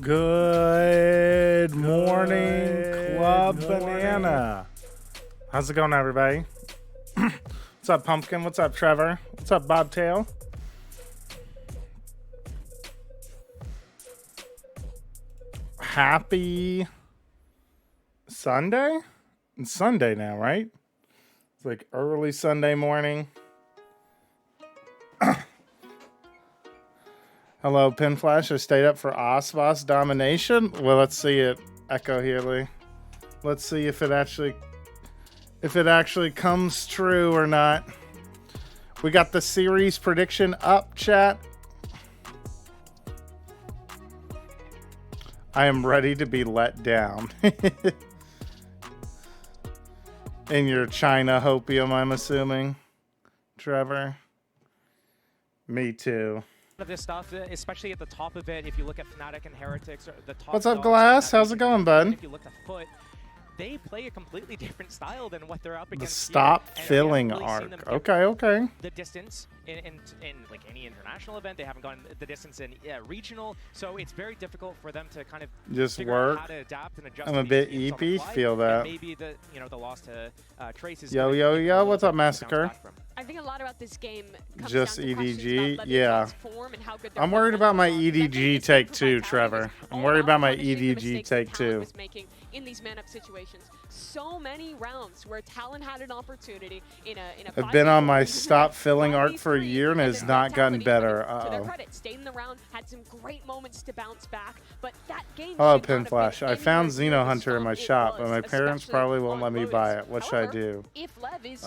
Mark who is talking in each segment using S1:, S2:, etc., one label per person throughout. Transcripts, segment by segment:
S1: Good morning, Club Banana. How's it going, everybody? What's up, Pumpkin? What's up, Trevor? What's up, Bobtail? Happy Sunday? It's Sunday now, right? It's like early Sunday morning. Hello, Pinflash. I stayed up for Osboss domination. Well, let's see it. Echo Healy. Let's see if it actually comes true or not. We got the series prediction up, chat. I am ready to be let down. In your China hopium, I'm assuming, Trevor. Me too.
S2: Of this stuff, especially at the top of it, if you look at Fnatic and Heretics, or the top.
S1: What's up, Glass? How's it going, bud?
S2: If you look at Foot, they play a completely different style than what they're up against.
S1: The stop
S2: here.
S1: filling
S2: really
S1: arc. Okay.
S2: The distance in like any international event, they haven't gone the distance in regional, so it's very difficult for them to kind of
S1: just
S2: figure
S1: work.
S2: out how to adapt and adjust.
S1: I'm a bit EP. Feel that.
S2: And maybe the the loss to Trace is.
S1: Yo. What's up, Massacre?
S3: I think a lot about this game comes
S1: just
S3: down to
S1: EDG, yeah.
S3: form and how good
S1: I'm worried about my EDG take two, Trevor. I'm worried about my EDG take two.
S3: In these man-up situations, so many rounds where Talon had an opportunity in a
S1: I've been on my stop filling arc for a year and has not gotten better.
S3: To their credit, stayed in the round, had some great moments to bounce back, but that game.
S1: Hello, Pinflash. I found Xeno Hunter in my shop, but my parents probably won't let me buy it. What should I do?
S3: If Lev is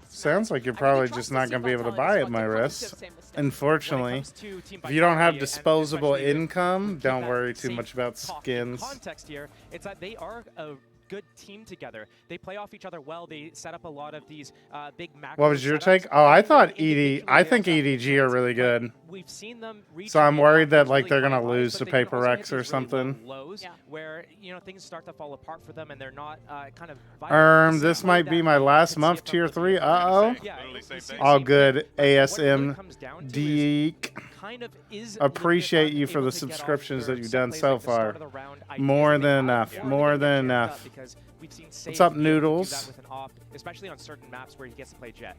S1: sounds like you're probably just not going to be able to buy it, my wrist. Unfortunately, if you don't have disposable income, don't worry too much about skins.
S2: Context here, it's that they are a good team together. They play off each other well. They set up a lot of these big macro.
S1: What was your take? Oh, I thought I think EDG are really good.
S2: We've seen them reach.
S1: So I'm worried that like they're gonna lose to Paper X or something.
S2: Lows where things start to fall apart for them and they're not kind of.
S1: This might be my last month tier 3. Uh-oh. All good. ASM Deek. Appreciate you for the subscriptions that you've done so far. More than enough. More than enough. What's up, Noodles?
S2: Especially on certain maps where he gets to play Jet.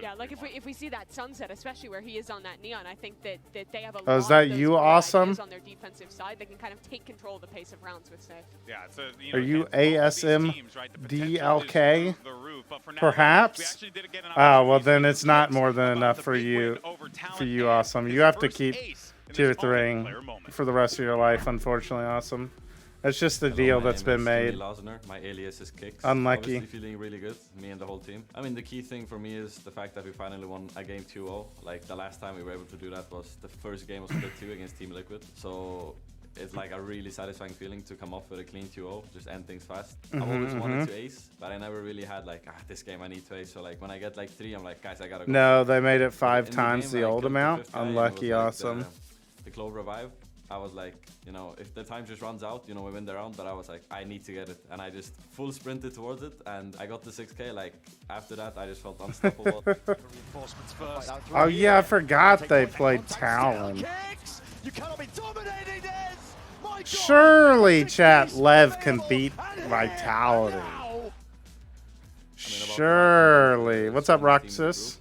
S3: Yeah, like if we see that sunset, especially where he is on that neon, I think that they have a lot
S1: is that
S3: of those
S1: you, awesome?
S3: on their defensive side. They can kind of take control of the pace of rounds with Safe.
S4: Yeah,
S1: are you ASM DLK? Perhaps. Oh, well then it's not more than enough for you. Awesome. You have to keep tier 3 for the rest of your life, unfortunately, awesome. That's just the deal that's been made.
S5: My alias is Kicks.
S1: Unlucky.
S5: Obviously feeling really good, me and the whole team. I mean, the key thing for me is the fact that we finally won a game 2-0. Like, the last time we were able to do that was the first game of Split 2 against Team Liquid. So it's like a really satisfying feeling to come off with a clean 2-0, just end things fast. I've always wanted to ace, but I never really had like, this game I need to ace. So like when I get like 3, I'm like, guys, I gotta go.
S1: No, they made it 5 times the old amount. Unlucky, awesome.
S5: The Clove Revive. I was like, if the time just runs out, we win the round, but I was like, I need to get it. And I just full sprinted towards it, and I got the 6K. Like, after that, I just felt unstoppable.
S1: Oh, yeah, I forgot they played Talon. Surely, chat, Lev can beat Vitality. Surely. What's up, Roxas?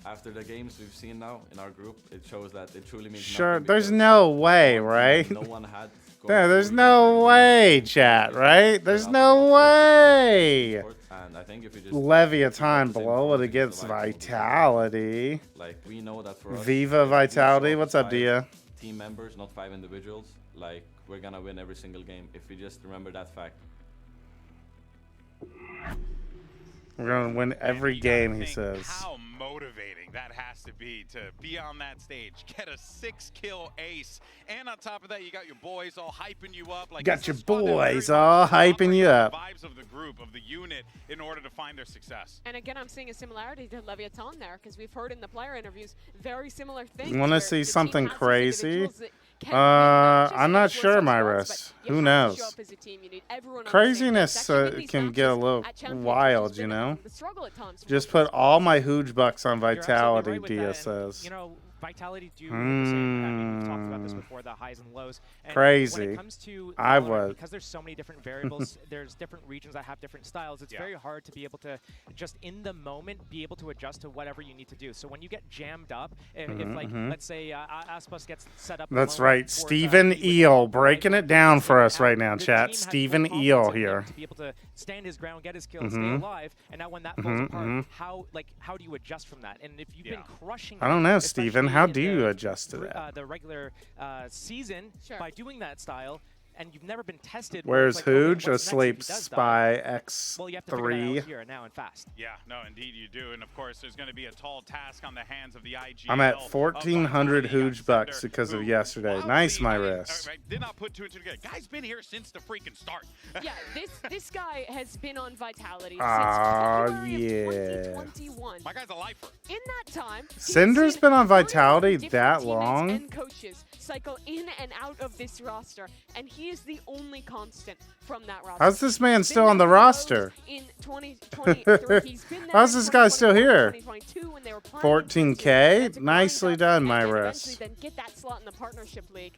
S5: After the games we've seen now in our group, it shows that it truly means
S1: sure, there's no way, right?
S5: No one had.
S1: Yeah, there's no way, chat, right? There's no way.
S5: And I think if you just
S1: Leviathan blow it against Vitality.
S5: Like we know that for us,
S1: Viva Vitality, what's up, Dia?
S5: Team members, not 5 individuals. Like we're gonna win every single game if we just remember that fact.
S1: We're going to win every game, he says.
S4: How motivating that has to be on that stage, get a 6-kill ace, and on top of that, you got your boys all hyping you up. Like
S1: got your boys all hyping you up.
S4: Vibes of the group, of the unit, in order to find their success.
S3: And again, I'm seeing a similarity to Leviathan there, because we've heard in the player interviews very similar things.
S1: You want to see something crazy? I'm not sure, Myris. Who knows? Craziness can get a little wild, you know? Just put all my Hooge bucks on Vitality, Dia says.
S2: Vitality do the same. I mean, we've talked about this before, the highs and lows. And
S1: Crazy.
S2: When it comes to
S1: I
S2: Valorant,
S1: was.
S2: because there's so many different variables, there's different regions that have different styles. It's very hard to be able to just in the moment be able to adjust to whatever you need to do. So when you get jammed up, if like let's say Aspas gets set up.
S1: That's
S2: alone
S1: right.
S2: towards,
S1: Stephen
S2: B with
S1: Eel
S2: the
S1: breaking
S2: right
S1: it down for
S2: button,
S1: us right now,
S2: the
S1: chat.
S2: team had
S1: Stephen
S2: full
S1: Eel
S2: confidence in him
S1: here.
S2: to be able to stand his ground, get his kill, stay alive, and now when that falls apart, how do you adjust from that? And if you've been crushing,
S1: I don't know,
S2: especially
S1: Stephen. How
S2: in
S1: do you
S2: the
S1: adjust to that?
S2: the regular season by doing that style, and you've never been tested.
S1: Where's
S2: it's like, okay,
S1: Hooge?
S2: what's next if
S1: Asleep
S2: he does die?
S1: Spy
S2: Well, you have to figure that
S1: X3.
S2: out here now and fast.
S4: Yeah, no, indeed you do. And of course, there's going to be a tall task on the hands of the IGL.
S1: I'm at
S4: of
S1: 1,400
S4: Vitality.
S1: Hooge bucks because of
S4: who,
S1: yesterday.
S4: wildly,
S1: Nice, my
S4: I mean,
S1: wrist.
S4: did not put two and two together. Guy's been here since the freaking start.
S3: Yeah, this guy has been on Vitality
S1: Aw,
S3: since February
S1: yeah.
S3: of 2021.
S4: My guy's a lifer.
S3: In that time, he's
S1: Cinder's
S3: seen
S1: been on
S3: 30
S1: Vitality
S3: different
S1: that
S3: teammates
S1: long?
S3: and coaches cycle in and out of this roster, and he is the only constant from that roster.
S1: How's this man
S3: He's been
S1: still on the
S3: there for
S1: roster?
S3: In 2023, he's been there
S1: How's
S3: in
S1: this guy still
S3: 2021,
S1: here?
S3: 2022 when they were playing
S1: 14K?
S3: and to grind
S1: Nicely
S3: up
S1: done,
S3: and
S1: my
S3: then
S1: wrist.
S3: eventually then get that slot in the partnership league.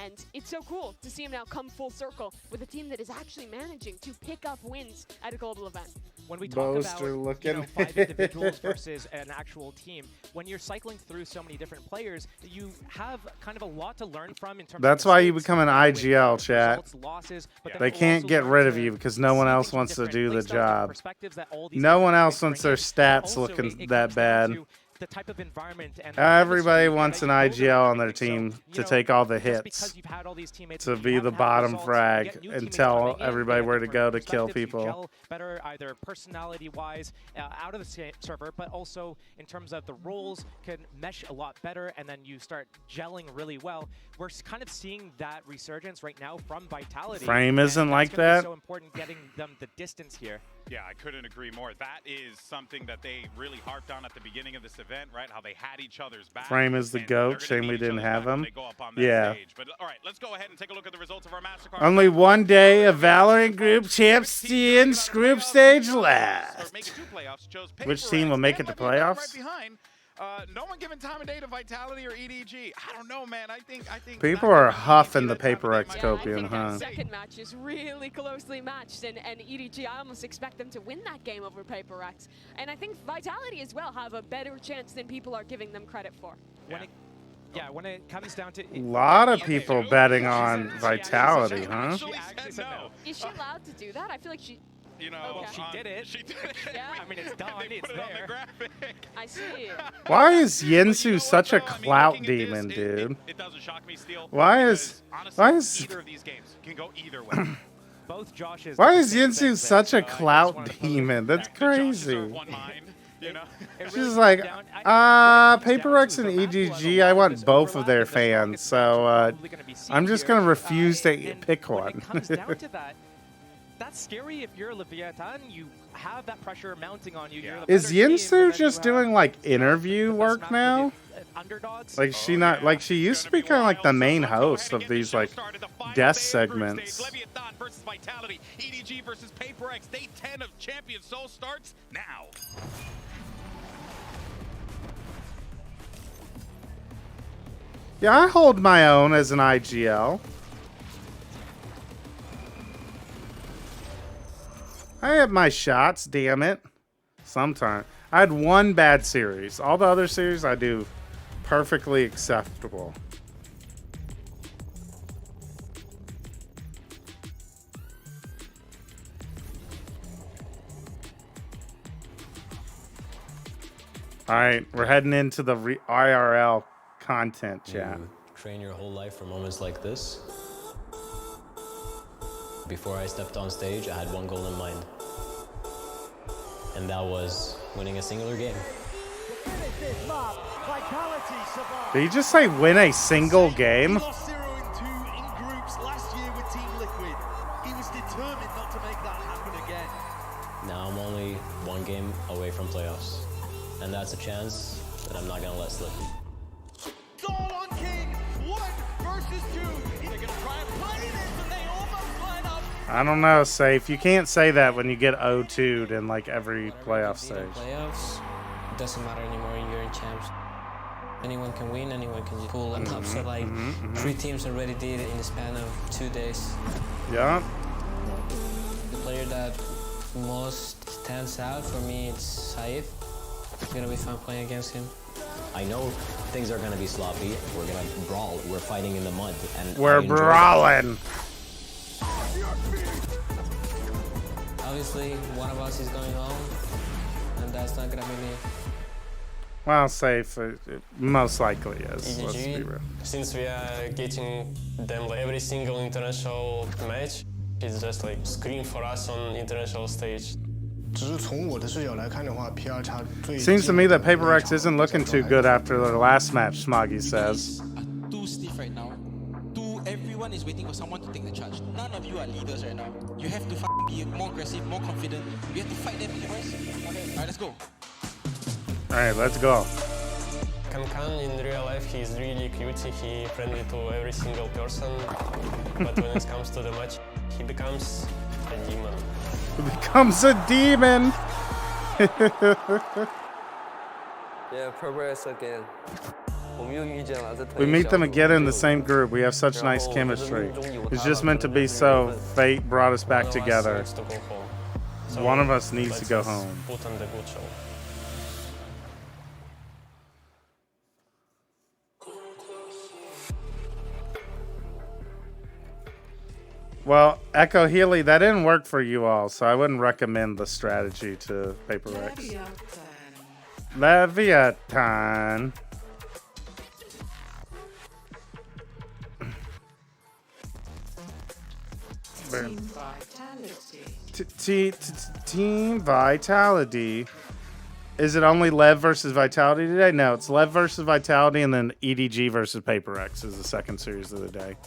S3: And it's so cool to see him now come full circle with a team that is actually managing to pick up wins at a global event.
S2: When we talk
S1: Boaster
S2: about
S1: looking.
S2: 5 individuals versus an actual team, when you're cycling through so many different players, you have kind of a lot to learn from in terms
S1: That's
S2: of
S1: why you
S2: mistakes,
S1: become an
S2: with
S1: IGL, chat.
S2: results, losses, but then
S1: They
S2: you
S1: can't
S2: also
S1: get
S2: learn
S1: rid of
S2: to
S1: you because no one
S2: see
S1: else
S2: things from
S1: wants to
S2: different
S1: do the
S2: playstyles, different
S1: job.
S2: perspectives that all these
S1: No
S2: different
S1: one else
S2: teammates
S1: wants
S2: bring
S1: their
S2: in.
S1: stats
S2: Also,
S1: looking
S2: it
S1: that
S2: comes down
S1: bad.
S2: to the type of environment and
S1: Everybody
S2: chemistry
S1: wants
S2: that
S1: an
S2: you build
S1: IGL
S2: around
S1: on their
S2: everything.
S1: team
S2: So,
S1: to take all the
S2: just
S1: hits,
S2: because you've had all these teammates
S1: to
S2: and you
S1: be the
S2: haven't had
S1: bottom
S2: results, you
S1: frag,
S2: get new
S1: and
S2: teammates
S1: tell
S2: coming in,
S1: everybody
S2: they
S1: where
S2: have
S1: to
S2: different
S1: go to kill
S2: perspectives, you
S1: people.
S2: gel better either personality-wise out of the server, but also in terms of the roles can mesh a lot better, and then you start gelling really well. We're kind of seeing that resurgence right now from Vitality.
S1: Frame
S2: and
S1: isn't
S2: that's
S1: like
S2: gonna be
S1: that.
S2: so important getting them the distance here.
S4: Yeah, I couldn't agree more. That is something that they really harped on at the beginning of this event, right? How they had each other's back.
S1: Frame is the
S4: and
S1: goat.
S4: they're gonna
S1: Shame
S4: need
S1: we
S4: each
S1: didn't
S4: other's
S1: have
S4: back when
S1: him.
S4: they go up on that
S1: Yeah.
S4: stage. But all right, let's go ahead and take a look at the results of our MasterCard.
S1: Only one day of Valorant Group Champions Group Stage last. Which team will make it to playoffs?
S4: Right behind. No one giving time of day to Vitality or EDG. I don't know, man. I think
S1: People
S4: not
S1: are
S4: giving
S1: huffing
S4: EDG
S1: the
S4: that time of
S1: Paper
S4: day
S1: X
S4: might be
S1: Copium,
S3: I think
S1: huh?
S3: that second match is really closely matched, and EDG, I almost expect them to win that game over Paper X. And I think Vitality as well have a better chance than people are giving them credit for.
S2: When it comes down to
S1: A lot of people betting on Vitality, huh?
S2: She actually said no.
S3: Is she allowed to do that? I feel like she...
S4: You know,
S3: Okay.
S2: She did it.
S4: She did it.
S3: Yeah.
S2: I mean, it's done.
S4: They
S2: It's
S4: put it on the
S2: there.
S4: graphic.
S3: I see.
S1: Why is
S4: But you know
S1: Yinsu
S4: what,
S1: such a
S4: though? I mean,
S1: clout
S4: looking at this,
S1: demon,
S4: it-
S1: dude?
S4: It doesn't shock me, Steel.
S1: Why
S4: because,
S1: is-
S4: honestly,
S1: why is-
S4: either of these games can go either way.
S2: Both Joshes.
S1: Why
S2: did the
S1: is
S2: same
S1: Yinsu
S2: thing,
S1: such
S2: so
S1: a
S2: I just
S1: clout
S2: wanted to
S1: demon? That's
S4: The Joshes are
S1: crazy.
S4: one mind, you know.
S2: It
S1: She's
S2: really
S1: like,
S2: comes down- when it comes
S1: Paper
S2: down
S1: X
S2: to
S1: and
S2: the map, who has a
S1: EGG,
S2: lot
S1: I
S2: of
S1: want
S2: this
S1: both of
S2: overlap,
S1: their
S2: the strongest
S1: fans,
S2: match
S1: so
S2: we're probably gonna be seeing
S1: I'm just
S2: here.
S1: gonna refuse to
S2: And
S1: pick
S2: when
S1: one.
S2: it comes down to that, that's scary if you're Leviathan. You have that pressure mounting on you. You're the
S1: Is
S2: better team, but
S1: Yinsu
S2: then
S1: just
S2: you have
S1: doing like
S2: the
S1: interview
S2: best
S1: work
S2: map for
S1: now?
S2: the underdogs.
S1: Like she not like she used to be kind of like the main host of these like guest segments.
S4: Leviathan versus Vitality, EDG versus Paper X. Day 10 of Champion Soul starts now.
S1: Yeah, I hold my own as an IGL. I have my shots, damn it. Sometimes. I had one bad series. All the other series I do perfectly acceptable. All right, we're heading into the IRL content chat.
S6: You train your whole life for moments like this. Before I stepped on stage, I had one goal in mind. And that was winning a singular game.
S1: Did he just say win a single game?
S7: He lost 0-2 in groups last year with Team Liquid. He was determined not to make that happen again.
S6: Now I'm only one game away from playoffs. And that's a chance that I'm not gonna let slip.
S7: Soul on King, 1 versus 2. They're gonna try and play this, and they almost line up.
S1: I don't know, Safe. You can't say that when you get 0-2'd in like every playoff stage.
S8: Playoffs, it doesn't matter anymore. You're in champs.
S6: Anyone can win, anyone can pull an upset like 3 teams already did in the span of 2 days.
S1: Yeah.
S6: The player that most stands out for me is Saif. It's gonna be fun playing against him.
S8: I know things are gonna be sloppy. We're gonna brawl. We're fighting in the mud, and
S1: We're brawling.
S6: Obviously, one of us is going home, and that's not gonna be me.
S1: Well, safe. It most likely is. Let's be real.
S6: Since we are getting them like every single international match, it's just like screen for us on international stage.
S1: Seems to me that Paper Rex isn't looking too good after their last match, Smoggy says.
S9: Too stiff right now. Everyone is waiting for someone to take the charge. None of you are leaders right now. You have to be more aggressive, more confident. You have to fight them, boys. Okay, alright, let's go.
S1: Alright, let's go.
S6: Kankan in real life, he's really cute. He's friendly to every single person. But when it comes to the match, he becomes a demon.
S1: He becomes a demon!
S10: Yeah, progress again.
S1: We meet them again in the same group. We have such nice chemistry. It's just meant to be so. Fate brought us back together. One of us needs to go home. Well, Echo Healy, that didn't work for you all, so I wouldn't recommend the strategy to Paper Rex. Leviathan. Team Vitality. Is it only Lev versus Vitality today? No, it's Lev versus Vitality, and then EDG versus Paper Rex is the second series of the day.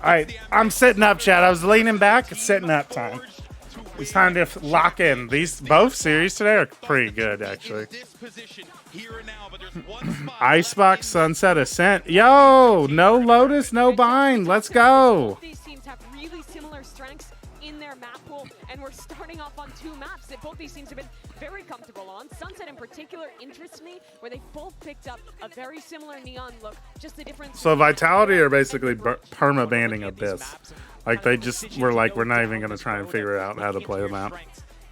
S1: All right, I'm sitting up, Chad. I was leaning back. It's sitting up time. It's time to lock in. These both series today are pretty good, actually. Icebox, Sunset, Ascent. Yo, no Lotus, no Bind. Let's go.
S3: These teams have really similar strengths in their map pool, and we're starting off on 2 maps that both these teams have been very comfortable on. Sunset in particular interests me, where they both picked up a very similar neon look, just the difference.
S1: So Vitality are basically perma-banning Abyss. Like, they just were like, we're not even going to try and figure out how to play them out.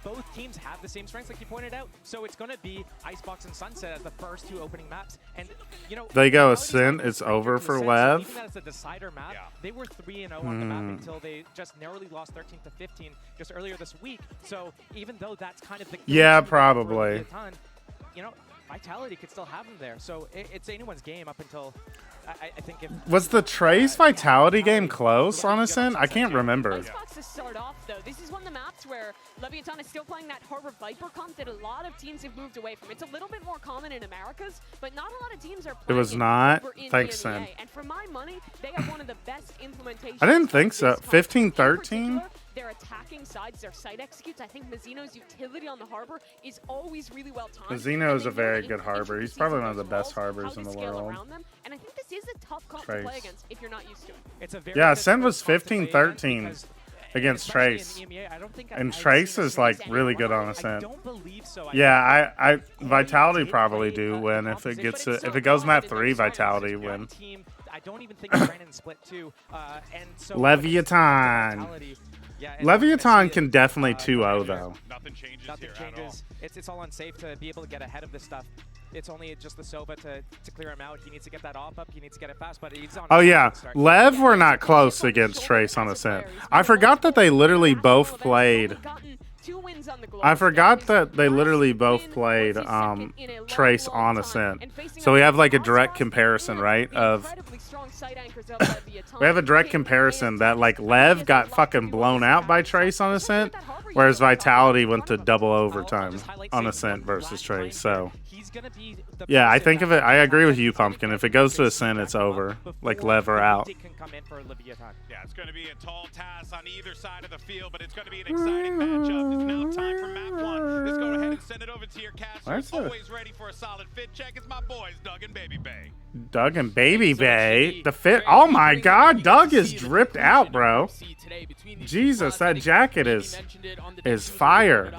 S2: Both teams have the same strengths, like you pointed out, so it's going to be Icebox and Sunset as the first 2 opening maps. And you know,
S1: they go Ascent, it's over for Lev.
S2: Even as a decider map, they were 3-0 on the map until they just narrowly lost 13-15 just earlier this week. So even though that's kind of the
S1: probably.
S2: You know, Vitality could still have them there. So it's anyone's game up until I think.
S1: Was the Trace Vitality game close on Ascent? I can't remember.
S3: Icebox to start off, though. This is one of the maps where Leviathan is still playing that Harbor Viper comp that a lot of teams have moved away from. It's a little bit more common in Americas, but not a lot of teams are playing.
S1: It was not? Thanks, Sen.
S3: And for my money, they have one of the best implementations.
S1: I didn't think so. 15-13?
S3: Their attacking sides, their site executes. I think Mazzino's utility on the harbor is always really well timed.
S1: Mazzino is a very good harbor. He's probably one of the best harbors in the world.
S3: And I think this is a tough comp to play against if you're not used to it.
S1: Yeah, Ascent was 15-13 against Trace. And Trace is like really good on Ascent. Yeah, I Vitality probably do win if it goes map 3. Vitality win.
S2: I don't even think Brandon split 2.
S1: Leviathan. Leviathan can definitely 2-0 though.
S2: Nothing changes. It's all unsafe to be able to get ahead of this stuff. It's only just the Sova to clear him out. He needs to get that off up. He needs to get it fast, but he's on.
S1: Oh yeah, Lev were not close against Trace on Ascent. I forgot that they literally both played. I forgot that they literally both played Trace on Ascent. So we have like a direct comparison, right? We have a direct comparison that like Lev got fucking blown out by Trace on Ascent, whereas Vitality went to double overtime on Ascent versus Trace. So yeah, I think of it. I agree with you, Pumpkin. If it goes to Ascent, it's over. Like Lev are out.
S4: Yeah, it's going to be a tall task on either side of the field, but it's going to be an exciting matchup. It's now time for map 1. Let's go ahead and send it over to your cast. Always ready for a solid fit check. It's my boys, Doug and Baby Bay.
S1: Doug and Baby Bay. The fit. Oh my God, Doug is dripped out, bro. Jesus, that jacket is fire.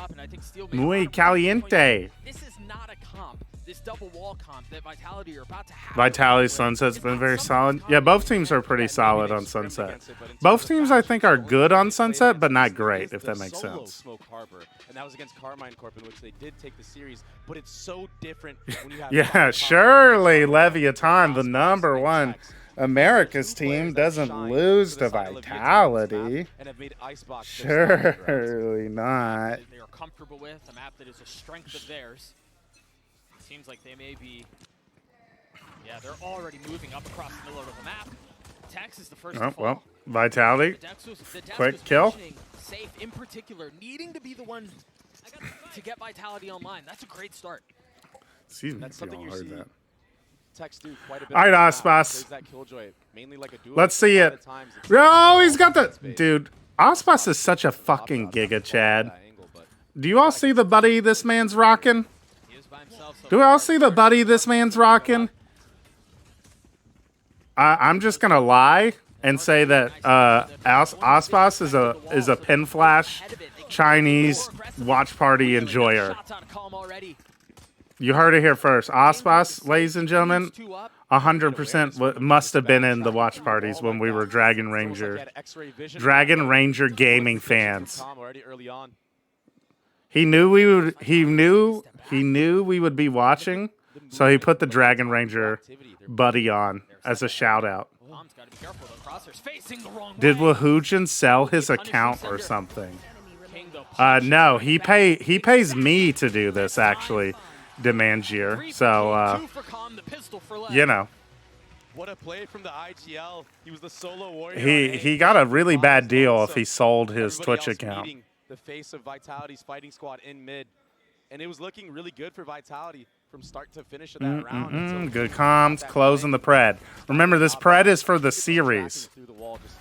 S1: Muy caliente.
S9: This is not a comp. This
S11: double wall comp that Vitality are about to have.
S1: Vitality Sunset's been very solid. Yeah, both teams are pretty solid on Sunset. Both teams, I think, are good on Sunset, but not great, if that makes sense.
S12: Smoke Harbor, and that was against Carmine Corp, in which they did take the series, but it's so different when you have
S1: Yeah, surely Leviathan, the #1 America's team, doesn't lose to Vitality. Surely not.
S11: They are comfortable with a map that is a strength of theirs. It seems like they may be. Yeah, they're already moving up across the middle of the map. Tex is the first to fall.
S1: Well, Vitality, quick kill.
S11: Safe in particular, needing to be the one to get Vitality online. That's a great start.
S1: Excuse me,
S12: that's something you see Tex do quite a bit.
S1: All right, Ospas.
S12: Like
S1: let's see it. Oh, he's got the... Dude, Ospas is such a fucking giga, Chad. Do you all see the buddy this man's rocking? Do we all see the buddy this man's rocking? I'm just gonna lie and say that Ospas is a pin flash Chinese watch party enjoyer. You heard it here first. Ospas, ladies and gentlemen, 100% must have been in the watch parties when we were Dragon Ranger gaming fans. He knew we would. He knew we would be watching, so he put the Dragon Ranger buddy on as a shout out. Did Wahoojan sell his account or something? No, he pays me to do this actually, Demangier. So you know.
S12: What a play from the IGL. He was the solo warrior.
S1: He got a really bad deal if he sold his Twitch account.
S12: The face of Vitality's fighting squad in mid, and it was looking really good for Vitality from start to finish of that round.
S1: Good comms, closing the pred. Remember, this pred is for the series.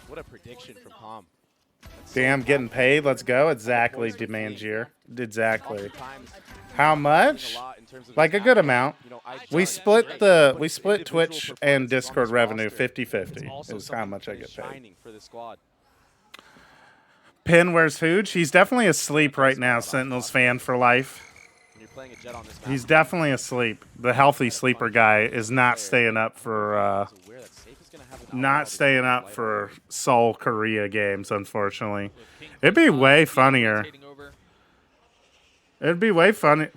S12: What a prediction from Com.
S1: Damn, getting paid. Let's go. Exactly, Demangier. Exactly. How much? Like a good amount. We split Twitch and Discord revenue 50-50 is how much I get paid. Pin, where's Hooge? He's definitely asleep right now, Sentinels fan for life. He's definitely asleep. The healthy sleeper guy is not staying up for Seoul Korea games, unfortunately. It'd be way funnier. It'd be way funny.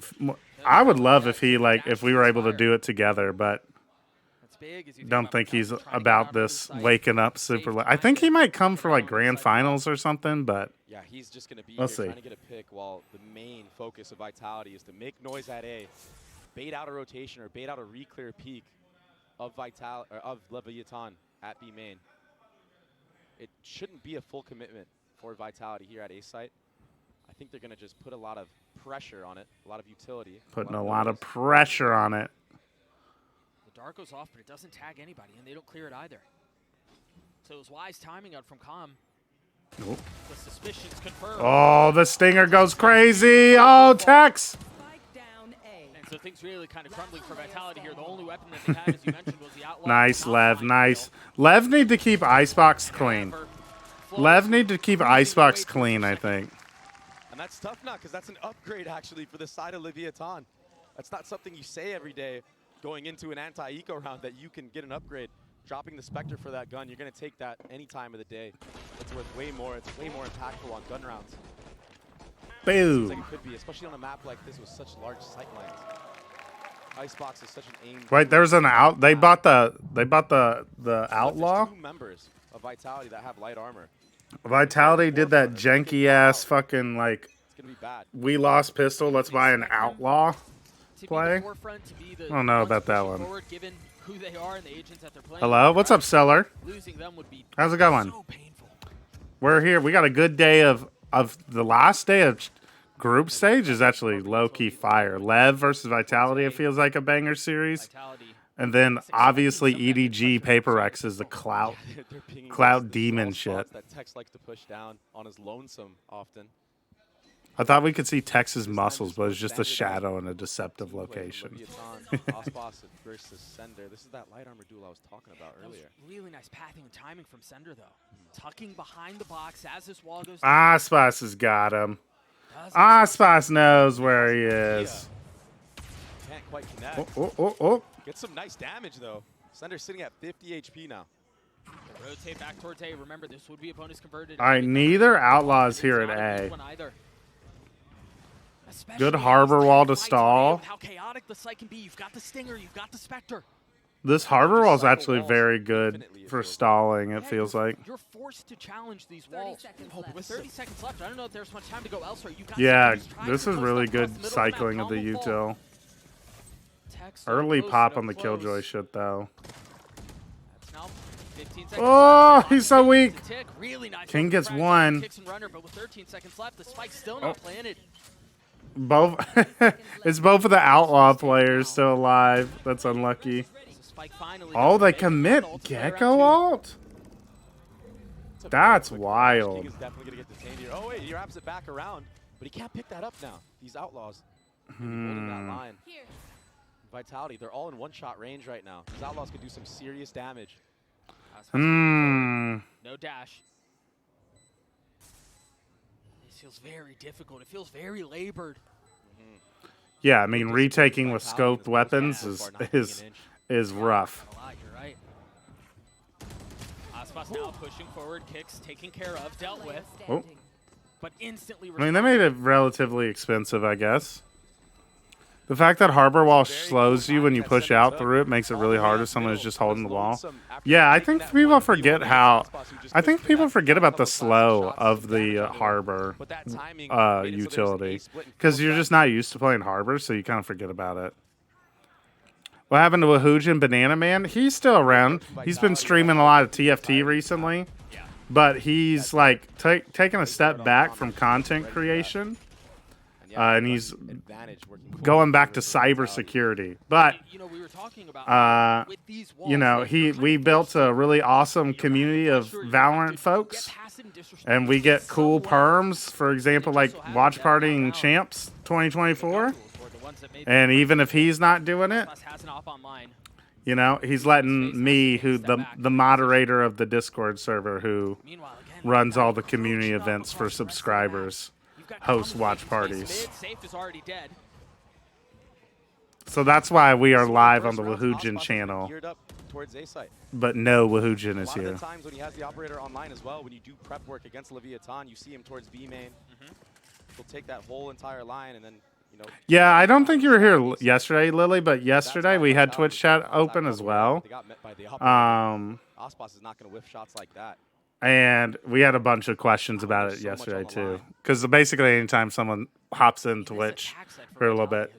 S1: I would love if if we were able to do it together, but don't think he's about this waking up super late. I think he might come for like grand finals or something, but
S12: yeah, he's just going to be
S1: we'll see.
S12: Trying to get a pick while the main focus of Vitality is to make noise at A, bait out a rotation or bait out a re-clear peak of Leviathan at B main. It shouldn't be a full commitment for Vitality here at A site. I think they're going to just put a lot of pressure on it, a lot of utility.
S1: Putting a lot of pressure on it.
S11: The dart goes off, but it doesn't tag anybody, and they don't clear it either. So it was wise timing out from Com.
S1: Nope.
S11: The suspicions confirmed.
S1: Oh, the stinger goes crazy. Oh, Tex.
S11: And so things really kind of crumbling for Vitality here. The only weapon that they had, as you mentioned, was the outlaw.
S1: Nice, Lev. Nice. Lev need to keep Icebox clean. Lev need to keep Icebox clean, I think.
S12: And that's tough now, because that's an upgrade, actually, for the side of Leviathan. That's not something you say every day going into an anti-eco round, that you can get an upgrade. Dropping the Spectre for that gun, you're going to take that any time of the day. It's worth way more. It's way more impactful on gun rounds.
S1: Boom.
S12: Like it could be, especially on a map like this with such large sight lines. Icebox is such an aim.
S1: Wait, there's an out. They bought the outlaw.
S12: There's 2 members of Vitality that have light armor.
S1: Vitality did that janky ass fucking like.
S12: It's gonna be bad.
S1: We lost pistol. Let's buy an outlaw play. I don't know about that one. Hello, what's up, Seller? How's it going? We're here. We got a good day of the last day of group stage is actually low key fire. Lev versus Vitality. It feels like a banger series. And then obviously EDG Paper X is the clout demon shit.
S12: That Tex likes to push down on his lonesome often.
S1: I thought we could see Tex's muscles, but it's just a shadow in a deceptive location.
S12: Ospas versus Sender. This is that light armor duel I was talking about earlier.
S11: Really nice pathing and timing from Sender, though. Tucking behind the box as this wall goes.
S1: Ospas has got him. Ospas knows where he is.
S12: Can't can't quite connect.
S1: Oh.
S12: Get some nice damage, though. Sunder's sitting at 50 HP now.
S11: Rotate back towards A. Remember, this would be a bonus converted.
S1: All right, neither Outlaws here at A. Good harbor wall to stall.
S11: How chaotic the site can be. You've got the Stinger, you've got the Spectre.
S1: This harbor wall is actually very good for stalling, it feels like.
S11: You're forced to challenge these walls. With 30 seconds left, I don't know if there's much time to go elsewhere. You've got
S1: Yeah, this is really good cycling of the util. Early pop on the Killjoy shit, though. Oh, he's so weak. King gets one. Both. It's both of the Outlaw players still alive. That's unlucky. Oh, they commit Gecko ult? That's wild.
S12: King is definitely going to get detained here. Oh, wait, he wraps it back around, but he can't pick that up now. These Outlaws holding that line. Vitality, they're all in one-shot range right now. These Outlaws could do some serious damage.
S11: No dash. This feels very difficult. It feels very labored.
S1: Yeah, I mean, retaking with scoped weapons is rough.
S11: You're right. Aspas now pushing forward, kicks taken care of, dealt with.
S1: Oh.
S11: But instantly.
S1: I mean, they made it relatively expensive, I guess. The fact that harbor wall slows you when you push out through it makes it really hard if someone is just holding the wall. Yeah, I think people forget how. I think people forget about the slow of the harbor utility because you're just not used to playing harbor, so you kind of forget about it. What happened to Wahoojan Banana Man? He's still around. He's been streaming a lot of TFT recently, but he's like taking a step back from content creation. And he's going back to cybersecurity. But, you know, we built a really awesome community of Valorant folks. And we get cool perms, for example, like Watch Party and Champs 2024. And even if he's not doing it, you know, he's letting me, who the moderator of the Discord server, who runs all the community events for subscribers, host watch parties. So that's why we are live on the Wahoojan channel. But no Wahoojan is here.
S12: A lot of the times when he has the operator online as well, when you do prep work against Leviathan, you see him towards B main. He'll take that whole entire line and then, you know.
S1: Yeah, I don't think you were here yesterday, Lily, but yesterday we had Twitch chat open as well.
S12: Aspas is not going to whiff shots like that.
S1: And we had a bunch of questions about it yesterday, too. Because basically anytime someone hops in Twitch for a little bit,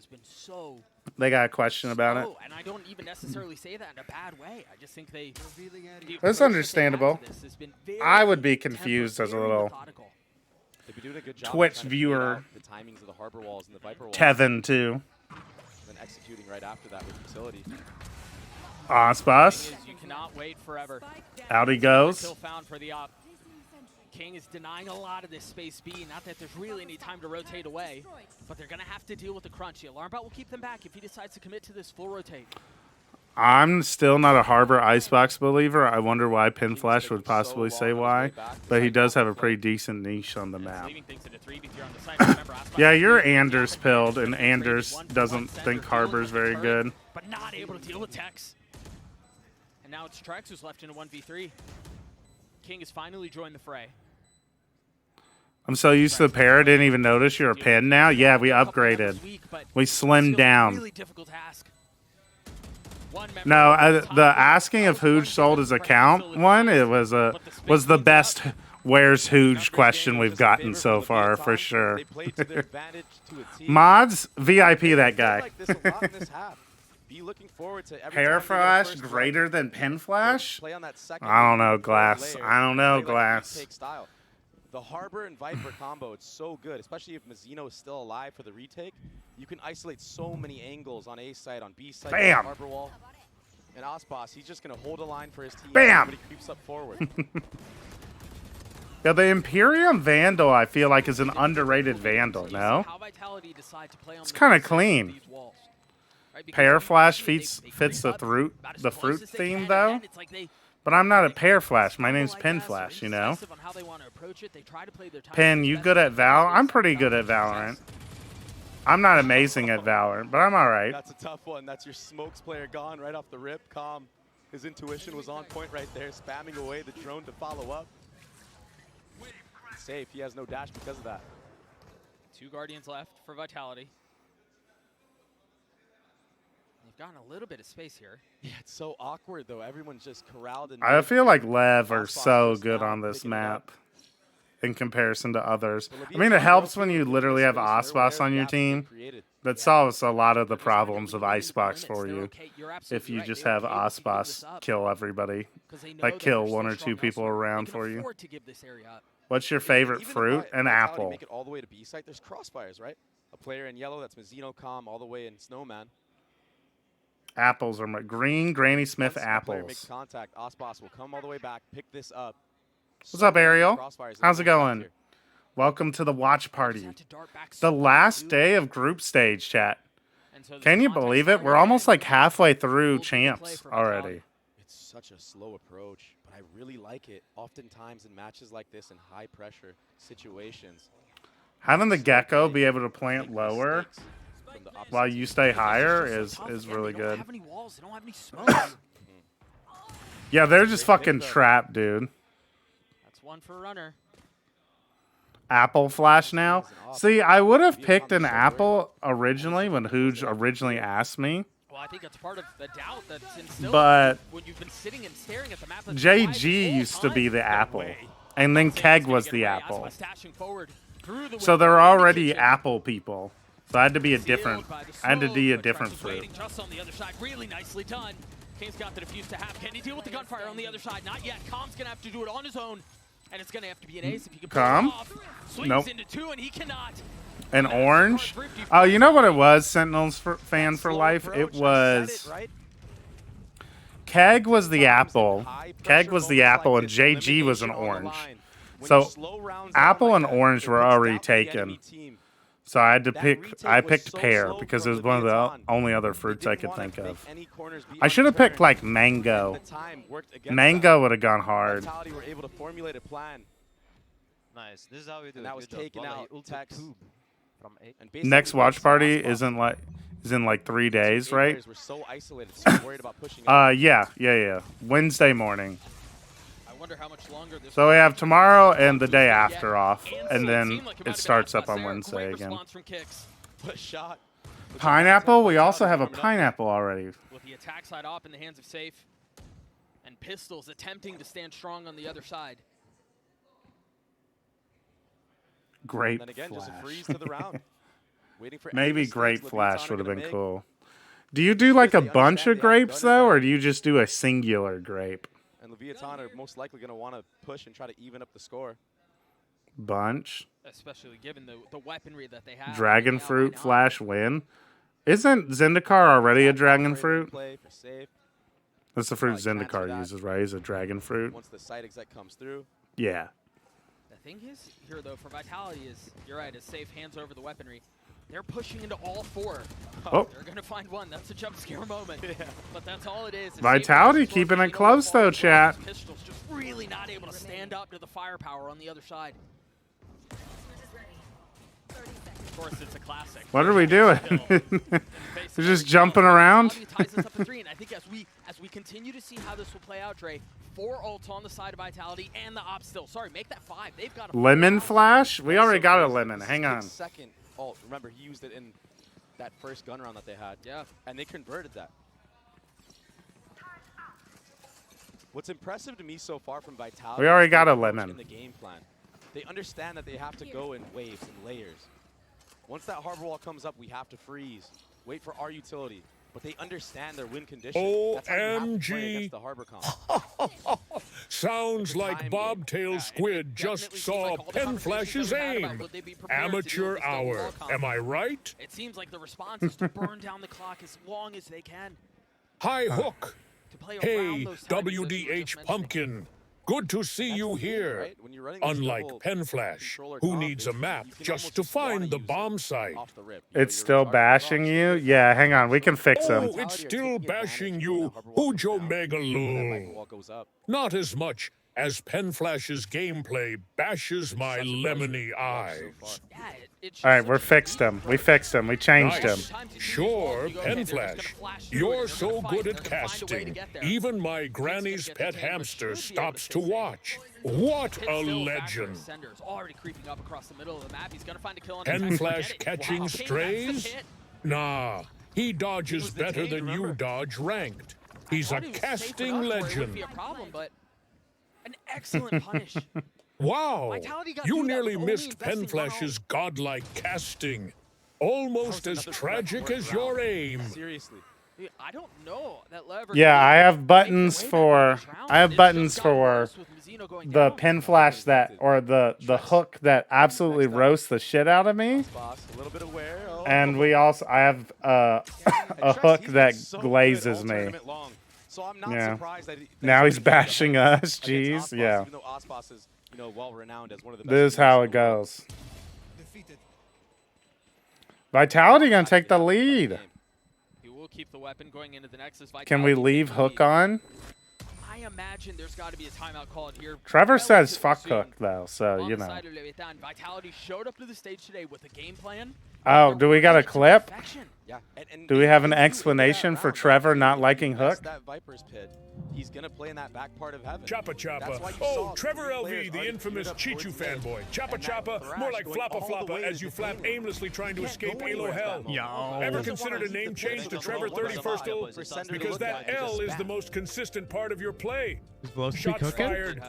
S1: they got a question about it.
S11: And I don't even necessarily say that in a bad way. I just think
S1: That's understandable. I would be confused as a little Twitch viewer. Kevin, too.
S12: Then executing right after that with utility.
S1: Aspas.
S11: You cannot wait forever.
S1: Out he goes.
S11: Still found for the op. King is denying a lot of this space B. Not that there's really any time to rotate away, but they're going to have to deal with the crunch. The alarm bot will keep them back if he decides to commit to this full rotate.
S1: I'm still not a Harbor Icebox believer. I wonder why Pinflash would possibly say why, but he does have a pretty decent niche on the map. Yeah, you're Anders pilled, and Anders doesn't think Harbor's very good.
S11: But not able to deal with Tex. And now it's Trex who's left in a 1v3. King has finally joined the fray.
S1: I'm so used to the pair, I didn't even notice you're a pin now. Yeah, we upgraded. We slimmed down.
S11: Really difficult task.
S1: No, the asking if Hooge sold his account one, it was the best where's Hooge question we've gotten so far, for sure. Mods, VIP that guy. Hair flash greater than pin flash? I don't know, Glass. I don't know, Glass.
S12: The Harbor and Viper combo, it's so good, especially if Mazzino is still alive for the retake. You can isolate so many angles on A side, on B side,
S1: Bam!
S12: Harbor wall. And Aspas, he's just going to hold a line for his team.
S1: Bam!
S12: When he creeps up forward.
S1: Yeah, the Imperium Vandal, I feel like, is an underrated Vandal, no? It's kind of clean. Pear Flash fits the fruit theme, though. But I'm not a Pear Flash. My name's Pin Flash, you know? Pin, you good at Val? I'm pretty good at Valorant. I'm not amazing at Valorant, but I'm all right.
S12: That's a tough one. That's your smokes player gone right off the rip. Calm. His intuition was on point right there, spamming away the drone to follow up. Safe. He has no dash because of that.
S11: 2 Guardians left for Vitality. They've gotten a little bit of space here.
S12: Yeah, it's so awkward though. Everyone's just corralled in.
S1: I feel like Lev are so good on this map in comparison to others. I mean, it helps when you literally have Osboss on your team. That solves a lot of the problems of Icebox for you. If you just have Osboss kill everybody, like kill 1 or 2 people around for you. What's your favorite fruit? An apple.
S12: Make it all the way to B site. There's crossfires, right? A player in yellow, that's Mizzino Calm, all the way in Snowman.
S1: Apples are my green Granny Smith apples.
S12: Player makes contact. Osboss will come all the way back, pick this up.
S1: What's up, Ariel? How's it going? Welcome to the watch party. The last day of group stage, chat. Can you believe it? We're almost like halfway through champs already.
S12: It's such a slow approach, but I really like it. Oftentimes in matches like this, in high pressure situations,
S1: having the Gecko be able to plant lower while you stay higher is really good. Yeah, they're just fucking trapped, dude.
S11: That's one for runner.
S1: Apple flash now. See, I would have picked an apple originally when Hooge originally asked me.
S11: Well, I think that's part of the doubt that's instilled
S1: but
S11: when you've been sitting and staring at the map.
S1: JG used to be the apple, and then Keg was the apple. So they're already apple people. So I had to be a different. I had to be a different fruit.
S11: Just on the other side, really nicely done. Kane's got the defuse to have. Can he deal with the gunfire on the other side? Not yet. Com's gonna have to do it on his own. And it's going to have to be an ace if he can pull it off. Swings into 2 and he cannot.
S1: An orange? Oh, you know what it was, Sentinels fan for life? It was... Keg was the apple. Keg was the apple and JG was an orange. So apple and orange were already taken. So I had to pick... I picked pear because it was one of the only other fruits I could think of. I should have picked like mango. Mango would have gone hard.
S12: Were able to formulate a plan.
S13: Nice. This is how we do it.
S12: And that was taken out.
S1: Next watch party is in like 3 days, right?
S12: We're so isolated, so worried about pushing it.
S1: Yeah. Wednesday morning.
S11: I wonder how much longer this
S1: So we have tomorrow and the day after off, and then it starts up on Wednesday again. Pineapple? We also have a pineapple already.
S11: With the attack side off in the hands of Safe, and Pistols attempting to stand strong on the other side.
S1: Grape
S12: and then again,
S1: flash.
S12: Just a freeze to the round. Waiting for
S1: Maybe grape flash would have been cool. Do you do like a bunch of grapes though, or do you just do a singular grape?
S12: And Leviathan are most likely going to want to push and try to even up the score.
S1: Bunch.
S11: Especially given the weaponry that they have.
S1: Dragon fruit flash win. Isn't Zendikar already a dragon fruit? That's the fruit Zendikar uses, right? Is a dragon fruit.
S12: Once the side exec comes through.
S1: Yeah.
S11: The thing is here though for Vitality is you're right, as Safe hands over the weaponry. They're pushing into all 4.
S1: Oh.
S11: They're going to find one. That's a jump scare moment. Yeah. But that's all it is.
S1: Vitality keeping it close, though, chat.
S11: Pistols just really not able to stand up to the firepower on the other side. Of course, it's a classic.
S1: What are we doing? We're just jumping around?
S11: Ties us up to 3, and I think as we continue to see how this will play out, Dre, 4 ults on the side of Vitality and the op still. Sorry, make that 5. They've got a
S1: lemon flash? We already got a lemon. Hang on.
S12: Second ult. Remember, he used it in that first gun round that they had.
S11: Yeah.
S12: And they converted that. What's impressive to me so far from Vitality,
S1: we already got a lemon.
S12: In the game plan. They understand that they have to go in waves and layers. Once that harbor wall comes up, we have to freeze. Wait for our utility. But they understand their win condition. That's how you have to play against the harbor comp.
S14: Sounds like Bobtail Squid just saw Penflash's aim. Amateur hour. Am I right?
S11: It seems like the response is to burn down the clock as long as they can.
S14: High hook. Hey, WDH Pumpkin. Good to see you here. Unlike Penflash, who needs a map just to find the bomb site.
S1: It's still bashing you? Yeah, hang on. We can fix him.
S14: Oh, it's still bashing you, Ujo Megaloo. Not as much as Penflash's gameplay bashes my lemony eyes.
S1: All right, we're fixed him. We fixed him. We changed him.
S14: Sure, Penflash. You're so good at casting. Even my granny's pet hamster stops to watch. What a legend. Penflash catching strays? Nah, he dodges better than you dodge ranked. He's a casting legend.
S11: An excellent punish.
S14: Wow! You nearly missed Penflash's godlike casting. Almost as tragic as your aim.
S12: Seriously.
S11: I don't know that lever.
S1: Yeah, I have buttons for the pin flash that, or the hook that absolutely roasts the shit out of me. And I have a hook that glazes me.
S12: So I'm not
S1: Yeah.
S12: surprised that
S1: Now he's bashing us. Jeez, yeah.
S12: Even though Ospas is, well renowned as one of the best.
S1: This is how it goes. Vitality gonna take the lead.
S11: He will keep the weapon going into the Nexus.
S1: Can we leave Hook on?
S11: I imagine there's got to be a timeout called here.
S1: Trevor says fuck Hook though, so
S11: On
S1: you
S11: the
S1: know.
S11: side of LEVIATAN, Vitality showed up to the stage today with a game plan.
S1: Oh, do we got a clip?
S12: Yeah.
S1: Do we have an explanation for Trevor not liking Hook?
S12: That Viper's pit. He's gonna play in that back part of heaven.
S14: Choppa Choppa. Oh, Trevor LV, the infamous Chichu fanboy. Choppa Choppa, more like Floppa Floppa as you flap aimlessly trying to escape Elo Hell.
S1: Yo.
S14: Ever considered a name change to Trevor 31st? Because that L is the most consistent part of your play. Shots fired.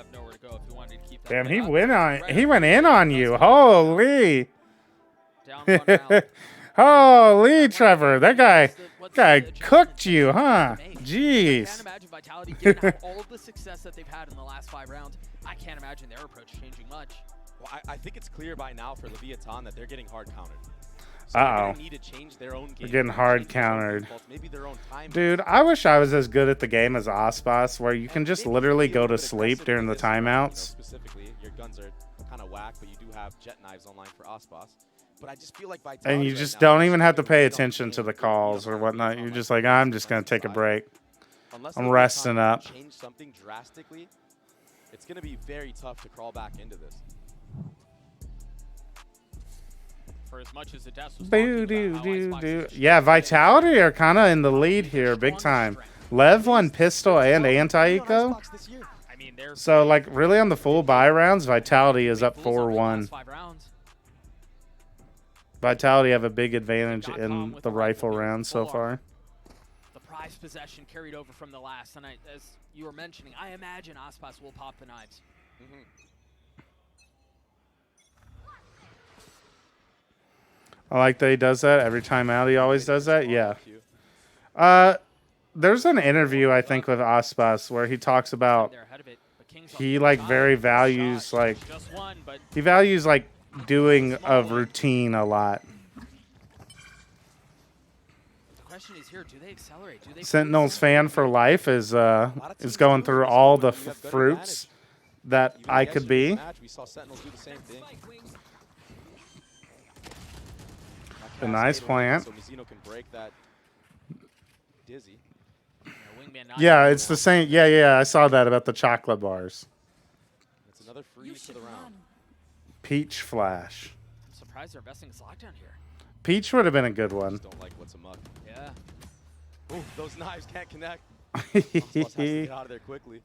S1: Damn, he went in on you. Holy. Holy, Trevor, that guy cooked you, huh? Jeez.
S11: I can't imagine Vitality, given all of the success that they've had in the last 5 rounds, I can't imagine their approach changing much.
S12: Well, I think it's clear by now for LEVIATAN that they're getting hard countered. So
S1: Uh-oh.
S12: they're gonna need to change their own game.
S1: We're getting hard countered.
S12: Maybe their own time.
S1: Dude, I wish I was as good at the game as Ospas, where you can just literally go to sleep during the timeouts.
S12: Specifically, your guns are kind of whack, but you do have jet knives online for Ospas. But I just feel like Vitality
S1: And you
S12: right
S1: just
S12: now
S1: don't
S12: is
S1: even have to
S12: really
S1: pay
S12: on
S1: attention to the
S12: game
S1: calls or whatnot. You're just like, I'm just going to take a break.
S12: Unless
S1: I'm
S12: LEVIATAN
S1: resting up.
S12: Change something drastically, it's going to be very tough to crawl back into this.
S11: For as much as the deaths was
S1: Boo, doo, doo, doo. Yeah, Vitality are kind of in the lead here, big time. Lev won pistol and anti-eco. So, like, really on the full buy rounds, Vitality is up 4-1. Vitality have a big advantage in the rifle rounds so far.
S11: The prize possession carried over from the last, and as you were mentioning, I imagine Ospas will pop the knives.
S1: I like that he does that every time out. He always does that. Yeah. There's an interview I think with Ospas where he talks about he like very values like he values like doing a routine a lot. Sentinel's fan for life is going through all the fruits that I could be. A nice plant.
S12: So Mizzino can break that dizzy.
S1: Yeah, it's the same. Yeah, I saw that about the chocolate bars.
S12: It's another freeze to the round.
S1: Peach Flash.
S11: I'm surprised they're investing this lockdown here.
S1: Peach would have been a good one.
S12: Just don't like what's amok.
S11: Yeah.
S12: Ooh, those knives can't connect. Ospas has to get out of there quickly.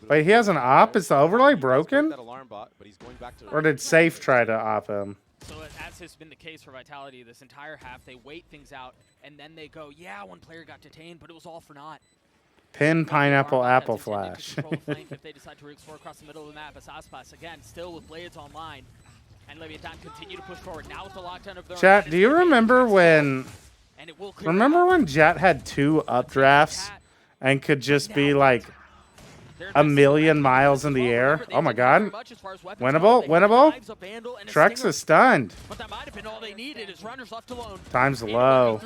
S1: Wait, he has an op? Is the overlay broken?
S12: That alarm bot, but he's going back to
S1: Or did Safe try to op him?
S11: So as has been the case for Vitality this entire half, they wait things out, and then they go, yeah, one player got detained, but it was all for naught.
S1: Pin Pineapple Apple Flash.
S11: If they decide to explore across the middle of the map, as Ospas, again, still with Blades online, and LEVIATAN continue to push forward. Now with the lockdown of their
S1: Chat, do you remember when... Remember when Jet had 2 updrafts and could just be like a million miles in the air? Oh my god. Winnable? Winnable? Trex is stunned.
S11: But that might have been all they needed as runners left alone.
S1: Time's low.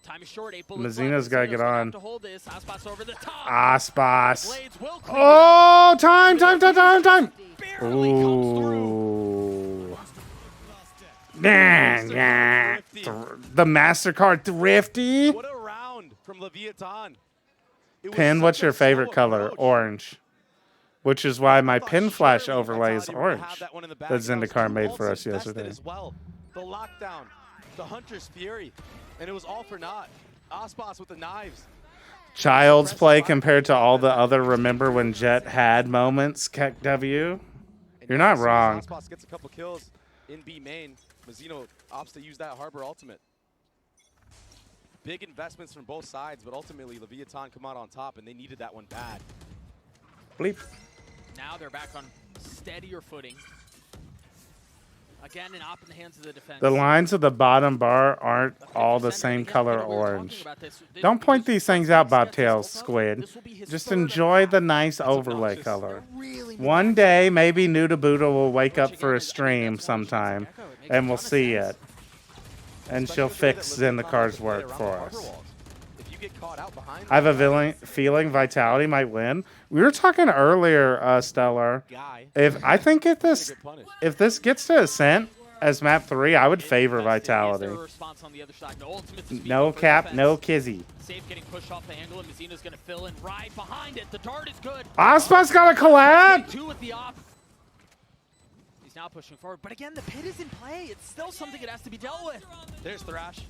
S11: Time is short.
S1: Mazzino's got to get on.
S11: Ospas.
S1: Ospas. Oh, time. Ooh. Yeah. The MasterCard Thrifty.
S12: What a round from LEVIATAN.
S1: Pin, what's your favorite color? Orange. which is why my pin flash overlay is orange. That Zendikar made for us yesterday.
S12: As well. The lockdown, the Hunter's Fury, and it was all for naught. Aspas with the knives.
S1: Child's play compared to all the other remember when Jet had moments, Keck W. You're not wrong.
S12: Aspas gets a couple kills in B main. Mazzino opts to use that Harbor ultimate. Big investments from both sides, but ultimately Leviathan come out on top, and they needed that one bad.
S1: Bleep.
S11: Now they're back on steadier footing. Again, an op in the hands of the defense.
S1: The lines of the bottom bar aren't all the same color orange. Don't point these things out, Bobtails Squid. Just enjoy the nice overlay color. One day, maybe Nuda Buddha will wake up for a stream sometime, and we'll see it. And she'll fix Zendikar's work for us. I have a feeling Vitality might win. We were talking earlier, Stellar. I think if this gets to Ascent as map 3, I would favor Vitality. No cap, no kizzy.
S11: Safe getting pushed off the angle, and Mazzino's going to fill in right behind it. The dart is good.
S1: Aspas got a collab.
S11: Two with the op. He's now pushing forward, but again, the pit is in play. It's still something that has to be dealt with.
S12: There's Thrash.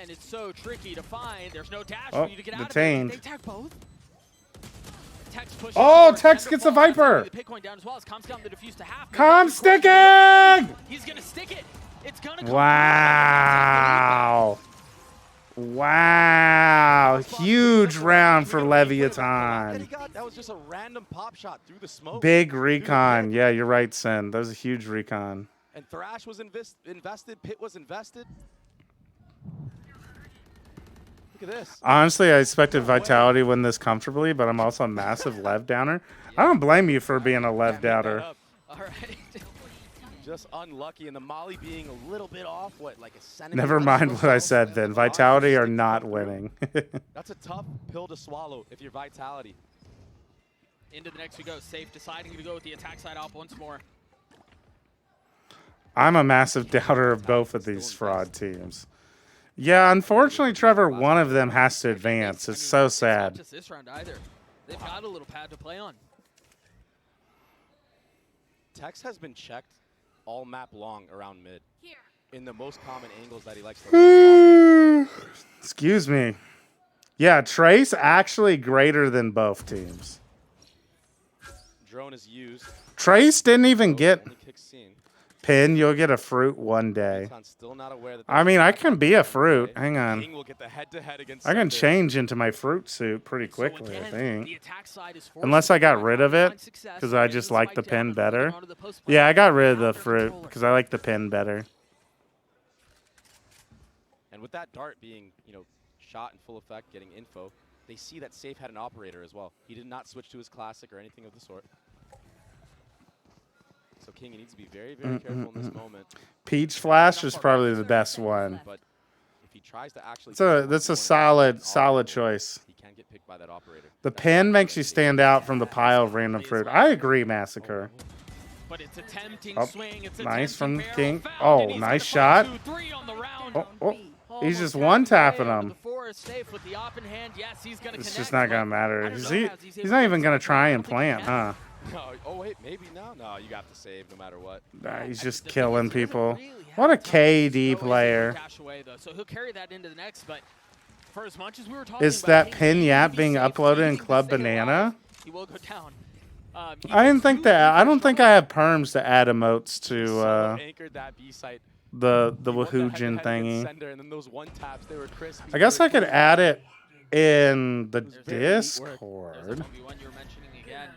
S11: And it's so tricky to find. There's no dash for you to get out
S1: detained.
S11: of it. They tag both.
S1: Tex gets a Viper.
S11: The pit going down as well as Com's down the defuse to half.
S1: Come sticking!
S11: He's going to stick it. It's going to come.
S1: Wow. Wow. Huge round for Leviathan.
S12: That was just a random pop shot through the smoke.
S1: Big recon. Yeah, you're right, Sen. That was a huge recon.
S12: And Thrash was invested. Pit was invested. Look at this.
S1: Honestly, I expected Vitality to win this comfortably, but I'm also a massive Lev downer. I don't blame you for being a Lev doubter.
S11: All right.
S12: Just unlucky, and the Molly being a little bit off, like a centimeter.
S1: Never mind what I said then. Vitality are not winning.
S12: That's a tough pill to swallow if you're Vitality.
S11: Into the next we go. Safe deciding to go with the attack side op once more.
S1: I'm a massive doubter of both of these fraud teams. Yeah, unfortunately, Trevor, one of them has to advance. It's so sad.
S11: Not just this round either. They've got a little pad to play on.
S12: Tex has been checked all map long around mid in the most common angles that he likes to
S1: Excuse me. Yeah, Trace actually greater than both teams.
S12: Drone is used.
S1: Trace didn't even get pin. You'll get a fruit one day. I mean, I can be a fruit. Hang on. I can change into my fruit suit pretty quickly, I think. Unless I got rid of it because I just like the pin better. Yeah, I got rid of the fruit because I like the pin better.
S12: And with that dart being, shot in full effect, getting info, they see that Safe had an operator as well. He did not switch to his classic or anything of the sort. So King needs to be very, very careful in this moment.
S1: Peach Flash is probably the best one.
S12: But if he tries to actually
S1: that's a solid choice.
S12: He can get picked by that operator.
S1: The pin makes you stand out from the pile of random fruit. I agree, Massacre.
S11: But it's a tempting swing. It's
S1: nice from King. Oh, nice shot. He's just one-tapping him. It's just not going to matter. He's not even going to try and plant, huh?
S12: No, oh, wait, maybe now? No, you got to save no matter what.
S1: Nah, he's just killing people. What a KD player.
S11: So he'll carry that into the next, but for as much as we were talking
S1: Is that pin yap being uploaded in Club Banana?
S11: He will go down.
S1: I didn't think that. I don't think I have perms to add emotes to the Wahoojan thingy. I guess I could add it in the Discord.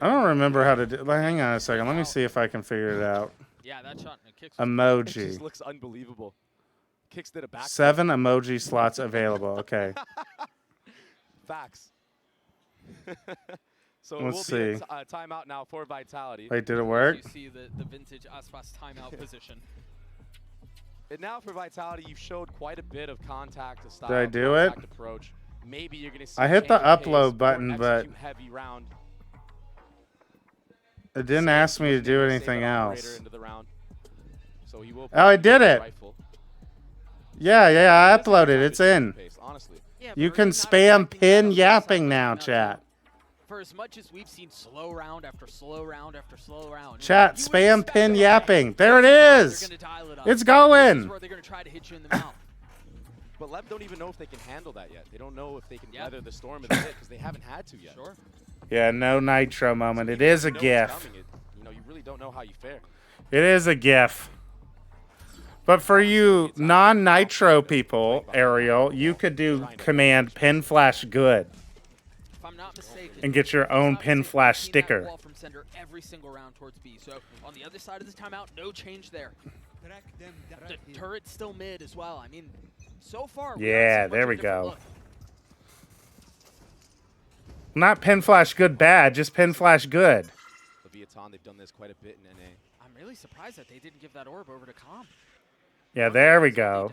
S1: I don't remember how to do. Hang on a second. Let me see if I can figure it out.
S11: Yeah, that shot in a kick.
S1: Emoji.
S12: It just looks unbelievable. Kicks did a back.
S1: 7 emoji slots available. Okay.
S12: Facts. So
S1: let's see.
S12: Timeout now for Vitality.
S1: Wait, did it work?
S11: You see the vintage Aspas timeout position.
S12: And now for Vitality, you've showed quite a bit of contact style.
S1: Did I do it?
S12: Approach. Maybe you're going to see.
S1: I hit the upload button, but
S12: heavy round.
S1: It didn't ask me to do anything else.
S12: So he will
S1: oh, I did it. Yeah, I uploaded. It's in. You can spam pin yapping now, chat.
S11: for as much as we've seen slow round after slow round after slow round.
S1: Chat, spam pin yapping. There it is. It's going.
S11: Where they're going to try to hit you in the mouth.
S12: But Lev don't even know if they can handle that yet. They don't know if they can weather the storm of the hit because they haven't had to yet.
S11: Sure.
S1: Yeah, no nitro moment. It is a GIF.
S12: You know, you really don't know how you fare.
S1: It is a GIF. But for you non-nitro people, Ariel, you could do command pin flash good.
S11: If I'm not mistaken,
S1: and get your own pin flash sticker.
S11: Wall from center every single round towards B. So on the other side of this timeout, no change there. The turret's still mid as well. I mean, so far.
S1: Yeah, there we go. Not pin flash good bad, just pin flash good.
S12: LEVIATAN, they've done this quite a bit in NA.
S11: I'm really surprised that they didn't give that orb over to Com.
S1: Yeah, there we go.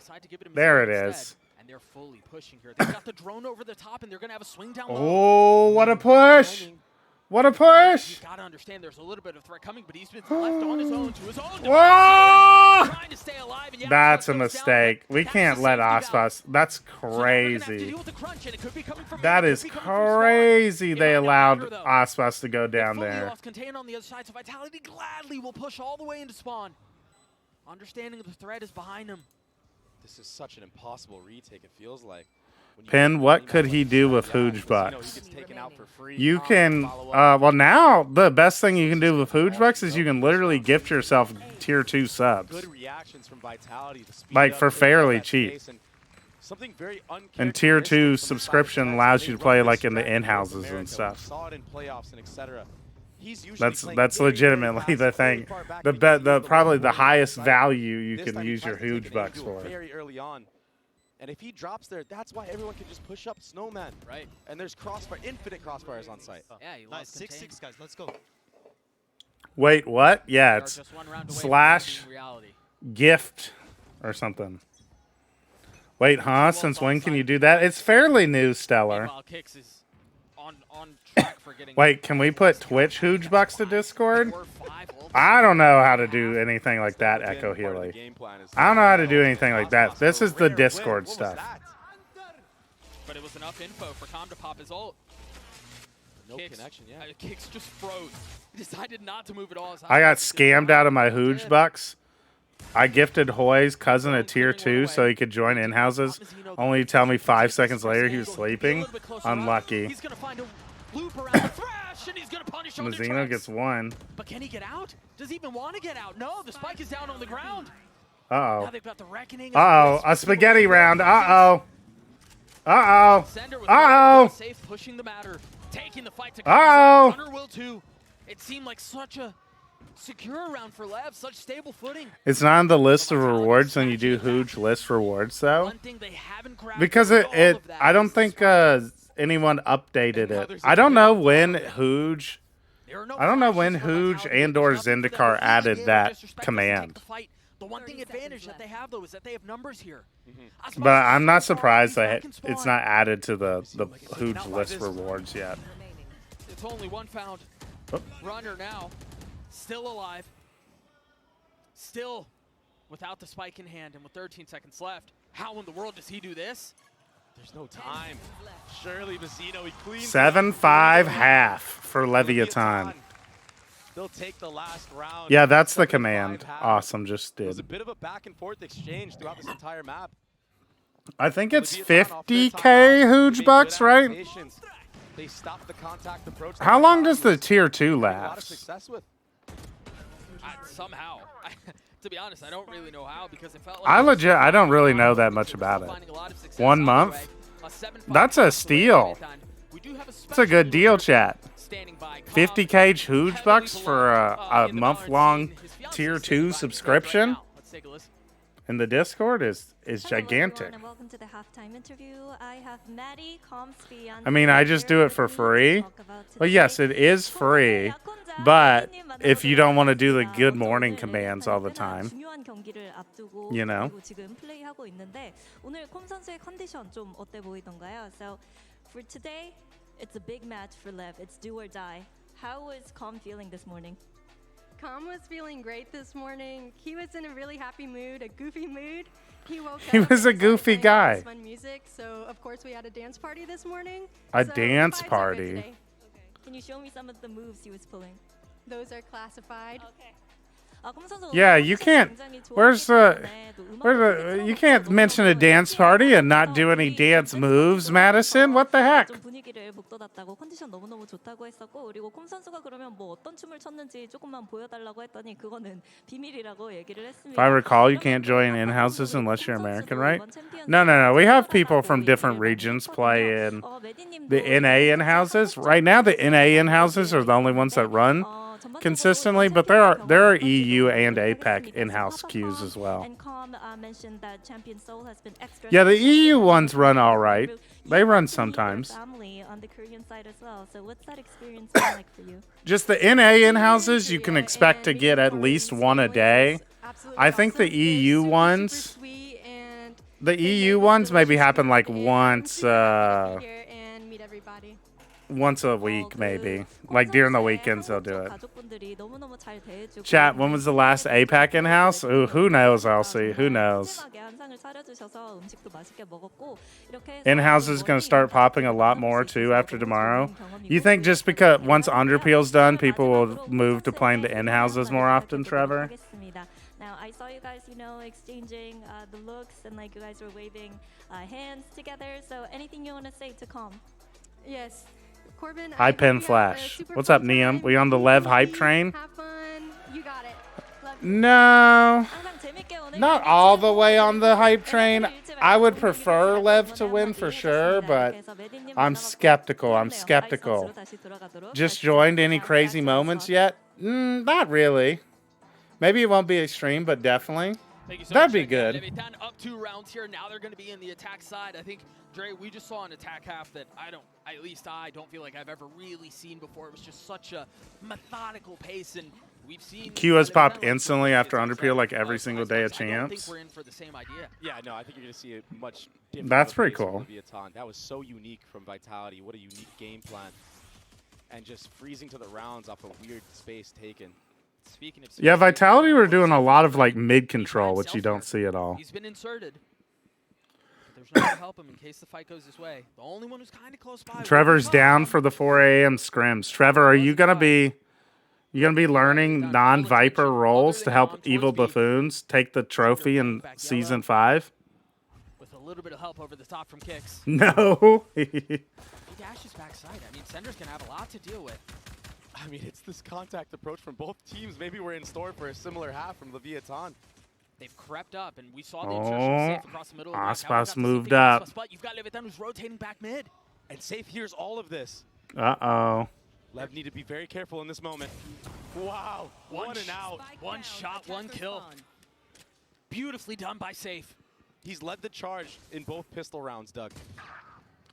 S1: There it is.
S11: And they're fully pushing here. They've got the drone over the top, and they're going to have a swing down low.
S1: Oh, what a push! What a push!
S11: You got to understand there's a little bit of threat coming, but he's been left on his own to his own.
S1: Whoa!
S11: Trying to stay alive, and
S1: That's a mistake. We can't let Ospas. That's crazy. That is crazy they allowed Ospas to go down there.
S11: Contain on the other side, so Vitality gladly will push all the way into spawn. Understanding the threat is behind him.
S12: This is such an impossible retake, it feels like.
S1: Pin, what could he do with Hooge Bucks? You can, well now, the best thing you can do with Hooge Bucks is you can literally gift yourself tier 2 subs. Like for fairly cheap. And tier 2 subscription allows you to play like in the in-houses and stuff. That's legitimately the thing. The probably the highest value you can use your Hooge Bucks for.
S12: Very early on. And if he drops there, that's why everyone can just push up Snowman.
S11: Right.
S12: And there's crossfire, infinite crossfires on site.
S11: Yeah, he lost 6-6,
S13: guys. Let's go.
S1: Wait, what? Yeah, it's slash gift or something. Wait, huh? Since when can you do that? It's fairly new, Stellar. Wait, can we put Twitch Hooge Bucks to Discord? I don't know how to do anything like that, Echo Healy. I don't know how to do anything like that. This is the Discord stuff.
S11: But it was enough info for Com to pop his ult.
S12: No connection, yeah.
S11: Kicks just froze. He decided not to move at all.
S1: I got scammed out of my Hooge Bucks. I gifted Hoy's cousin a tier 2 so he could join in-houses. Only to tell me 5 seconds later he was sleeping. Unlucky.
S11: He's gonna find a loop around the thrash, and he's gonna punish him.
S1: Mazzino gets 1.
S11: But can he get out? Does he even want to get out? No, the spike is down on the ground.
S1: Uh-oh.
S11: Now they've got the reckoning.
S1: Uh-oh. A spaghetti round. Uh-oh. Uh-oh. Uh-oh.
S11: Safe pushing the matter. Taking the fight to
S1: Uh-oh.
S11: Hunter will too. It seemed like such a secure round for Lev, such stable footing.
S1: It's not on the list of rewards when you do Hooge list rewards, though. Because I don't think anyone updated it. I don't know when Hooge and/or Zendikar added that command.
S11: The one thing advantage that they have though is that they have numbers here.
S1: But I'm not surprised that it's not added to the Hooge list rewards yet.
S11: It's only one found. Runner now, still alive. Still without the spike in hand and with 13 seconds left. How in the world does he do this?
S12: There's no time. Surely Mazzino, he cleans
S1: 7-5 half for Leviathan.
S12: They'll take the last round.
S1: Yeah, that's the command. Awesome, just
S12: It was a
S1: did.
S12: bit of a back and forth exchange throughout this entire map.
S1: I think it's 50k Hooge Bucks, right?
S12: They stopped the contact approach.
S1: How long does the tier 2 last?
S11: Somehow. To be honest, I don't really know how because it felt like
S1: I don't really know that much about it. 1 month? That's a steal. It's a good deal, chat. 50k Hooge Bucks for a month-long tier 2 subscription in the Discord is gigantic.
S15: And welcome to the halftime interview. I have Maddie, Comsby,
S1: I mean, I just do it for free. Well, yes, it is free, but if you don't want to do the good morning commands all the time, you know.
S15: 오늘 콤 선수의 컨디션 좀 어때 보이던가요? So for today, it's a big match for Lev. It's do or die. How was Com feeling this morning?
S16: Com was feeling great this morning. He was in a really happy mood, a goofy mood. He woke
S1: He
S16: up
S1: was a
S16: and started
S1: goofy
S16: playing
S1: guy.
S16: Fun music. So of course we had a dance party this morning.
S1: A
S16: So
S1: dance
S16: vibes are good
S1: party.
S16: today.
S15: Can you show me some of the moves he was pulling?
S16: Those are classified.
S15: Okay.
S1: Yeah, you can't. Where's the? You can't mention a dance party and not do any dance moves, Madison. What the heck?
S15: 좀 분위기를 북돋았다고 컨디션 너무너무 좋다고 했었고 그리고 콤 선수가 그러면 뭐 어떤 춤을 췄는지 조금만 보여달라고 했더니 그거는 비밀이라고 얘기를 했습니다.
S1: If I recall, you can't join in-houses unless you're American, right? No. We have people from different regions play in the NA in-houses. Right now, the NA in-houses are the only ones that run consistently, but there are EU and APAC in-house queues as well. Yeah, the EU ones run all right. They run sometimes.
S15: On the Korean side as well. So what's that experience been like for you?
S1: Just the NA in-houses, you can expect to get at least one a day. I think the EU ones, maybe happen like once a week, maybe. Like during the weekends, they'll do it. Chat, when was the last APAC in-house? Ooh, who knows, Elsie? Who knows? In-house is going to start popping a lot more, too, after tomorrow. You think just because once Underpeel's done, people will move to playing the in-houses more often, Trevor?
S15: Now, I saw you guys, exchanging the looks, and like you guys were waving hands together. So anything you want to say to Calm?
S16: Yes. Corbin,
S1: Hi, Pen Flash. What's up, Neum? We on the Lev hype train?
S16: Have fun. You got it.
S1: No. Not all the way on the hype train. I would prefer Lev to win for sure, but I'm skeptical. Just joined any crazy moments yet? Not really. Maybe it won't be extreme, but definitely. That'd be good.
S11: LEVIATAN up 2 rounds here. Now they're going to be in the attack side. I think, Dre, we just saw an attack half that I don't feel like I've ever really seen before. It was just such a methodical pace, and we've seen
S1: Q has popped instantly after Underpeel like every single day of
S11: I don't think
S1: champs.
S11: we're in for the same idea.
S12: Yeah, no, I think you're going to see a much different.
S1: That's pretty
S12: pace from
S1: cool.
S12: LEVIATAN. That was so unique from Vitality. What a unique game plan. And just freezing to the rounds off a weird space taken.
S1: Yeah, Vitality were doing a lot of like mid control, which you don't see at all.
S11: He's been inserted. There's no one to help him in case the fight goes his way. The only one who's kind of close by.
S1: Trevor's down for the 4 a.m. scrims. Trevor, are you gonna be learning non-Viper roles to help Evil Buffoons take the trophy in season 5?
S11: With a little bit of help over the top from Kicks.
S1: No.
S11: He dashes backside. I mean, Sender's gonna have a lot to deal with.
S12: I mean, it's this contact approach from both teams. Maybe we're in store for a similar half from LEVIATAN.
S11: They've crept up, and we saw the insertion Safe across the middle.
S1: Aspas moved up.
S11: But you've got LEVIATAN who's rotating back mid.
S12: And Safe hears all of this.
S1: Uh-oh.
S12: Lev need to be very careful in this moment. Wow, one and out.
S11: One shot, one kill. Beautifully done by Safe.
S12: He's led the charge in both pistol rounds, Doug.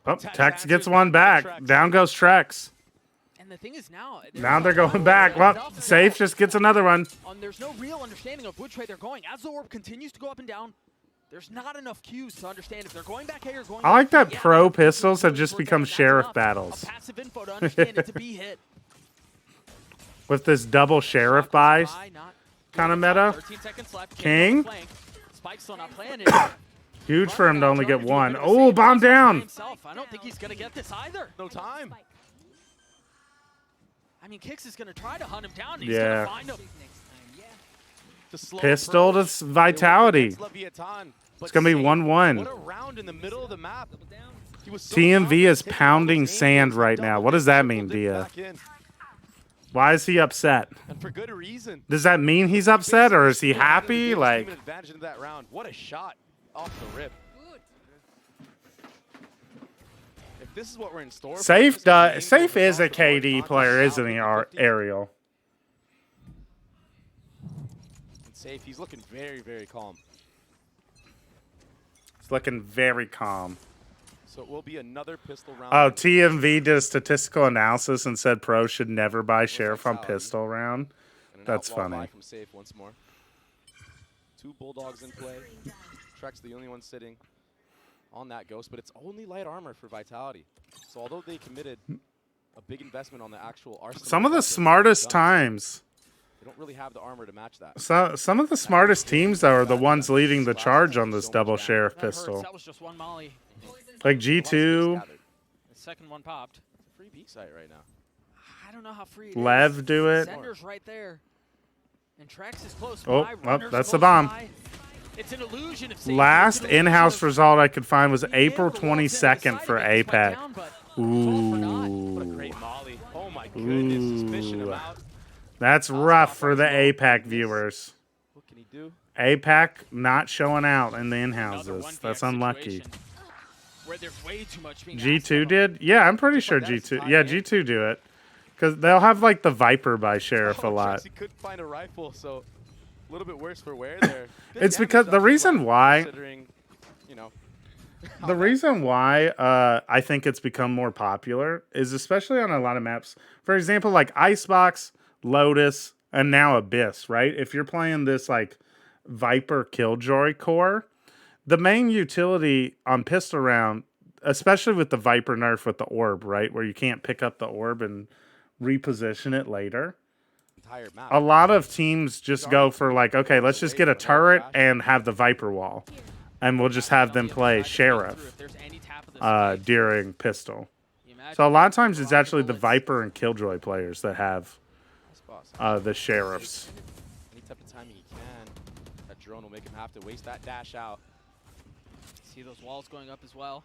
S1: Oh, Tex gets one back. Down goes Trex.
S11: And the thing is now
S1: they're going back. Well, Safe just gets another one.
S11: There's no real understanding of which way they're going. As the orb continues to go up and down, there's not enough cues to understand if they're going back A or going
S1: I like
S11: back
S1: that
S11: B.
S1: pro pistols have just become sheriff battles.
S11: Passive info to understand it to be hit.
S1: With this double sheriff buys kind of meta.
S11: 13 seconds left.
S1: King.
S11: Spike's still not playing it.
S1: Huge for him to only get one. Oh, bomb down.
S11: I don't think he's going to get this either.
S12: No time.
S11: I mean, Kicks is going to try to hunt him down. And
S1: Yeah.
S11: He's going to find him.
S1: Pistol to Vitality. It's going to be 1-1.
S12: What a round in the middle of the map.
S1: TMV is pounding sand right now. What does that mean, Dia? Why is he upset?
S12: And for good reason.
S1: Does that mean he's upset, or is he happy? Like,
S12: advantage into that round. What a shot off the rip. If this is what we're in store for,
S1: Safe is a KD player, isn't he, Ariel?
S12: Safe, he's looking very, very calm.
S1: He's looking very calm.
S12: So it will be another pistol round.
S1: Oh, TMV did a statistical analysis and said pros should never buy Sheriff on pistol round. That's funny.
S12: From Safe once more. 2 Bulldogs in play. Trek's the only one sitting on that Ghost, but it's only light armor for Vitality. So although they committed a big investment on the actual arsenal,
S1: Some of the smartest times.
S12: They don't really have the armor to match that.
S1: So, some of the smartest teams, though, are the ones leading the charge on this double Sheriff pistol.
S11: That was just one molly.
S1: Like G2.
S11: The second one popped.
S12: Free B site right now.
S11: don't know how free it
S1: Lev
S11: is.
S1: do it.
S11: Sender's right there. And Trex is close
S1: Oh,
S11: by.
S1: oh,
S11: Runner's
S1: that's the
S11: close
S1: bomb.
S11: by. It's an illusion of safety.
S1: Last
S11: It's an illusion
S1: in-house
S11: of
S1: result I could find was April 22nd for APEC. Ooh.
S12: What a great molly. Oh my goodness, suspicion him out.
S1: That's rough for the APEC viewers.
S12: What can he do?
S1: APEC not showing out in the in-houses. That's unlucky.
S11: Where there's way too much being
S1: G2 did? Yeah, I'm pretty sure G2. Yeah, G2 do it. Because they'll have like the Viper by Sheriff a lot.
S12: He couldn't find a rifle, so a little bit worse for wear there.
S1: It's because the reason why...
S12: You know,
S1: the reason why I think it's become more popular is especially on a lot of maps. For example, like Icebox, Lotus, and now Abyss, right? If you're playing this like Viper Killjoy core, the main utility on pistol round, especially with the Viper nerf with the orb, right? Where you can't pick up the orb and reposition it later. A lot of teams just go for like, okay, let's just get a turret and have the Viper wall. And we'll just have them play Sheriff during pistol. So a lot of times it's actually the Viper and Killjoy players that have the Sheriffs.
S12: Any type of timing he can. That drone will make him have to waste that dash out.
S11: See those walls going up as well.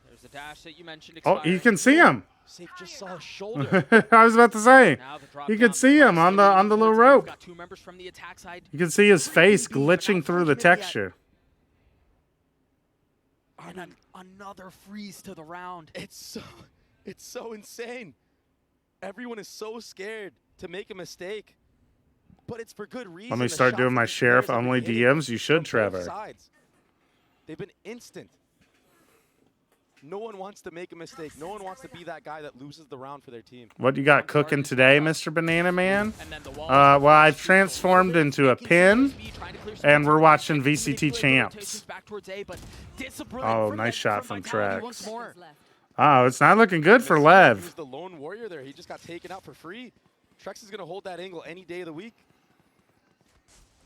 S11: There's the dash that you mentioned.
S1: Oh, you can see him.
S12: Safe just saw his shoulder.
S1: I was about to say, you can see him on the little rope.
S11: Got 2 members from the attack side.
S1: You can see his face glitching through the texture.
S11: And then another freeze to the round.
S12: It's so insane. Everyone is so scared to make a mistake, but it's for good reason.
S1: Let me start doing my Sheriff only DMs. You should, Trevor.
S12: They've been instant. No one wants to make a mistake. No one wants to be that guy that loses the round for their team.
S1: What you got cooking today, Mr. Banana Man? Well, I've transformed into a pin, and we're watching VCT Champs. Oh, nice shot from Trex. Oh, it's not looking good for Lev.
S12: He was the lone warrior there. He just got taken out for free. Trex is going to hold that angle any day of the week.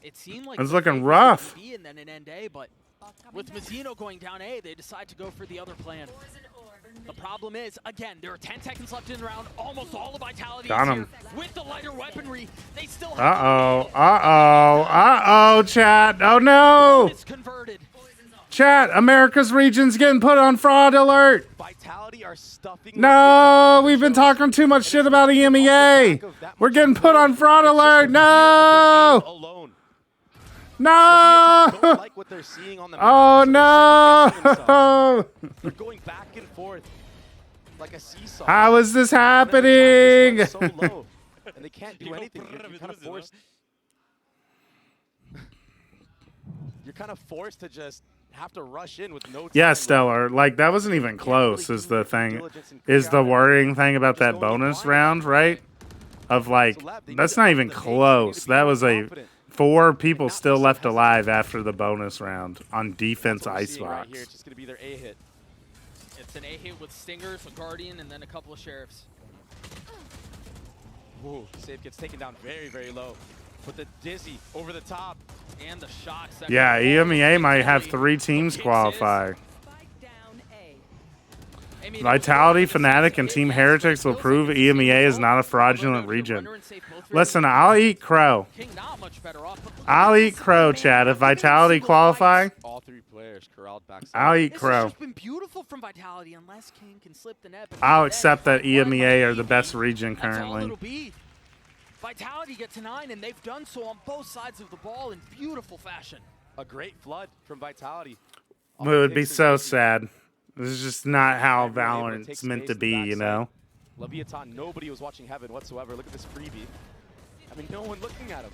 S11: It seemed like
S1: it's looking rough.
S11: And then an end A, but with Mazzino going down A, they decide to go for the other plan. The problem is, again, there are 10 seconds left in the round. Almost all of Vitality
S1: Got
S11: is
S1: him.
S11: here. With the lighter weaponry, they still have
S1: Uh-oh, chat. Oh, no. Chat, America's region's getting put on fraud alert.
S12: Vitality are stuffing.
S1: No, we've been talking too much shit about EMEA. We're getting put on fraud alert. No. No.
S12: Don't like what they're seeing on the map,
S1: oh,
S12: so
S1: no.
S12: they're going back and forth like a seesaw.
S1: How is this happening?
S12: So low, and they can't do anything. You're kind of forced. You're kind of forced to just have to rush in with no time.
S1: Yeah, Stellar. Like, that wasn't even close is the thing. Is the worrying thing about that bonus round, right? Of, like, that's not even close. That was a 4 people still left alive after the bonus round on defense Icebox.
S12: Right here. It's just going to be their A hit.
S11: It's an A hit with Stingers, a Guardian, and then a couple of Sheriffs.
S12: Whoa, Safe gets taken down very, very low. Put the Dizzy over the top.
S11: And the shots.
S1: Yeah, EMEA might have 3 teams qualify. Vitality, Fnatic, and Team Heretics will prove EMEA is not a fraudulent region. Listen, I'll eat crow. I'll eat crow, Chad. If Vitality qualify,
S12: all 3 players corralled back.
S1: I'll eat crow.
S11: This has been beautiful from Vitality unless King can slip the net.
S1: I'll accept that EMEA are the best region currently.
S11: Vitality get to 9, and they've done so on both sides of the ball in beautiful fashion.
S12: A great flood from Vitality.
S1: It would be so sad. This is just not how Valorant's meant to be, you know?
S12: LEVIATAN, nobody was watching Heaven whatsoever. Look at this freebie. I mean, no one looking at him.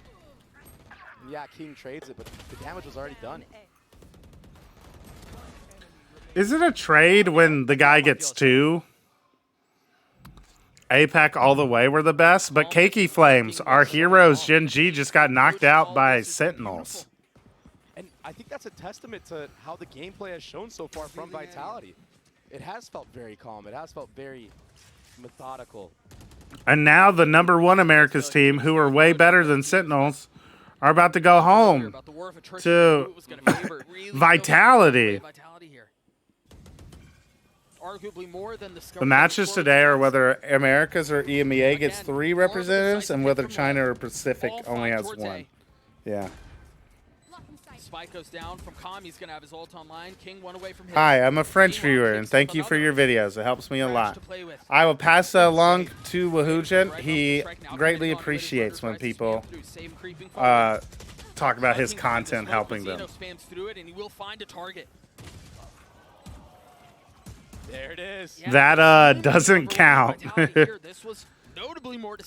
S12: And yeah, King trades it, but the damage was already done.
S1: Is it a trade when the guy gets 2? APAC all the way were the best, but Keiki Flames, our heroes, Gen G, just got knocked out by Sentinels.
S12: And I think that's a testament to how the gameplay has shown so far from Vitality. It has felt very calm. It has felt very methodical.
S1: And now the #1 America's team, who are way better than Sentinels, are about to go home to Vitality.
S11: arguably more than the
S1: The matches today are whether Americas or EMEA gets 3 representatives and whether China or Pacific only has 1. Yeah.
S11: Spike goes down from Calm. He's going to have his ult online. King one away from his.
S1: Hi, I'm a French viewer, and thank you for your videos. It helps me a lot. I will pass that along to Wahoojan. He greatly appreciates when people talk about his content helping them.
S11: Spams through it, and he will find a target.
S12: There it is.
S1: That doesn't count.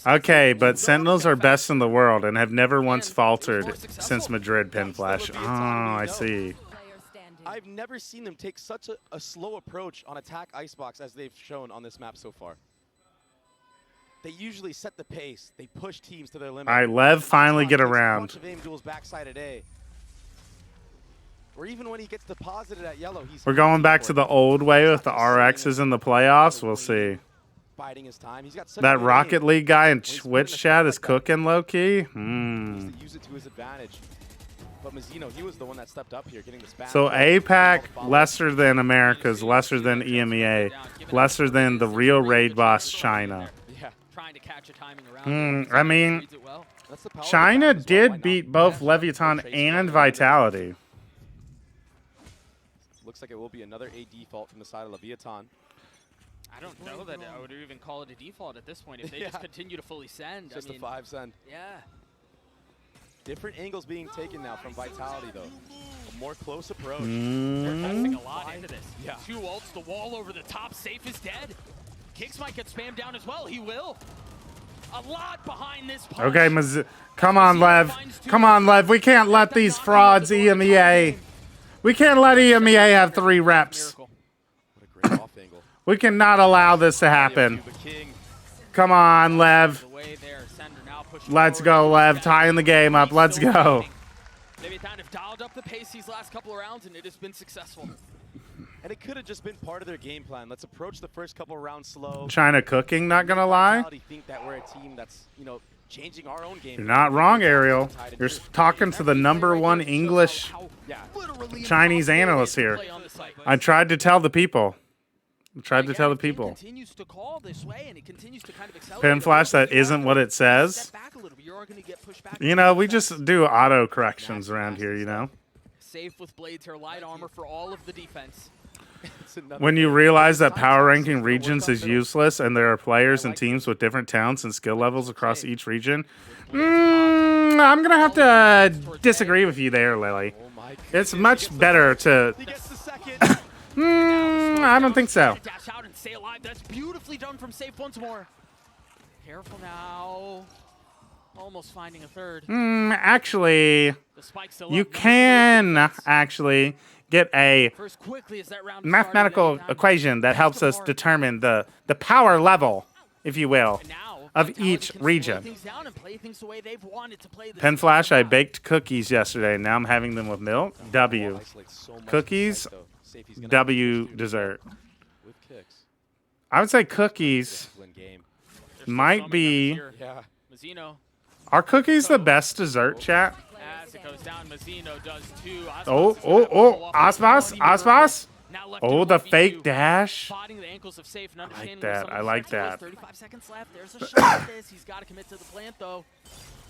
S1: Okay, but Sentinels are best in the world and have never once faltered since Madrid pin flash. Oh, I see.
S12: I've never seen them take such a slow approach on attack icebox as they've shown on this map so far. They usually set the pace. They push teams to their limit.
S1: All right, Lev finally get around.
S12: Or even when he gets deposited at yellow, he's
S1: We're going back to the old way with the RXs in the playoffs. We'll see.
S12: Biding his time. He's got such
S1: That
S12: a good
S1: Rocket
S12: aim.
S1: League guy in
S12: When he's put
S1: Twitch
S12: in a
S1: chat
S12: spot
S1: is
S12: like that,
S1: cooking low-key.
S12: He needs to use it to his advantage. But Mazzino, he was the one that stepped up here, getting the span.
S1: So APAC, lesser than Americas, lesser than EMEA, lesser than the real raid boss, China.
S12: Yeah.
S11: Trying to catch a timing around.
S1: I mean, China did beat both Leviathan and Vitality.
S12: Looks like it will be another A default from the side of Leviathan.
S11: I don't know that I would even call it a default at this point. If they just continue to fully send.
S12: Just
S11: I mean,
S12: a 5 send.
S11: Yeah.
S12: Different angles being taken now from Vitality, though. A more close approach.
S11: They're investing a lot into this.
S12: Yeah.
S11: 2 ults, the wall over the top. Safe is dead. Kicks might get spammed down as well. He will. A lot behind this punch.
S1: Okay, come on, Lev. Come on, Lev. We can't let these frauds EMEA. We can't let EMEA have 3 reps. We cannot allow this to happen. Come on, Lev. Let's go, Lev. Tying the game up. Let's go.
S11: Leviathan have dialed up the pace these last couple of rounds, and it has been successful.
S12: And it could have just been part of their game plan. Let's approach the first couple rounds slow.
S1: China cooking, not gonna lie.
S12: Vitality think that we're a team that's, you know, changing our own game.
S1: You're not wrong, Ariel. You're talking to the #1 English Chinese analyst here. I tried to tell the people.
S11: Continues to call this way, and it continues to kind of accelerate.
S1: Pin flash, that isn't what it says. You know, we just do auto corrections around here, you know.
S11: Safe with blades here, light armor for all of the defense.
S1: When you realize that power ranking regions is useless and there are players and teams with different talents and skill levels across each region, I'm going to have to disagree with you there, Lily. It's much better to... I don't think so.
S11: Dash out and stay alive. That's beautifully done from Safe once more. Careful now. Almost finding a third.
S1: Actually, you can actually get a mathematical equation that helps us determine the power level, if you will, of each region. Pen Flash, I baked cookies yesterday. Now I'm having them with milk. W. Cookies, W dessert. I would say cookies might be... Are cookies the best dessert, chat?
S11: As it goes down, Mazzino does too.
S1: Aspas? Oh, the fake dash. I like that.
S11: 35 seconds left. There's a shot at this. He's got to commit to the plant, though.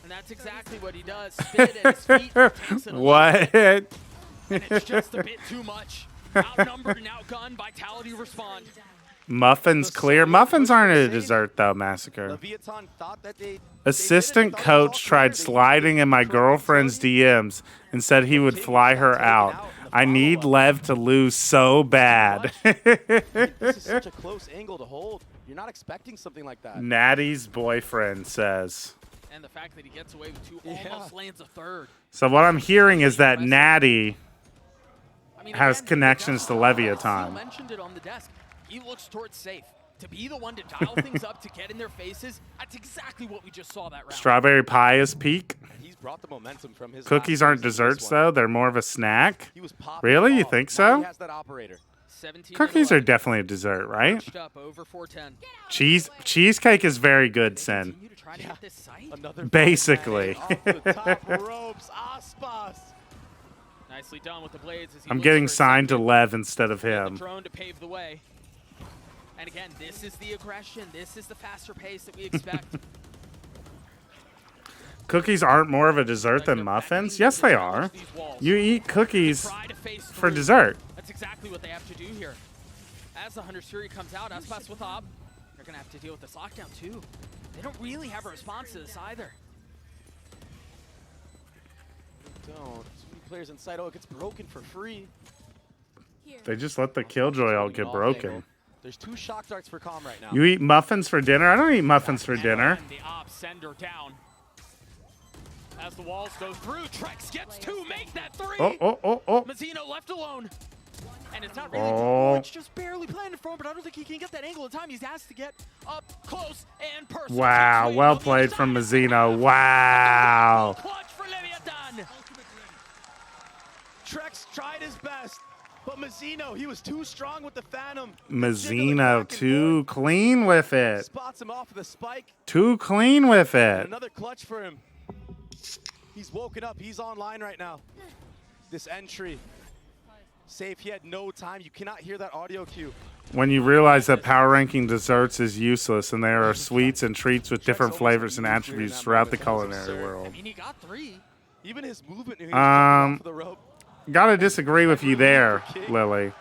S11: And that's exactly what he does. Spin it at his feet. Takes it
S1: What?
S11: And it's just a bit too much. Outnumbered and outgunned. Vitality respond.
S1: Muffins clear. Muffins aren't a dessert, though, Massacre. Assistant coach tried sliding in my girlfriend's DMs and said he would fly her out. I need Lev to lose so bad.
S12: This is such a close angle to hold. You're not expecting something like that.
S1: Natty's boyfriend says.
S11: And the fact that he gets away with 2 almost lands a third.
S1: So what I'm hearing is that Natty has connections to Leviathan.
S11: Mentioned it on the desk. He looks towards Safe. To be the one to dial things up, to get in their faces, that's exactly what we just saw that round.
S1: Strawberry pie is peak.
S12: He's brought the momentum from his
S1: Cookies aren't desserts, though. They're more of a snack. Really? You think so? Cookies are definitely a dessert, right? Cheesecake is very good, Sin. Basically.
S11: Nicely done with the blades.
S1: I'm getting signed to Lev instead of him.
S11: Drone to pave the way. And again, this is the aggression. This is the faster pace that we expect.
S1: Cookies aren't more of a dessert than muffins? Yes, they are. You eat cookies for dessert.
S11: That's exactly what they have to do here. As the Hunter's Fury comes out, Aspas with Ob, they're going to have to deal with this lockdown too. They don't really have a response to this either.
S12: They don't. So many players inside. Oh, it gets broken for free.
S1: They just let the Killjoy all get broken.
S12: There's 2 shock darts for Calm right now.
S1: You eat muffins for dinner? I don't eat muffins for dinner.
S11: The Ob sender down. As the walls go through, Trex gets 2, make that 3.
S1: Oh.
S11: Mazzino left alone. And it's not really it's just barely planted for him, but I don't think he can get that angle in time. He has to get up close and personal.
S1: Wow, well played from Mazzino. Wow.
S11: Clutch for LEVIATAN.
S12: Trex tried his best, but Mazzino, he was too strong with the Phantom.
S1: Mazzino too clean with it.
S12: Spots him off with a spike.
S1: Too clean with
S12: And
S1: it.
S12: another clutch for him. He's woken up. He's online right now. This entry. Safe. He had no time. You cannot hear that audio cue.
S1: When you realize that power ranking desserts is useless and there are sweets and treats with different flavors and attributes throughout the culinary world.
S11: I mean, he got 3.
S12: Even his movement. He was off the rope.
S1: Gotta disagree with you there, Lily.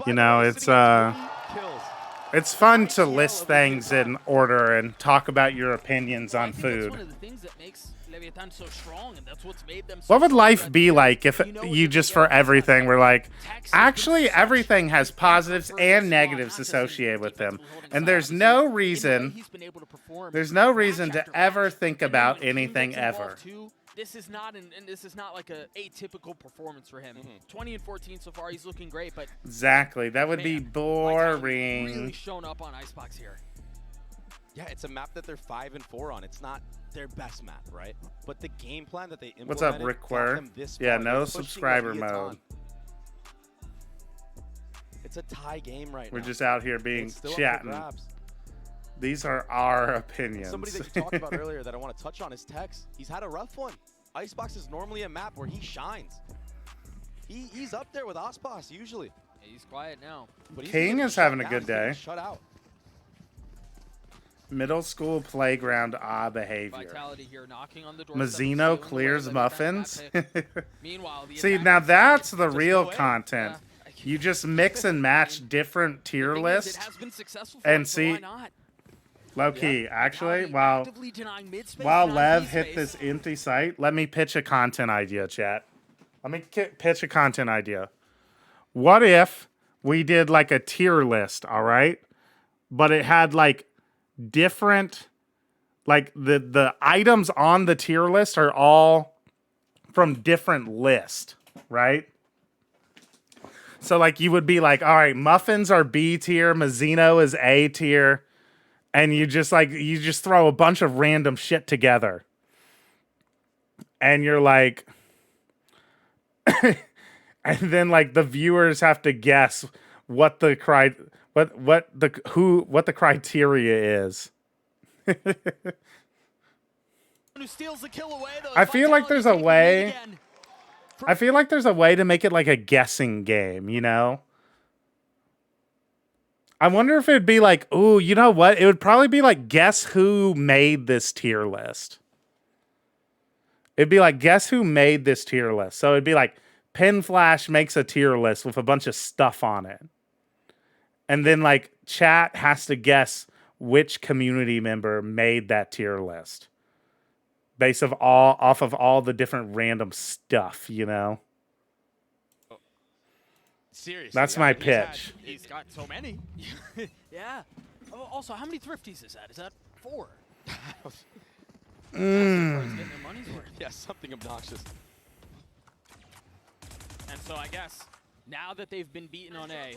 S1: You know, it's fun to list things in order and talk about your opinions on food.
S11: That's one of the things that makes LEVIATAN so strong, and that's what's made them so
S1: What would life be like if you just for everything were like, actually everything has positives and negatives associated with them, and there's no reason to ever think about anything ever.
S11: This is not like a atypical performance for him. 20 and 14 so far. He's looking great, but
S1: Exactly, that would be boring.
S11: really shown up on Icebox here.
S12: Yeah, it's a map that they're 5 and 4 on. It's not their best map, right? But the game plan that they implemented.
S1: What's up, Rick Quer? Yeah, no subscriber mode.
S12: It's a tie game right now.
S1: We're just out here being chatting. These are our opinions.
S12: Somebody that you talked about earlier that I want to touch on is Tex. He's had a rough one. Icebox is normally a map where he shines. He's up there with Aspas usually.
S11: Yeah, he's quiet now.
S12: But
S1: King is having a good day.
S12: Shut out.
S1: Middle school playground behavior.
S11: Vitality here, knocking on the door.
S1: Mazzino clears muffins. See, now that's the real content. You just mix and match different tier lists and see. Low key, actually, while Lev hit this empty site, let me pitch a content idea, chat. Let me pitch a content idea. What if we did like a tier list, all right? But it had like different, like the items on the tier list are all from different lists, right? So like you would be like, all right, muffins are B tier, Mazzino is A tier. And you just throw a bunch of random shit together. And you're like, and then like the viewers have to guess what the criteria is. I feel like there's a way. I feel like there's a way to make it like a guessing game, you know? I wonder if it'd be like, ooh, you know what? It would probably be like, guess who made this tier list? It'd be like, guess who made this tier list? So it'd be like, Pinflash makes a tier list with a bunch of stuff on it. And then like, chat has to guess which community member made that tier list. Based off of all the different random stuff, you know?
S12: Seriously,
S1: that's my pitch.
S11: He's got so many. Yeah. Oh, also, how many thrifties is that? Is that 4?
S12: Yeah, something obnoxious.
S11: And so I guess now that they've been beaten on A,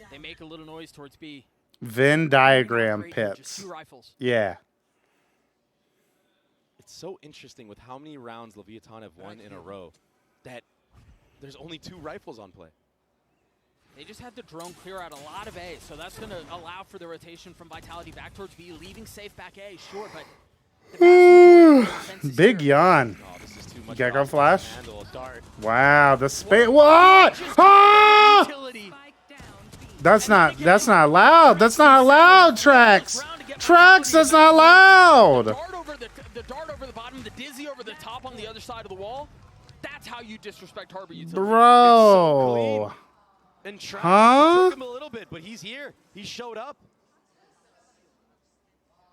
S11: they make a little noise towards B.
S1: Venn diagram pits.
S11: 2 rifles.
S1: Yeah.
S12: It's so interesting with how many rounds LEVIATAN have won in a row that there's only 2 rifles on play.
S11: They just had the drone clear out a lot of A, so that's going to allow for the rotation from Vitality back towards B, leaving safe back A, sure, but...
S1: Big yawn. Gecko Flash? Wow, the space... What? Ah! That's not allowed. That's not allowed, Trax. Trax, that's not allowed.
S11: The dart over the bottom, the dizzy over the top on the other side of the wall. That's how you disrespect Harbor Utility.
S1: Bro.
S12: And Trax,
S1: Huh?
S12: it took him a little bit, but he's here. He showed up.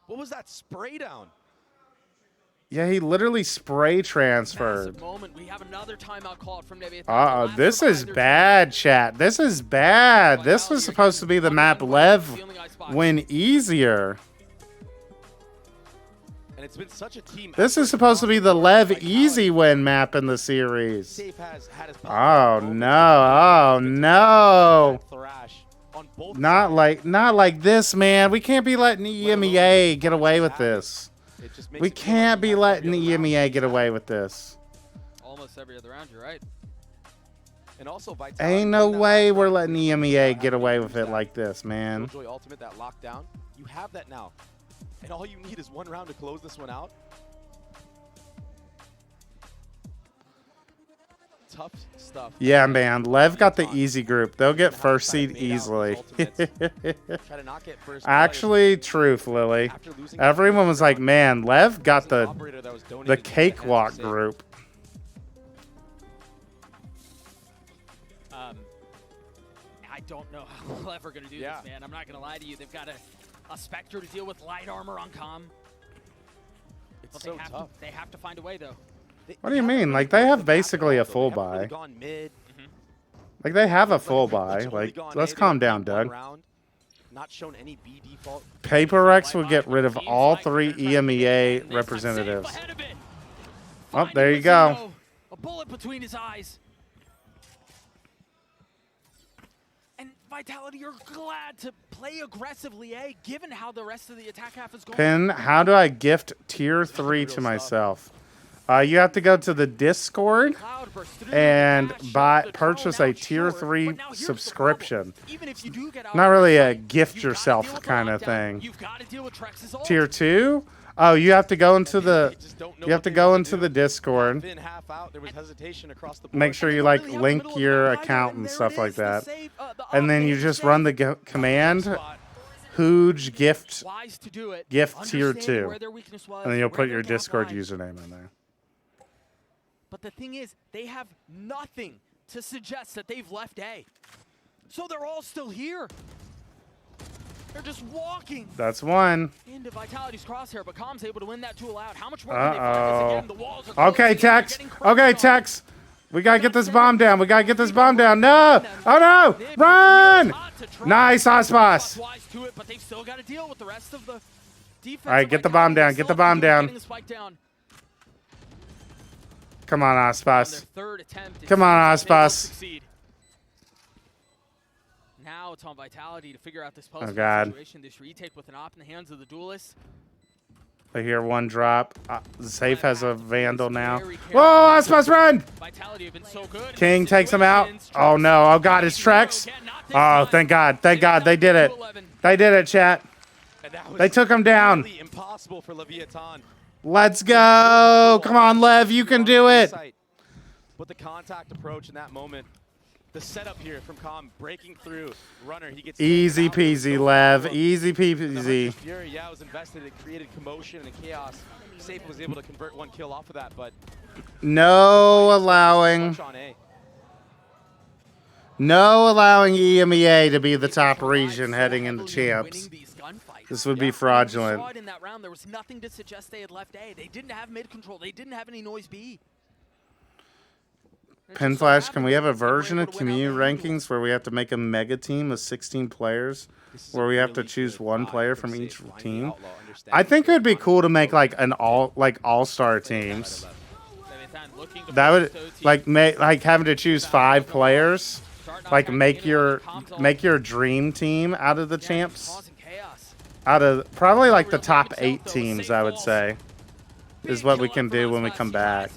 S12: What was that spray down?
S1: Yeah, he literally spray transferred.
S11: Moment. We have another timeout called from LEVIATAN.
S1: This is bad, chat. This is bad. This was supposed to be the map Lev win easier.
S12: And it's been such a team.
S1: This is supposed to be the Lev easy win map in the series. Oh no! Oh no! Not like this, man. We can't be letting EMEA get away with this. We can't be letting EMEA get away with this.
S11: Almost every other round, you're right.
S12: And also, Vitality,
S1: ain't no way we're letting EMEA get away with it like this, man.
S12: Killjoy ultimate, that lockdown. You have that now. And all you need is one round to close this one out. Tough stuff.
S1: Yeah, man. Lev got the easy group. They'll get first seed easily. Actually, truth, Lily. Everyone was like, man, Lev got the cakewalk group.
S11: I don't know how Lev are going to do this, man. I'm not going to lie to you. They've got a Spectre to deal with, light armor on comm.
S12: It's so tough.
S11: They have to find a way, though.
S1: What do you mean? Like, they have basically a full buy. Like, they have a full buy. Like, let's calm down, Doug. Paper X will get rid of all 3 EMEA representatives. Oh, there you go.
S11: A bullet between his eyes. And Vitality, you're glad to play aggressively, eh? Given how the rest of the attack half is going.
S1: Pin, how do I gift tier 3 to myself? You have to go to the Discord and purchase a tier 3 subscription. Not really a gift yourself kind of thing. Tier 2? Oh, you have to go into the Discord. Make sure you like link your account and stuff like that. And then you just run the command Huge gift tier 2. And then you'll put your Discord username in there.
S11: But the thing is, they have nothing to suggest that they've left A. So they're all still here. They're just walking.
S1: That's one.
S11: Into Vitality's crosshair, but Comm's able to win that duel out. How much more can they fight this again? The walls are closing.
S1: Okay, Tex. Okay, Tex. We gotta get this bomb down. We gotta get this bomb down. No! Oh no! Run! Nice, Ospas.
S11: But they've still got to deal with the rest of the defense.
S1: All right, get the bomb down. Get the bomb down. Come on, Ospas. Come on, Ospas.
S11: Now it's on Vitality to figure out this post situation. This retake with an op in the hands of the duelists.
S1: I hear one drop. Safe has a Vandal now. Whoa, Ospas, run!
S11: Vitality have been so good.
S1: King takes him out. Oh no! Oh god, his Trex. Oh, thank God! Thank God, they did it. They did it, chat. They took him down.
S12: Impossible for LEVIATAN.
S1: Let's go! Come on, Lev, you can do it.
S12: But the contact approach in that moment, the setup here from Comm breaking through. Runner, he gets
S1: easy peasy, Lev. Easy peasy.
S12: Fury, yeah, was invested. It created commotion and chaos. Safe was able to convert one kill off of that, but
S1: no allowing EMEA to be the top region heading into champs. This would be fraudulent.
S11: We saw it in that round. There was nothing to suggest they had left A. They didn't have mid control. They didn't have any noise B.
S1: Pin Flash, can we have a version of community rankings where we have to make a mega team of 16 players, where we have to choose one player from each team? I think it would be cool to make like an all-star teams. That would like having to choose 5 players, like make your dream team out of the champs. Out of probably like the top 8 teams, I would say, is what we can do when we come back.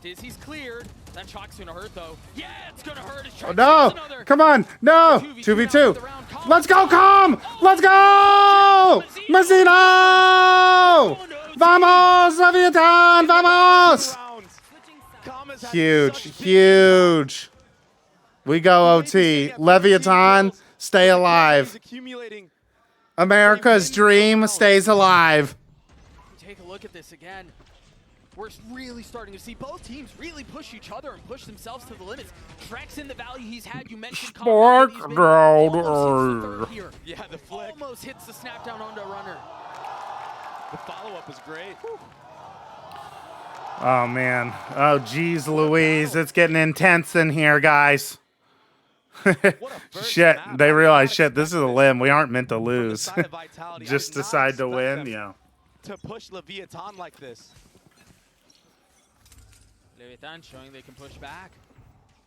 S11: Dizzy's cleared. That shock's gonna hurt though. Yeah, it's gonna hurt.
S1: Oh, no! Come on! No! 2v2. Let's go, Comm! Let's go! Mazzino! Vamos, LEVIATAN! Vamos! Huge, huge. We go OT. Leviathan, stay alive. America's dream stays alive.
S11: Take a look at this again. We're really starting to see both teams really push each other and push themselves to the limits. Trex in the value he's had. You mentioned
S1: Spark
S11: here. Yeah, the flick. Almost hits the snap down onto a runner.
S12: The follow-up is great.
S1: Oh, man. Oh, geez, Louise. It's getting intense in here, guys. Shit. They realize, shit, this is a limb. We aren't meant to lose. Just decide to win, yeah.
S12: To push Leviathan like this.
S11: Leviathan showing they can push back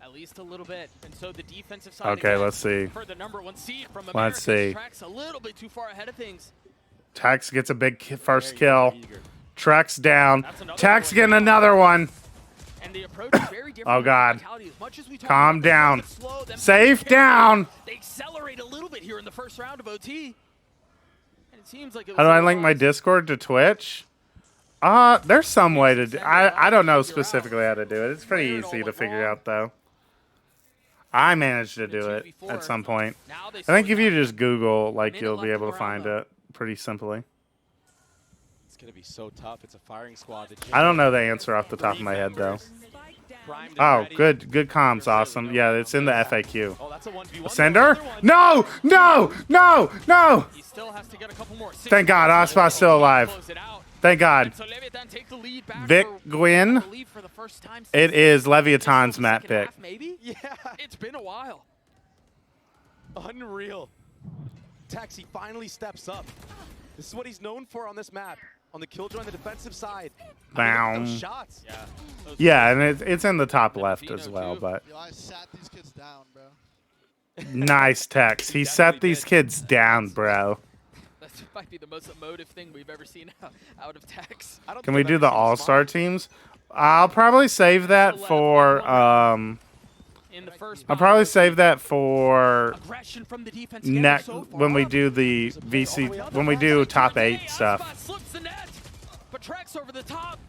S11: at least a little bit, and so the defensive side.
S1: Okay, let's see.
S11: For the #1 seed from
S1: Let's see.
S11: Trex a little bit too far ahead of things.
S1: Tex gets a big first kill. Trex down. Tex getting another one.
S11: And the approach is very different.
S1: Oh God.
S11: As much as we
S1: Calm down. Safe down.
S11: They accelerate a little bit here in the first round of OT. And it seems like
S1: How do I link my Discord to Twitch? There's some way to do. I don't know specifically how to do it. It's pretty easy to figure out though. I managed to do it at some point. I think if you just Google, like, you'll be able to find it pretty simply.
S12: It's gonna be so tough. It's a firing squad.
S1: I don't know the answer off the top of my head though. Oh, good comms, awesome. Yeah, it's in the FAQ. Sender? No! No! No! No!
S11: He still has to get a couple more.
S1: Thank God, Ospa's still alive. Thank God. Vic Gwyn. It is Leviathan's map pick.
S11: Maybe? Yeah. It's been a while.
S12: Unreal. Taxi finally steps up. This is what he's known for on this map. On the killjoy on the defensive side.
S1: Down.
S12: Those shots.
S1: Yeah, and it's in the top left as well, but.
S17: I sat these kids down, bro.
S1: Nice Tex. He set these kids down, bro.
S11: That might be the most emotive thing we've ever seen out of Tex.
S1: Can we do the all-star teams? I'll probably save that for next when we do the VC when we do top 8 stuff.
S11: Slips the net, but Trex over the top.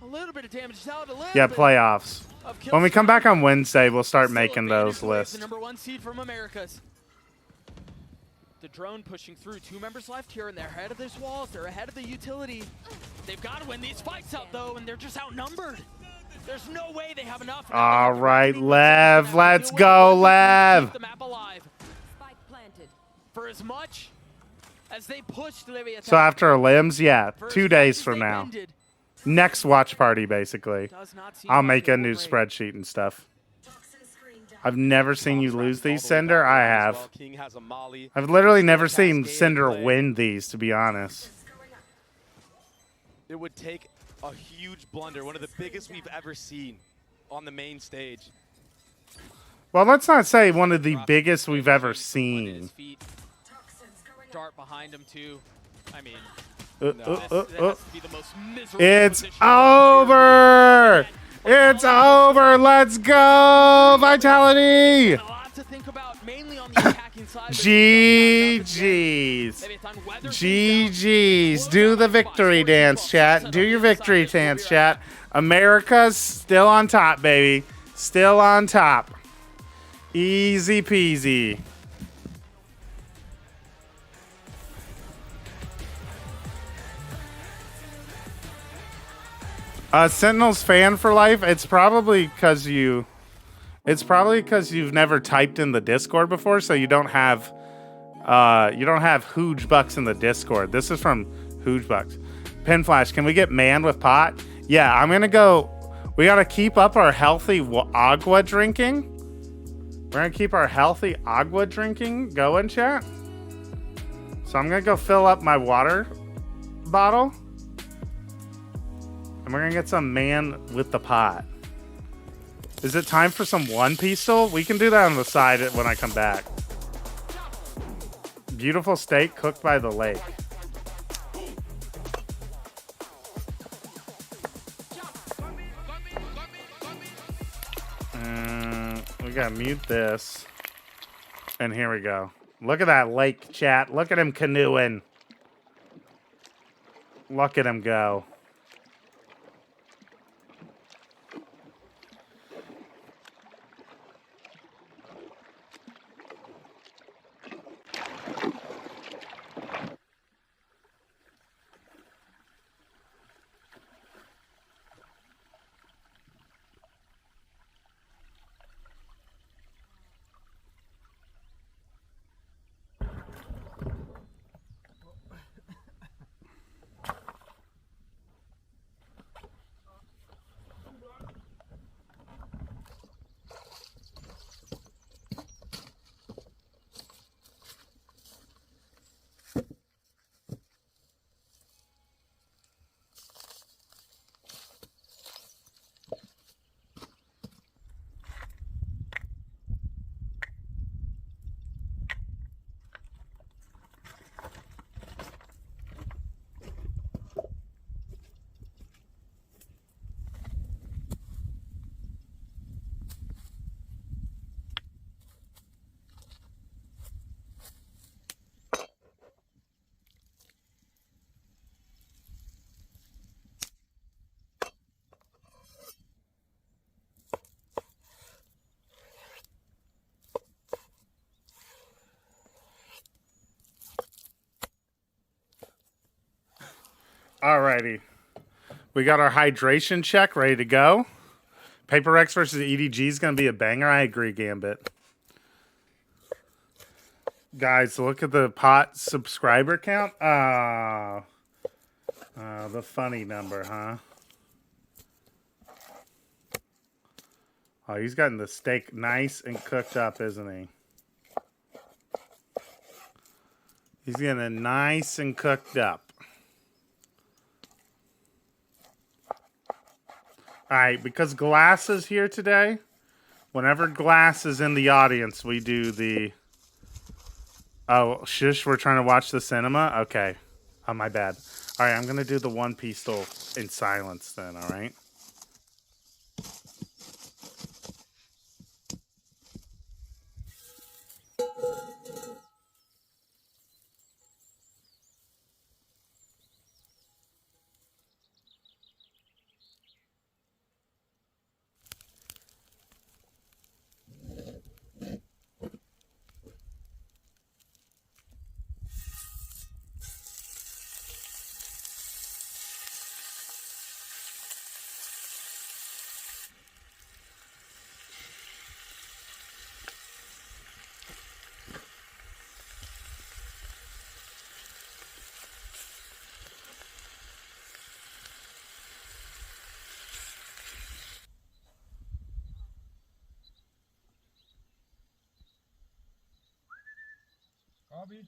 S11: A little bit of damage out.
S1: Yeah, playoffs. When we come back on Wednesday, we'll start making those lists.
S11: The #1 seed from Americas. The drone pushing through. 2 members left here, and they're ahead of these walls. They're ahead of the utility. They've got to win these fights out, though, and they're just outnumbered. There's no way they have enough.
S1: All right, Lev. Let's go, Lev.
S11: The map alive. For as much as they pushed Leviathan.
S1: So after limbs, yeah, 2 days from now. Next watch party, basically. I'll make a new spreadsheet and stuff. I've never seen you lose these, Cinder. I have. I've literally never seen Cinder win these, to be honest.
S12: It would take a huge blunder, one of the biggest we've ever seen on the main stage.
S1: Well, let's not say one of the biggest we've ever seen.
S11: Dart behind him too. I mean,
S1: it's over. It's over. Let's go, Vitality. GG's. GG's. Do the victory dance, chat. Do your victory dance, chat. America's still on top, baby. Still on top. Easy peasy. Sentinel's fan for life. It's probably because you've never typed in the Discord before, so you don't have Hooge Bucks in the Discord. This is from Hooge Bucks. Pin Flash, can we get man with pot? Yeah, I'm gonna go. We gotta keep up our healthy agua drinking. We're gonna keep our healthy agua drinking going, chat. So I'm gonna go fill up my water bottle. And we're gonna get some man with the pot. Is it time for some one pistol? We can do that on the side when I come back. Beautiful steak cooked by the lake. We gotta mute this. And here we go. Look at that lake, chat. Look at him canoeing. Look at him go. Alrighty. We got our hydration check ready to go. Paper Rex versus EDG is going to be a banger. I agree, Gambit. Guys, look at the pot subscriber count. The funny number, huh? Oh, he's gotten the steak nice and cooked up, isn't he? He's getting it nice and cooked up. All right, because Glass is here today, whenever Glass is in the audience, we do the... Oh, shush, we're trying to watch the cinema? Okay. Oh, my bad. All right, I'm going to do the One Pistol in silence then, all right?
S14: Copy.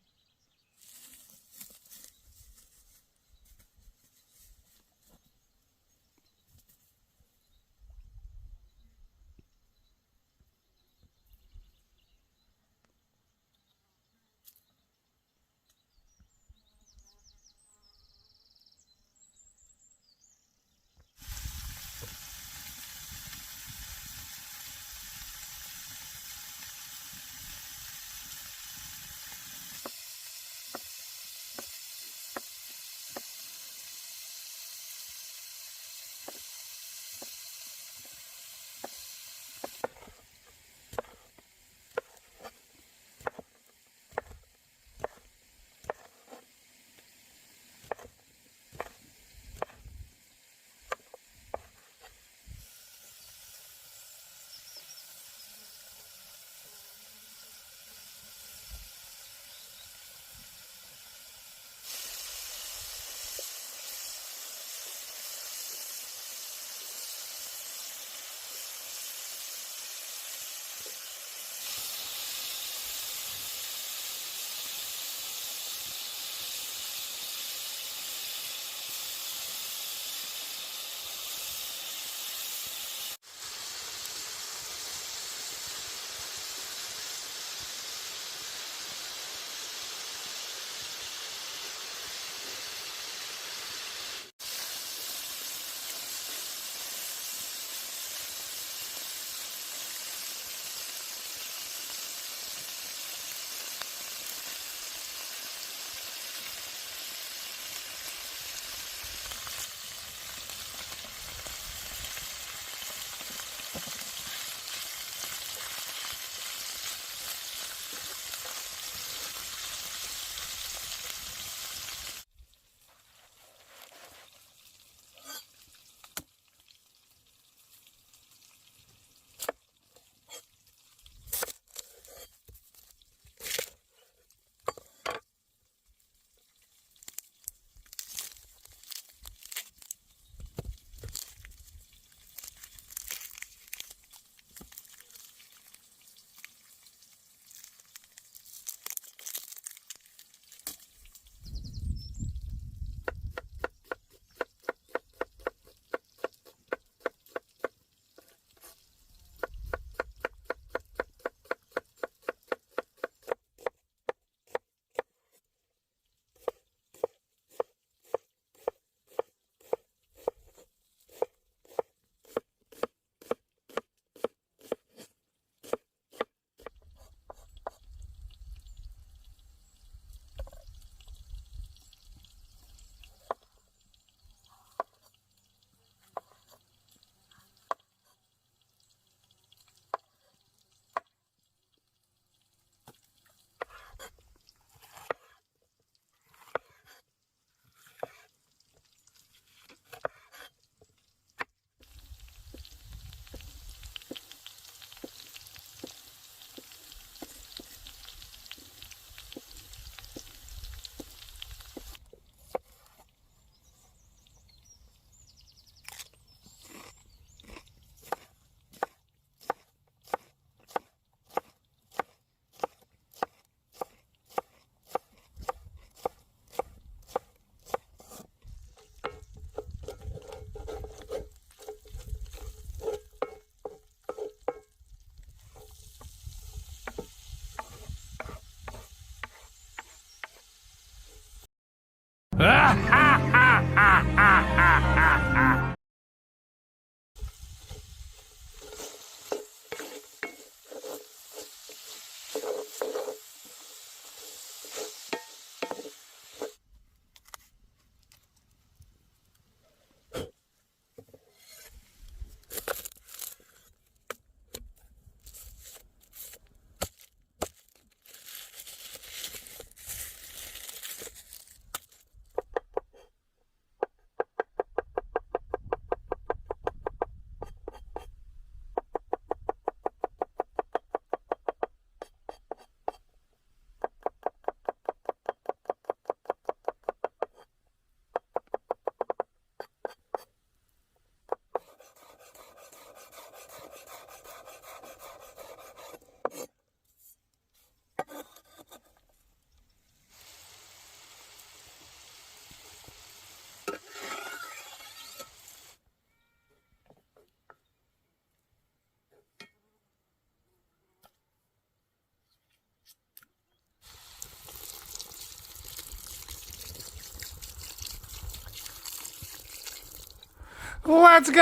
S1: Let's go!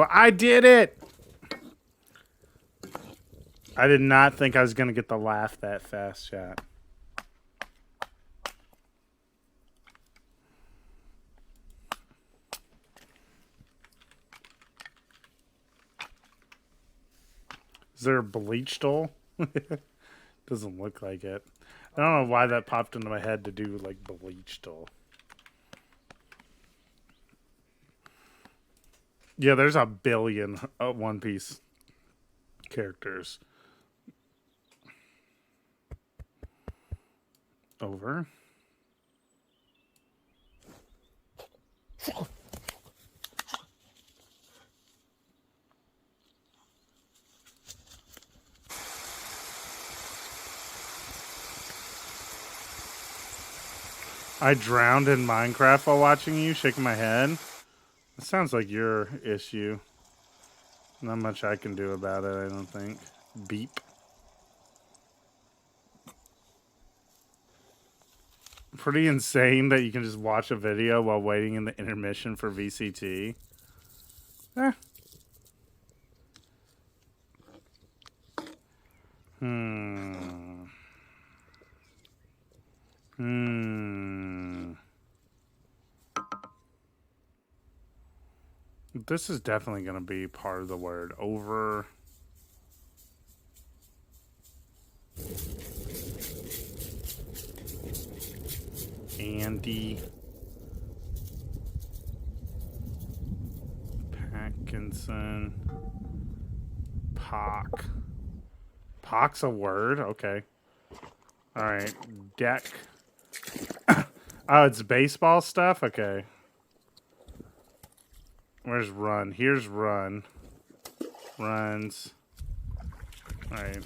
S1: I did it! I did not think I was going to get the laugh that fast, chat. Is there a bleach stole? Doesn't look like it. I don't know why that popped into my head to do like bleach stole. Yeah, there's a billion One Piece characters. Over. I drowned in Minecraft while watching you, shaking my head. It sounds like your issue. Not much I can do about it, I don't think. Beep. Pretty insane that you can just watch a video while waiting in the intermission for VCT. Eh. This is definitely going to be part of the word. Over. Andy. Parkinson. Pock. Pock's a word? Okay. Alright. Deck. Oh, it's baseball stuff? Okay. Where's run? Here's run. Runs. Alright.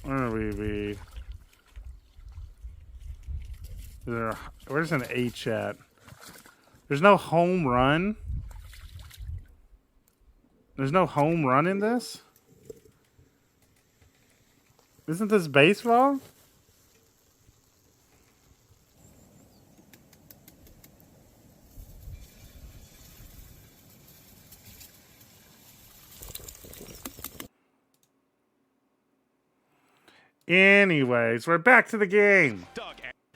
S1: Where would we be? Where's an H at? There's no home run? There's no home run in this? Isn't this baseball? Anyways, we're back to the game.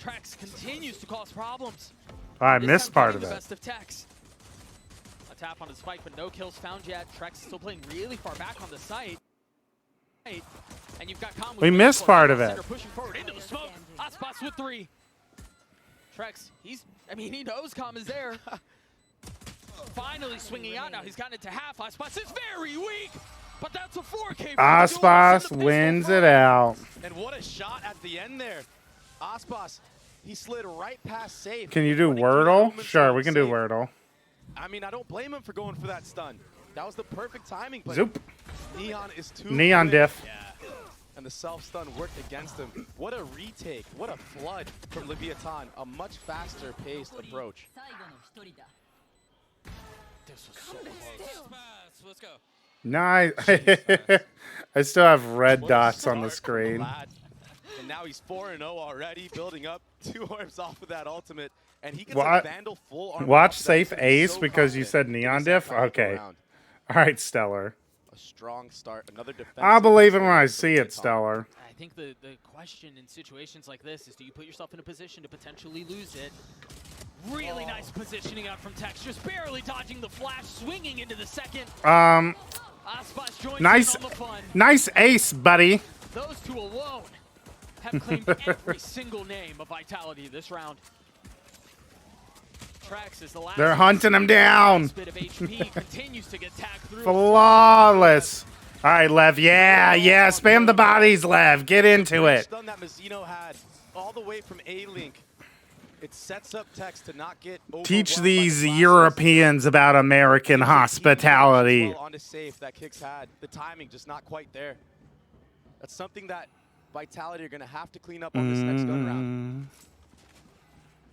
S11: Trex continues to cause problems.
S1: I missed part of it.
S11: Best of Tex. A tap on his spike, but no kills found yet. Trex still playing really far back on the site. And you've got
S1: we missed part of it.
S11: Pushing forward into the smoke. Hotspots with 3. Trex, he knows Calm is there. Finally swinging out now. He's gotten it to half. Hotspots is very weak. But that's a 4K.
S1: Aspas wins it out.
S12: And what a shot at the end there. Aspas, he slid right past safe.
S1: Can you do Wordle? Sure, we can do Wordle.
S12: I mean, I don't blame him for going for that stun. That was the perfect timing. But
S1: Zoop.
S12: Neon is too
S1: Neon
S12: quick.
S1: diff.
S12: Yeah. And the self-stun worked against him. What a retake. What a flood from Leviathan. A much faster paced approach.
S11: This was so close. Let's go.
S1: Nice. I still have red dots on the screen.
S12: And now he's 4-0 already, building up 2 orbs off of that ultimate. And he gets a Vandal full armor.
S1: Watch Safe Ace because you said Neon Diff? Okay. All right, Stellar.
S12: A strong start. Another defense.
S1: I'll believe it when I see it, Stellar.
S11: I think the question in situations like this is, do you put yourself in a position to potentially lose it? Really nice positioning out from Tex, just barely dodging the flash, swinging into the second.
S1: Nice ace, buddy.
S11: Those two alone have claimed every single name of Vitality this round. Trex is the last.
S1: They're hunting him down.
S11: Bit of HP continues to get tagged through.
S1: Flawless. All right, Lev. Yeah. Spam the bodies, Lev. Get into it.
S12: Stun that Mazzino had all the way from A-Link. It sets up Tex to not get
S1: teach these Europeans about American hospitality.
S12: Well onto safe that Kicks had. The timing just not quite there. That's something that Vitality are going to have to clean up on this next gun round.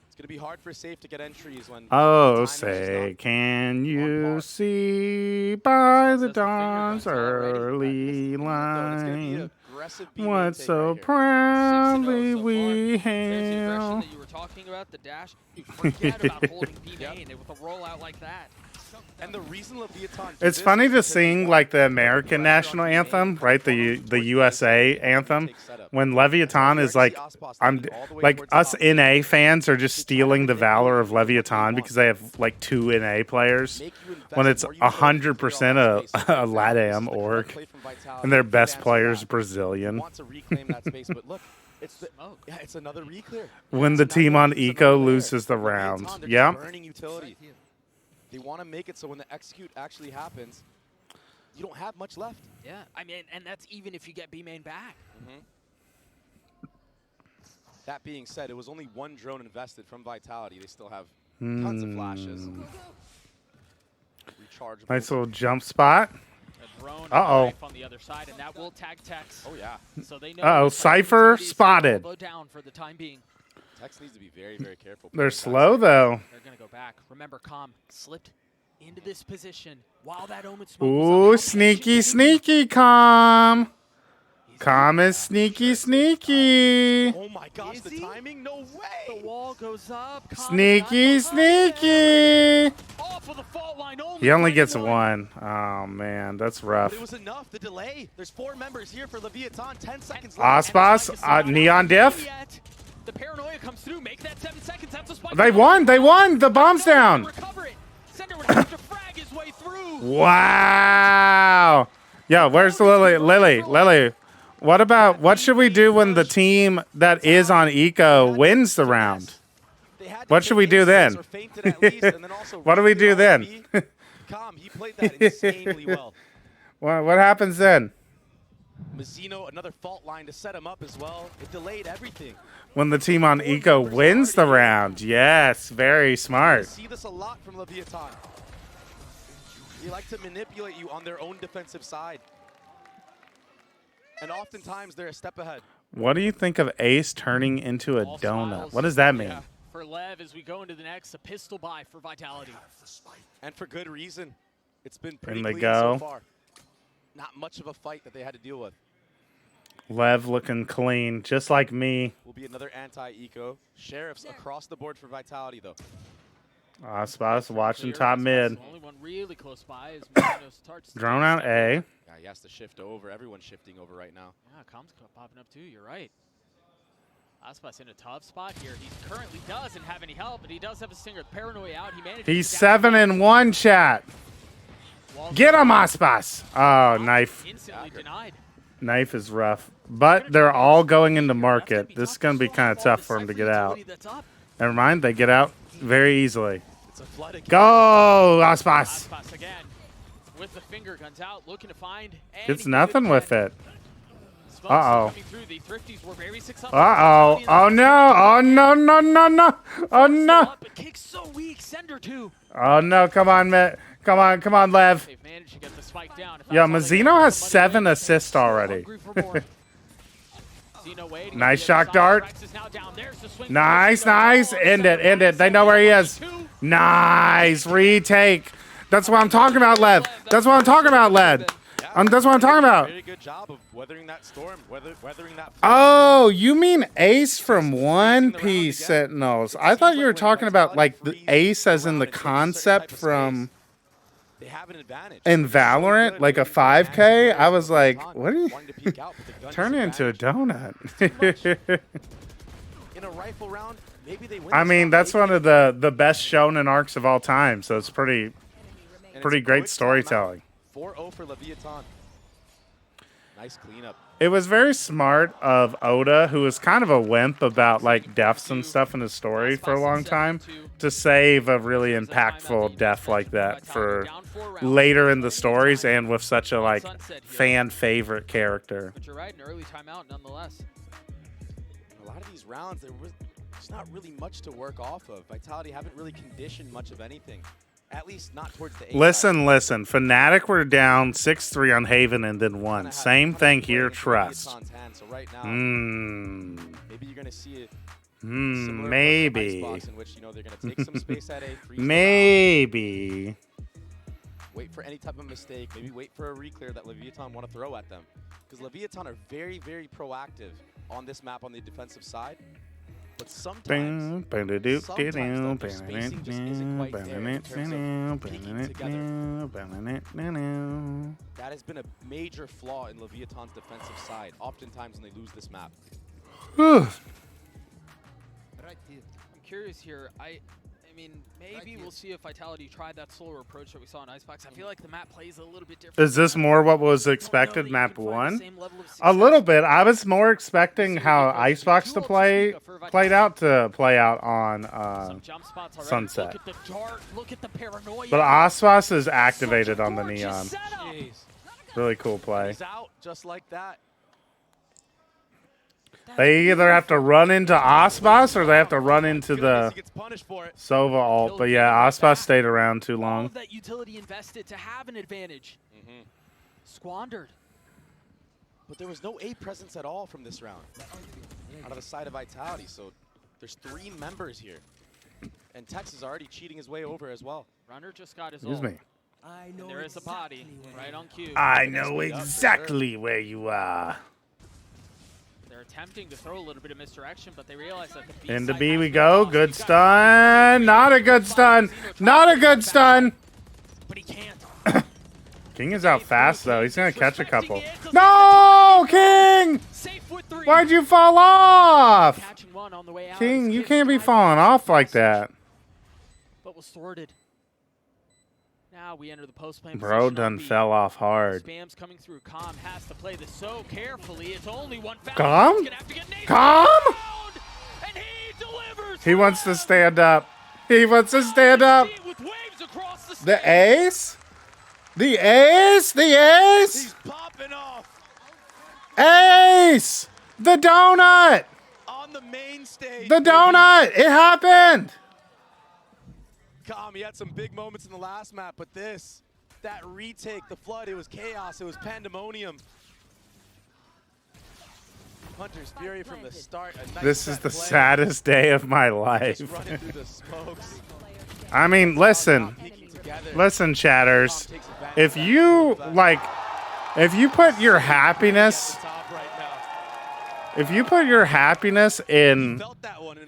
S12: It's going to be hard for safe to get entries when.
S1: Oh, say, can you see by the dawn's early light?
S12: aggressive B main
S1: What
S12: take
S1: so
S12: right here.
S1: proudly
S11: so
S1: we
S11: There's the aggression
S1: hail.
S11: that you were talking about, the dash. You forget about holding B main with a rollout like that.
S12: And the reason Leviathan
S1: It's funny to sing like the American national anthem, right? The USA anthem. When Leviathan is like, us NA fans are just stealing the valor of Leviathan because they have like 2 NA players. When it's 100% a LATAM org, and their best player is Brazilian.
S12: Want to reclaim that space, but look, it's another reclear.
S1: When the team on Eco loses the round. Yeah.
S12: Burning utility. They want to make it so when the execute actually happens, you don't have much left.
S11: Yeah, I mean, and that's even if you get B main back.
S12: That being said, it was only 1 drone invested from Vitality. They still have tons of flashes. Rechargeable.
S1: Nice little jump spot. Uh-oh.
S11: On the other side, and that will tag Tex.
S12: Oh, yeah.
S11: So they know
S1: Uh-oh, Cypher spotted.
S11: Down for the time being.
S12: Tex needs to be very, very careful.
S1: They're slow, though.
S11: They're going to go back. Remember, Calm slipped into this position while that Omen smoke
S1: Ooh,
S11: was
S1: sneaky, sneaky, Calm. Calm is sneaky, sneaky.
S12: Oh my gosh, the timing? No way!
S11: The wall goes up.
S1: Sneaky, sneaky.
S11: Off of the fault line.
S1: He only gets 1. Oh, man, that's rough.
S12: But it was enough. The delay. There's 4 members here for Leviathan. 10 seconds left.
S1: Aspas, Neon Diff.
S11: The paranoia comes through. Make that 7 seconds. That's a spike.
S1: They won. They won. The bomb's down.
S11: Recover it. Sender would have to frag his way through.
S1: Wow. Yeah, where's the Lily? Lily. What should we do when the team that is on Eco wins the round? What should we do then? What do we do then?
S12: Calm, he played that insanely well.
S1: What happens then?
S12: Mazzino, another fault line to set him up as well. It delayed everything.
S1: When the team on Eco wins the round. Yes, very smart.
S12: You see this a lot from Leviathan. They like to manipulate you on their own defensive side. And oftentimes they're a step ahead.
S1: What do you think of Ace turning into a donut? What does that mean?
S11: Yeah, for Lev, as we go into the next, a pistol buy for Vitality.
S12: And for good reason. It's been pretty
S1: In they
S12: clean
S1: go.
S12: so far. Not much of a fight that they had to deal with.
S1: Lev looking clean, just like me.
S12: Will be another anti-eco. Sheriffs across the board for Vitality, though.
S1: Aspas watching top mid.
S11: The only one really close by is Mazzino's Tarts.
S1: Drone out A.
S12: Yeah, he has to shift over. Everyone's shifting over right now.
S11: Yeah, Com's popping up too. You're right. Aspas in a tough spot here. He currently doesn't have any help, but he does have a stinger. Paranoia out. He managed.
S1: He's 7-1, chat. Get him, Aspas. Oh, knife.
S11: Instantly denied.
S1: Knife is rough. But they're all going into market. This is going to be kind of tough for him to get out. Never mind, they get out very easily. Go, Aspas.
S11: Aspas again with the finger guns out, looking to find.
S1: Gets nothing with it. Uh-oh.
S11: The Thrifties were very successful.
S1: Uh-oh. Oh, no. Oh, no, no, no, no. Oh, no.
S11: But kick's so weak. Sender two.
S1: Oh, no. Come on, Matt. Come on, Lev.
S11: They've managed to get the spike down.
S1: Yeah, Mazzino has 7 assists already. Nice shock dart. Nice. End it. They know where he is. Nice. Retake. That's what I'm talking about, Lev. That's what I'm talking about, Lev. That's what I'm talking about.
S12: Very good job of weathering that storm, weathering that.
S1: Oh, you mean Ace from One Piece Sentinels. I thought you were talking about, like, the Ace as in the concept from...
S12: They have an advantage.
S1: In Valorant, like a 5K, I was like, what are you? Turn it into a donut.
S12: In a rifle round, maybe they win.
S1: I mean, that's one of the best shonen arcs of all time, so it's pretty great storytelling.
S12: 4-0 for Leviathan. Nice cleanup.
S1: It was very smart of Oda, who was kind of a wimp about like deaths and stuff in his story for a long time, to save a really impactful death like that for later in the stories and with such a like fan favorite character.
S11: But you're right, an early timeout nonetheless.
S12: A lot of these rounds, there's not really much to work off of. Vitality haven't really conditioned much of anything. At least not towards the A
S1: Listen. Fnatic were down 6-3 on Haven and then won. Same thing here, trust.
S12: So right now, maybe you're going to see it.
S1: Maybe.
S12: In which, they're going to take some space at A.
S1: Maybe.
S12: Wait for any type of mistake. Maybe wait for a reclear that Leviathan want to throw at them. Because Leviathan are very, very proactive on this map on the defensive side. But sometimes though, their spacing just isn't quite there in terms of peeking together. That has been a major flaw in Leviathan's defensive side, oftentimes when they lose this map.
S11: I'm curious here. I mean, maybe we'll see if Vitality tried that slower approach that we saw in Icebox. I feel like the map plays a little bit different.
S1: Is this more what was expected map 1? A little bit. I was more expecting how Icebox to played out on Sunset.
S11: Look at the dart, look at the paranoia.
S1: But Aspas is activated on the Neon. Really cool play.
S12: He's out just like that.
S1: They either have to run into Aspas or they have to run into the Sova ult. But yeah, Aspas stayed around too long.
S11: All of that utility invested to have an advantage. Squandered.
S12: But there was no A presence at all from this round out of the side of Vitality. So there's 3 members here. And Tex is already cheating his way over as well.
S11: Runner just got his
S1: Excuse
S11: ult.
S1: me.
S11: And there is a body right on cue.
S1: I know exactly where you are.
S11: They're attempting to throw a little bit of misdirection, but they realize that the B
S1: Into
S11: side
S1: B
S11: has
S1: we
S11: been
S1: go.
S11: lost.
S1: Good stun. Not a good stun. Not a good stun.
S11: But he can't.
S1: King is out fast, though. He's going to catch a couple. No, King! Why'd you fall off? King, you can't be falling off like that.
S11: But was thwarted. Now we enter the post-plane
S1: Bro
S11: position
S1: done
S11: on B.
S1: fell off hard.
S11: Spam's coming through. Calm has to play this so carefully. It's only one foul.
S1: Calm? Calm? He wants to stand up. He wants to stand up. The ace? The ace? The ace?
S12: He's popping off.
S1: Ace! The donut!
S12: On the main stage.
S1: The donut! It happened!
S12: Calm, he had some big moments in the last map, but that retake, the flood, it was chaos, it was pandemonium. Hunter's Fury from the start. Nice
S1: This is the
S12: play.
S1: saddest day of my life.
S12: Just running through the smokes.
S1: I mean, listen, chatters. If you put your happiness, if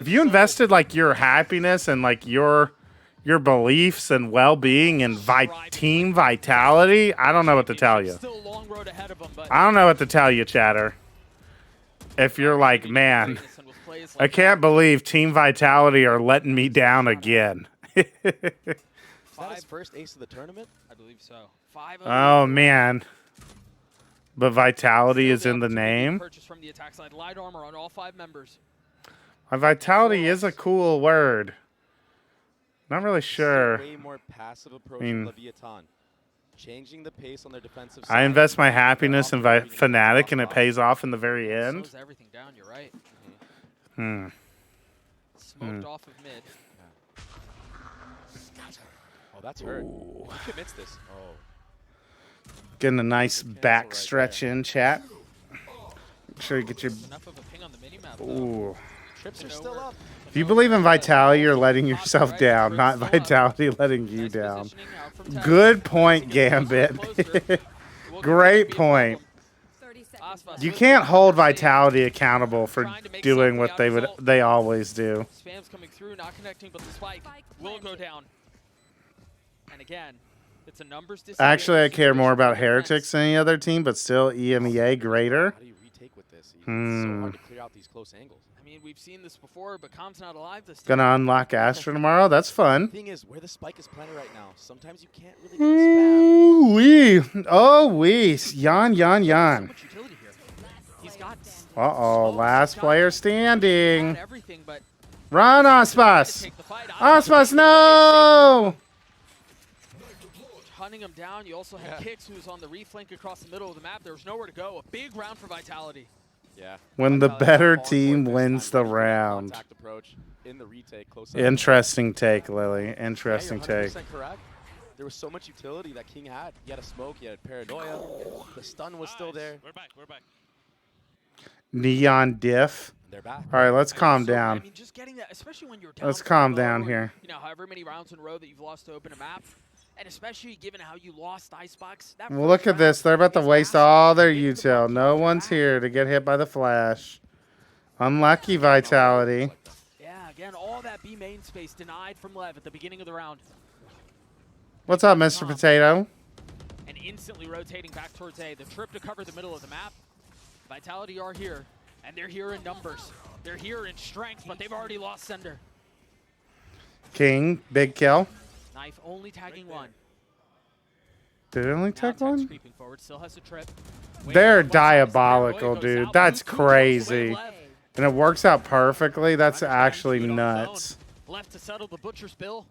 S1: you invested like your happiness and like your beliefs and well-being and team vitality, I don't know what to tell you. I don't know what to tell you, chatter. If you're like, man, I can't believe Team Vitality are letting me down again.
S12: Is that his first ace of the tournament?
S11: I believe so.
S1: Oh, man. But Vitality is in the name.
S11: Purchase from the attack side. Light armor on all 5 members.
S1: Vitality is a cool word. Not really sure.
S12: Way more passive approach from Leviathan. Changing the pace on their defensive side.
S1: I invest my happiness in Fnatic, and it pays off in the very end.
S11: Slows everything down, you're right.
S1: Smoked
S11: off of mid.
S12: Oh, that's hurt. He commits this. Oh.
S1: Getting a nice back stretch in, chat. Make sure you get your...
S11: Enough of a ping on the minimap,
S1: Ooh.
S12: Trips are still up.
S1: If you believe in Vitality, you're letting yourself down, not Vitality letting you down. Good point, Gambit. Great point. You can't hold Vitality accountable for doing what they always do.
S11: Spam's coming through, not connecting, but the spike will go down. And again, it's a numbers disadvantage.
S1: Actually, I care more about Heretics than any other team, but still EMEA greater.
S12: How do you retake with this? It's so hard to clear out these close angles.
S11: I mean, we've seen this before, but Com's not alive this time.
S1: Gonna unlock Astra tomorrow. That's fun.
S12: The thing is, where the spike is planted right now, sometimes you can't really get the spam.
S1: Ooh wee. Oh wee. Yan, yan, yan. Uh-oh. Last player standing. Run, Aspas. Aspas, no!
S11: Hunting him down. You also had Kix, who's on the reflank across the middle of the map. There was nowhere to go. A big round for Vitality.
S12: Yeah.
S1: When the better team wins the round. Interesting take, Lily. Interesting take.
S12: Correct. There was so much utility that King had. He had a smoke, he had paranoia. The stun was still there.
S4: We're back, we're back.
S1: Neon diff.
S12: They're back.
S1: All right, let's calm down.
S11: I mean, just getting that, especially when you're down.
S1: Let's calm down here.
S11: You know, however many rounds in a row that you've lost to open a map. And especially given how you lost Icebox. That
S1: Well, look at this. They're about to waste all their util. No one's here to get hit by the flash. Unlucky Vitality.
S11: Yeah, again, all that B main space denied from Lev at the beginning of the round.
S1: What's up, Mr. Potato?
S11: And instantly rotating back towards A. The trip to cover the middle of the map. Vitality are here, and they're here in numbers. They're here in strength, but they've already lost Sender.
S1: King, big kill.
S11: Knife only tagging one.
S1: Did it only tag one?
S11: Creeping forward, still has a trip.
S1: They're diabolical, dude. That's crazy. And it works out perfectly. That's actually nuts.
S11: Left to settle the butcher's bill.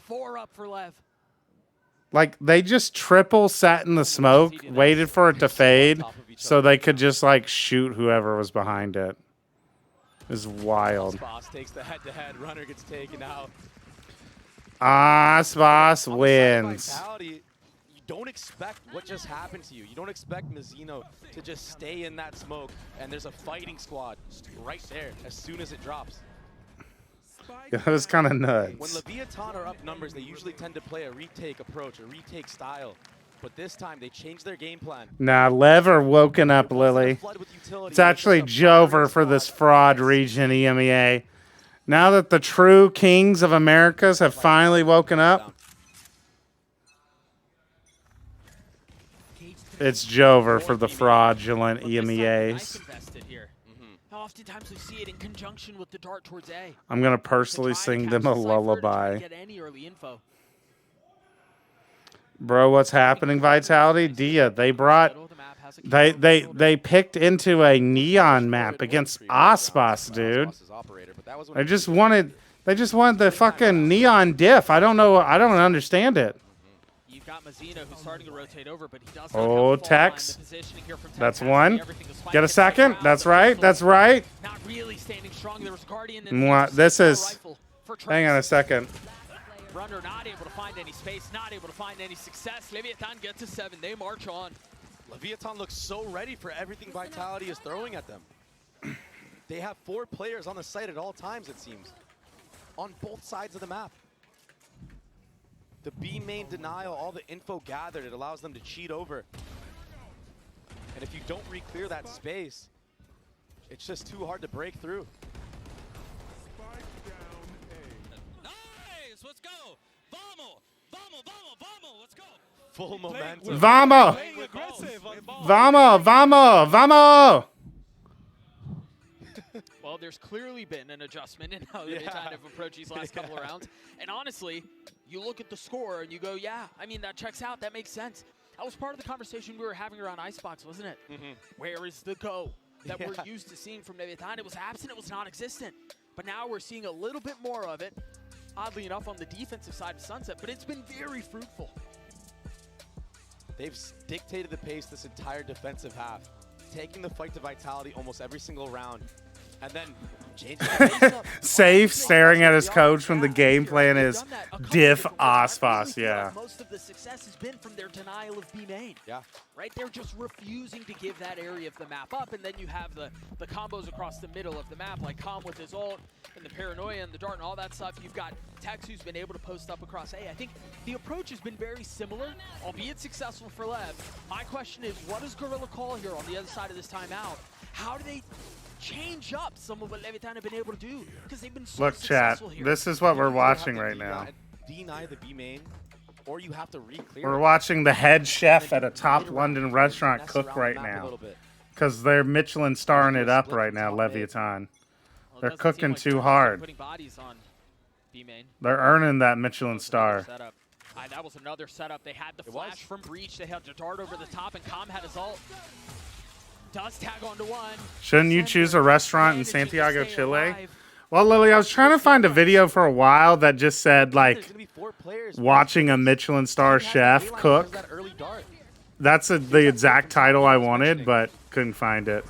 S11: 4 up for Lev.
S1: Like, they just triple sat in the smoke, waited for it to fade, so they could just, like, shoot whoever was behind it. It's wild.
S12: Boss takes the head-to-head. Runner gets taken out.
S1: Boss wins.
S12: Vitality, you don't expect what just happened to you. You don't expect Mizzino to just stay in that smoke, and there's a fighting squad right there as soon as it drops.
S1: Yeah, that was kind of nuts.
S12: When Leviathan are up numbers, they usually tend to play a retake approach, a retake style. But this time, they changed their game plan.
S1: Nah, Lev are woken up, Lily. It's actually Jover for this fraud region, EMEA. Now that the true kings of Americas have finally woken up, it's Jover for the fraudulent EMEAs.
S11: How oftentimes we see it in conjunction with the dart towards A.
S1: I'm going to personally sing them a lullaby.
S11: Get any early info.
S1: Bro, what's happening, Vitality? Dia, they brought... They picked into a neon map against Aspas, dude. They just wanted the fucking neon diff. I don't know. I don't understand it.
S11: You've got Mizzino who's starting to rotate over, but he does
S1: Oh, Tex. That's one. Get a second. That's right. That's right.
S11: Not really standing strong. There was Guardian.
S1: This is... Hang on a second.
S11: Runner not able to find any space, not able to find any success. Leviathan gets to 7. They march on.
S12: Leviathan looks so ready for everything Vitality is throwing at them. They have 4 players on the site at all times, it seems, on both sides of the map. The B main denial, all the info gathered, it allows them to cheat over. And if you don't re-clear that space, it's just too hard to break through.
S7: Nice, let's go. Vamos, vamos, vamos, vamos, let's go.
S12: Full momentum.
S1: Vamos! Vamos! Vamos! Vamos!
S11: Well, there's clearly been an adjustment in how they kind of approach these last couple of rounds. And honestly, you look at the score and you go, yeah, I mean, that checks out. That makes sense. That was part of the conversation we were having around Icebox, wasn't it? Where is the go that we're used to seeing from Leviathan? It was absent. It was non-existent. But now we're seeing a little bit more of it, oddly enough, on the defensive side of Sunset. But it's been very fruitful.
S12: They've dictated the pace this entire defensive half, taking the fight to Vitality almost every single round. And then changing the pace up.
S1: Safe staring at his coach when the game plan is diff Aspas, yeah.
S11: Most of the success has been from their denial of B main.
S12: Yeah.
S11: Right? They're just refusing to give that area of the map up, and then you have the combos across the middle of the map, like Calm with his ult, and the Paranoia and the Dart and all that stuff. You've got Tex who's been able to post up across A. I think the approach has been very similar, albeit successful for Lev. My question is, what does Gorilla call here on the other side of this timeout? How do they change up some of what Leviathan have been able to do? Because they've been so
S1: Look, chat,
S11: successful here.
S1: this is what we're watching right now.
S12: Deny the B main, or you have to re-clear.
S1: We're watching the head chef at a top London restaurant cook right now. Because they're Michelin starring it up right now, Leviathan. They're cooking too hard.
S11: Putting bodies on B main.
S1: They're earning that Michelin star.
S11: That was another setup. They had the flash from Breach. They had the dart over the top, and Calm had his ult. Does tag onto one.
S1: Shouldn't you choose a restaurant in Santiago, Chile? Well, Lily, I was trying to find a video for a while that just said, like, watching a Michelin star chef cook. That's the exact title I wanted, but couldn't find it.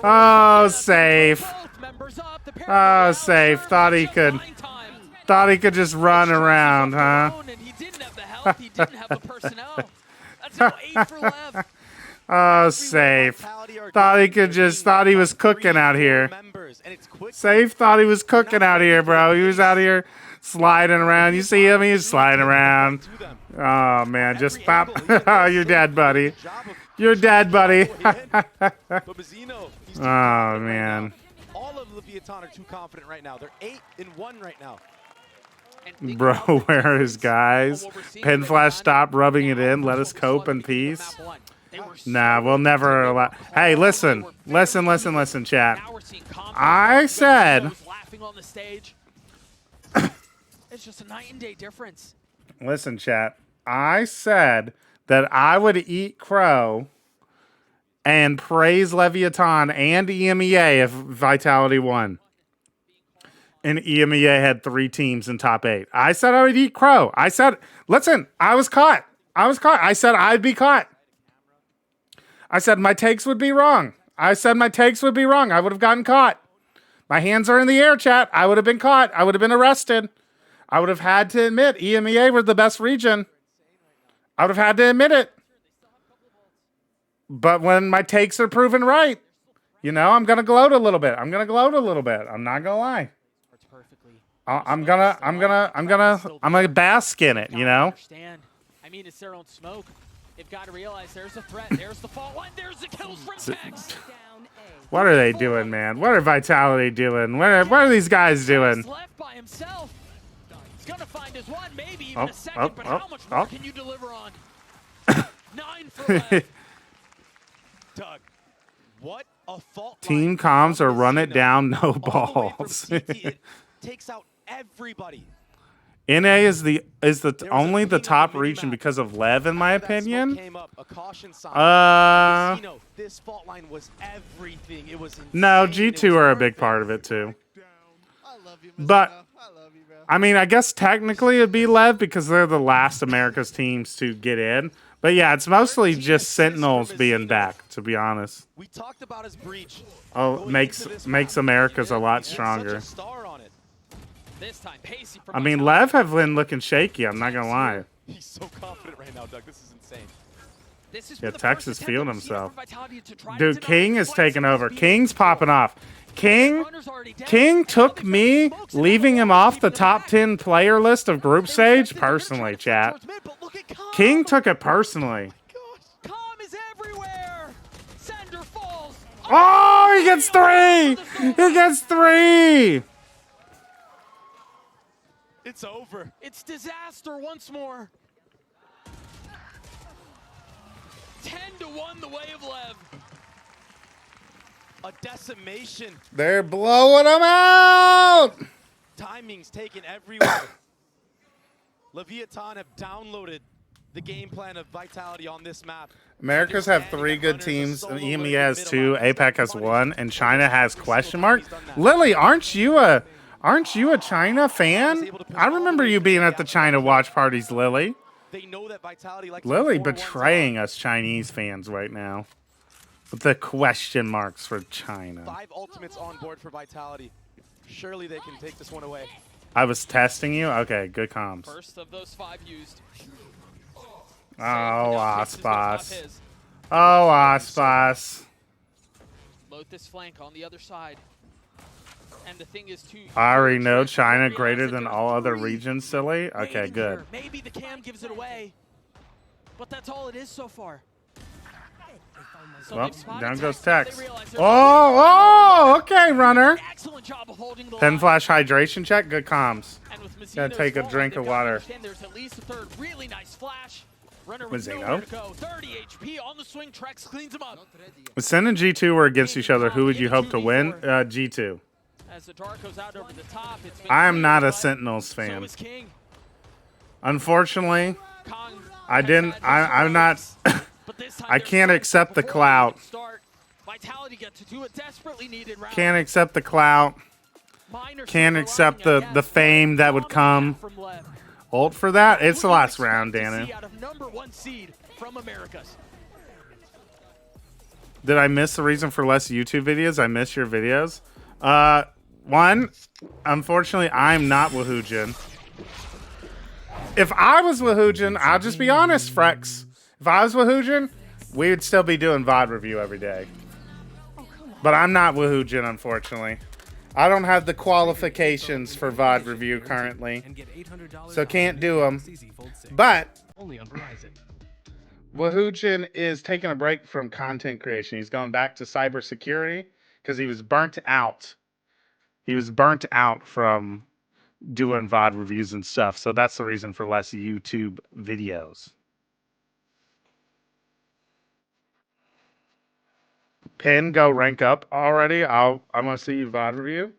S1: Oh, safe. Oh, safe. Thought he could just run around, huh?
S11: He didn't have the health. He didn't have the personnel. That's now 8 for Lev.
S1: Oh, safe. Thought he was cooking out here. Safe thought he was cooking out here, bro. He was out here sliding around. You see him? He was sliding around. Oh, man. Just pop. Oh, you're dead, buddy. You're dead, buddy. Oh, man.
S12: All of Leviathan are too confident right now. They're 8-1 right now.
S1: Bro, where are his guys? Pen Flash, stop rubbing it in. Let us cope in peace. Nah, we'll never allow. Hey, listen, chat. I said.
S11: It's just a night and day difference.
S1: Listen, chat. I said that I would eat crow and praise Leviathan and EMEA if Vitality won. And EMEA had 3 teams in top 8. I said I would eat crow. I said, listen, I was caught. I said I'd be caught. I said my takes would be wrong. I would have gotten caught. My hands are in the air, chat. I would have been caught. I would have been arrested. I would have had to admit EMEA were the best region. I would have had to admit it. But when my takes are proven right, I'm going to gloat a little bit. I'm not going to lie. I'm gonna bask in it,
S11: Understand. I mean, it's their own smoke. They've got to realize there's a threat. There's the fault line. There's the kills from Tex.
S1: What are they doing, man? What are Vitality doing? What are these guys doing?
S11: Left by himself. He's gonna find his one, maybe even a second. But how much more can you deliver on? 9 for left.
S12: Doug, what a fault
S1: Team comms are run it down, no balls.
S12: It takes out everybody.
S1: NA is the only the top region because of Lev, in my opinion.
S12: This fault line was everything. It was insane.
S1: No, G2 are a big part of it too. But I mean, I guess technically it'd be Lev because they're the last America's teams to get in. But yeah, it's mostly just Sentinels being back, to be honest.
S12: We talked about his breach.
S1: Oh, makes America's a lot stronger. I mean, Lev have been looking shaky, I'm not gonna lie.
S12: He's so confident right now, Doug. This is insane.
S1: Yeah, Texas feeling himself. Dude, King is taking over. King's popping off. King took me, leaving him off the top 10 player list of Group Stage personally, chat. King took it personally. Oh, he gets 3! He gets 3!
S12: It's over.
S11: It's disaster once more. 10-1 the way of Lev.
S12: A decimation.
S1: They're blowing them out.
S12: Timing's taken everywhere. Leviathan have downloaded the game plan of Vitality on this map.
S1: Americas have 3 good teams. EMEA has 2. APAC has 1, and China has question mark. Lily, aren't you a China fan? I remember you being at the China watch parties, Lily. Lily betraying us Chinese fans right now. With the question marks for China.
S12: 5 ultimates on board for Vitality. Surely they can take this one away.
S1: I was testing you? Okay, good comms.
S11: First of those 5 used.
S1: Oh, Aspas. Oh, Aspas.
S11: Load this flank on the other side. And the thing is, too,
S1: I already know China greater than all other regions, silly. Okay, good.
S11: Maybe the cam gives it away, but that's all it is so far. So
S1: well, down goes Tex. Oh, okay, runner. Pen Flash hydration check. Good comms. Gotta take a drink of water.
S11: There's at least a third really nice flash. Runner
S1: with
S11: nowhere to go. 30 HP on the swing. Trex cleans him up.
S1: If Sen and G2 were against each other, who would you hope to win? G2.
S11: As the dart goes out over the top,
S1: I am not a Sentinels fan. Unfortunately, I'm not. I can't accept the clout. Can't accept the clout. Can't accept the fame that would come. Ult for that? It's the last round, Dana. Did I miss the reason for less YouTube videos? I miss your videos. One, unfortunately, I'm not Wahoojan. If I was Wahoojan, I'll just be honest, Frex. If I was Wahoojan, we would still be doing VOD review every day. But I'm not Woohoojin, unfortunately. I don't have the qualifications for VOD review currently, so can't do them. But Woohoojin is taking a break from content creation. He's going back to cybersecurity because he was burnt out. He was burnt out from doing VOD reviews and stuff, so that's the reason for less YouTube videos. Pin, go rank up already. I'm gonna see you VOD review.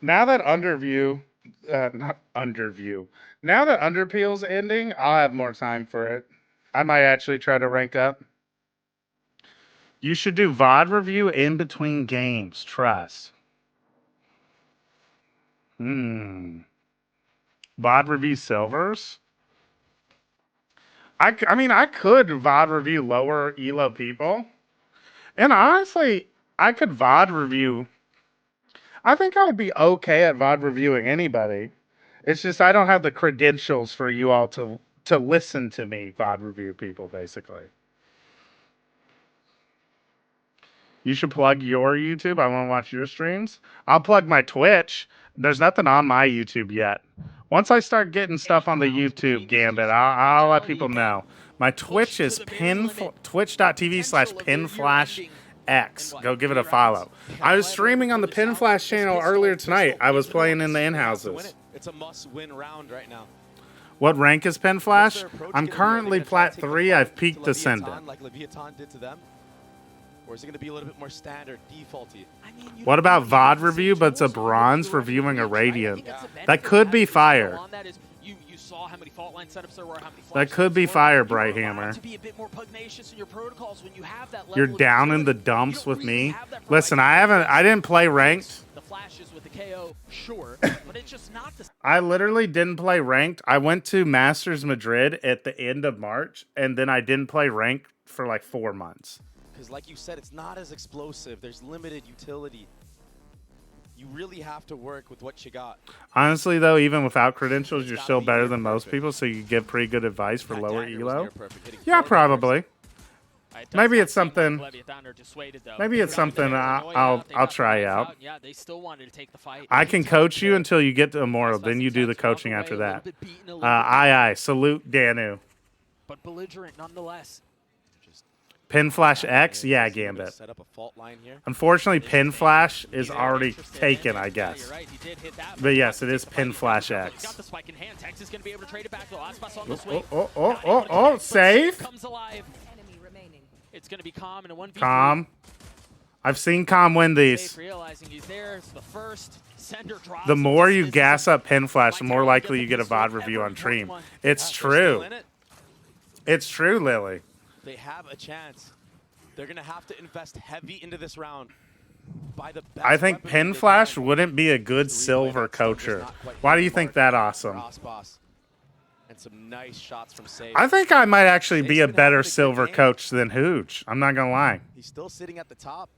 S1: Now that not Underview. Now that Underpeel's ending, I'll have more time for it. I might actually try to rank up. You should do VOD review in between games. Trust. VOD review silvers. I mean, I could VOD review lower elo people. And honestly, I could VOD review. I think I would be okay at VOD reviewing anybody. It's just I don't have the credentials for you all to listen to me VOD review people, basically. You should plug your YouTube. I want to watch your streams. I'll plug my Twitch. There's nothing on my YouTube yet. Once I start getting stuff on the YouTube, Gambit, I'll let people know. My Twitch is twitch.tv/pinflashx. Go give it a follow. I was streaming on the Pinflash channel earlier tonight. I was playing in the in-houses.
S12: It's a must-win round right now.
S1: What rank is Pinflash? I'm currently Plat 3. I've peaked Ascendant.
S12: Like Leviathan did to them? Or is it going to be a little bit more standard, defaulty?
S1: What about VOD review, but it's a bronze reviewing a Radiant? That could be fire. That could be fire, Brighthammer. You're down in the dumps with me. Listen, I didn't play ranked. I literally didn't play ranked. I went to Masters Madrid at the end of March, and then I didn't play ranked for like 4 months.
S12: Because like you said, it's not as explosive. There's limited utility. You really have to work with what you got.
S1: Honestly, though, even without credentials, you're still better than most people, so you give pretty good advice for lower elo. Yeah, probably. Maybe it's something. Maybe it's something I'll try out. I can coach you until you get to Immortal, then you do the coaching after that. Aye. Salute Danu.
S11: But belligerent nonetheless.
S1: Pinflash X? Yeah, Gambit. Unfortunately, Pinflash is already taken, I guess. But yes, it is Pinflash X. Oh, save.
S11: It's going to be Calm in a 1v3.
S1: Calm. I've seen Calm win these. The more you gas up Pinflash, the more likely you get a VOD review on stream. It's true. It's true, Lily.
S12: They have a chance. They're going to have to invest heavy into this round.
S1: I think Pinflash wouldn't be a good silver coacher. Why do you think that, Awesome?
S12: And some nice shots from Save.
S1: I think I might actually be a better silver coach than Hooge. I'm not going to lie.
S12: He's still sitting at the top.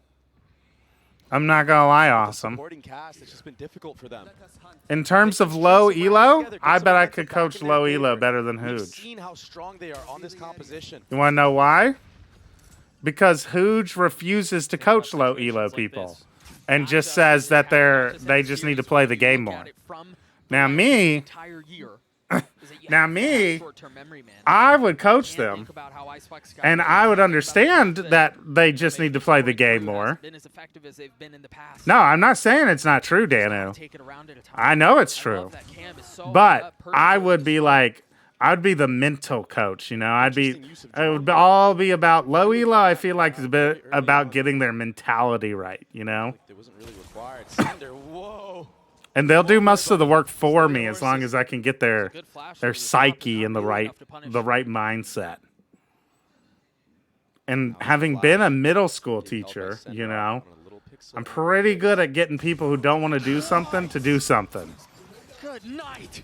S1: I'm not going to lie, Awesome.
S12: Supporting cast, it's just been difficult for them.
S1: In terms of low elo, I bet I could coach low elo better than Hooge.
S12: We've seen how strong they are on this composition.
S1: You want to know why? Because Hooge refuses to coach low elo people and just says that they just need to play the game more. Now me, I would coach them, and I would understand that they just need to play the game more. No, I'm not saying it's not true, Danu. I know it's true. But I would be like, I'd be the mental coach, you know. It would all be about low elo. I feel like it's a bit about getting their mentality right, you know.
S12: It wasn't really required. Cinder, whoa.
S1: And they'll do most of the work for me as long as I can get their psyche in the right mindset. And having been a middle school teacher, you know, I'm pretty good at getting people who don't want to do something to do something.
S11: Good night.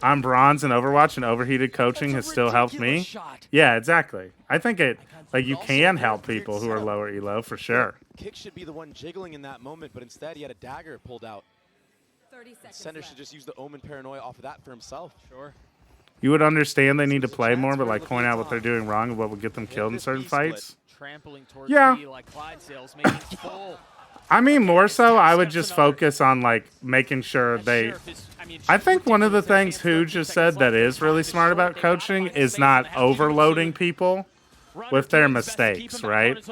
S1: I'm bronze in Overwatch, and overheated coaching has still helped me. Yeah, exactly. I think you can help people who are lower elo for sure.
S12: Kick should be the one jiggling in that moment, but instead he had a dagger pulled out. Cinder should just use the Omen Paranoia off of that for himself.
S11: Sure.
S1: you would understand they need to play more, but like point out what they're doing wrong and what would get them killed in certain fights.
S11: Trampling towards
S1: Yeah.
S11: B like Clydesdales, making full.
S1: I mean, more so, I would just focus on like making sure they. I think one of the things Who just said that is really smart about coaching is not overloading people with their mistakes, right?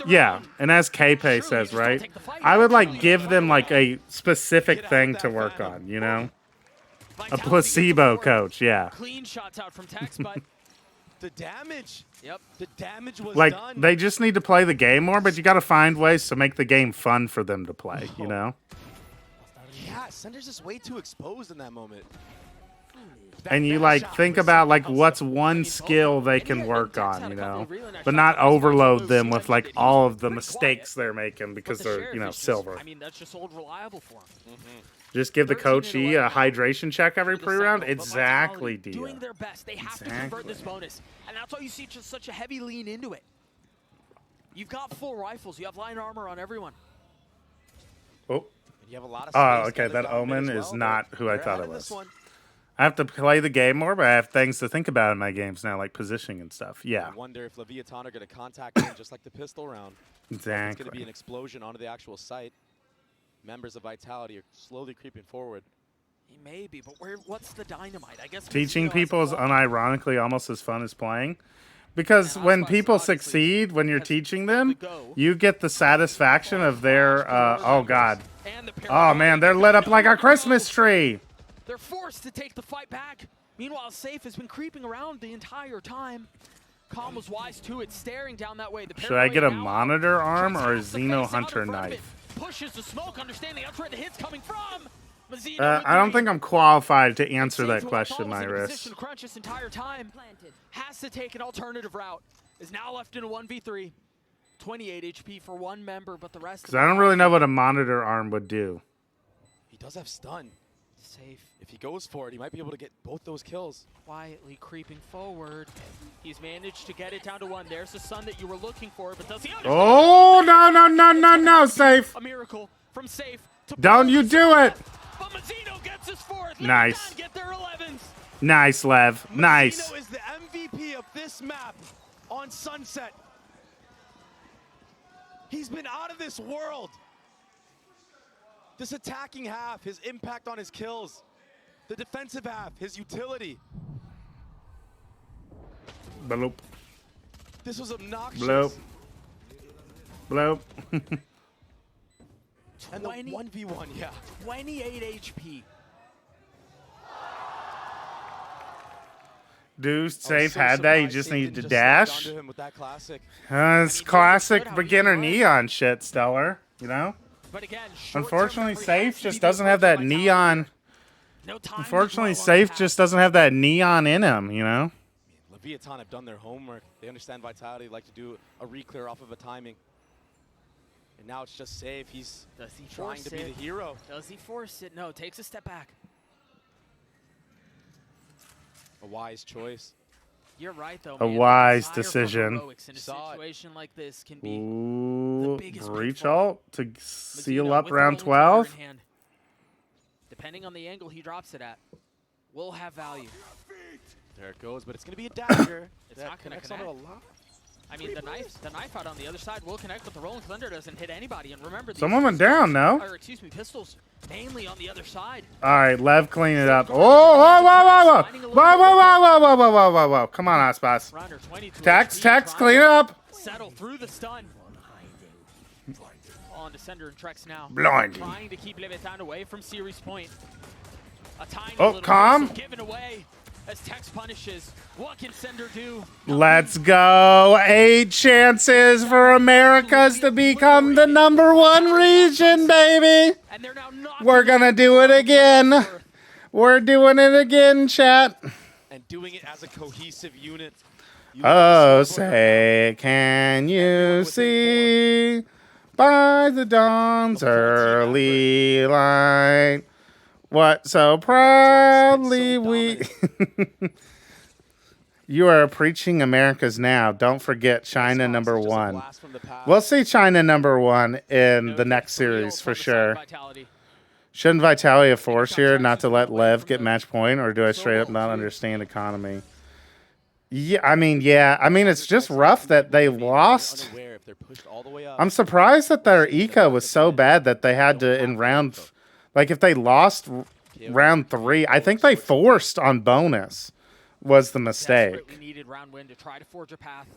S1: Yeah, and as K-Pay says, right? I would like give them like a specific thing to work on, you know? A placebo coach, yeah.
S11: Clean shots out from Tex, but
S12: the damage.
S11: Yep.
S12: The damage was
S1: Like,
S12: done.
S1: they just need to play the game more, but you got to find ways to make the game fun for them to play, you know?
S12: Yeah, Sender's just way too exposed in that moment.
S1: And you like think about like what's one skill they can work on, you know, but not overload them with like all of the mistakes they're making because they're, you know, silver.
S11: I mean, that's just old reliable for him.
S1: Just give the coach E a hydration check every pre-round. Exactly, Dia.
S11: Doing their best. They have to convert this bonus, and that's why you see just such a heavy lean into it. You've got full rifles. You have line armor on everyone.
S1: Oh.
S12: You have a lot of
S1: Oh, okay. That Omen is not who I thought it was. I have to play the game more, but I have things to think about in my games now, like positioning and stuff. Yeah.
S12: I wonder if Leviathan are going to contact him just like the pistol round.
S1: Exactly.
S12: It's going to be an explosion onto the actual site. Members of Vitality are slowly creeping forward.
S11: He may be, but what's the dynamite? I guess
S1: Teaching people is unironically almost as fun as playing. Because when people succeed, when you're teaching them, you get the satisfaction of their, oh God. Oh man, they're lit up like a Christmas tree.
S11: They're forced to take the fight back. Meanwhile, Safe has been creeping around the entire time. Calm was wise to it, staring down that way.
S1: Should I get a monitor arm or a Xeno Hunter knife?
S11: Pushes the smoke, understanding that's where the hit's coming from.
S1: I don't think I'm qualified to answer that question, Myris.
S11: Crunch this entire time. Has to take an alternative route. Is now left in a 1v3. 28 HP for one member, but the rest.
S1: Because I don't really know what a monitor arm would do.
S12: He does have stun.
S11: Safe.
S12: If he goes for it, he might be able to get both those kills.
S11: Quietly creeping forward. He's managed to get it down to one. There's the sun that you were looking for, but does he understand?
S1: Oh, no, Safe.
S11: A miracle from Safe to
S1: Don't you do it.
S11: But Mazzino gets his fourth.
S1: Nice.
S11: Get their 11s.
S1: Nice, Lev. Nice.
S12: Mazzino is the MVP of this map on Sunset. He's been out of this world. This attacking half, his impact on his kills. The defensive half, his utility.
S1: Bloop.
S12: This was obnoxious.
S1: Bloop. Bloop.
S12: And the 1v1, yeah.
S11: 28 HP.
S1: Dude, Safe had that. You just needed to dash.
S12: Classic.
S1: It's classic beginner neon shit, Stellar. You know?
S11: But again,
S1: unfortunately, Safe just doesn't have that neon. Unfortunately, Safe just doesn't have that neon in him, you know?
S12: Leviathan have done their homework. They understand Vitality, like to do a re-clear off of a timing. And now it's just Safe. He's trying to be the hero.
S11: Does he force it? No, takes a step back.
S12: A wise choice.
S11: You're right, though.
S1: A wise decision.
S11: In a situation like this can be
S1: Ooh,
S11: the biggest
S1: breach ult to seal up round 12.
S11: Depending on the angle he drops it at, will have value.
S12: There it goes, but it's going to be a dagger.
S11: It's not going to connect. I mean, the knife out on the other side will connect, but the Rolling Thunder doesn't hit anybody. And remember,
S1: someone went down, no?
S11: Or excuse me, pistols mainly on the other side.
S1: All right, Lev, clean it up. Oh, whoa. Whoa. Come on, Aspas. Tex, clean it up.
S11: Settle through the stun. On to Sender and Trex now.
S1: Blinding.
S11: Trying to keep Leviathan away from series point. A tiny
S1: little calm.
S11: Given away. As Tex punishes, what can Sender do?
S1: Let's go. 8 chances for Americas to become the #1 region, baby. We're going to do it again. We're doing it again, chat.
S12: And doing it as a cohesive unit.
S1: Oh, say, can you see by the dawn's early light what so proudly we... You are preaching America's now. Don't forget China #1. We'll see China #1 in the next series for sure. Shouldn't Vitality have forced here not to let Lev get match point, or do I straight up not understand economy? Yeah, I mean, it's just rough that they lost. I'm surprised that their eco was so bad that they had to, in round, like if they lost round 3, I think they forced on bonus was the mistake.
S11: Desperately needed round win to try to forge a path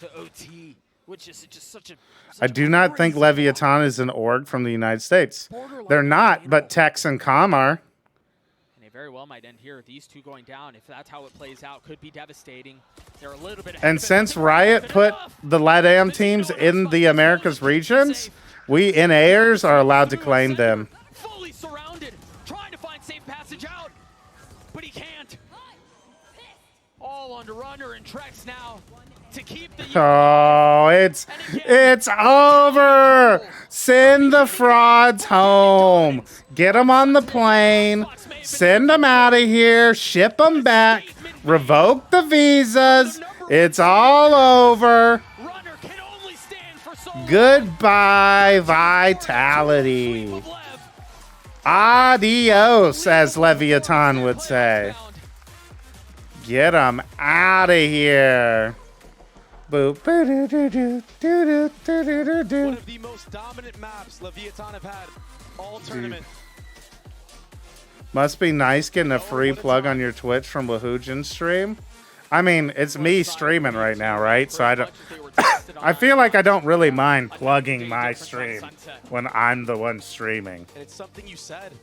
S11: to OT, which is just such a.
S1: I do not think Leviathan is an org from the United States. They're not, but Tex and Com are.
S11: And they very well might end here. These two going down, if that's how it plays out, could be devastating. They're a little bit.
S1: And since Riot put the LATAM teams in the Americas regions, we NAers are allowed to claim them.
S11: Fully surrounded, trying to find safe passage out, but he can't. All on the runner and Trex now to keep the.
S1: Oh, it's over. Send the frauds home. Get them on the plane. Send them out of here. Ship them back. Revoke the visas. It's all over. Goodbye, Vitality. Adios, as Leviathan would say. Get them out of here. Boop.
S12: One of the most dominant maps Leviathan have had all tournament.
S1: Must be nice getting a free plug on your Twitch from Wahoojan's stream. I mean, it's me streaming right now, right? So I don't. I feel like I don't really mind plugging my stream when I'm the one streaming.
S12: And it's something you said.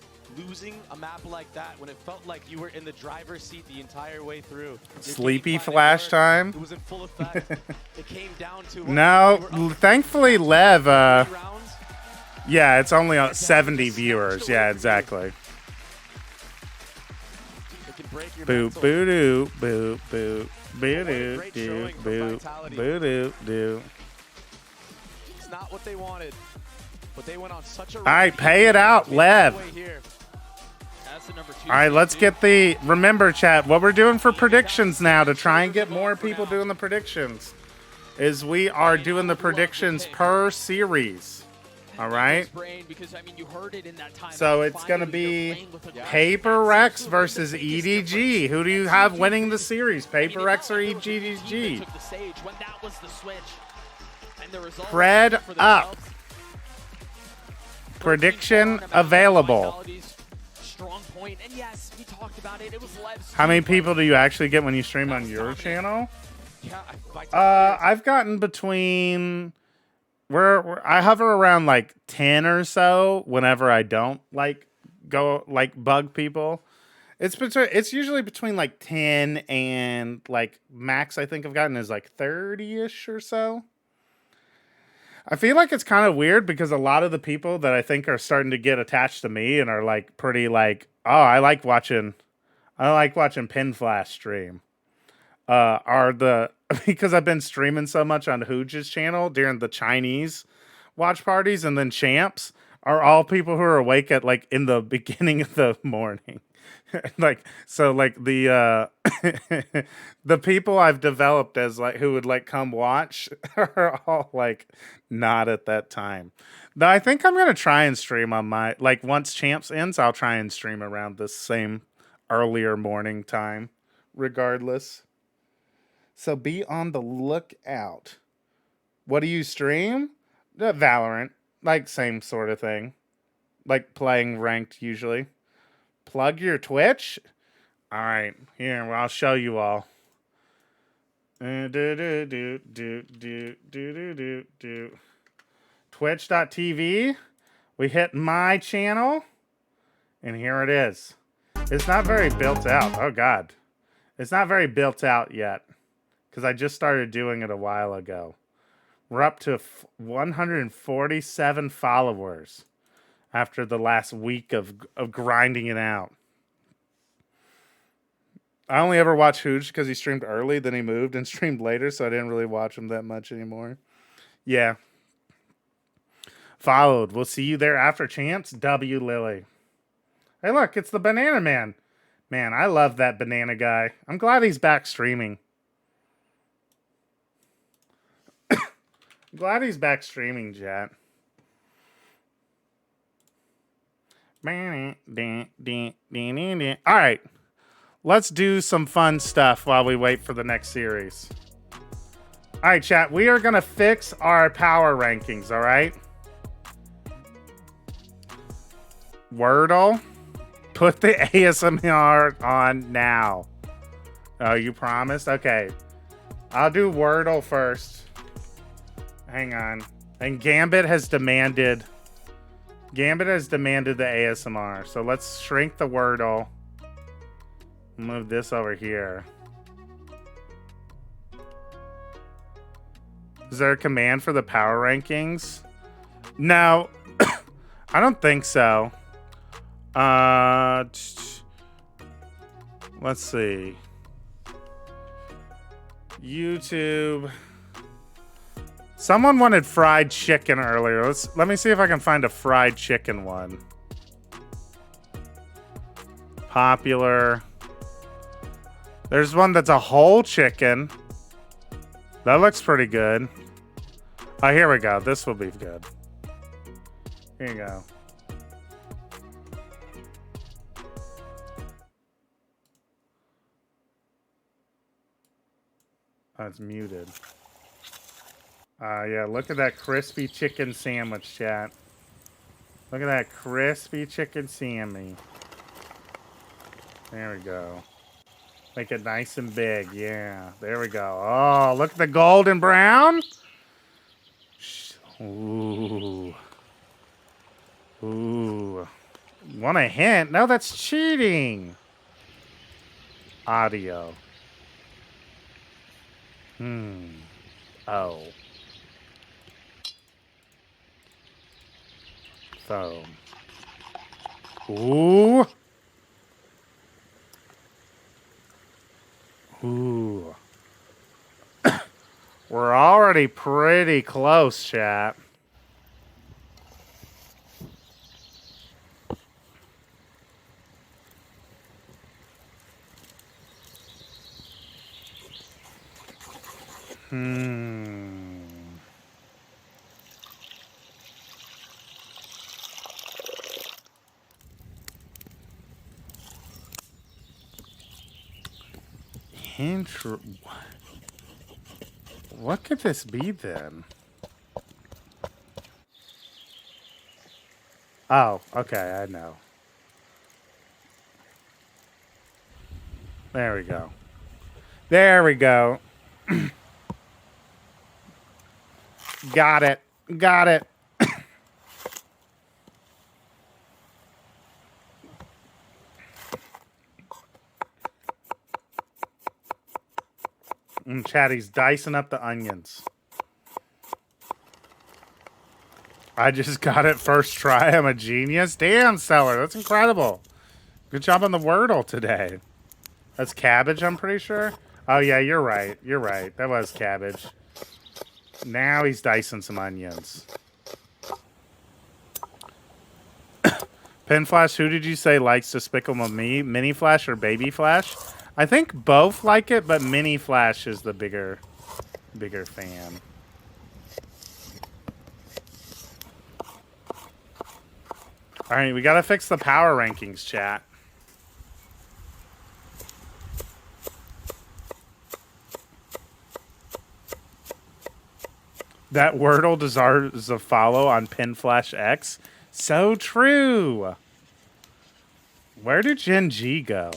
S12: Losing a map like that when it felt like you were in the driver's seat the entire way through.
S1: Sleepy flash time.
S12: It was in full effect. It came down to
S1: no, thankfully Lev. Yeah, it's only 70 viewers. Yeah, exactly. Boop boo doo boop boop boo doo doo boop boo doo doo.
S12: It's not what they wanted, but they went on such a.
S1: All right, pay it out, Lev. All right, let's get the. Remember, chat, what we're doing for predictions now to try and get more people doing the predictions is we are doing the predictions per series. All right. So it's going to be Paper Rex versus EDG. Who do you have winning the series? Paper Rex or EDG? Spread up. Prediction available. How many people do you actually get when you stream on your channel? I've gotten between. I hover around like 10 or so whenever I don't bug people. It's usually between like 10 and like max I think I've gotten is like 30-ish or so. I feel like it's kind of weird because a lot of the people that I think are starting to get attached to me and are like pretty like, oh, I like watching Pin Flash stream. Are the because I've been streaming so much on Hooj's channel during the Chinese watch parties, and then champs are all people who are awake at like in the beginning of the morning. Like so like the the people I've developed as like who would like come watch are all like not at that time. Though I think I'm gonna try and stream on my like once champs ends, I'll try and stream around this same earlier morning time regardless. So be on the lookout. What do you stream? Valorant. Like same sort of thing. Like playing ranked usually. Plug your Twitch? Alright, here, well, I'll show you all. Twitch.tv. We hit my channel. And here it is. It's not very built out. Oh, God. It's not very built out yet. Because I just started doing it a while ago. We're up to 147 followers after the last week of grinding it out. I only ever watched Hooch because he streamed early, then he moved and streamed later, so I didn't really watch him that much anymore. Yeah. Followed. We'll see you there after champs. W. Lily. Hey, look, it's the Banana Man. Man, I love that banana guy. I'm glad he's back streaming. Glad he's back streaming, chat. All right. Let's do some fun stuff while we wait for the next series. All right, chat. We are going to fix our power rankings, all right? Wordle, put the ASMR on now. Oh, you promised? Okay. I'll do Wordle first. Hang on. And Gambit has demanded the ASMR. So let's shrink the Wordle. Move this over here. Is there a command for the power rankings? No. I don't think so. Let's see. YouTube. Someone wanted fried chicken earlier. Let me see if I can find a fried chicken one. Popular. There's one that's a whole chicken. That looks pretty good. Oh, here we go. This will be good. Here you go. Oh, it's muted. Yeah, look at that crispy chicken sandwich, chat. Look at that crispy chicken sammy. There we go. Make it nice and big. Yeah, there we go. Oh, look at the golden brown. Ooh. Ooh. Want a hint? No, that's cheating. Audio. Oh. Phone. Ooh. Ooh. We're already pretty close, chat. What could this be then? Oh, okay, I know. There we go. There we go. Got it. Got it. Chatty's dicing up the onions. I just got it first try. I'm a genius. Damn, Seller. That's incredible. Good job on the Wordle today. That's cabbage, I'm pretty sure. Oh, yeah, you're right. You're right. That was cabbage. Now he's dicing some onions. Pen Flash, who did you say likes Despicable Me? Mini Flash or Baby Flash? I think both like it, but Mini Flash is the bigger fan. All right, we got to fix the power rankings, chat. That Wordle deserves a follow on Pen Flash X. So true. Where did Gen G go?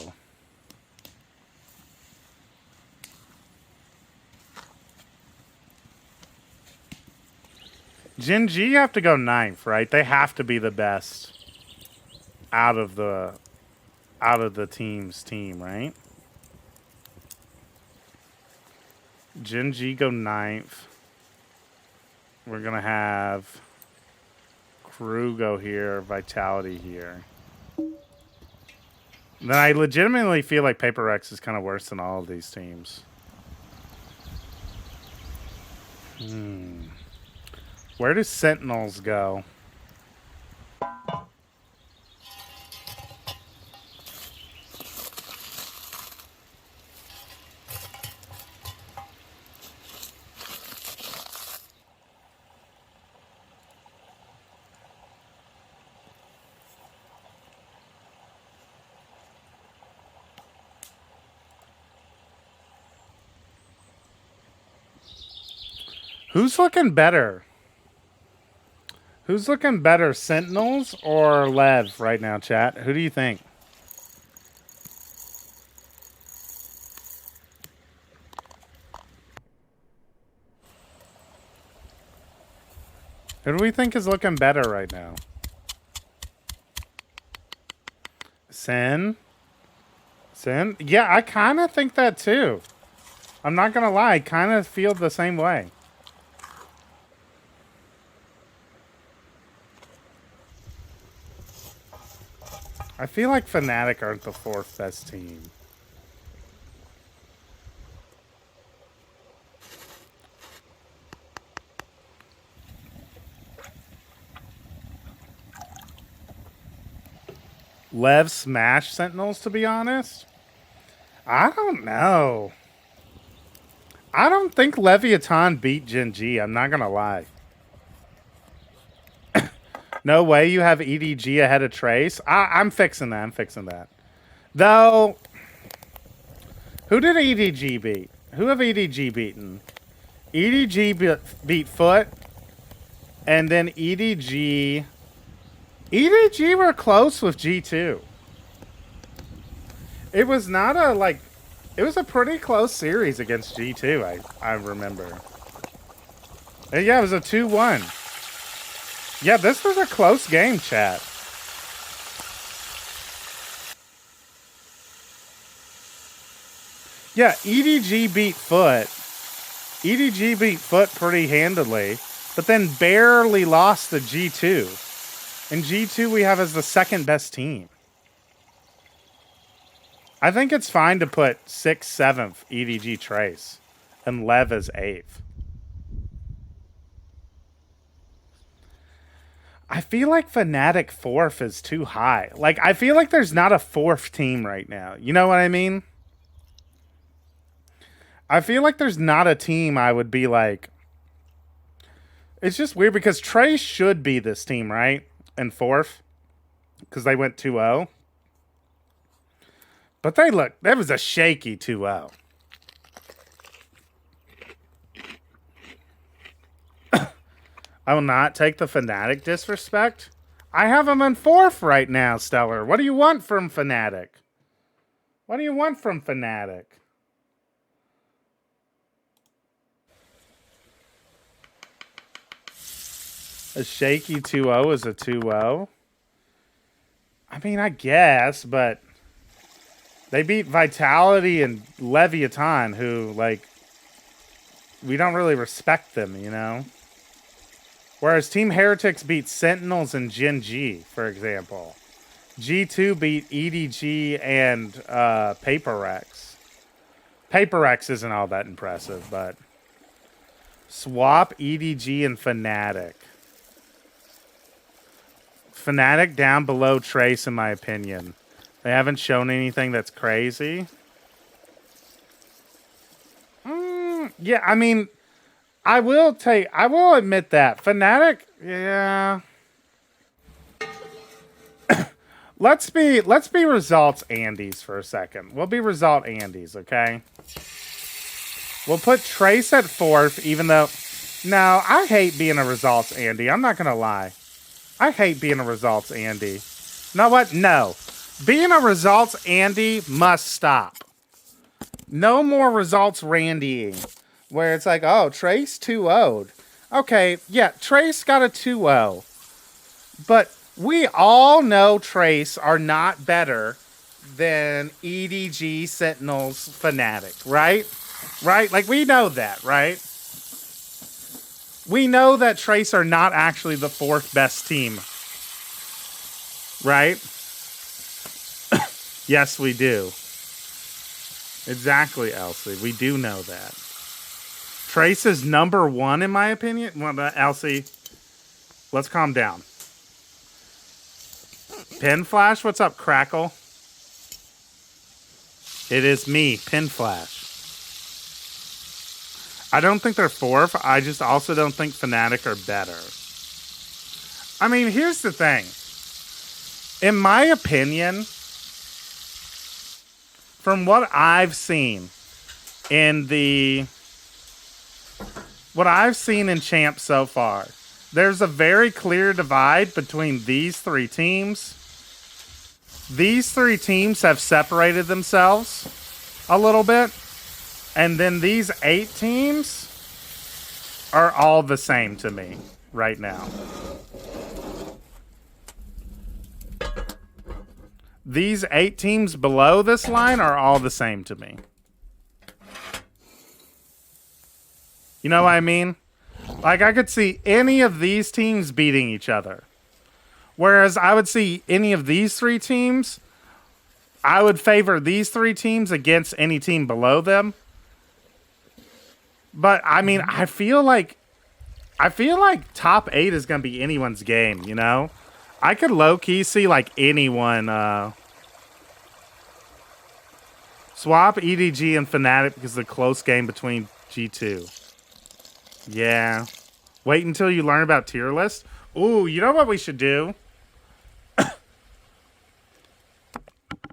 S1: Gen G have to go 9th, right? They have to be the best out of the team, right? Gen G go 9th. We're gonna have Crew go here, Vitality here. Then I legitimately feel like Paper Rex is kind of worse than all of these teams. Where do Sentinels go? Who's looking better? Who's looking better, Sentinels or Lev right now, chat? Who do you think? Who do we think is looking better right now? Sin? Sin? Yeah, I kind of think that too. I'm not going to lie. I kind of feel the same way. I feel like Fnatic aren't the fourth best team. Lev smash Sentinels, to be honest? I don't know. I don't think Leviathan beat Gen G. I'm not going to lie. No way you have EDG ahead of Trace. I'm fixing that. I'm fixing that. Though, who did EDG beat? Who have EDG beaten? EDG beat Foot. And then EDG were close with G2. It was not a, like, it was a pretty close series against G2, I remember. And yeah, it was a 2-1. Yeah, this was a close game, chat. Yeah, EDG beat Foot. EDG beat Foot pretty handily, but then barely lost to G2. And G2 we have as the second best team. I think it's fine to put 6th, 7th EDG Trace and Lev as 8th. I feel like Fnatic 4th is too high. Like, I feel like there's not a 4th team right now. You know what I mean? I feel like there's not a team I would be like... It's just weird because Trace should be this team, right? And 4th. Because they went 2-0. But that was a shaky 2-0. I will not take the Fnatic disrespect. I have them in 4th right now, Stellar. What do you want from Fnatic? What do you want from Fnatic? A shaky 2-0 is a 2-0? I mean, I guess, but... They beat Vitality and Leviathan, who, like... We don't really respect them, you know? Whereas Team Heretics beat Sentinels and Gen G, for example. G2 beat EDG and Paper-Rex. Paper-Rex isn't all that impressive, but... Swap, EDG, and Fnatic. Fnatic down below Trace, in my opinion. They haven't shown anything that's crazy. Yeah, I mean... I will admit that. Fnatic, yeah. let's be results Andes for a second. We'll be result Andes, okay? We'll put Trace at 4th, even though... No, I hate being a results Andy. I'm not going to lie. I hate being a results Andy. You know what? No. Being a results Andy must stop. No more results Randying. Where it's like, oh, Trace 2-0'd. Okay, yeah, Trace got a 2-0. But we all know Trace are not better than EDG, Sentinels, Fnatic, right? Right? Like, we know that, right? We know that Trace are not actually the 4th best team. Right? Yes, we do. Exactly, Elsie. We do know that. Trace is number 1, in my opinion. Well, Elsie, let's calm down. Pin Flash, what's up, Crackle? It is me, Pin Flash. I don't think they're 4th. I just also don't think Fnatic are better. I mean, here's the thing. In my opinion, from what I've seen in the... what I've seen in Champs so far, there's a very clear divide between these three teams. These three teams have separated themselves a little bit. And then these 8 teams are all the same to me right now. These 8 teams below this line are all the same to me. You know what I mean? Like, I could see any of these teams beating each other. Whereas I would see any of these 3 teams, I would favor these 3 teams against any team below them. But, I mean, I feel like top 8 is going to be anyone's game, you know? I could low-key see, like, anyone swap EDG and Fnatic because of the close game between G2. Yeah. Wait until you learn about tier list. Ooh, you know what we should do?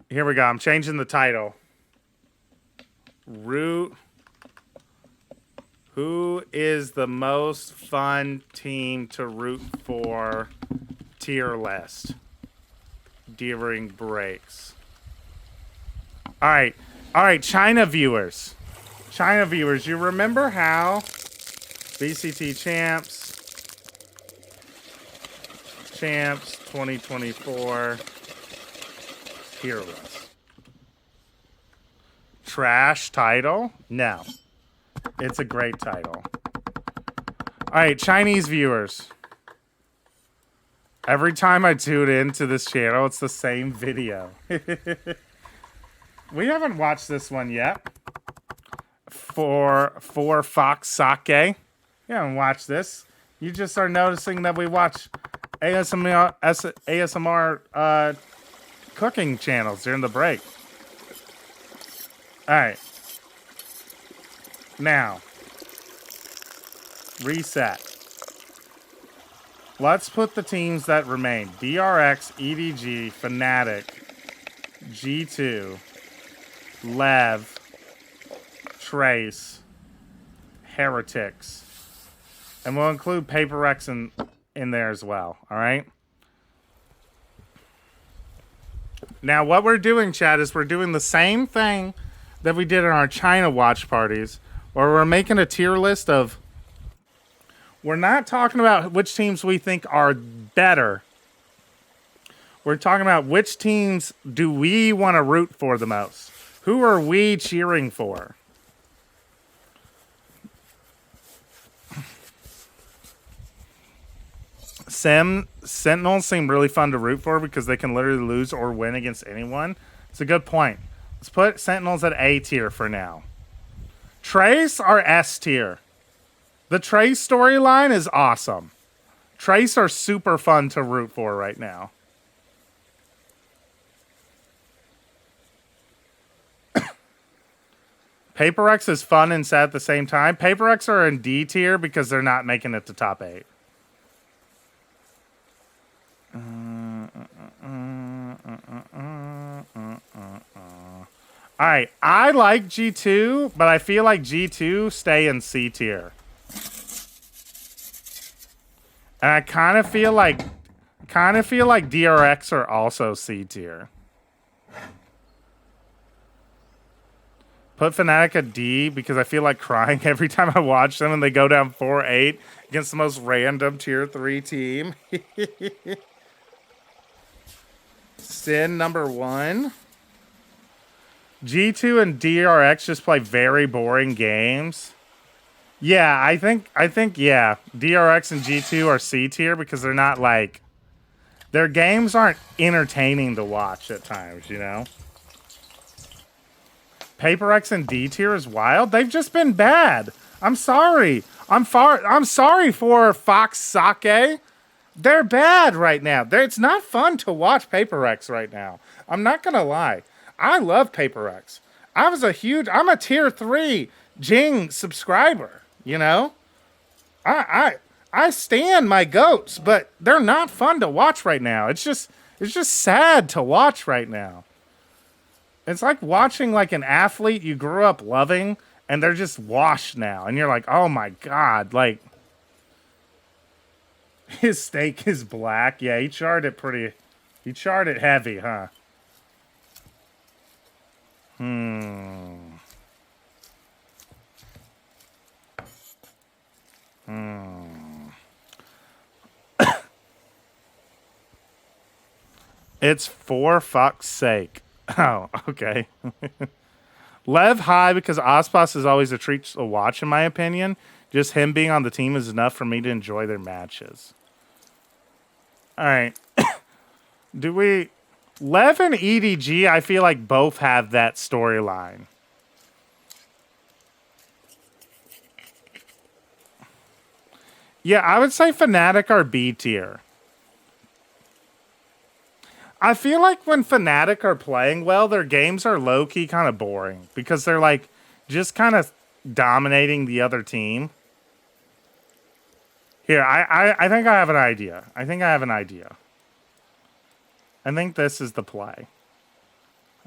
S1: Here we go. I'm changing the title. Root. Who is the most fun team to root for tier list during breaks? All right, China viewers. You remember how BCT Champs 2024 tier list. Trash title? No. It's a great title. All right, Chinese viewers. Every time I tune into this channel, it's the same video. We haven't watched this one yet. For Fox Sake. You haven't watched this. You just are noticing that we watch ASMR cooking channels during the break. All right. Now, reset. Let's put the teams that remain. DRX, EDG, Fnatic, G2, Lev, Trace, Heretics. And we'll include Paper X in there as well, all right? Now, what we're doing, chat, is we're doing the same thing that we did in our China watch parties, where we're making a tier list of... We're not talking about which teams we think are better. We're talking about which teams do we want to root for the most. Who are we cheering for? Sentinels seem really fun to root for because they can literally lose or win against anyone. It's a good point. Let's put Sentinels at A tier for now. Trace are S tier. The Trace storyline is awesome. Trace are super fun to root for right now. Paper X is fun and sad at the same time. Paper X are in D tier because they're not making it to top 8. Alright, I like G2, but I feel like G2 stay in C tier. And I kind of feel like DRX are also C tier. Put Fnatic at D because I feel like crying every time I watch them and they go down 4-8 against the most random tier 3 team. Sin number 1. G2 and DRX just play very boring games. Yeah, I think yeah, DRX and G2 are C tier because they're not like, their games aren't entertaining to watch at times, you know? Paper X and D tier is wild. They've just been bad. I'm sorry. I'm sorry for Fox Sake. They're bad right now. It's not fun to watch Paper X right now. I'm not gonna lie. I love Paper X. I'm a tier 3 Jing subscriber, you know? I stan my goats, but they're not fun to watch right now. It's just sad to watch right now. It's like watching like an athlete you grew up loving And they're just washed now. And you're like, oh my God. Like, his steak is black. Yeah, he charred it pretty. He charred it heavy, huh? It's for fuck's sake. Oh, okay. Lev high because Ospas is always a treat to watch, in my opinion. Just him being on the team is enough for me to enjoy their matches. All right. Do we... Lev and EDG, I feel like both have that storyline. Yeah, I would say Fnatic are B tier. I feel like when Fnatic are playing well, their games are low-key kind of boring. Because they're like, just kind of dominating the other team. Here, I think I have an idea. I think this is the play.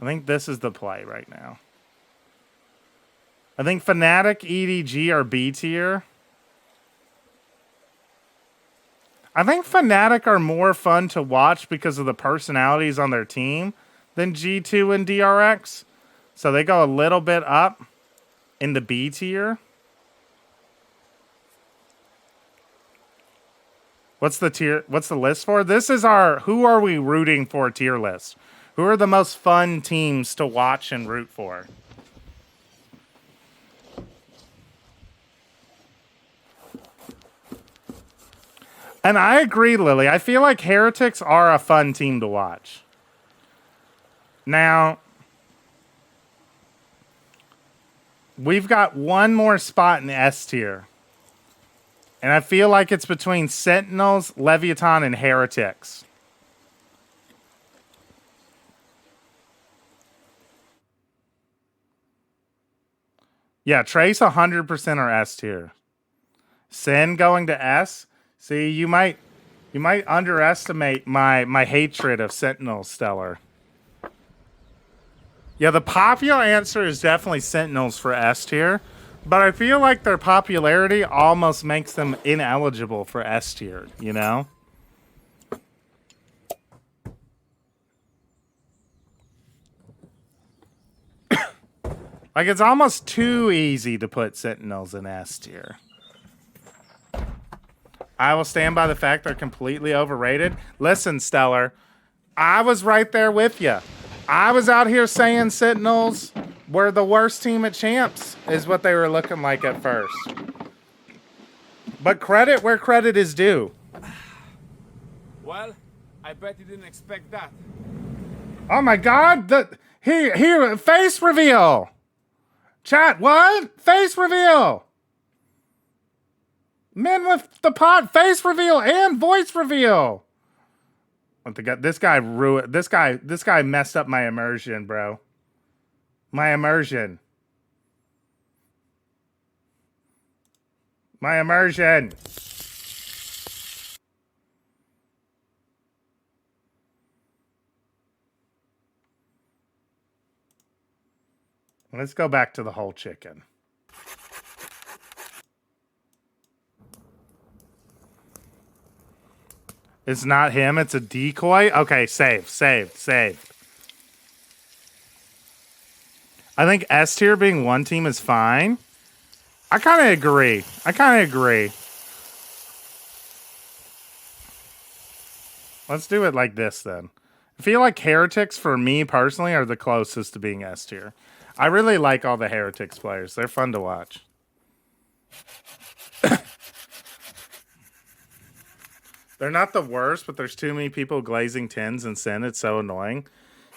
S1: I think this is the play right now. I think Fnatic, EDG are B tier. I think Fnatic are more fun to watch because of the personalities on their team than G2 and DRX. So they go a little bit up in the B tier. What's the tier? What's the list for? This is our who are we rooting for tier list. Who are the most fun teams to watch and root for? And I agree, Lily. I feel like Heretics are a fun team to watch. Now, we've got one more spot in S tier. And I feel like it's between Sentinels, Leviathan, and Heretics. Yeah, Trace 100% are S tier. Sin going to S. See, you might underestimate my hatred of Sentinel, Stellar. Yeah, the popular answer is definitely Sentinels for S tier, but I feel like their popularity almost makes them ineligible for S tier, you know? Like, it's almost too easy to put Sentinels in S tier. I will stand by the fact they're completely overrated. Listen, Stellar, I was right there with you. I was out here saying Sentinels were the worst team at Champs, is what they were looking like at first. But credit where credit is due.
S18: Well, I bet you didn't expect that.
S1: Oh my God! Here, face reveal. Chat, what? Face reveal. Men with the pot, face reveal and voice reveal. This guy ruined. This guy messed up my immersion, bro. My immersion. My immersion. Let's go back to the whole chicken. It's not him, it's a decoy? Okay, saved. I think S tier being one team is fine. I kind of agree. Let's do it like this then. I feel like Heretics, for me personally, are the closest to being S tier. I really like all the Heretics players. They're fun to watch. They're not the worst, but there's too many people glazing 10s and Sin. It's so annoying.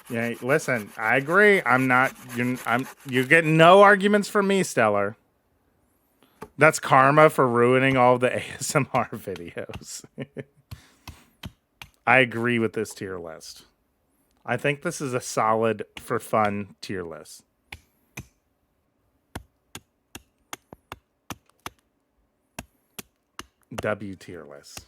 S1: Yeah, listen, I agree. You get no arguments from me, Stellar. That's karma for ruining all the ASMR videos. I agree with this tier list. I think this is a solid for fun tier list. W tier list.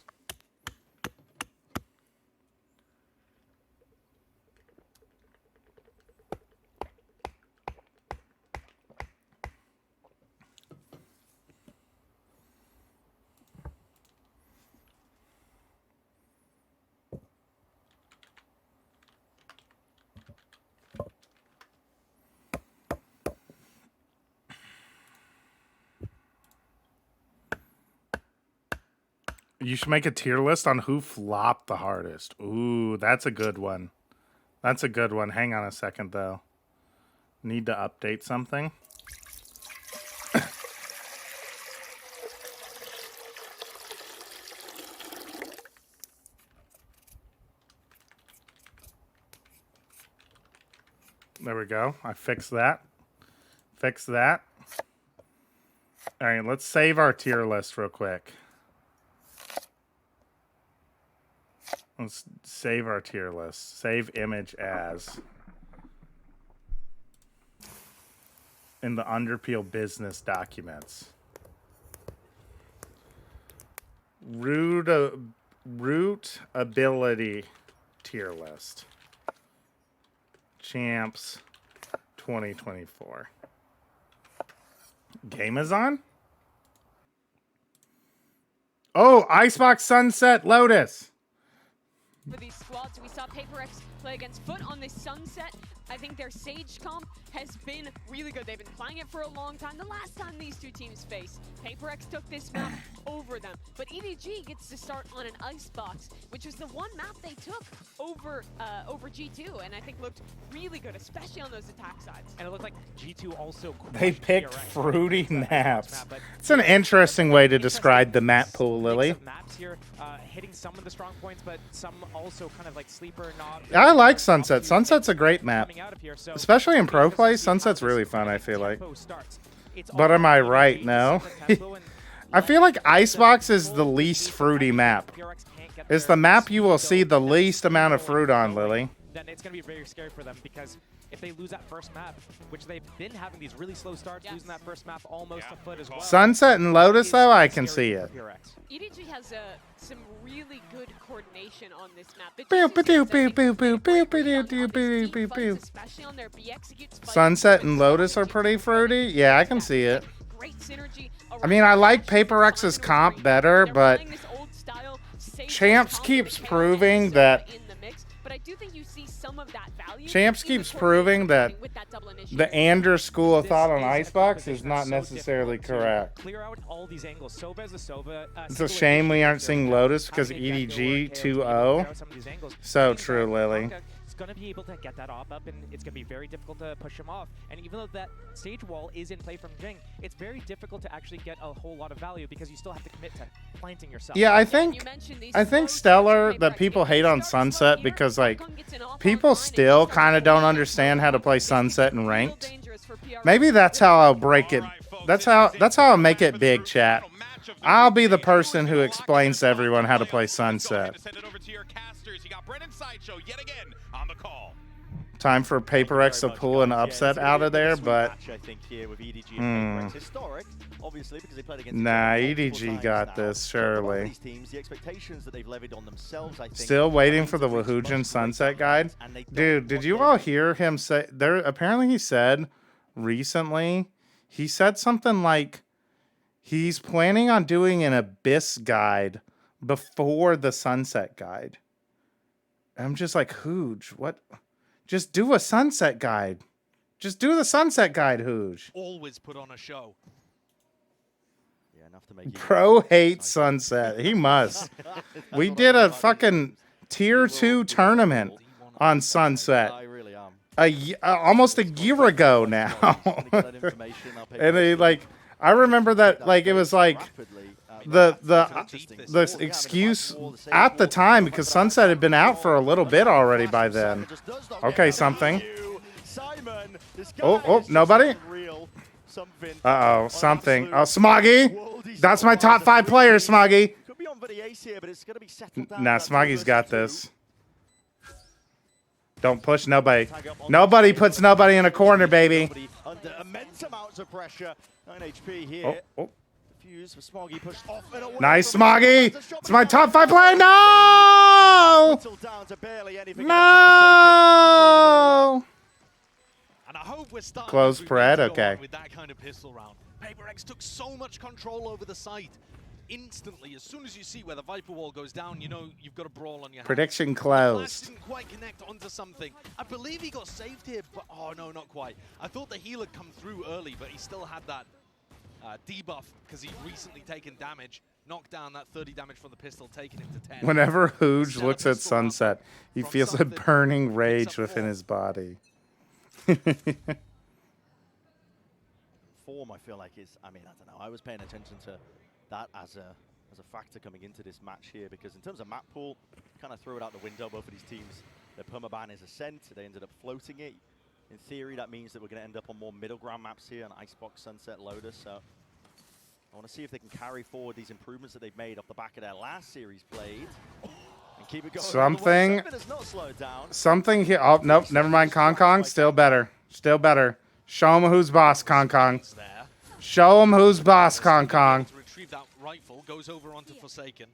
S1: You should make a tier list on who flopped the hardest. Ooh, that's a good one. That's a good one. Hang on a second, though. Need to update something. There we go. I fixed that. Fix that. All right, let's save our tier list real quick. Let's save our tier list. Save image as. In the Underpeel business documents. Root ability tier list. Champs 2024. Game is on? Oh, Icebox Sunset Lotus.
S3: For these squads, we saw PaperX play against Foot on this Sunset. I think their Sage comp has been really good. They've been playing it for a long time. The last time these two teams faced, PaperX took this map over them. But EDG gets to start on an Icebox, which is the one map they took over G2, and I think looked really good, especially on those attack sides.
S2: And it looked like G2 also
S1: They picked fruity maps. It's an interesting way to describe the map pool, Lily.
S2: Maps here, hitting some of the strong points, but some also kind of like sleeper knobs.
S1: I like Sunset. Sunset's a great map. Especially in pro play, Sunset's really fun, I feel like. But am I right? No. I feel like Icebox is the least fruity map. It's the map you will see the least amount of fruit on, Lily.
S2: Then it's going to be very scary for them, because if they lose that first map, which they've been having these really slow starts, losing that first map almost a foot as well.
S1: Sunset and Lotus, though, I can see it.
S3: EDG has some really good coordination on this map. Especially on their B executes.
S1: Sunset and Lotus are pretty fruity. Yeah, I can see it. I mean, I like PaperX's comp better, but Champs keeps proving that.
S3: But I do think you see some of that value.
S1: Champs keeps proving that the Anders school of thought on Icebox is not necessarily correct.
S2: Clear out all these angles. Sova is a Sova.
S1: It's a shame we aren't seeing Lotus because EDG 2-0. So true, Lily.
S2: It's going to be able to get that op up, and it's going to be very difficult to push him off. And even though that stage wall is in play from Jing, it's very difficult to actually get a whole lot of value because you still have to commit to planting yourself.
S1: Yeah, I think Stellar that people hate on Sunset because like people still kind of don't understand how to play Sunset and ranked. Maybe that's how I'll break it. That's how I'll make it big, chat. I'll be the person who explains to everyone how to play Sunset. Time for PaperX to pull an upset out of there, but nah, EDG got this, surely. Still waiting for the Wahoojan Sunset guide. Dude, did you all hear him say, apparently he said recently, he said something like, he's planning on doing an Abyss guide before the Sunset guide. I'm just like, Hooj, what? Just do a Sunset guide. Just do the Sunset guide, Hooj.
S19: Always put on a show.
S20: Yeah, enough to make
S1: Pro hates Sunset. He must. We did a fucking tier 2 tournament on Sunset. Almost a year ago now. And they, like, I remember that, like, it was like the excuse at the time because Sunset had been out for a little bit already by then. Okay, something. Oh, nobody? Uh-oh, something. Oh, Smoggy! That's my top 5 player, Smoggy! Nah, Smoggy's got this. Don't push nobody. Nobody puts nobody in a corner, baby.
S20: Under immense amounts of pressure. 9 HP here.
S1: Oh.
S20: For Smoggy pushed off and away.
S1: Nice, Smoggy! It's my top 5 player. No! No!
S19: And I hope we're starting
S1: Close Pred, okay.
S19: With that kind of pistol round. PaperX took so much control over the site. Instantly, as soon as you see where the Viper wall goes down, you know you've got a brawl on your hands.
S1: Prediction
S19: The
S1: closed.
S19: didn't quite connect onto something. I believe he got saved here, but oh no, not quite. I thought the heal had come through early, but he still had that debuff because he'd recently taken damage. knock down that 30 damage from the pistol, taking him to 10.
S1: Whenever Hooge looks at Sunset, he feels a burning rage within his body.
S20: Form, I feel like, is, I mean, I don't know. I was paying attention to that as a factor coming into this match here, because in terms of map pool, kind of throw it out the window. Both of these teams, their permaban is Ascent. They ended up floating it. In theory, that means that we're going to end up on more middle ground maps here on Icebox, Sunset, Lotus. So I want to see if they can carry forward these improvements that they've made off the back of their last series played. And keep it going.
S1: Something here. Oh, nope. Never mind. Kong. Still better. Still better. Show him who's boss, Kong. Show him who's boss, Kong.
S19: Retrieve that rifle, goes over onto Forsaken.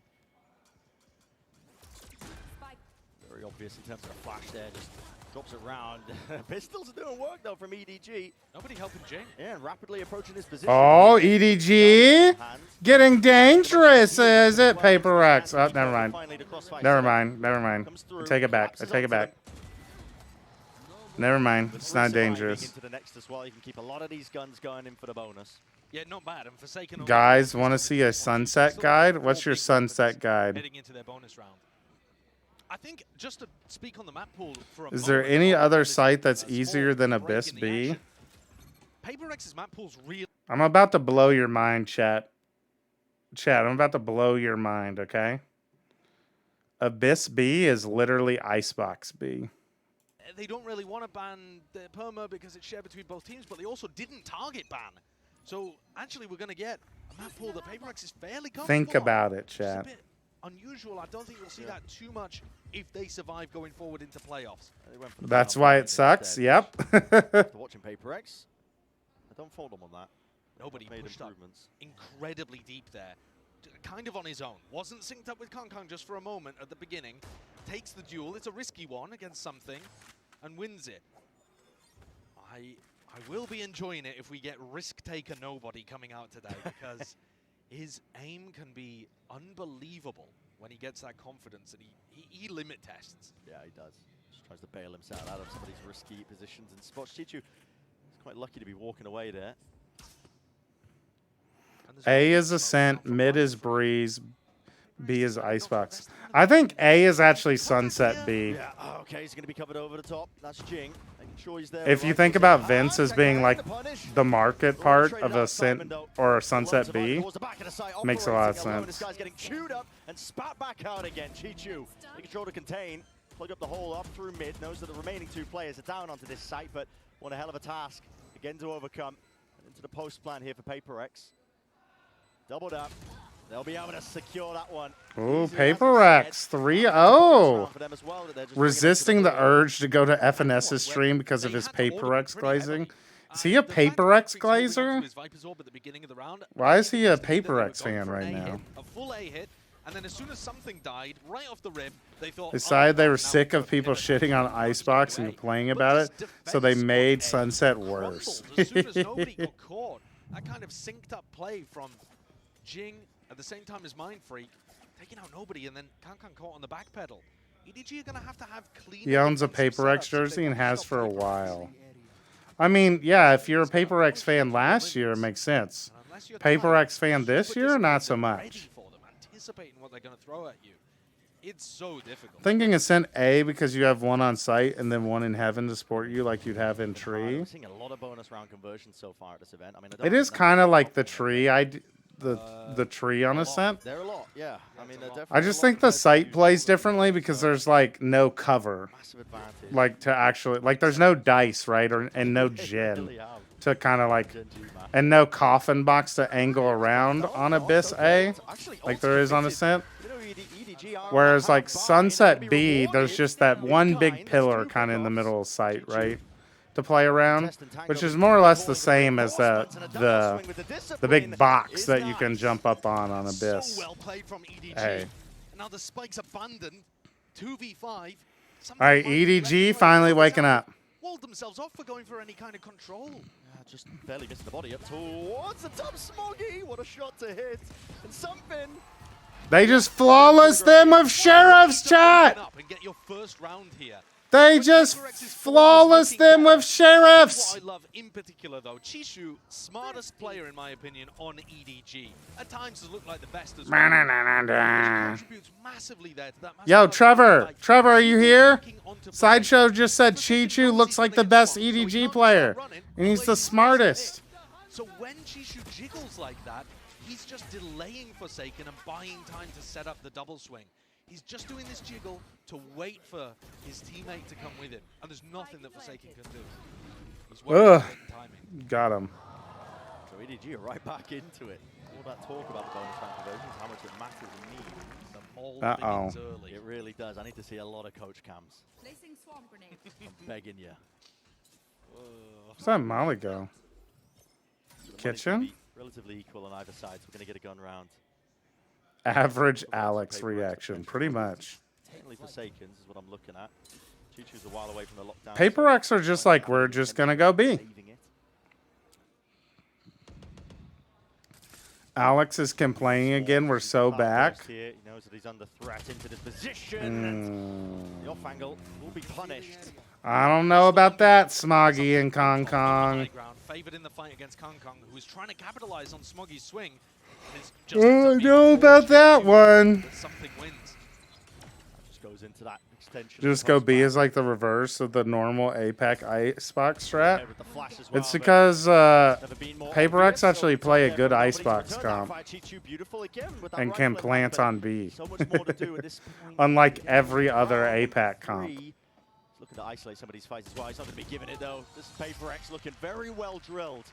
S20: Very obvious in terms of the flash there, just drops it round. Pistols are doing work though from EDG.
S19: Nobody helping Jing.
S20: Yeah, and rapidly approaching his position.
S1: Oh, EDG getting dangerous, is it? Paper X. Oh, never mind. Never mind. I take it back. Never mind. It's not dangerous.
S20: Into the next as well. You can keep a lot of these guns going in for the bonus.
S19: Yeah, not bad. And Forsaken.
S1: Guys, want to see a sunset guide? What's your sunset guide?
S19: Heading into their bonus round. I think just to speak on the map pool for a
S1: Is there any other site that's easier than Abyss B?
S19: Paper X's map pool's real.
S1: I'm about to blow your mind, chat. I'm about to blow your mind, okay? Abyss B is literally Icebox B.
S19: They don't really want to ban the perma because it's shared between both teams, but they also didn't target ban. So actually, we're going to get a map pool that Paper X is fairly comfortable.
S1: Think about it, chat.
S19: It's a bit unusual. I don't think you'll see that too much if they survive going forward into playoffs.
S1: That's why it sucks. Yep.
S20: After watching Paper X, I don't fault them on that.
S19: Nobody pushed up incredibly deep there, kind of on his own. Wasn't synced up with Kong just for a moment at the beginning. Takes the duel. It's a risky one against something, and wins it. I will be enjoying it if we get Risk Taker Nobody coming out today, because his aim can be unbelievable when he gets that confidence, and he limit tests.
S20: Yeah, he does. Just tries to bail himself out of some of these risky positions and spots. Chichu is quite lucky to be walking away there.
S1: A is Ascent, mid is Breeze, B is Icebox. I think A is actually Sunset B.
S20: Yeah, okay, he's going to be covered over the top. That's Jing. Sure he's there.
S1: If you think about Vince as being like the market part of Ascent or a Sunset B, makes a lot of sense.
S20: This guy's getting chewed up and spat back out again. Chichu, they control to contain, plug up the hole up through mid, knows that the remaining two players are down onto this site, but what a hell of a task again to overcome. And into the post plan here for Paper X. Doubled up. They'll be able to secure that one.
S1: Ooh, Paper X 3-0. Resisting the urge to go to FNS's stream because of his Paper X glazing. Is he a Paper X glazer? Why is he a Paper X fan right now?
S19: A full A hit, and then as soon as something died, right off the rib, they thought...
S1: Decided they were sick of people shitting on Icebox and complaining about it, so they made Sunset worse.
S19: As soon as nobody got caught, that kind of synced up play from Jing at the same time as Mind Freak, taking out nobody, and then Kankan caught on the back pedal. EDG are going to have clean...
S1: He owns a Paper X jersey and has for a while. I mean, yeah, if you're a Paper X fan last year, it makes sense. Paper X fan this year, not so much.
S19: Anticipating what they're going to throw at you. It's so difficult.
S1: Thinking Ascent A because you have one on site and then one in heaven to support you like you'd have in Tree.
S20: I'm seeing a lot of bonus round conversions so far at this event. I mean,
S1: it is kind of like the Tree. The tree on Ascent.
S20: They're a lot, yeah. I mean,
S1: I just think the site plays differently because there's like no cover, like to actually like there's no dice, right, and no gin to kind of like, and no coffin box to angle around on Abyss A, like there is on Ascent. Whereas like Sunset B, there's just that one big pillar kind of in the middle of the site, right? To play around, which is more or less the same as the big box that you can jump up on Abyss.
S19: So well played from EDG.
S1: Hey.
S19: Now the spikes abandoned. 2v5.
S1: All right, EDG finally waking up.
S19: Walled themselves off for going for any kind of control.
S20: Just barely missed the body up towards the top. Smoggy, what a shot to hit. And something.
S1: They just flawless them with Sheriff's chat.
S19: Up and get your first round here.
S1: They just flawless them with sheriffs.
S19: What I love in particular, though, Chishu, smartest player in my opinion on EDG. At times has looked like the best as well. Contributes massively there to that.
S1: Yo, Trevor, are you here? Sideshow just said Chichu looks like the best EDG player, and he's the smartest.
S19: So when Chishu jiggles like that, he's just delaying Forsaken and buying time to set up the double swing. He's just doing this jiggle to wait for his teammate to come with him, and there's nothing that Forsaken can do.
S1: Ugh, got him.
S20: So EDG are right back into it. All that talk about the bonus round conversions, how much it matters and means. The ball begins early. It really does. I need to see a lot of coach cams.
S21: Placing swarm grenade.
S20: I'm begging you.
S1: Where's that Molly go? Kitchen?
S20: Relatively equal on either side, so we're going to get a gun round.
S1: Average Alex reaction, pretty much.
S20: Certainly Forsakens is what I'm looking at. Chichu's a while away from the lockdown.
S1: Paper X are just like, we're just going to go B. Alex is complaining again. We're so back.
S20: He knows that he's under threat into this position. The off angle will be punished.
S1: I don't know about that, Smoggy and Kong Kong.
S19: Favored in the fight against Kong Kong, who is trying to capitalize on Smoggy's swing.
S1: I know about that one.
S19: Something wins.
S20: Just goes into that extension.
S1: Just go B is like the reverse of the normal APAC Icebox strat. It's because Paper X actually play a good Icebox comp and can plant on B. Unlike every other APAC comp.
S20: Looking to isolate some of these fights as well. He's not going to be giving it though. This is Paper X looking very well drilled.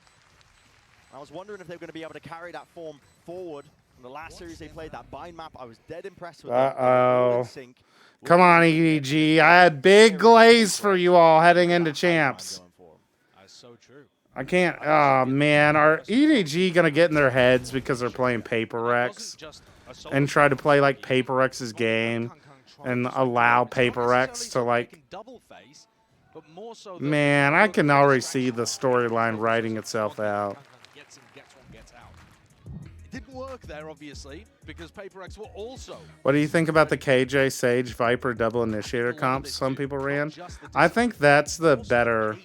S20: I was wondering if they were going to be able to carry that form forward. In the last series they played, that bind map, I was dead impressed with
S1: Uh-oh. Come on, EDG. I had big glaze for you all heading into champs.
S19: That's so true.
S1: I can't. Oh, man. Are EDG going to get in their heads because they're playing Paper X and try to play like Paper X's game and allow Paper X to like... Man, I can already see the storyline writing itself out.
S19: It didn't work there, obviously, because Paper X were also...
S1: What do you think about the KJ Sage Viper double initiator comps some people ran? I think that's the better...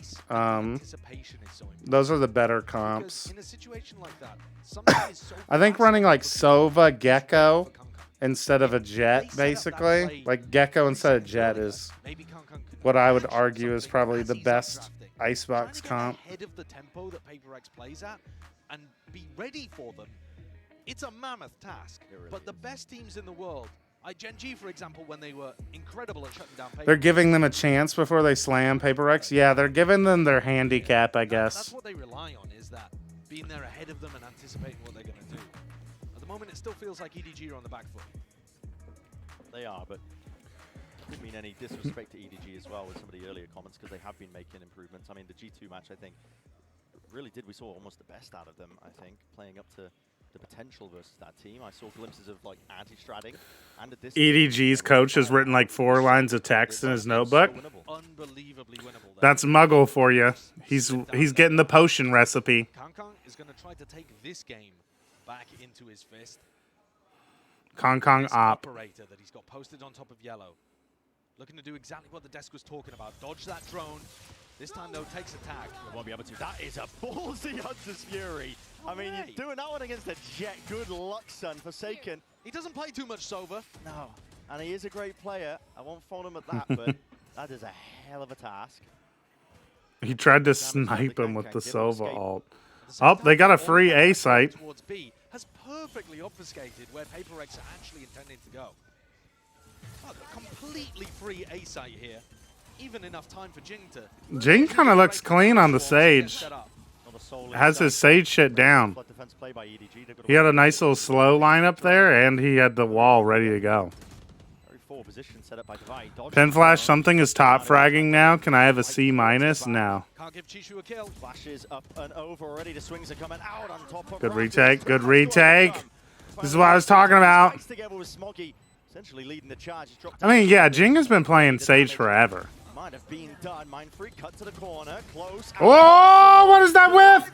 S1: those are the better comps. I think running like Sova Gecko instead of a Jet, basically. Like Gecko instead of Jet is what I would argue is probably the best Icebox comp.
S19: Ahead of the tempo that Paper X plays at and be ready for them. It's a mammoth task, but the best teams in the world, like Gen G, for example, when they were incredible at shutting down Paper X.
S1: They're giving them a chance before they slam Paper X? Yeah, they're giving them their handicap, I guess.
S19: That's what they rely on, is that being there ahead of them and anticipating what they're going to do. At the moment, it still feels like EDG are on the back foot.
S20: They are, but I didn't mean any disrespect to EDG as well with some of the earlier comments, because they have been making improvements. I mean, the G2 match, I think, really did. We saw almost the best out of them, I think, playing up to the potential versus that team. I saw glimpses of like anti-stratting and a distance.
S1: EDG's coach has written like 4 lines of text in his notebook.
S19: Unbelievably winnable.
S1: That's Muggle for you. He's getting the potion recipe.
S19: Kong Kong is going to try to take this game back into his fist.
S1: Kong Kong op.
S19: Operator that he's got posted on top of yellow. Looking to do exactly what the desk was talking about. Dodge that drone. This time, though, takes a tag.
S20: They won't be able to. That is a ballsy Hunter's Fury. I mean, you're doing that one against a Jet. Good luck, son. Forsaken.
S19: He doesn't play too much Sova.
S20: No. And he is a great player. I won't phone him at that, but that is a hell of a task.
S1: He tried to snipe him with the Sova ult. Oh, they got a free A site.
S19: Towards B has perfectly obfuscated where Paper X are actually intending to go. Oh, a completely free A site here. Even enough time for Jing to...
S1: Jing kind of looks clean on the Sage. Has his Sage shit down. He had a nice little slow lineup there, and he had the wall ready to go. Pin Flash, something is top fragging now. Can I have a C-? No.
S19: Can't give Chishu a kill.
S20: Flashes up and over already. The swings are coming out on top of
S1: good retake. Good retake. This is what I was talking about.
S20: Essentially leading the charge.
S1: I mean, yeah, Jing has been playing Sage forever.
S20: Might have been done. Mindfreak cut to the corner. Close.
S1: Oh, what is that whiff?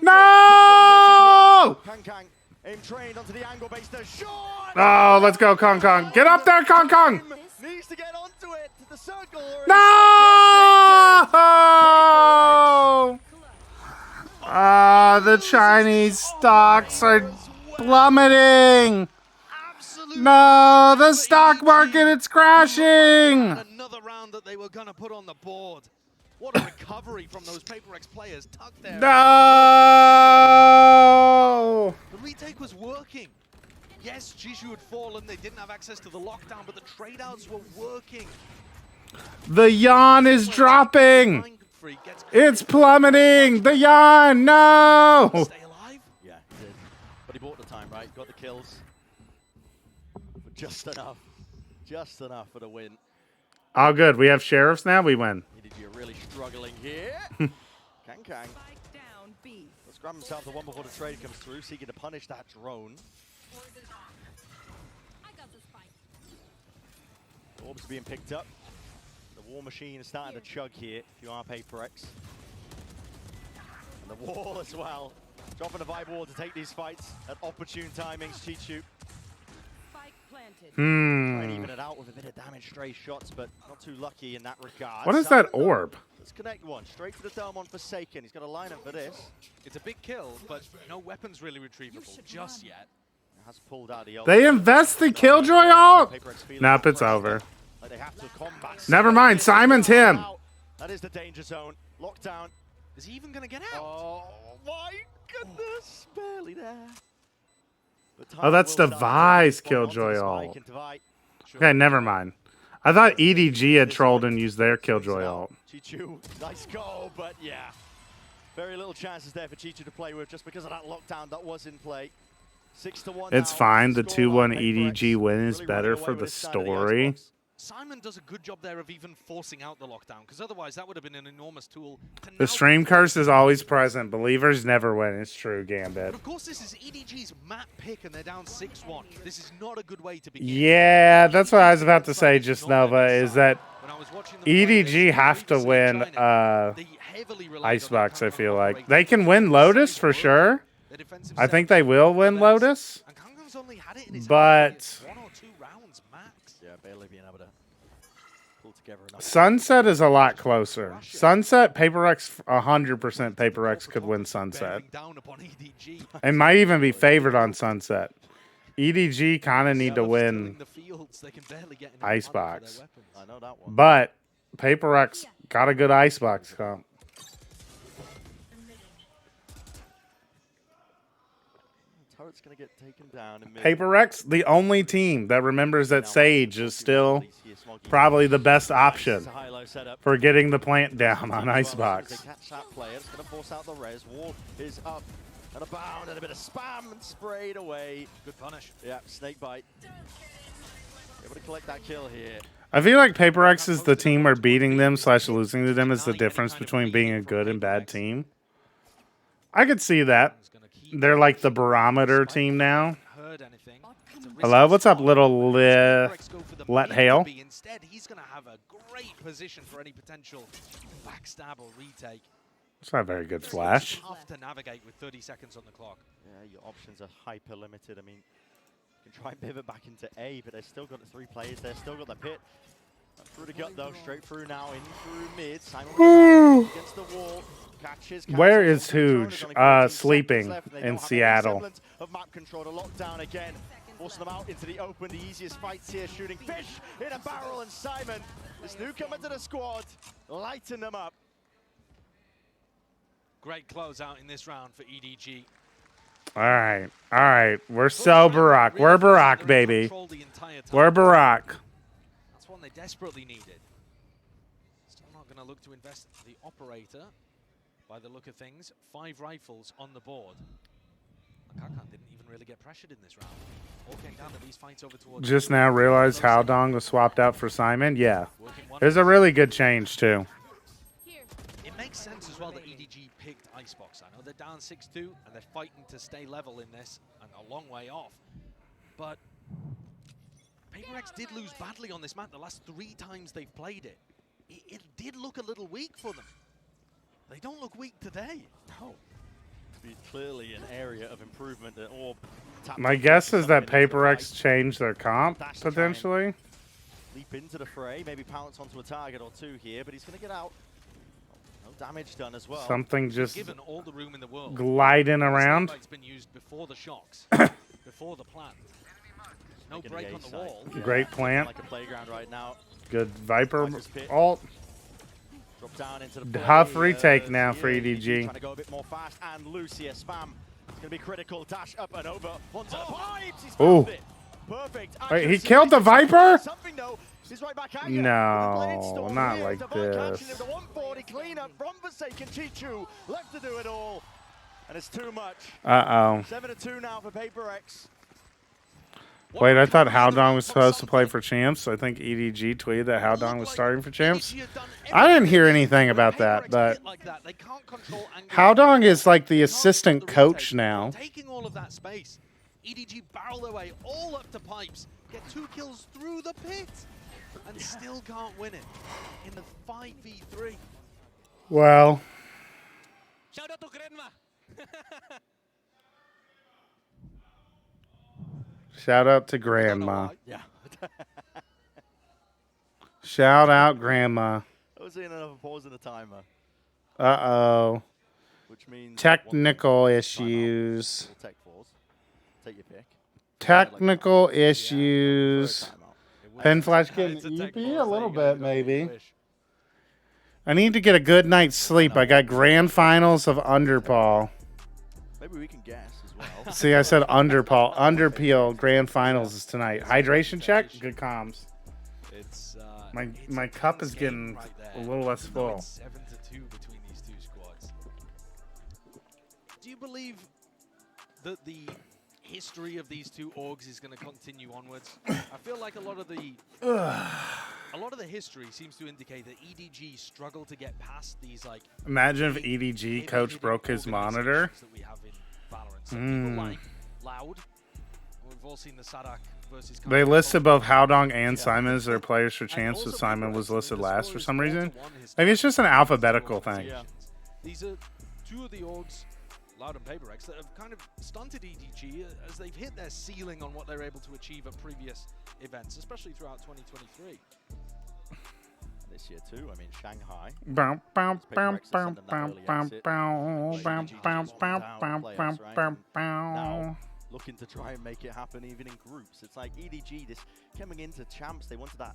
S1: No!
S20: Kang aim trained onto the angle base. The shot.
S1: Oh, let's go, Kong Kong. Get up there, Kong Kong.
S20: Needs to get onto it. the circle. Or
S1: No! The Chinese stocks are plummeting. No, the stock market, it's crashing.
S19: Another round that they were going to put on the board. What a recovery from those PaperX players. Tucked there.
S1: No!
S19: The retake was working. Yes, Jishu had fallen. They didn't have access to the lockdown, but the trade-outs were working.
S1: The yawn is dropping. It's plummeting. The yawn, no!
S20: Stay alive? Yeah, he did. But he bought the time, right? Got the kills. But just enough. Just enough for the win.
S1: Oh, good. We have sheriffs now. We win.
S20: You're really struggling here. Kang. Let's grab himself the one before the trade comes through, seeking to punish that drone. Orbs being picked up. The war machine is starting to chug here, if you are PaperX. And the wall as well. Dropping a vibe wall to take these fights at opportune timings, Chichu. Trying to even it out with a bit of damage, stray shots, but not too lucky in that regard.
S1: What is that orb?
S20: Let's connect one. Straight to the dome on Forsaken. He's got a lineup for this.
S19: It's a big kill, but no weapons really retrievable just yet.
S20: Has pulled out the
S1: They invest the Killjoy ult? Nope, it's over.
S20: Like they have to combat.
S1: Never mind, Simon's him.
S20: That is the danger zone. Lockdown.
S19: Is he even going to get out?
S20: Oh my goodness. Barely there.
S1: Oh, that's Devi's Killjoy ult. Okay, never mind. I thought EDG had trolled and used their Killjoy ult.
S20: Chichu, nice goal, but yeah. Very little chances there for Chichu to play with just because of that lockdown that was in play. 6-1.
S1: It's fine. The 2-1 EDG win is better for the story.
S19: Simon does a good job there of even forcing out the lockdown, because otherwise that would have been an enormous tool.
S1: The stream curse is always present. Believers never win. It's true, Gambit.
S19: But of course, this is EDG's map pick, and they're down 6-1. This is not a good way to begin.
S1: Yeah, that's what I was about to say just Nova, is that EDG have to win Icebox, I feel like. They can win Lotus for sure. I think they will win Lotus. But
S20: yeah, barely being able to pull together enough.
S1: Sunset is a lot closer. Sunset, PaperX, 100% PaperX could win Sunset. It might even be favored on Sunset. EDG kind of need to win Icebox. But PaperX got a good Icebox comp.
S20: Turret's gonna get taken down in mid.
S1: PaperX, the only team that remembers that Sage is still probably the best option for getting the plant down on Icebox.
S20: They catch that player. It's gonna force out the res. Wall is up and a bound and a bit of spam and sprayed away.
S19: Good punish.
S20: Yeah, snake bite. Able to collect that kill here.
S1: I feel like PaperX is the team where beating them / losing to them is the difference between being a good and bad team. I could see that. They're like the barometer team now. Hello, what's up, little Let Hail?
S19: Instead, he's going to have a great position for any potential backstab or retake.
S1: It's not a very good flash.
S19: It's tough to navigate with 30 seconds on the clock.
S20: Yeah, your options are hyper limited. I mean, you can try and pivot back into A, but they've still got the 3 players there, still got the pit. Through the gut though, straight through now, in through mid. Simon against the wall. Catches,
S1: where is Hooge? Sleeping in Seattle.
S20: Of map control, the lockdown again, forcing them out into the open. The easiest fights here, shooting fish in a barrel, and Simon, this newcomer to the squad, lighting them up.
S19: Great closeout in this round for EDG.
S1: All right. We're so Barack. We're Barack, baby. We're Barack.
S19: That's one they desperately needed. Still not going to look to invest the operator. By the look of things, 5 rifles on the board. Kakan didn't even really get pressured in this round. All came down to these fights over towards.
S1: Just now realized how Dong was swapped out for Simon. Yeah, there's a really good change too.
S19: It makes sense as well that EDG picked Icebox. I know they're down 6-2 and they're fighting to stay level in this and a long way off. But PaperX did lose badly on this map the last 3 times they've played it. It did look a little weak for them. They don't look weak today. No.
S20: Clearly an area of improvement that all.
S1: My guess is that PaperX changed their comp potentially.
S20: leap into the fray, maybe pounce onto a target or two here, but he's going to get out. No damage done as well.
S1: Something just
S19: Given all the room in the world,
S1: gliding around.
S19: It's been used before the shocks, before the plant. No
S20: Making
S19: break
S20: the
S19: on the
S20: A
S19: wall.
S20: side.
S1: Great
S20: Yeah,
S1: plant.
S20: like a playground right now.
S1: Good Viper
S20: Viper's pit.
S1: alt.
S20: Drop down into the
S1: Huff retake now for EDG.
S20: Trying to go a bit more fast, and Lucia spam. It's going to be critical. Dash up and over. Onto the pipes. He's
S1: Ooh.
S20: found it. Perfect.
S1: Wait, he killed the Viper?
S20: Something though. He's right back at you.
S1: No, not like
S20: Catching him,
S1: this.
S20: the 140 cleanup from Forsaken Chichu. Left to do it all. And it's too much.
S1: Uh-oh.
S20: 7-2 now for Paper X.
S1: Wait, I thought Howdong was supposed to play for Champs. I think EDG tweeted that Howdong was starting for Champs. I didn't hear anything about that, but Howdong is like the assistant coach now.
S19: Taking all of that space. EDG barrel their way all up to pipes, get 2 kills through the pit, and still can't win it in the 5v3.
S1: Well.
S2: Shout out to Grandma.
S1: Shout out to Grandma.
S20: Yeah.
S1: Shout out Grandma.
S20: I was in another pause in the timer.
S1: Uh-oh.
S20: Which means
S1: Technical issues.
S20: Tech falls. Take your pick.
S1: Technical issues. Pen Flash getting EP a little bit, maybe. I need to get a good night's sleep. I got grand finals of Underpaw.
S20: Maybe we can guess as well.
S1: See, I said Underpaw. Underpeel grand finals is tonight. Hydration check. Good comms.
S19: It's
S1: my cup is getting a little less full.
S19: 7-2 between these two squads. Do you believe that the history of these two orgs is going to continue onwards? I feel like a lot of the history seems to indicate that EDG struggle to get past these like.
S1: Imagine if EDG coach broke his monitor.
S19: That we have in Valorant. So people like Loud. We've all seen the Sadak versus.
S1: They listed both Howdong and Simon as their players for Chance, but Simon was listed last for some reason. Maybe it's just an alphabetical thing.
S19: These are two of the orgs, Loud and Paper X, that have kind of stunted EDG as they've hit their ceiling on what they're able to achieve at previous events, especially throughout 2023.
S20: This year too, I mean Shanghai. Now looking to try and make it happen even in groups. It's like EDG, this coming into Champs, they wanted that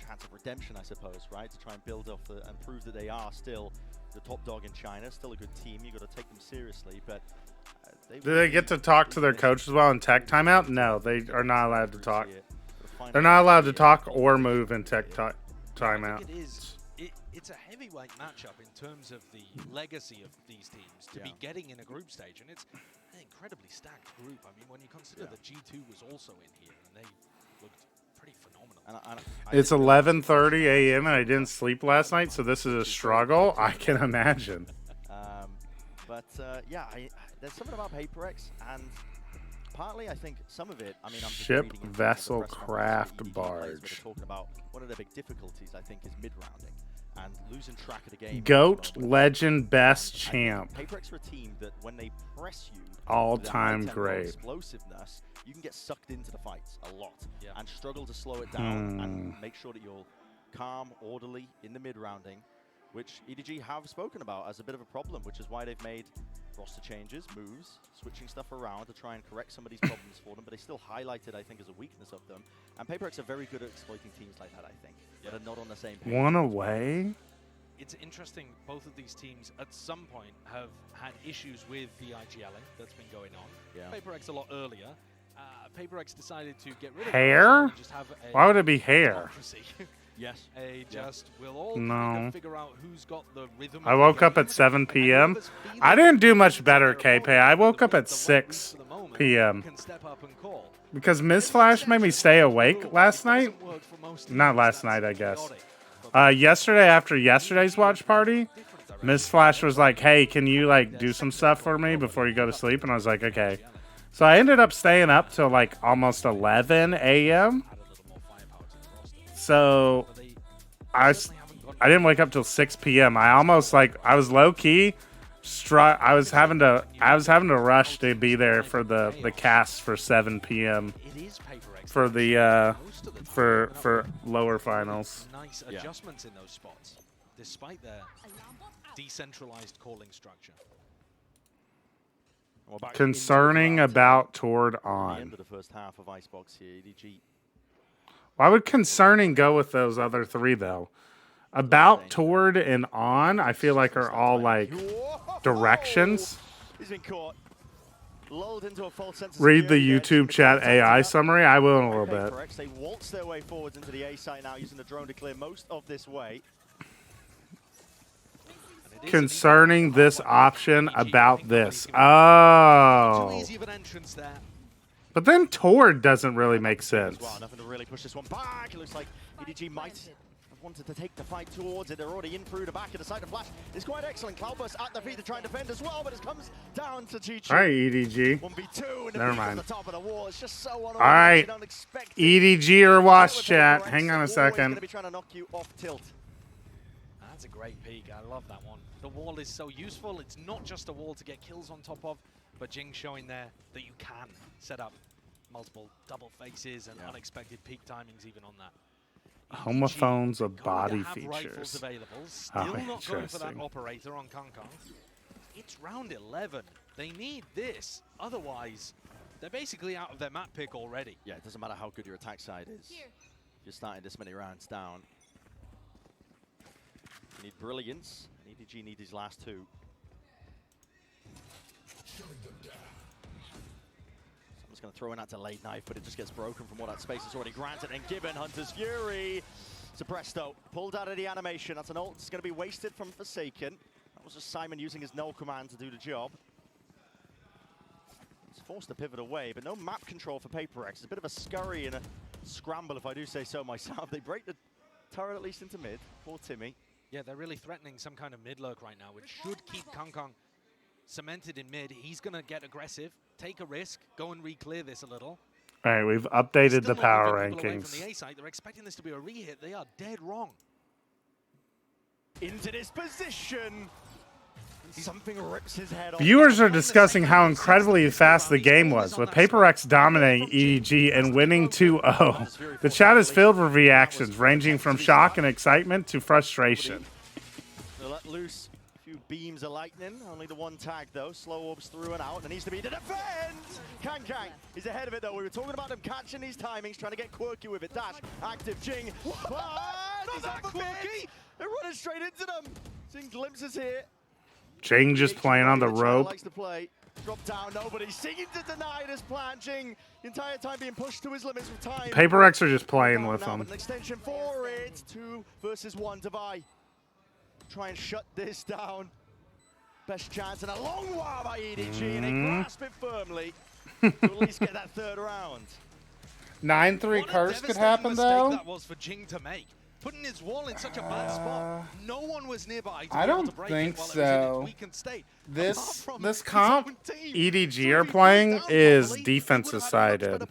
S20: chance of redemption, I suppose, right? To try and build off and prove that they are still the top dog in China, still a good team. You got to take them seriously, but
S1: do they get to talk to their coach as well in tech timeout? No, they are not allowed to talk. They're not allowed to talk or move in tech timeout.
S19: It's a heavyweight matchup in terms of the legacy of these teams to be getting in a group stage, and it's an incredibly stacked group. I mean, when you consider that G2 was also in here, and they looked pretty phenomenal.
S1: It's 11:30 a.m. and I didn't sleep last night, so this is a struggle. I can imagine.
S20: Yeah, there's something about Paper X, and partly I think some of it. I mean, I'm just
S1: ship
S20: reading
S1: vessel craft
S20: EDG
S1: barge.
S20: players, but they're talking about one of their big difficulties, I think, is mid-rounding and losing track of the game.
S1: Goat legend best champ.
S20: Paper X are a team that when they press you,
S1: all-time
S20: with their
S1: great.
S20: explosiveness, you can get sucked into the fights a lot and struggle to slow it down and make sure that you're calm, orderly in the mid-rounding, which EDG have spoken about as a bit of a problem, which is why they've made roster changes, moves, switching stuff around to try and correct some of these problems for them, but they still highlight it, I think, as a weakness of them. And Paper X are very good at exploiting teams like that, I think, that are not on the same page.
S1: One away?
S19: It's interesting, both of these teams at some point have had issues with the IGLing that's been going on. Paper X a lot earlier. Paper X decided to get rid of
S1: hair?
S19: and just have a
S1: why would it be hair?
S19: democracy.
S20: Yes.
S19: We'll all
S1: no.
S19: figure out who's got the rhythm.
S1: I woke up at 7 p.m. I didn't do much better, KP. I woke up at 6 p.m. because Ms. Flash made me stay awake last night. Not last night, I guess. Yesterday, after yesterday's watch party, Ms. Flash was like, hey, can you like do some stuff for me before you go to sleep? And I was like, okay. So I ended up staying up till like almost 11 a.m. So I didn't wake up till 6 p.m. I almost I was low key. I was having to rush to be there for the cast for 7 p.m. for the for lower finals.
S19: Nice adjustments in those spots, despite their decentralized calling structure.
S1: Concerning about toward on.
S20: The end of the first half of Icebox here, EDG.
S1: Why would concerning go with those other three though? About, toward, and on, I feel like are all like directions.
S20: He's been caught. Lulled into a false sense of
S1: Read the
S20: security
S1: YouTube chat AI summary. I will in a little bit.
S20: They waltz their way forwards into the A site now, using the drone to clear most of this way.
S1: Concerning this option about this. Oh. But then toward doesn't really make sense.
S20: Well, nothing to really push this one back. It looks like EDG might have wanted to take the fight towards it. They're already in through the back of the side of Flash. It's quite excellent. Cloudburst at the feet to try and defend as well, but it comes down to Chichi.
S1: All right, EDG.
S20: 1v2
S1: Never mind.
S20: the top of the wall. It's just so
S1: all right, EDG or watch chat. Hang on a second.
S20: Going to be trying to knock you off tilt.
S19: That's a great peek. I love that one. The wall is so useful. It's not just a wall to get kills on top of, but Jing showing there that you can set up multiple double faces and unexpected peak timings even on that.
S1: Homophones of body
S19: Rifles
S1: features.
S19: available. Still not going for that
S1: interesting.
S19: operator on Kong Kong. It's round 11. They need this. Otherwise, they're basically out of their map pick already.
S20: Yeah, it doesn't matter how good your attack side is. If you're starting this many rounds down. You need brilliance. EDG need his last two. Someone's going to throw in that to late knife, but it just gets broken from what that space is already granted. And Gibbon, Hunter's Fury. Suppresto, pulled out of the animation. That's an ult that's going to be wasted from Forsaken. That was just Simon using his null command to do the job. He's forced to pivot away, but no map control for Paper X. It's a bit of a scurry and a scramble, if I do say so myself. They break the turret at least into mid. Poor Timmy.
S19: Yeah, they're really threatening some kind of mid lurk right now, which should keep Kong Kong cemented in mid. He's going to get aggressive, take a risk, go and re-clear this a little.
S1: All right, we've updated the
S19: Still not
S1: power
S19: moving people away
S1: rankings.
S19: from the A site. They're expecting this to be a re-hit. They are dead wrong.
S20: Into this position. Something rips his head off.
S1: Viewers are discussing how incredibly fast the game was, with Paper X dominating EDG and winning 2-0. The chat is filled with reactions, ranging from shock and excitement to frustration.
S20: They let loose a few beams of lightning. Only the one tag, though. Slow orbs through and out. There needs to be the defense. Kang is ahead of it, though. We were talking about him catching these timings, trying to get quirky with it. Dash, active, Jing. He's up for quirky. They're running straight into them. Seeing glimpses here.
S1: Jing just playing on the rope.
S20: Likes to play. Drop down, nobody seeking to deny this plan. Jing, the entire time being pushed to his limits with time.
S1: Paper X are just playing with
S20: now,
S1: them.
S20: An extension for it. 2 versus 1 to buy. Try and shut this down. Best chance and a long while by EDG, and they grasp it firmly to at least get that third round.
S1: 9-3 curse could happen though.
S19: That was for Jing to make. Putting his wall in such a bad spot. No one was nearby to
S1: I
S19: be able
S1: don't
S19: to break
S1: think
S19: it while
S1: so.
S19: it was in its weakened state.
S1: This comp EDG are playing is defensive sided.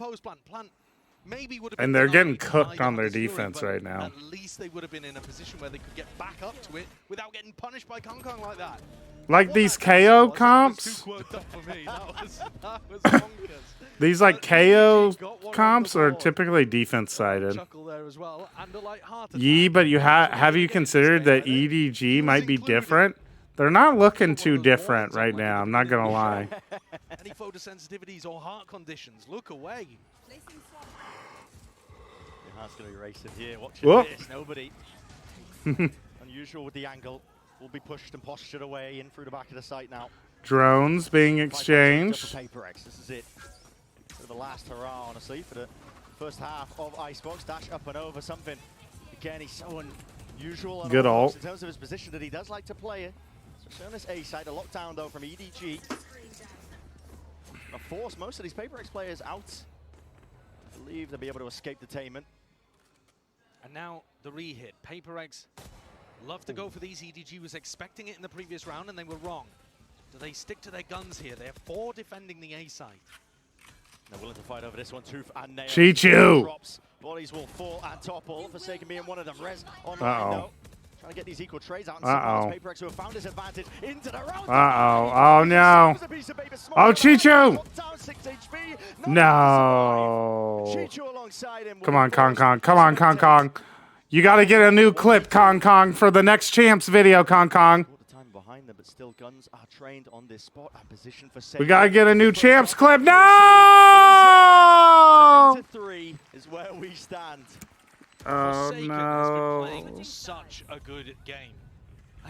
S1: And they're getting cooked on their defense right now.
S19: At least they would have been in a position where they could get back up to it without getting punished by Kong Kong like that.
S1: Like these KO comps? These like KO comps are typically defense sided. But you have you considered that EDG might be different? They're not looking too different right now, I'm not gonna lie.
S19: Any photosensitivities or heart conditions, look away.
S20: Your heart's going to be racing here. Watch
S1: Whoop.
S20: this. Nobody. Unusual with the angle. Will be pushed and postured away in through the back of the site now.
S1: Drones being exchanged.
S20: Paper X. This is it. For the last hurrah, honestly, for the first half of Icebox. Dash up and over something. Again, he's so unusual.
S1: Good ult.
S20: In terms of his position that he does like to play it. So on this A side, a lockdown though from EDG. Force most of these Paper X players out. I believe they'll be able to escape detainment.
S19: And now the re-hit. Paper X love to go for these. EDG was expecting it in the previous round and they were wrong. Do they stick to their guns here? They have 4 defending the A side.
S20: They're willing to fight over this one, tooth and nail.
S1: Chichu!
S20: Drops. Bodies will fall and topple. Forsaken being one of them. Res online though. Trying to get these equal trades out.
S1: Uh-oh.
S20: Paperex, who have found his advantage into the round.
S1: Uh-oh. Oh, no. Oh, Chichu! No. Come on, Kong Kong. Come on, Kong Kong. You got to get a new clip, Kong Kong, for the next champs video, Kong Kong. We got to get a new champs clip. No!
S20: 9-3 is where we stand.
S1: Oh,
S19: Forsaken
S1: no.
S19: has been playing such a good game.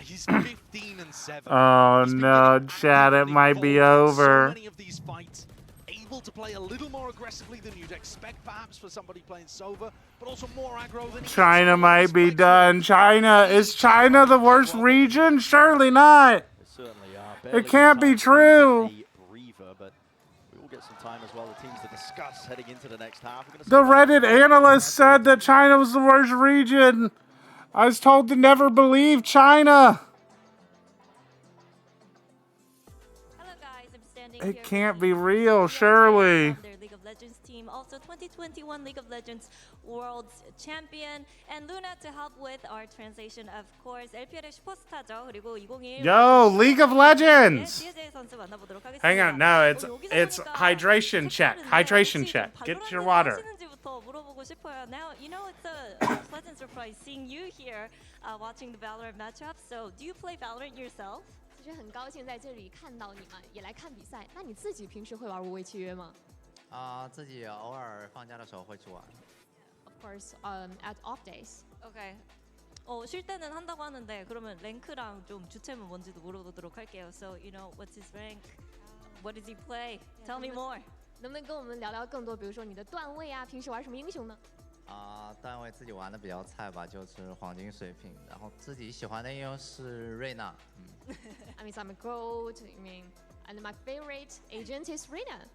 S19: He's 15 and 7.
S1: Oh, no, Chad, it might be over.
S19: So many of these fights, able to play a little more aggressively than you'd expect, perhaps, for somebody playing Sova, but also more aggro than
S1: China might be done. Is China the worst region? Surely not. It can't be true. The Reddit analyst said that China was the worst region. I was told to never believe China. It can't be real, surely.
S15: League of Legends team, also 2021 League of Legends World Champion, and Luna to help with our translation, of course. LPL의 슈퍼스타죠. 그리고 2021.
S1: Yo, League of Legends. Hang on, no, it's hydration check. Hydration check. Get your water.
S15: Now, you know, it's a pleasant surprise seeing you here watching the Valorant matchup. So, do you play Valorant yourself?
S3: 其实很高兴在这里看到你们，也来看比赛。那你自己平时会玩无畏契约吗？
S13: 自己偶尔放假的时候会去玩。
S3: Of course, at off days.
S15: Okay. 쉴 때는 한다고 하는데 그러면 랭크랑 좀 주체는 뭔지도 물어보도록 할게요. So, you know, what's his rank? What does he play? Tell me more.
S3: 能不能跟我们聊聊更多？比如说你的段位啊，平时玩什么英雄呢？
S13: 段位自己玩的比较菜吧，就是黄金水平。然后自己喜欢的英雄是瑞娜。
S3: I mean, I'm a gold. I mean, and my favorite agent is Rina.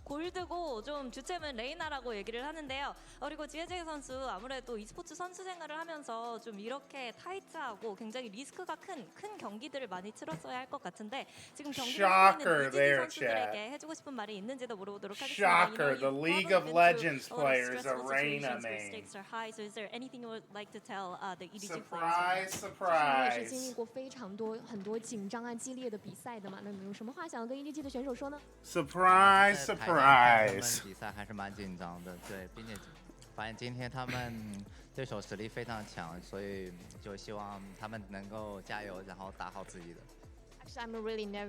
S15: 골드고 좀 주체는 레이나라고 얘기를 하는데요. 그리고 지혜재 선수 아무래도 e스포츠 선수 생활을 하면서 좀 이렇게 타이트하고 굉장히 리스크가 큰 경기들을 많이 치렀어야 할 것 같은데 지금 경기를 하고 있는 이지지 선수들에게 해주고 싶은 말이 있는지도 물어보도록 하겠습니다.
S1: Shocker, the League of Legends players arena me.
S15: Stakes are high, so is there anything you would like to tell the EDG
S1: players?
S3: Surprise! 也是经历过非常多很多紧张啊激烈的比赛的嘛，那你有什么话想要跟 EDG 的选手说呢
S1: ？Surprise!
S13: 比赛还是蛮紧张的，对，并且发现今天他们对手实力非常强，所以就希望他们能够加油，然后打好自己的。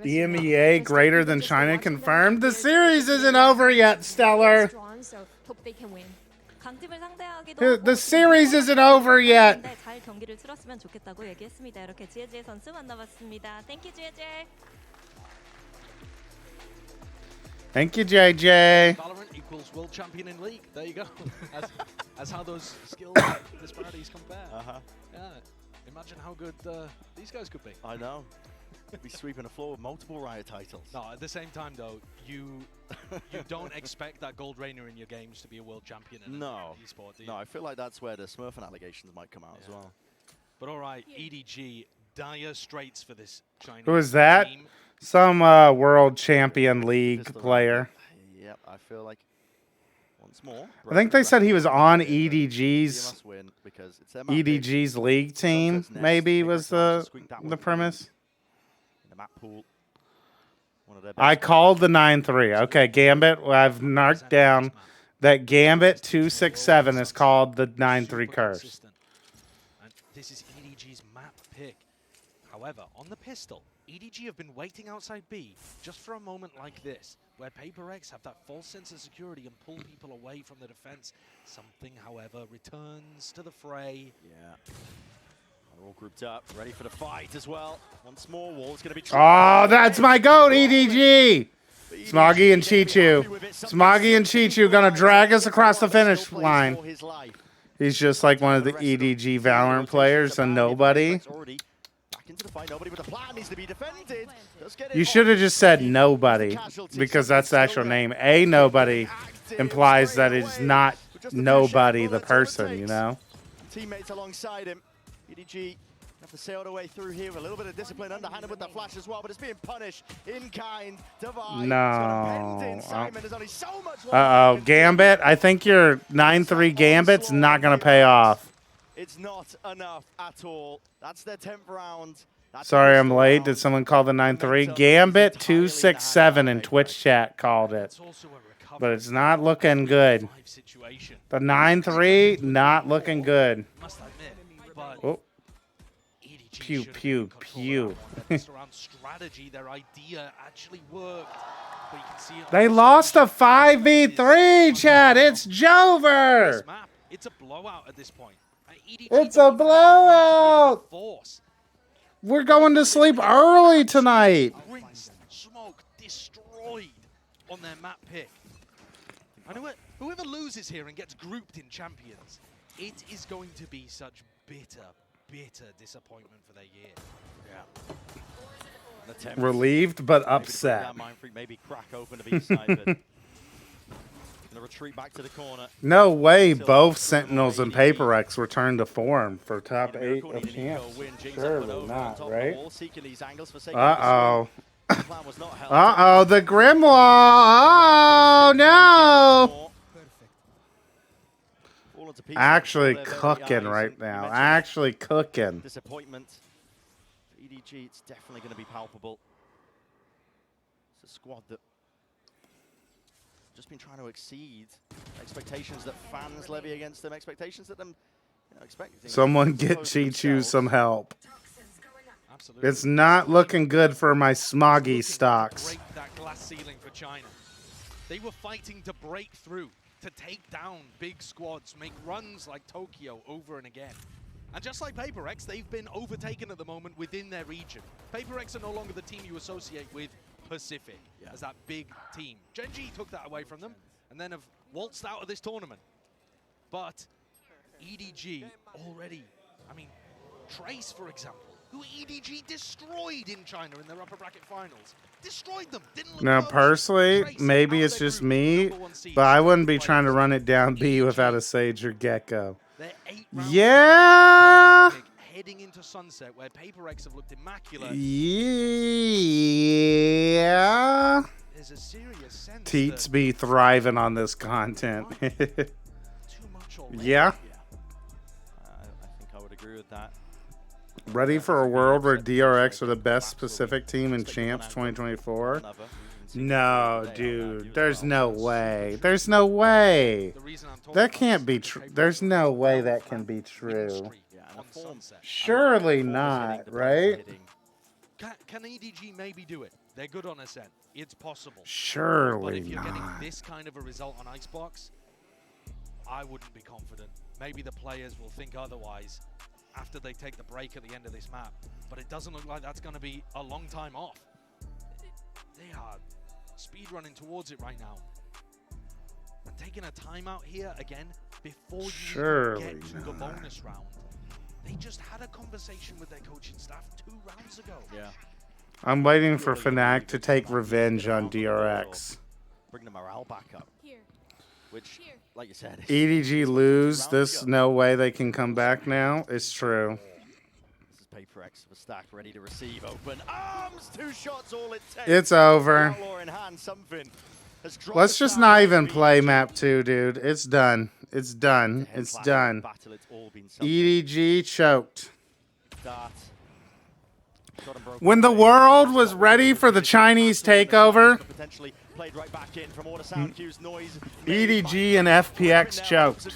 S3: The
S1: MEA greater than China confirmed. The series isn't over yet, Stellar. The series isn't over yet.
S15: 잘 경기를 치렀으면 좋겠다고 얘기했습니다. 이렇게 지혜재 선수 만나봤습니다. Thank you, 지혜재.
S1: Thank you, JJ.
S19: Valorant equals world champion in league. There you go. That's how those skill disparities compare. Yeah. Imagine how good these guys could be.
S20: I know. Be sweeping the floor with multiple Riot titles.
S19: No, at the same time though, you don't expect that Gold Reigner in your games to be a world champion in esport, do you?
S20: No, I feel like that's where the Smurfing allegations might come out as well.
S19: But all right, EDG, dire straits for this Chinese
S1: Who is that?
S19: team.
S1: Some World Champion League player.
S20: Yep, I feel like once more.
S1: I think they said he was on EDG's league team. Maybe was the premise. I called the 9-3. Okay, Gambit. I've marked down that Gambit 267 is called the 9-3 curse.
S19: And this is EDG's map pick. However, on the pistol, EDG have been waiting outside B just for a moment like this, where Paperex have that false sense of security and pull people away from the defense. Something, however, returns to the fray.
S20: Yeah. They're all grouped up, ready for the fight as well. Once more, Wall's going to be...
S1: Oh, that's my goat, EDG! Smoggy and Chichu. Smoggy and Chichu gonna drag us across the finish line. He's just like one of the EDG Valorant players, a nobody. You should have just said nobody, because that's the actual name. A nobody implies that it's not nobody, the person, you know?
S20: Teammates alongside him. EDG have to sail their way through here. A little bit of discipline underhanded with the flash as well, but it's being punished in kind. Divide.
S1: No.
S20: So
S1: Uh-oh. Gambit, I think your 9-3 Gambit's not going to pay off.
S20: It's not enough at all. That's their 10th round.
S1: Sorry, I'm late. Did someone call the 9-3? Gambit 267 in Twitch chat called it. But it's not looking good. The 9-3, not looking good. Oh. Pew, pew, pew. They lost a 5v3, Chad. It's Jover.
S19: It's a blowout at this point.
S1: It's a blowout. We're going to sleep early tonight.
S19: Rinsed, smoked, destroyed on their map pick. And whoever loses here and gets grouped in champions, it is going to be such bitter, bitter disappointment for their year.
S20: Yeah.
S1: Relieved but upset.
S20: Maybe crack open to be side, gonna retreat back to the corner.
S1: No way both Sentinels and Paper X return to form for top 8 of champs. Surely not, right? Uh-oh. Uh-oh, the Grimoire! Oh, no! Actually cooking right now. Actually cooking.
S20: Disappointment. For EDG, it's definitely going to be palpable. It's a squad that just been trying to exceed expectations that fans levy against them, expectations that them expect.
S1: Someone get Chi-Chu some help. It's not looking good for my smoggy stocks.
S19: Break that glass ceiling for China. They were fighting to break through, to take down big squads, make runs like Tokyo over and again. And just like Paper X, they've been overtaken at the moment within their region. Paper X are no longer the team you associate with Pacific as that big team. Gen.G took that away from them and then have waltzed out of this tournament. But EDG already, I mean, Trace, for example, who EDG destroyed in China in their upper bracket finals. Destroyed them. Didn't look
S1: Now,
S19: close.
S1: personally,
S19: Trace,
S1: maybe it's just me, but I wouldn't be trying to run it down B without a Sage or Gecko. Yeah!
S19: Heading into sunset where Paper X have looked immaculate.
S1: Yeah.
S19: There's a serious sense
S1: Teats be thriving on this content. Yeah.
S20: I think I would agree with that.
S1: Ready for a world where DRX are the best Pacific team in Champs 2024? No, dude. There's no way. There's no way. That can't be true. There's no way that can be true. Surely not, right?
S19: Can EDG maybe do it? They're good on Ascent. It's possible.
S1: Surely
S19: But if you're getting
S1: not.
S19: this kind of a result on Icebox, I wouldn't be confident. Maybe the players will think otherwise after they take the break at the end of this map. But it doesn't look like that's going to be a long time off. They are speed running towards it right now. And taking a timeout here again before you even get to the bonus round. They just had a conversation with their coaching staff 2 rounds ago.
S20: Yeah.
S1: I'm waiting for Fnatic to take revenge on DRX.
S20: Bring the morale back up. Which, like you said,
S1: EDG lose. There's no way they can come back now. It's true.
S20: This is Paper X for Stack, ready to receive. Open arms, 2 shots, all it takes.
S1: It's over.
S20: In hand, something has dropped.
S1: Let's just not even play map 2, dude. It's done. It's done. It's done. EDG choked. When the world was ready for the Chinese takeover, EDG and FPX choked.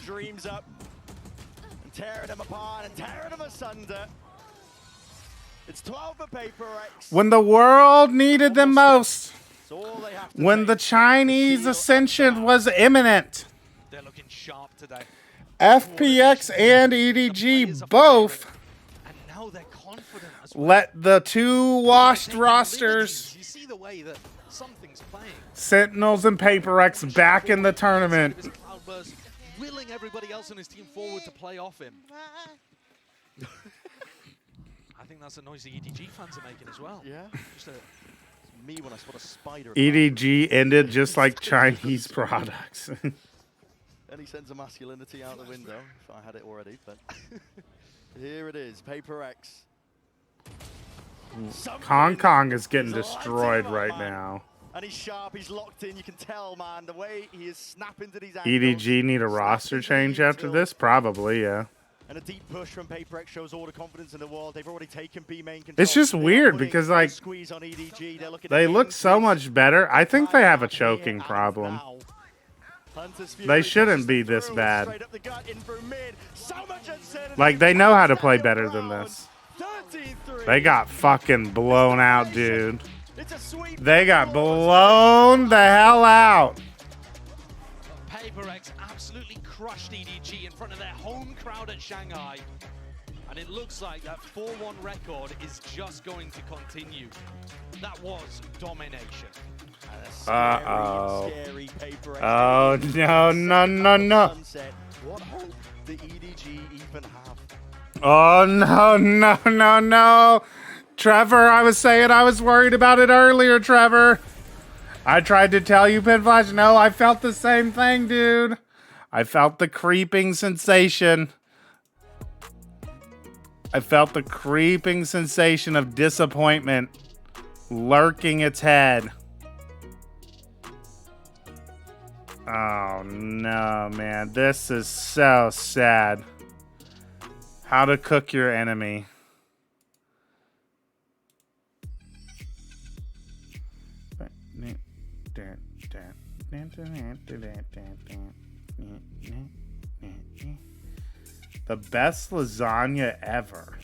S20: Tearing them apart and tearing them asunder. It's 12 for Paper X.
S1: When the world needed them most. When the Chinese ascension was imminent.
S19: They're looking sharp today.
S1: FPX and EDG both let the 2 washed rosters,
S19: You see the way that something's playing.
S1: Sentinels and Paper X, back in the tournament.
S19: Cloudburst willing everybody else on his team forward to play off him. I think that's a noise the EDG fans are making as well.
S20: Yeah. Just me when I spot a spider.
S1: EDG ended just like Chinese products.
S20: Any sense of masculinity out the window, if I had it already, but here it is, Paper X.
S1: Hong Kong is getting destroyed right now.
S20: And he's sharp, he's locked in, you can tell, man, the way he is snapping to these angles.
S1: EDG need a roster change after this? Probably, yeah.
S20: And a deep push from PaperX shows all the confidence in the world. They've already taken B main control.
S1: It's just weird because, like,
S20: Squeeze on EDG. They're looking
S1: they
S20: at
S1: look so much better. I think they have a choking problem. They shouldn't be this bad. Like, they know how to play better than this. They got fucking blown out, dude. They got blown the hell out.
S19: PaperX absolutely crushed EDG in front of their home crowd at Shanghai. And it looks like that 4-1 record is just going to continue. That was domination.
S1: Uh-oh. Oh, no, no, no, no.
S20: What hope did EDG even have?
S1: Oh, no, no, no, no. Trevor, I was saying I was worried about it earlier, Trevor. I tried to tell you, Pinflash. No, I felt the same thing, dude. I felt the creeping sensation. I felt the creeping sensation of disappointment lurking its head. Oh, no, man. This is so sad. How to cook your enemy. The best lasagna ever.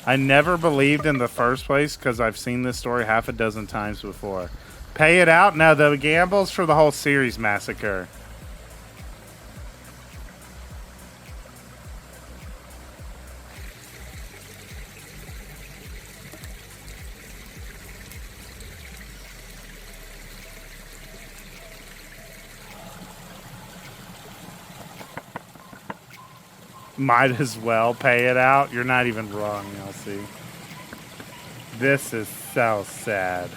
S1: I never believed in the first place because I've seen this story half a dozen times before. Pay it out? No, the gamble's for the whole series massacre. Might as well pay it out. You're not even wrong, Elsie. This is so sad.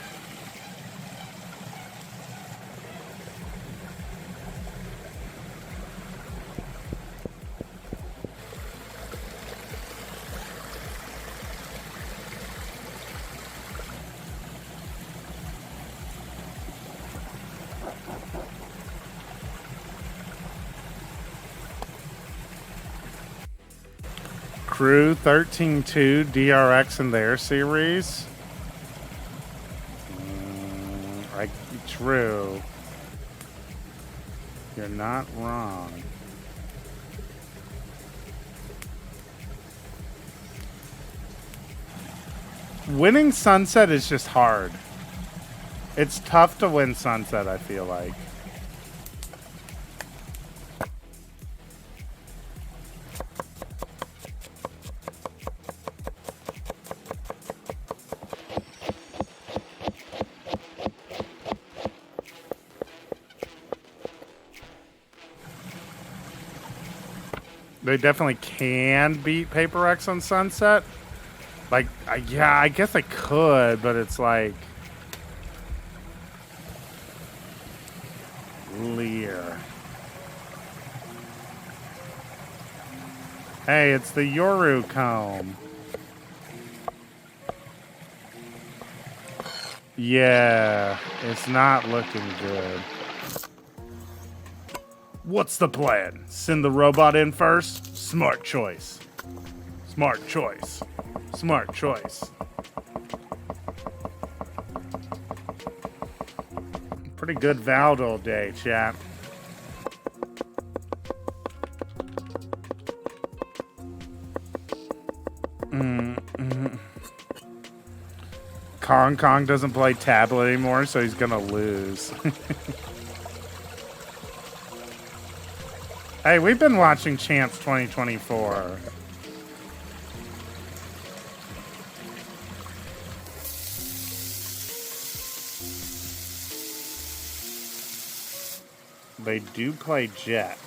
S1: Crew 13-2 DRX in their series. True. You're not wrong. Winning Sunset is just hard. It's tough to win Sunset, I feel like. They definitely can beat PaperX on Sunset. Like, yeah, I guess I could, but it's like... Lear. Hey, it's the Yoru comb. Yeah, it's not looking good. What's the plan? Send the robot in first? Smart choice. Smart choice. Smart choice. Pretty good Valdol day, chat. Kong doesn't play tablet anymore, so he's gonna lose. Hey, we've been watching Champs 2024. They do play Jet.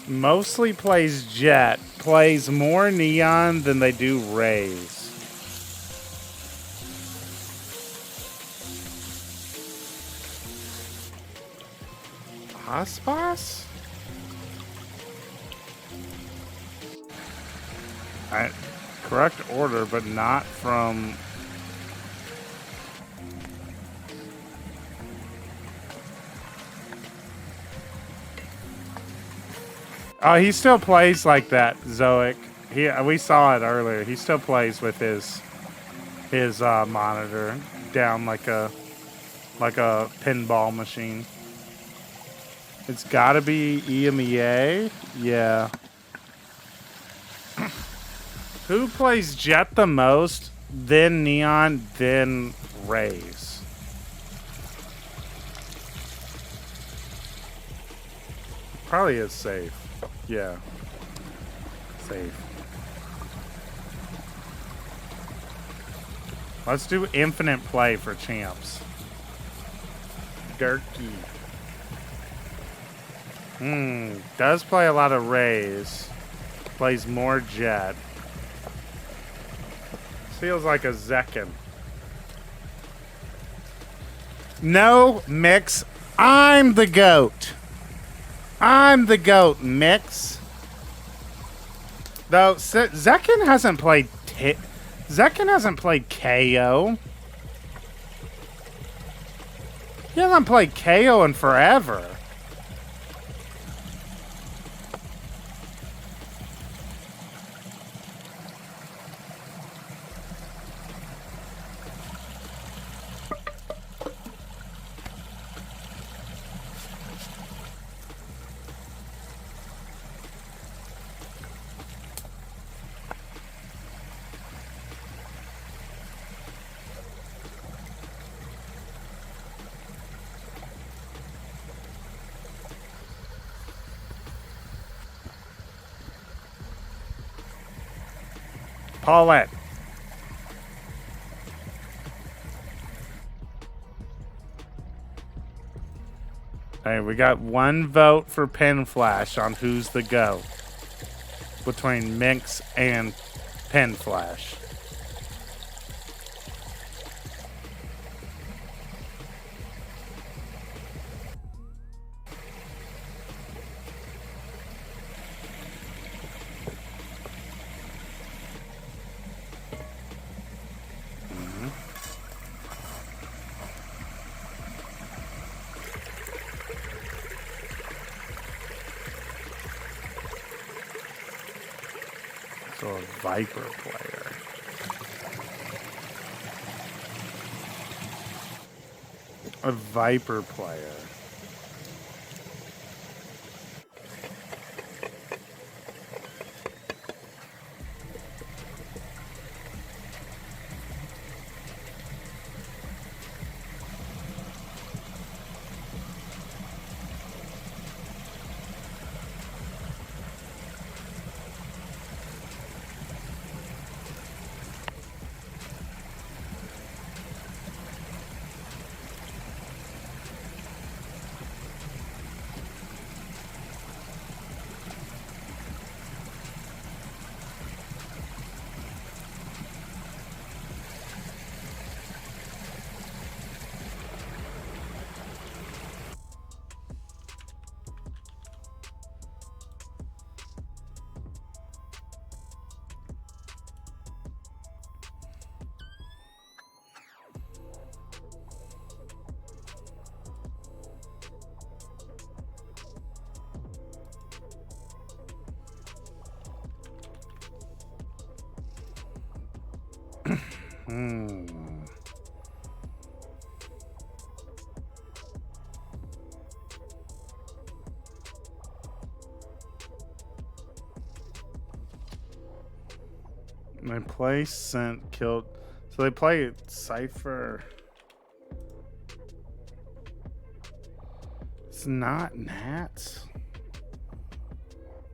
S1: Mostly plays Jet. Plays more Neon than they do Rays. Aspas? Correct order, but not from... Oh, he still plays like that, Zoic. We saw it earlier. He still plays with his monitor down like a pinball machine. It's got to be EMEA. Yeah. Who plays Jet the most? Then Neon, then Raze. Probably is safe. Yeah. Safe. Let's do infinite play for champs. Dirky. Does play a lot of Raze. Plays more Jet. Feels like a Zekken. No, Mix. I'm the GOAT. I'm the GOAT, Mix. Though Zekken hasn't played Zekken hasn't played KO. He hasn't played KO in forever. Paulette. Hey, we got one vote for Pen Flash on who's the GOAT between Minx and Pen Flash. So a Viper player. A Viper player. They play Sent killed. So they play Cypher. It's not Nats.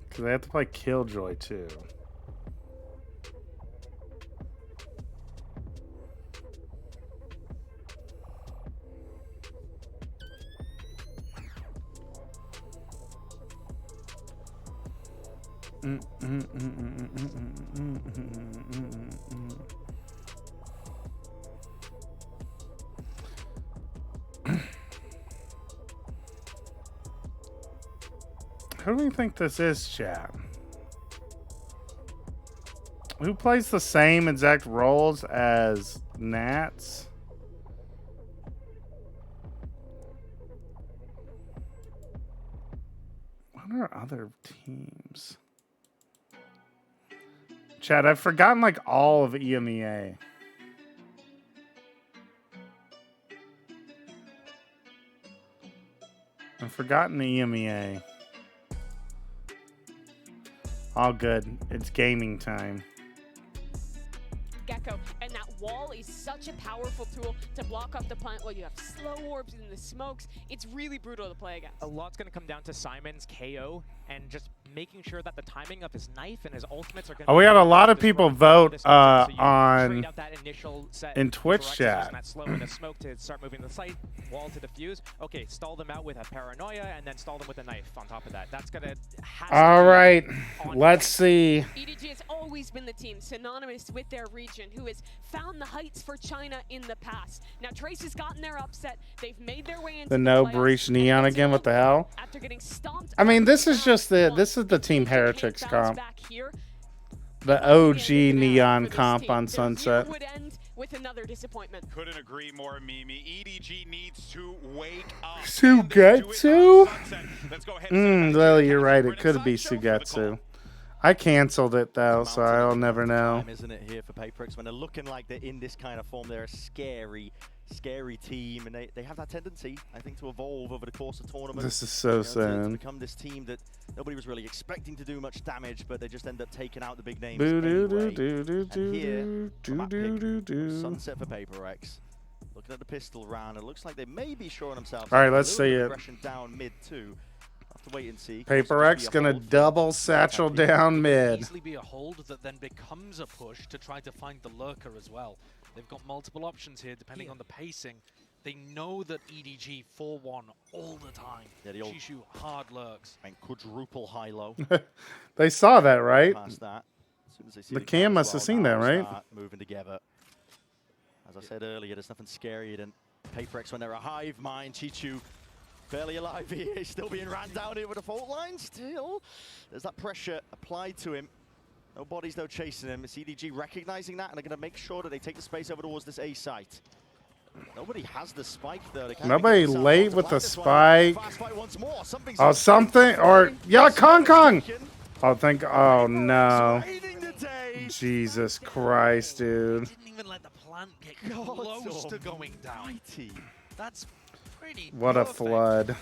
S1: Because they have to play Killjoy too. Who do we think this is, chat? Who plays the same exact roles as Nats? What are other teams? Chat, I've forgotten like all of EMEA. I've forgotten the EMEA. All good. It's gaming time.
S3: Gecko, and that wall is such a powerful tool to block off the plant. Well, you have slow orbs in the smokes. It's really brutal to play against.
S2: A lot's going to come down to Simon's KO and just making sure that the timing of his knife and his ultimates are going to.
S1: Oh, we had a lot of people vote on
S2: set
S1: in Twitch chat.
S2: That slow in the smoke to start moving the site, wall to defuse. Okay, stall them out with a paranoia and then stall them with a knife on top of that. That's going to.
S1: All right, let's see.
S3: EDG has always been the team synonymous with their region who has found the heights for China in the past. Now Trace has gotten their upset. They've made their way into
S1: The no breach neon again. What the hell?
S3: After getting stomped.
S1: I mean, this is just the Team Heretics comp. The OG neon comp on Sunset.
S3: With another disappointment.
S4: Couldn't agree more, Mimi. EDG needs to wake up.
S1: Sugetsu? Lily, you're right. It could be Sugetsu. I canceled it though, so I'll never know.
S20: Isn't it here for PaperX when they're looking like they're in this kind of form? They're a scary team, and they have that tendency, I think, to evolve over the course of tournaments.
S1: This is so sad.
S20: To become this team that nobody was really expecting to do much damage, but they just end up taking out the big names anyway. And here, Sunset for PaperX. Looking at the pistol round, it looks like they may be showing themselves.
S1: All right, let's see it.
S20: Down mid too. To wait and see.
S1: PaperX gonna double satchel down mid.
S19: Easily be a hold that then becomes a push to try to find the lurker as well. They've got multiple options here depending on the pacing. They know that EDG 4-1 all the time.
S20: Yeah, the old
S19: Shishu hard lurks.
S20: And quadruple high-low.
S1: They saw that, right?
S20: Past that. As soon as they see
S1: the cam must have seen that, right?
S20: Moving together. As I said earlier, there's nothing scarier than PaperX when they're a hive mind. Chichu barely alive here. He's still being ran down here with a fault line. Still, there's that pressure applied to him. No bodies, though, chasing him. It's EDG recognizing that, and they're going to make sure that they take the space over towards this A site. Nobody has the spike, though.
S1: Nobody late with the spike. Oh, something. Or, yeah, Kong. Oh, oh, no. Jesus Christ, dude.
S19: Didn't even let the plant get close to going down. That's pretty
S1: What a flood.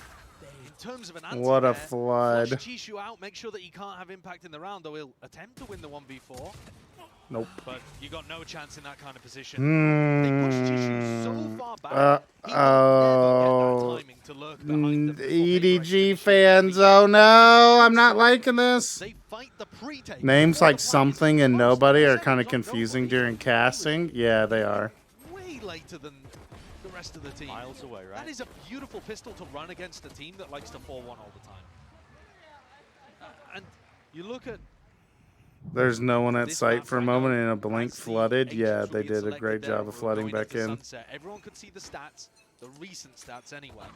S19: In terms of an answer
S1: What a
S19: there,
S1: flood.
S19: flush Chishu out, make sure that he can't have impact in the round, though he'll attempt to win the 1v4.
S1: Nope.
S19: But you got no chance in that kind of position. They pushed Chishu so far back.
S1: EDG fans, oh no, I'm not liking this. Names like something and nobody are kind of confusing during casting. Yeah, they are.
S19: Way later than the rest of the team.
S20: Miles away, right?
S19: That is a beautiful pistol to run against a team that likes to 4-1 all the time. And you look at...
S1: There's no one at site for a moment and a blink flooded. Yeah, they did a great job of flooding back in.
S19: Sunset. Everyone could see the stats, the recent stats anyway,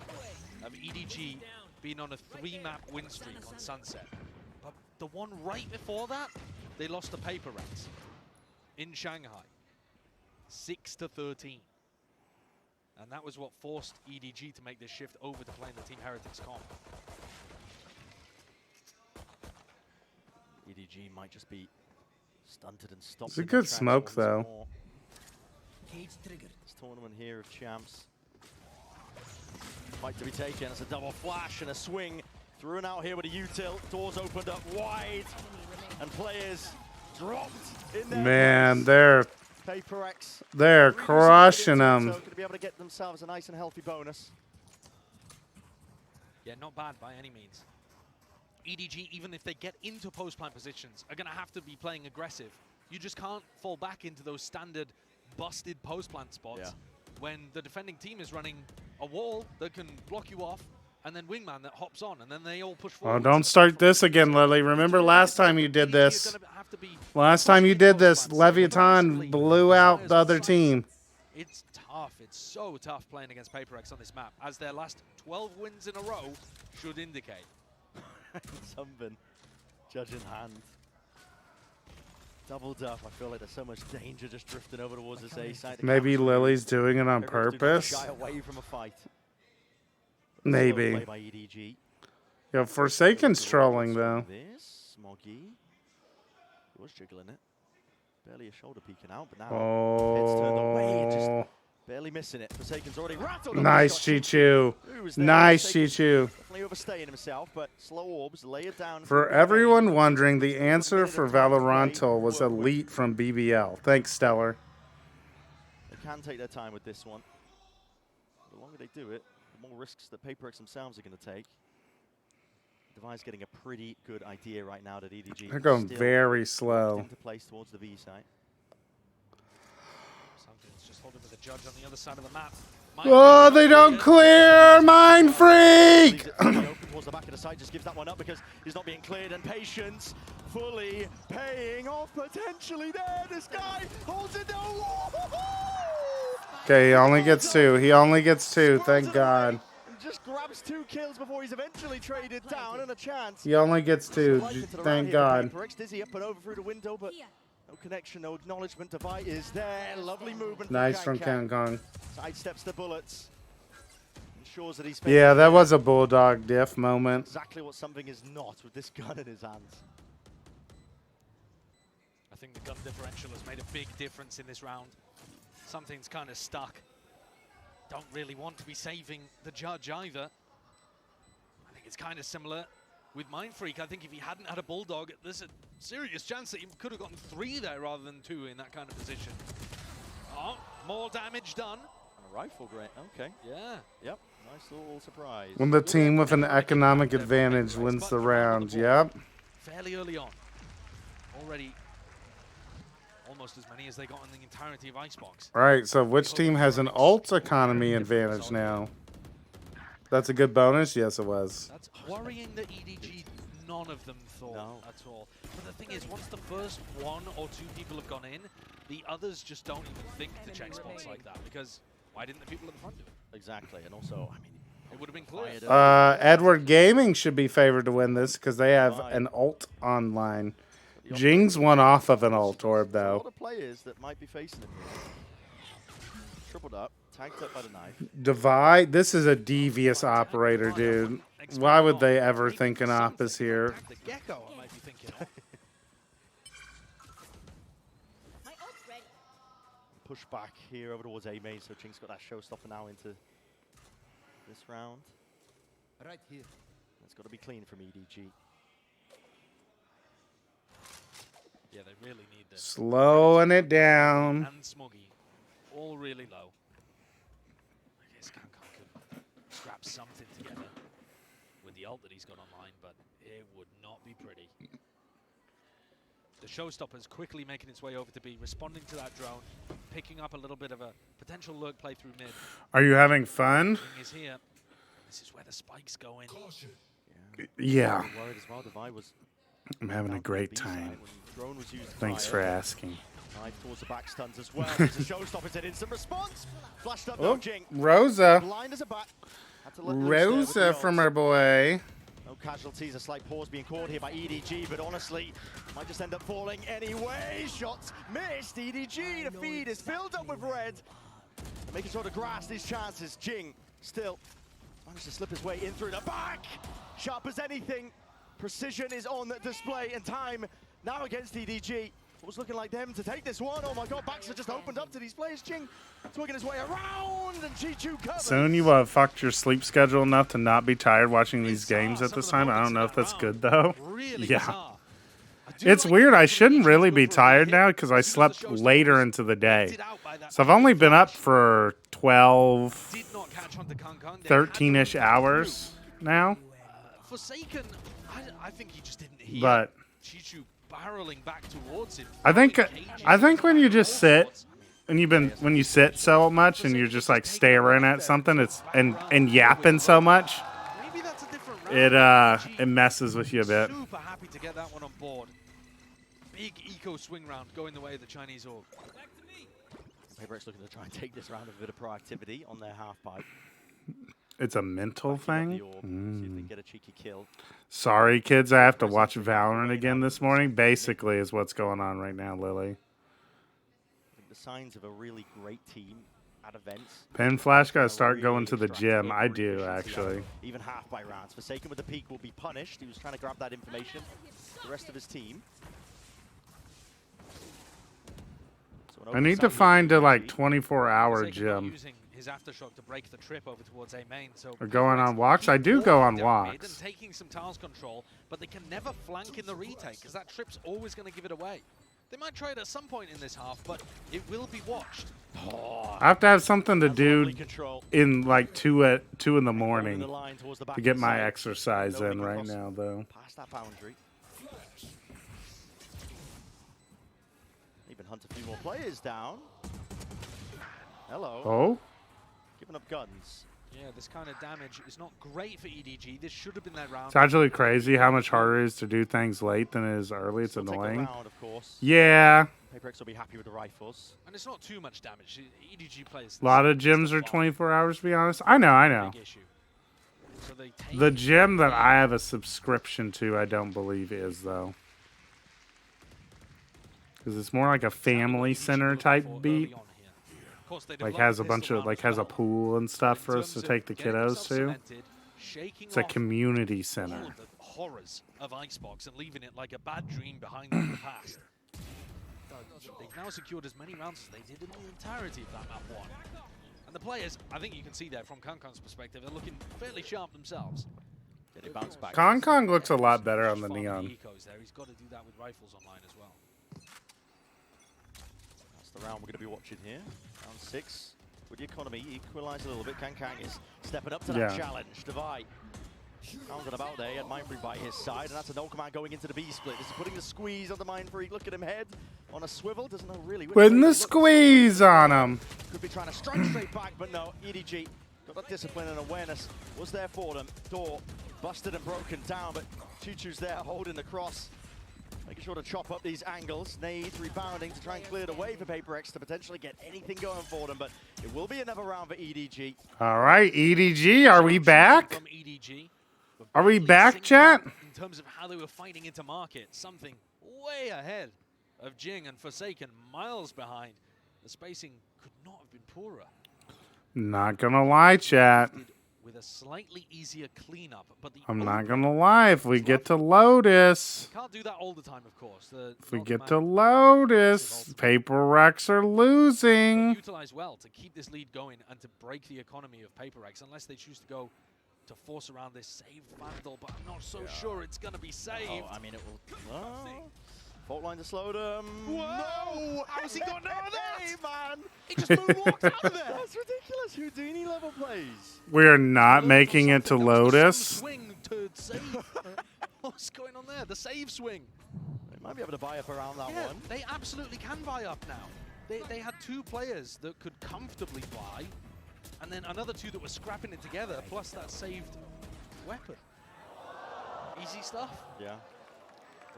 S19: of EDG being on a 3-map win streak on Sunset. But the one right before that, they lost to PaperX in Shanghai, 6-13. And that was what forced EDG to make this shift over to playing the Team Heretics comp.
S20: EDG might just be stunted and stopped.
S1: It's a good smoke, though.
S20: This tournament here of champs. Fight to be taken. It's a double flash and a swing. Through and out here with a U-tilt. Doors opened up wide. And players dropped in there.
S1: Man,
S20: PaperX.
S1: They're crushing them.
S20: Going to be able to get themselves a nice and healthy bonus.
S19: Yeah, not bad by any means. EDG, even if they get into post-plant positions, are going to have to be playing aggressive. You just can't fall back into those standard busted post-plant spots when the defending team is running a wall that can block you off and then wingman that hops on, and then they all push forward.
S1: Oh, don't start this again, Lily. Remember last time you did this? Last time you did this, Leviathan blew out the other team.
S19: It's tough. It's so tough playing against PaperX on this map, as their last 12 wins in a row should indicate.
S20: Sunburn, judge in hand. Doubled up. I feel like there's so much danger just drifting over towards this A side.
S1: Maybe Lily's doing it on purpose.
S20: Shy away from a fight.
S1: Maybe.
S20: By EDG.
S1: Yeah, Forsaken's trolling though.
S20: This Smoggy. He was jiggling it. Barely a shoulder peeking out, but now it's turned away and just barely missing it. Forsaken's already rattled.
S1: Nice Chichu. Nice Chichu.
S20: Definitely overstaying himself, but slow orbs lay it down.
S1: For everyone wondering, the answer for Valoranto was Elite from BBL. Thanks, Stellar.
S20: They can take their time with this one. The longer they do it, the more risks that PaperX themselves are going to take. Devi's getting a pretty good idea right now that EDG.
S1: They're going very slow.
S20: Into place towards the B side.
S11: Something's just holding with the judge on the other side of the map.
S1: Oh, they don't clear! Mind Freak!
S20: Towards the back of the site, just gives that one up because he's not being cleared, and Patience fully paying off potentially there. This guy holds it down.
S1: Okay, he only gets two. He only gets two, thank God.
S20: Just grabs 2 kills before he's eventually traded down, and a chance.
S1: He only gets two, thank God.
S20: Dizzy up and over through the window, but no connection, no acknowledgement. Devi is there. Lovely movement.
S1: Nice from King Kong.
S20: Sidesteps the bullets. Ensures that he's.
S1: Yeah, that was a Bulldog diff moment.
S20: Exactly what something is not with this gun in his hands.
S11: I think the gun differential has made a big difference in this round. Something's kind of stuck. Don't really want to be saving the judge either. I think it's kind of similar with Mind Freak. I think if he hadn't had a Bulldog, there's a serious chance that he could have gotten 3 there rather than 2 in that kind of position. Oh, more damage done.
S20: And a rifle grade, okay.
S11: Yeah.
S20: Yep, nice little surprise.
S1: When the team with an economic advantage wins the round, yep.
S11: Fairly early on. Already almost as many as they got in the entirety of Icebox.
S1: All right, so which team has an ult economy advantage now? That's a good bonus? Yes, it was.
S11: That's worrying that EDG, none of them thought at all. But the thing is, once the first 1 or 2 people have gone in, the others just don't even think to check spots like that, because why didn't the people at the front do it?
S20: Exactly, and also, I mean,
S11: it would have been clear.
S1: Edward Gaming should be favored to win this because they have an ult online. Jing's one off of an ult orb, though.
S20: A lot of players that might be facing him here. Tripled up, tagged up by the knife.
S1: Divide. This is a devious operator, dude. Why would they ever think an op is here?
S11: The Gecko, I might be thinking of.
S20: Push back here over towards A main, so Jing's got that showstopper now into this round.
S17: Right here.
S20: It's got to be clean from EDG.
S11: Yeah, they really need this.
S1: Slowing it down.
S11: And Smoggy, all really low. I guess Kankon could scrap something together with the ult that he's got online, but it would not be pretty. The showstopper's quickly making its way over to B, responding to that drone, picking up a little bit of a potential lurk play through mid.
S1: Are you having fun?
S11: Is here. This is where the spikes go in.
S1: Yeah.
S20: Worried as well. Devi was
S1: I'm having a great time.
S20: Drone was used
S1: Thanks for asking.
S20: Knife towards the back stuns as well. There's a showstopper, it's an instant response. Flashed up, no Jing.
S1: Rosa.
S20: Blind as a bat.
S1: Rosa from her boy.
S20: No casualties, a slight pause being called here by EDG, but honestly, might just end up falling anyway. Shots missed. EDG, the feed is filled up with red. Making sure to grasp these chances. Jing still managed to slip his way in through the back. Sharp as anything. Precision is on display, and time now against EDG. It was looking like them to take this one. Oh my God, backs have just opened up to these players. Jing twigging his way around, and Chichu covers.
S1: Soon you have fucked your sleep schedule enough to not be tired watching these games at this time. I don't know if that's good though. Yeah. It's weird. I shouldn't really be tired now because I slept later into the day. So I've only been up for 12, 13-ish hours now.
S11: Forsaken, I think he just didn't hear
S1: But
S11: Chichu barreling back towards him.
S1: I think when you just sit and when you sit so much and you're just like staring at something, and yapping so much, it messes with you a bit.
S11: Super happy to get that one on board. Big eco swing round going the way of the Chinese org.
S20: PaperX looking to try and take this round with a bit of proactivity on their half pipe.
S1: It's a mental thing?
S20: See if they get a cheeky kill.
S1: Sorry, kids, I have to watch Valorant again this morning. Basically is what's going on right now, Lily.
S20: I think the signs of a really great team at events.
S1: Pen Flash got to start going to the gym. I do, actually.
S20: Even half by rounds. Forsaken with the peak will be punished. He was trying to grab that information. The rest of his team.
S1: I need to find a, like, 24-hour gym.
S19: Using his aftershock to break the trip over towards A main. So
S1: Or going on walks? I do go on walks.
S19: And taking some tiles control, but they can never flank in the retake because that trip's always going to give it away. They might try it at some point in this half, but it will be watched.
S1: I have to have something to do in like 2 in the morning to get my exercise in right now, though.
S20: Past that boundary. Even hunt a few more players down. Hello.
S1: Oh?
S20: Giving up guns.
S19: Yeah, this kind of damage is not great for EDG. This should have been that round.
S1: It's actually crazy how much harder it is to do things late than it is early. It's annoying.
S20: Round, of course.
S1: Yeah.
S20: PaperX will be happy with the rifles.
S19: And it's not too much damage. EDG plays.
S1: A lot of gyms are 24 hours, to be honest. I know.
S19: So
S1: the gym that I have a subscription to, I don't believe is, though. Because it's more like a family center type beat. Like has a bunch of, like has a pool and stuff for us to take the kiddos to. It's a community center.
S19: All of the horrors of Icebox and leaving it like a bad dream behind them in the past. They've now secured as many rounds as they did in the entirety of that map one. And the players, I think you can see there from Kankan's perspective, they're looking fairly sharp themselves.
S1: Kankan looks a lot better on the neon.
S19: He's got to do that with rifles online as well.
S20: That's the round we're going to be watching here. Round 6. With the economy equalize a little bit. Kankang is stepping up to that challenge. Divide. Round about there. He had Mindfreak by his side, and that's a no command going into the B split. This is putting the squeeze on the Mindfreak. Look at him head on a swivel. Doesn't know really.
S1: Putting the squeeze on him.
S20: Could be trying to strike straight back, but no. EDG got that discipline and awareness. Was there for them. Door busted and broken down, but Choo-Choo's there holding the cross. Making sure to chop up these angles. Nades rebounding to try and clear the way for PaperX to potentially get anything going for them, but it will be another round for EDG.
S1: All right, EDG, are we back?
S19: From EDG.
S1: Are we back, chat?
S19: In terms of how they were fighting into market, something way ahead of Jing and Forsaken, miles behind. The spacing could not have been poorer.
S1: Not gonna lie, chat.
S19: With a slightly easier cleanup, but
S1: I'm not gonna lie. If we get to Lotus,
S19: can't do that all the time, of course.
S1: If we get to Lotus, PaperX are losing.
S19: Utilize well to keep this lead going and to break the economy of PaperX, unless they choose to go to force around this saved Vandal, but I'm not so sure it's going to be saved.
S20: Oh, I mean, it will. Fault line to slow them.
S19: Whoa!
S20: No!
S19: How's he got none of that?
S20: Hey, man!
S19: He just moonwalked out of there.
S20: That's ridiculous. Houdini level plays.
S1: We're not making it to Lotus.
S19: Swing to save. What's going on there? The save swing.
S20: They might be able to buy up around that one.
S19: They absolutely can buy up now. They had 2 players that could comfortably buy, and then another 2 that were scrapping it together, plus that saved weapon. Easy stuff.
S20: Yeah.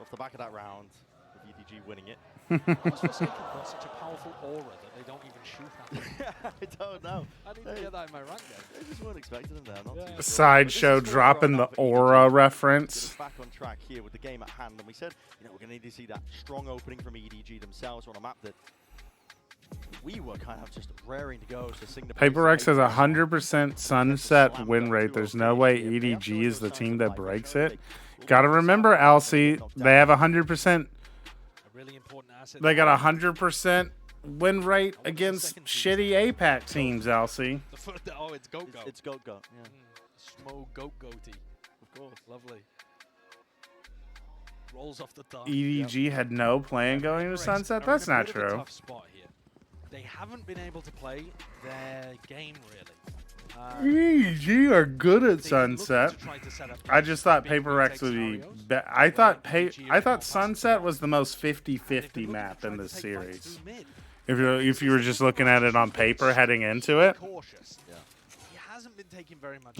S20: Off the back of that round, with EDG winning it.
S19: What's Forsaken got such a powerful aura that they don't even shoot at them?
S20: I don't know.
S19: I didn't get that in my rank game.
S20: They just weren't expecting them there. Not too
S1: Sideshow dropping the aura reference.
S20: Back on track here with the game at hand, and we said, you know, we're going to need to see that strong opening from EDG themselves on a map that we were kind of just raring to go. So
S1: PaperX has a 100% sunset win rate. There's no way EDG is the team that breaks it. Got to remember, Elsie, they have 100%. They got 100% win rate against shitty APAC teams, Elsie.
S19: Oh, it's Goat Goat.
S20: It's Goat Goat, yeah.
S19: Smo Goat Goaty. Of course. Lovely. Rolls off the top.
S1: EDG had no plan going to sunset? That's not true.
S19: Tough spot here. They haven't been able to play their game, really.
S1: EDG are good at sunset. I just thought PaperX would be. I thought sunset was the most 50-50 map in this series. If you were just looking at it on paper heading into it,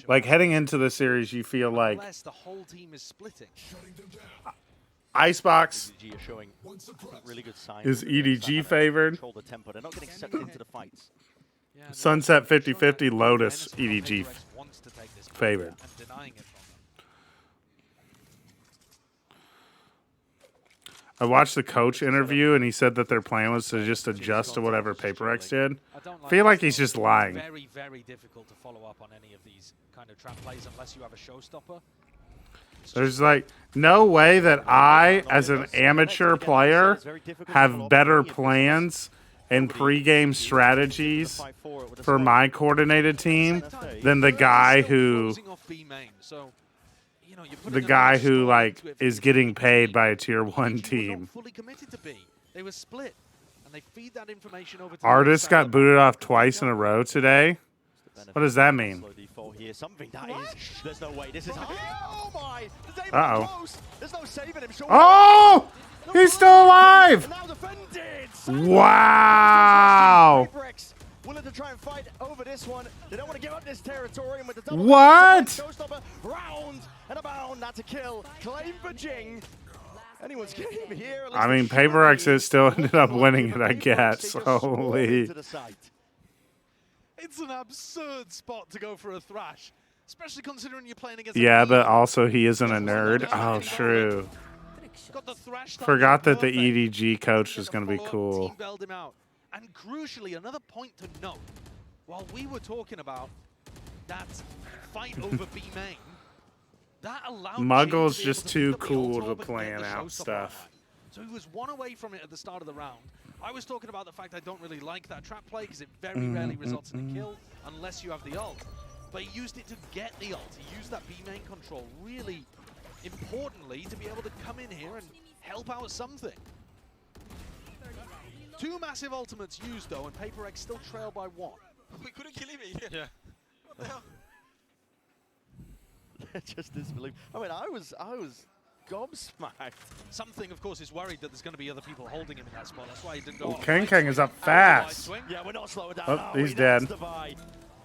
S1: like heading into the series, you feel like
S19: the whole team is splitting.
S1: Icebox
S20: EDG are showing really good signs.
S1: Is EDG favored?
S20: Control the tempo. They're not getting sucked into the fights.
S1: Sunset 50-50, Lotus EDG favorite. I watched the coach interview, and he said that their plan was to just adjust to whatever PaperX did. I feel like he's just lying.
S11: Very, very difficult to follow up on any of these kind of trap plays unless you have a showstopper.
S1: There's like no way that I, as an amateur player, have better plans and pregame strategies for my coordinated team than the guy who like is getting paid by a tier 1 team.
S11: They were split, and they feed that information over to
S1: Artist got booted off twice in a row today. What does that mean?
S20: There's no way. This is. Oh my!
S1: Uh-oh.
S20: There's no saving him.
S1: Oh! He's still alive! Wow!
S20: Willing to try and fight over this one. They don't want to give up this territory. And with the double
S1: what?
S20: Showstopper, round and abound. That's a kill. Claim for Jing. Anyone's game here.
S1: I mean, PaperX still ended up winning it, I guess. Holy.
S19: It's an absurd spot to go for a thrash, especially considering you're playing against.
S1: Yeah, but also he isn't a nerd. Oh, true. Forgot that the EDG coach is going to be cool.
S19: And crucially, another point to note, while we were talking about that fight over B main, that allowed
S1: Muggle's just too cool to plan out stuff.
S19: So he was one away from it at the start of the round. I was talking about the fact I don't really like that trap play because it very rarely results in a kill unless you have the ult. But he used it to get the ult. He used that B main control really importantly to be able to come in here and help out something. 2 massive ultimates used though, and PaperX still trail by 1.
S9: We couldn't kill him.
S19: Yeah.
S9: What the hell?
S20: Just disbelief. I mean, I was gobsmacked.
S19: Something, of course, is worried that there's going to be other people holding him in that spot. That's why he didn't go.
S1: King is up fast.
S20: Yeah, we're not slowing down.
S1: Oh, he's dead.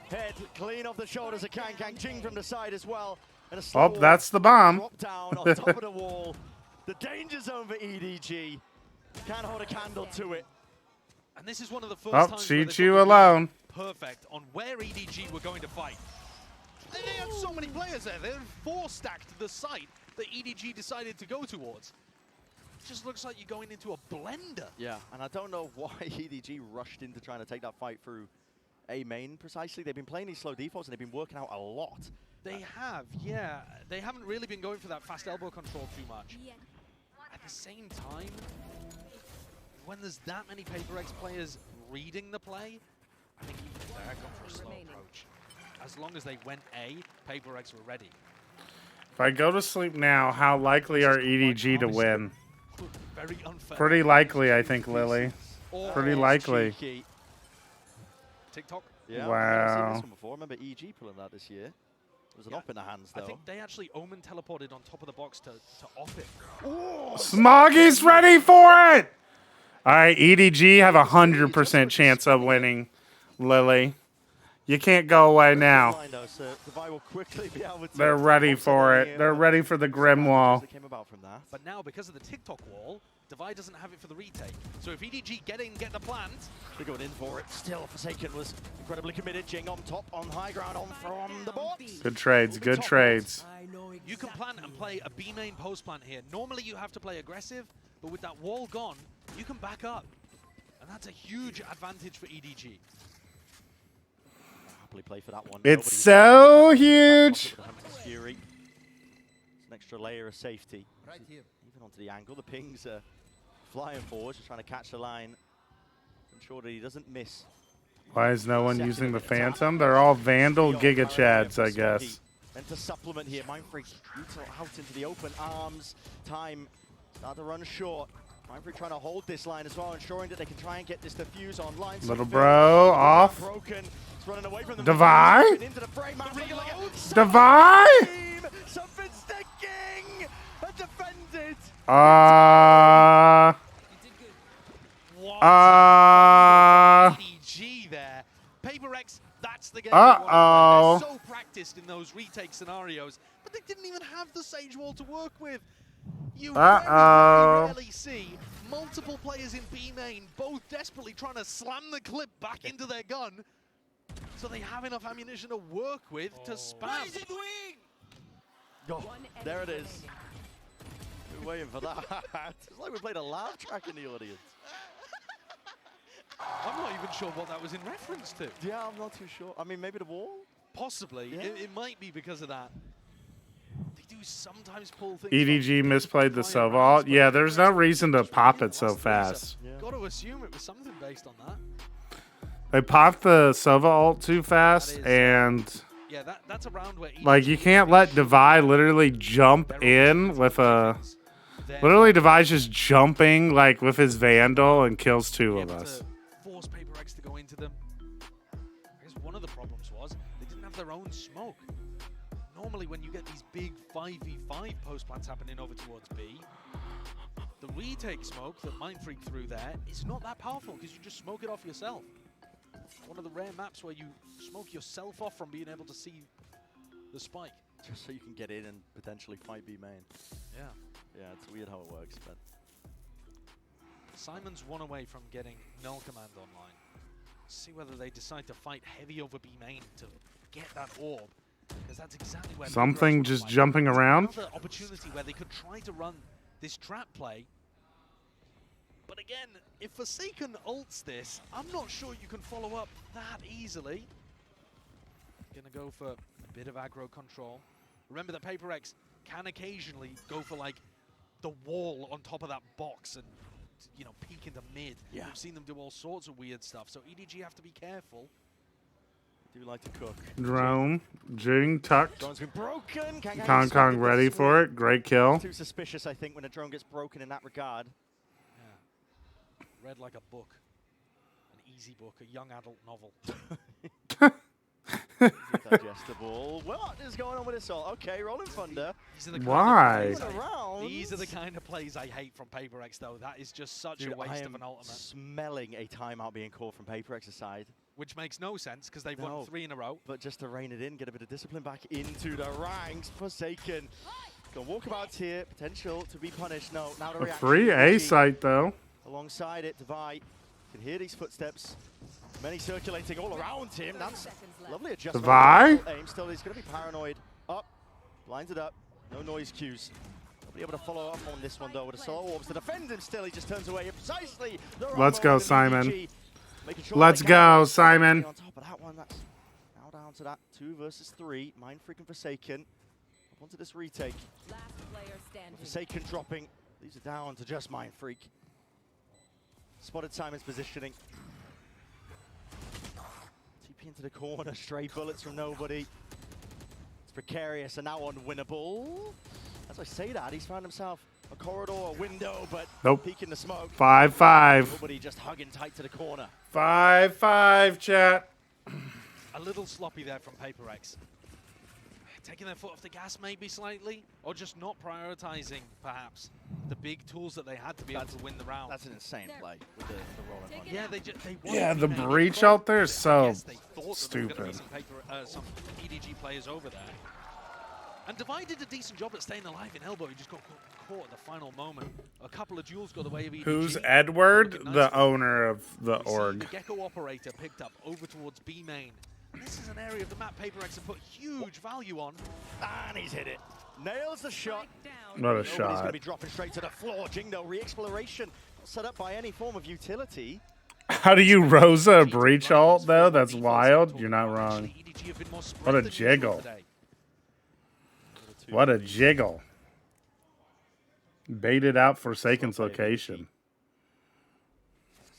S20: Head clean off the shoulders of Kang. Jing from the side as well. And
S1: Oh, that's the bomb.
S20: Drop down on top of the wall. The danger zone for EDG. Can't hold a candle to it.
S19: And this is one of the first
S1: times cheat you alone.
S19: Perfect on where EDG were going to fight. They had so many players there. They 4 stacked the site that EDG decided to go towards. It just looks like you're going into a blender.
S20: Yeah, and I don't know why EDG rushed into trying to take that fight through A main precisely. They've been playing these slow defaults and they've been working out a lot.
S19: They have, yeah. They haven't really been going for that fast elbow control too much. At the same time, when there's that many PaperX players reading the play, I think even they're going for a slow approach. As long as they went A, PaperX were ready.
S1: If I go to sleep now, how likely are EDG to win?
S19: Very unfair.
S1: Pretty likely, I think, Lily. Pretty likely.
S19: TikTok?
S20: Yeah,
S1: wow.
S20: I've seen this one before. I remember EG pulling that this year. It was an op in the hands, though.
S19: I think they actually Omen teleported on top of the box to off it.
S20: Oh,
S1: Smoggy's ready for it! All right, EDG have a 100% chance of winning, Lily. You can't go away now. They're ready for it. They're ready for the Grim Wall.
S19: But now, because of the TikTok wall, Divide doesn't have it for the retake. So if EDG get the plant...
S20: They're going in for it. Still, Forsaken was incredibly committed. Jing on top, on high ground, on from the box.
S1: Good trades, good trades.
S19: You can plant and play a B main post plant here. Normally you have to play aggressive, but with that wall gone, you can back up. And that's a huge advantage for EDG.
S20: Play for that one.
S1: It's so huge.
S20: Fury. It's an extra layer of safety. Right here. Even onto the angle, the pings are flying forward, just trying to catch the line, ensure that he doesn't miss.
S1: Why is no one using the Phantom? They're all Vandal Giga Chads, I guess.
S20: And to supplement here, Mindfreak out into the open arms. Time start to run short. Mindfreak trying to hold this line as well, ensuring that they can try and get this defuse online.
S1: Little bro off. Divide? Divide?
S20: Something sticking! Defended!
S19: EDG there. PaperX, that's the game.
S1: Uh-oh.
S19: They're so practiced in those retake scenarios, but they didn't even have the Sage Wall to work with. You very rarely see multiple players in B main both desperately trying to slam the clip back into their gun, so they have enough ammunition to work with to spam.
S20: Oh, there it is. We're waiting for that. It's like we played a laugh track in the audience.
S19: I'm not even sure what that was in reference to.
S20: Yeah, I'm not too sure. I mean, maybe the wall?
S19: Possibly.
S20: Yeah.
S19: It might be because of that. They do sometimes pull things.
S1: EDG misplayed the Sova ult. Yeah, there's no reason to pop it so fast.
S19: Got to assume it was something based on that.
S1: They popped the Sova ult too fast, and
S19: yeah, that's a round where
S1: like you can't let Devi literally jump in with a. Literally, Devi's just jumping like with his Vandal and kills two of us.
S19: Force Paper X to go into them. I guess one of the problems was they didn't have their own smoke. Normally, when you get these big 5v5 post plants happening over towards B, the retake smoke that Mind Freak threw there is not that powerful because you just smoke it off yourself. One of the rare maps where you smoke yourself off from being able to see the spike.
S20: Just so you can get in and potentially fight B main.
S19: Yeah.
S20: Yeah, it's weird how it works, but
S19: Simon's one away from getting Null Command online. See whether they decide to fight heavy over B main to get that orb, because that's exactly where
S1: Something just jumping around.
S19: Another opportunity where they could try to run this trap play. But again, if Forsaken ults this, I'm not sure you can follow up that easily. Gonna go for a bit of aggro control. Remember that Paper X can occasionally go for like the wall on top of that box and, you know, peek into mid.
S20: Yeah.
S19: We've seen them do all sorts of weird stuff, so EDG have to be careful.
S20: Do like to cook.
S1: Drone, Jing tucked.
S20: Drone's been broken.
S1: Kong ready for it. Great kill.
S20: Too suspicious, I think, when a drone gets broken in that regard.
S19: Yeah. Read like a book, an easy book, a young adult novel.
S20: Digestible. What is going on with this all? Okay, Rolling Thunder.
S1: Why?
S19: These are the kind of plays I hate from Paper X, though. That is just such a waste of an ultimate.
S20: Smelling a timeout being called from Paper X's side.
S19: Which makes no sense because they've won 3 in a row.
S20: But just to rein it in, get a bit of discipline back into the ranks. Forsaken. Got walkabouts here. Potential to be punished. No, now the
S1: A
S20: reaction.
S1: free A site though.
S20: Alongside it, Devi can hear these footsteps. Many circulating all around him. That's lovely adjustment.
S1: Devi?
S20: Aim still, he's going to be paranoid. Up, lines it up. No noise cues. He'll be able to follow up on this one though with a solo orbs to defend him. Still, he just turns away precisely.
S1: Let's go, Simon. Let's go, Simon.
S20: On top of that one, that's now down to that 2 versus 3. Mind Freak and Forsaken. Up onto this retake. Forsaken dropping. These are down to just Mind Freak. Spotted Simon's positioning. TP into the corner, stray bullets from nobody. It's precarious and now unwinnable. As I say that, he's found himself a corridor, a window, but peek in the smoke.
S1: 5-5.
S20: Nobody just hugging tight to the corner.
S1: 5-5, chat.
S19: A little sloppy there from Paper X. Taking their foot off the gas maybe slightly, or just not prioritizing, perhaps, the big tools that they had to be able to win the round.
S20: That's an insane play with the rolling one.
S19: Yeah, they
S1: Yeah, the breach out there is so
S19: yes, they thought that there were gonna be
S1: stupid.
S19: some EDG players over there. And Devi did a decent job at staying alive in elbow. He just got caught at the final moment. A couple of duels got away with EDG.
S1: Who's Edward? The owner of the org.
S19: The Gecko operator picked up over towards B main. This is an area of the map Paper X have put huge value on.
S20: And he's hit it. Nails the shot.
S1: What a
S20: Nobody's
S1: shot.
S20: going to be dropping straight to the floor. Jingo, re-exploration. Not set up by any form of utility.
S1: How do you Rosa a breach ult though? That's wild. You're not wrong. What a jiggle. What a jiggle. Baited out Forsaken's location.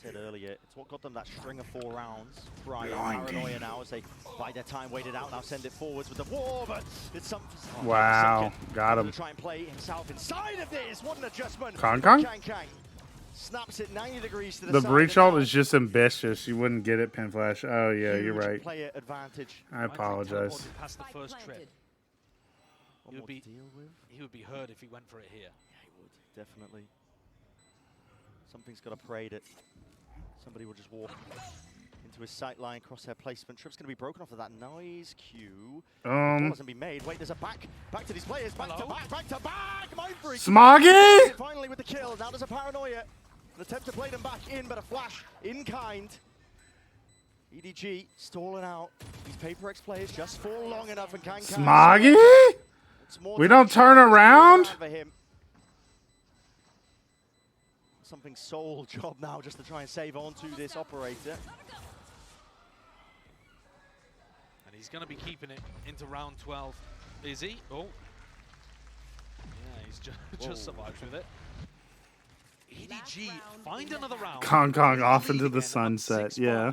S20: Said earlier, it's what got them that string of 4 rounds. Brian, paranoia now as they bide their time, waited out, now send it forwards with the war, but it's something. Oh,
S1: Wow, got him.
S20: Try and play himself inside of this. What an adjustment.
S1: Kong?
S20: Snaps it 90 degrees to the
S1: The
S20: side.
S1: breach ult is just ambitious. You wouldn't get it, Pin Flash. Oh yeah, you're
S20: Huge
S1: right.
S20: Player advantage.
S1: I apologize.
S19: Past the first trip. He would be hurt if he went for it here.
S20: Yeah, he would, definitely. Something's got to pray that somebody will just walk into his sight line, crosshair placement. Trip's going to be broken off of that noise cue. Hasn't been made. Wait, there's a back to these players. Back to back. Mind Freak.
S1: Smoggy!
S20: Finally with the kill. Now there's a paranoia. An attempt to play them back in, but a flash in kind. EDG stalling out these Paper X players just for long enough and can
S1: Smoggy? We don't turn around?
S20: Something sole job now just to try and save onto this operator.
S19: And he's going to be keeping it into round 12. Is he? Oh. Yeah, he's just survived with it. EDG, find another round.
S1: Kong off into the sunset, yeah.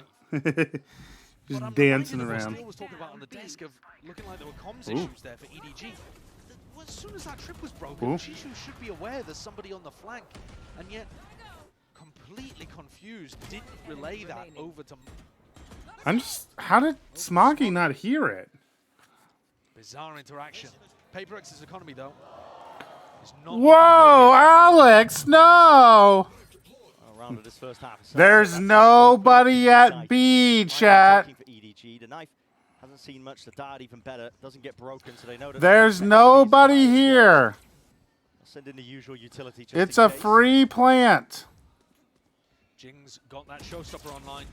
S1: Just dancing around.
S19: I was talking about on the desk of looking like there were comms issues there for EDG. As soon as that trip was broken, Shishu should be aware there's somebody on the flank, and yet completely confused, didn't relay that over to...
S1: How did Smoggy not hear it?
S19: Bizarre interaction. Paper X's economy, though, is not...
S1: Whoa, Alex, no! There's nobody at B, chat.
S20: The knife hasn't seen much. The dart even better. Doesn't get broken, so they know.
S1: There's nobody here.
S20: Send in the usual utility.
S1: It's a free plant.
S19: Jing's got that showstopper online.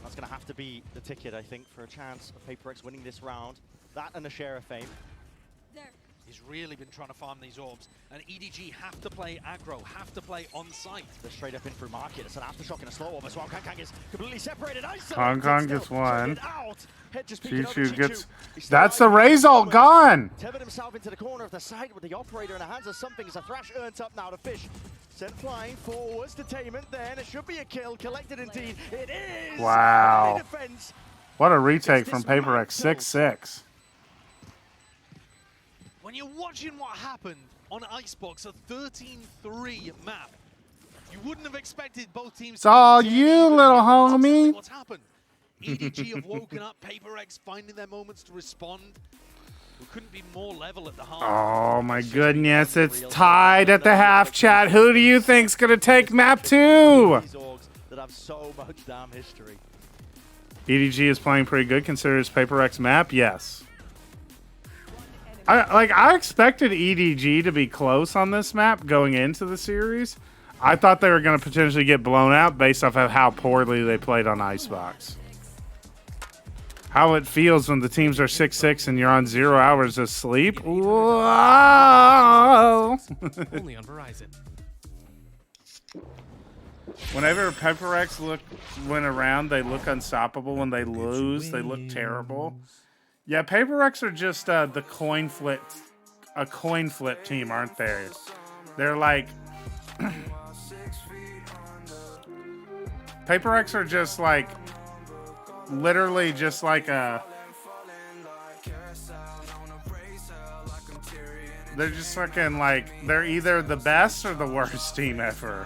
S20: That's going to have to be the ticket, I think, for a chance of Paper X winning this round. That and a share of fame.
S19: He's really been trying to farm these orbs, and EDG have to play aggro, have to play on site.
S20: They're straight up in through market. It's an aftershock and a slow orb as well. Kang is completely separated.
S1: Kong gets one. Shishu gets... That's the Razor gone!
S20: Tethered himself into the corner of the site with the operator in the hands of something. As a Thrash earns up now to Fish. Sent flying forwards to Tainment then. It should be a kill. Collected indeed. It is!
S1: Wow. What a retake from Paper X. 6-6.
S19: When you're watching what happened on Icebox, a 13-3 map, you wouldn't have expected both teams.
S1: It's all you, little homie.
S19: What's happened? EDG have woken up. Paper X finding their moments to respond. We couldn't be more level at the half.
S1: Oh my goodness, it's tied at the half, chat. Who do you think's gonna take map 2?
S20: That have so much damn history.
S1: EDG is playing pretty good, considers Paper X map. Yes. I expected EDG to be close on this map going into the series. I thought they were going to potentially get blown out based off of how poorly they played on Icebox. How it feels when the teams are 6-6 and you're on 0 hours of sleep. Whoa!
S2: Only on Verizon.
S1: Whenever Paper X went around, they look unstoppable. When they lose, they look terrible. Yeah, Paper X are just a coin flip team, aren't they? They're like Paper X are just like literally just like a. They're just fucking like they're either the best or the worst team ever.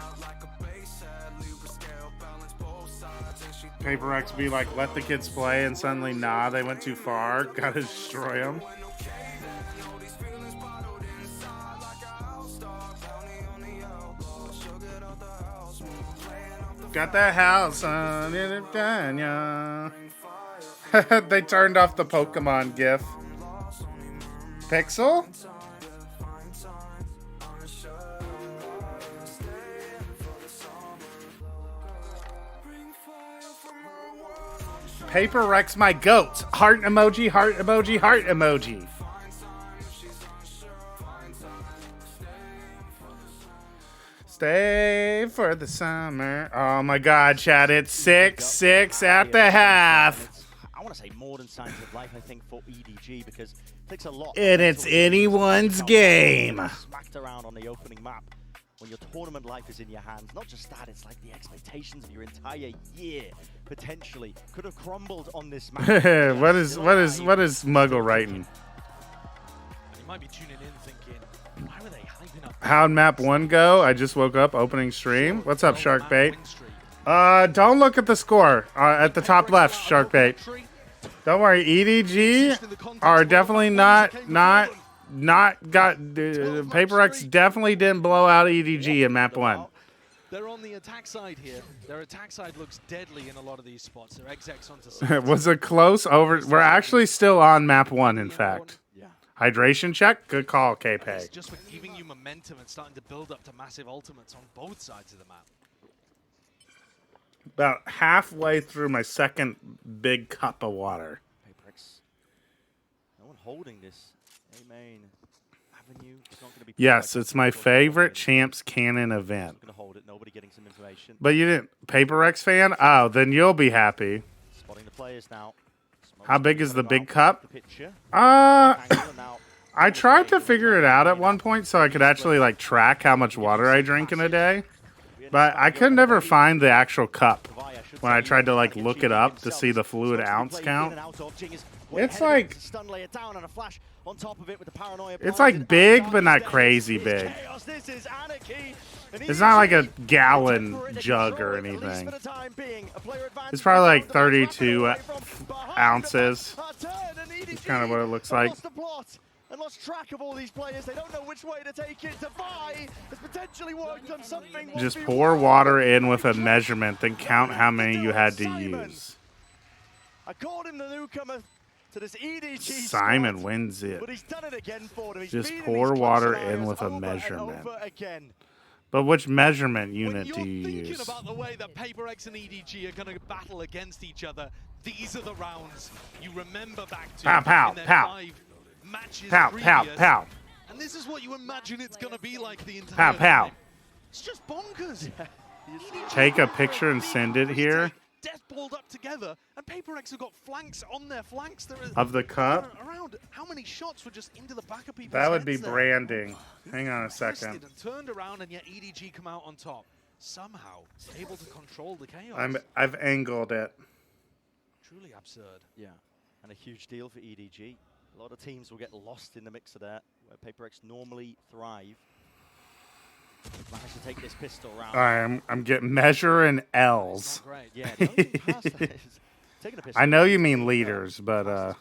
S1: Paper X be like, let the kids play, and suddenly, nah, they went too far. Gotta destroy them. Got that house on it, yeah. They turned off the Pokemon GIF. Pixel? Paper Rex my goat. Heart emoji, heart emoji, heart emoji. Stay for the summer. Oh my god, chat. It's 6-6 at the half.
S20: I want to say more than signs of life, I think, for EDG because it takes a lot.
S1: And it's anyone's game.
S20: Smacked around on the opening map. When your tournament life is in your hands, not just that, it's like the expectations of your entire year potentially could have crumbled on this match.
S1: what is Muggle writing?
S19: You might be tuning in thinking, why were they hyping up?
S1: How'd map 1 go? I just woke up, opening stream. What's up, Sharkbait? Don't look at the score at the top left, Sharkbait. Don't worry, EDG are definitely not got Paper X definitely didn't blow out EDG in map 1.
S19: They're on the attack side here. Their attack side looks deadly in a lot of these spots. They're execs onto side.
S1: Was it close over? We're actually still on map 1, in fact.
S20: Yeah.
S1: Hydration check. Good call, KP.
S19: It's just for giving you momentum and starting to build up to massive ultimates on both sides of the map.
S1: About halfway through my second big cup of water.
S20: Paperex. No one holding this A main avenue. It's not going to be.
S1: Yes, it's my favorite Champs Cannon event.
S20: Going to hold it. Nobody getting some information.
S1: But you didn't Paperex fan? Oh, then you'll be happy.
S20: Spotting the players now.
S1: How big is the big cup? I tried to figure it out at one point so I could actually like track how much water I drink in a day. But I could never find the actual cup when I tried to like look it up to see the fluid ounce count. It's like big but not crazy big. It's not like a gallon jug or anything. It's probably like 32 ounces. It's kind of what it looks like.
S20: And lost track of all these players. They don't know which way to take it. Defy has potentially worked on something.
S1: Just pour water in with a measurement, then count how many you had to use.
S20: I called him the newcomer to this EDG
S1: Simon wins it.
S20: But he's done it again for them.
S1: Just pour water in with a measurement. But which measurement unit do you use?
S19: Thinking about the way that Paperex and EDG are going to battle against each other, these are the rounds you remember back to.
S1: Pow, pow, pow. Pow, pow, pow.
S19: And this is what you imagine it's going to be like the entire
S1: Pow, pow.
S19: time. It's just bonkers.
S1: Take a picture and send it here.
S19: Death balled up together, and Paperex have got flanks on their flanks. There is
S1: of the cup?
S19: Around how many shots were just into the back of people's
S1: That would be
S19: heads there?
S1: branding. Hang on a second.
S19: And turned around, and yet EDG come out on top. Somehow able to control the chaos.
S1: I've angled it.
S19: Truly absurd.
S20: Yeah, and a huge deal for EDG. A lot of teams will get lost in the mix of that, where Paperex normally thrive. Managed to take this pistol round.
S1: I'm getting measure in L's.
S20: Yeah,
S1: I know you mean liters, but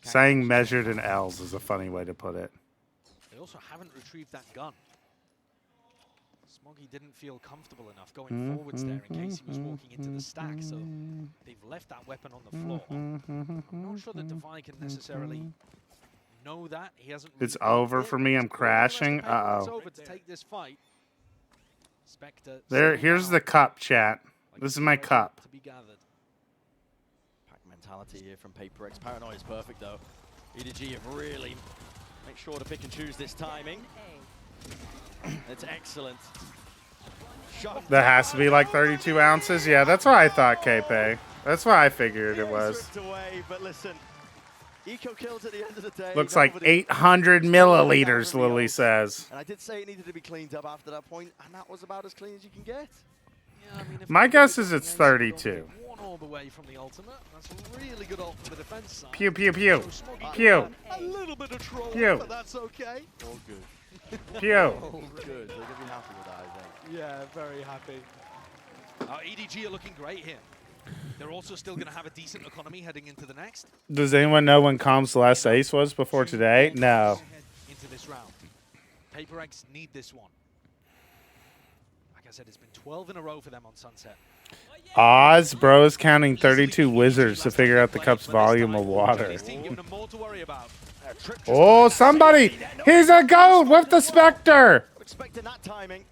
S1: saying measured in L's is a funny way to put it.
S19: They also haven't retrieved that gun. Smoggy didn't feel comfortable enough going forwards there in case he was walking into the stack, so they've left that weapon on the floor. I'm not sure that Defy can necessarily know that. He hasn't.
S1: It's over for me. I'm crashing.
S19: It's over to take this fight. Spectre.
S1: Here's the cup, chat. This is my cup.
S19: To be gathered.
S20: Pack mentality here from Paperex. Paranoia is perfect though. EDG have really made sure to pick and choose this timing. It's excellent.
S1: That has to be like 32 ounces. Yeah, that's what I thought, KP. That's what I figured it was.
S20: Away, but listen, eco kills at the end of the day.
S1: Looks like 800 milliliters, Lily says.
S20: And I did say it needed to be cleaned up after that point, and that was about as clean as you can get.
S19: Yeah, I mean,
S1: my guess is it's 32.
S19: One all the way from the ultimate. That's a really good ult for the defense side.
S1: Pew, pew, pew. Pew.
S19: A little bit of troll,
S1: pew.
S19: But that's okay.
S20: All good.
S1: Pew.
S20: All good. They're going to be happy with that, I think.
S19: Yeah, very happy. EDG are looking great here. They're also still going to have a decent economy heading into the next.
S1: Does anyone know when Com's last ace was before today? No.
S19: Into this round. Paperex need this one. Like I said, it's been 12 in a row for them on Sunset.
S1: Oz, bro, is counting 32 wizards to figure out the cup's volume of water. Oh, somebody! He's a goat with the Spectre!
S20: Expecting that timing.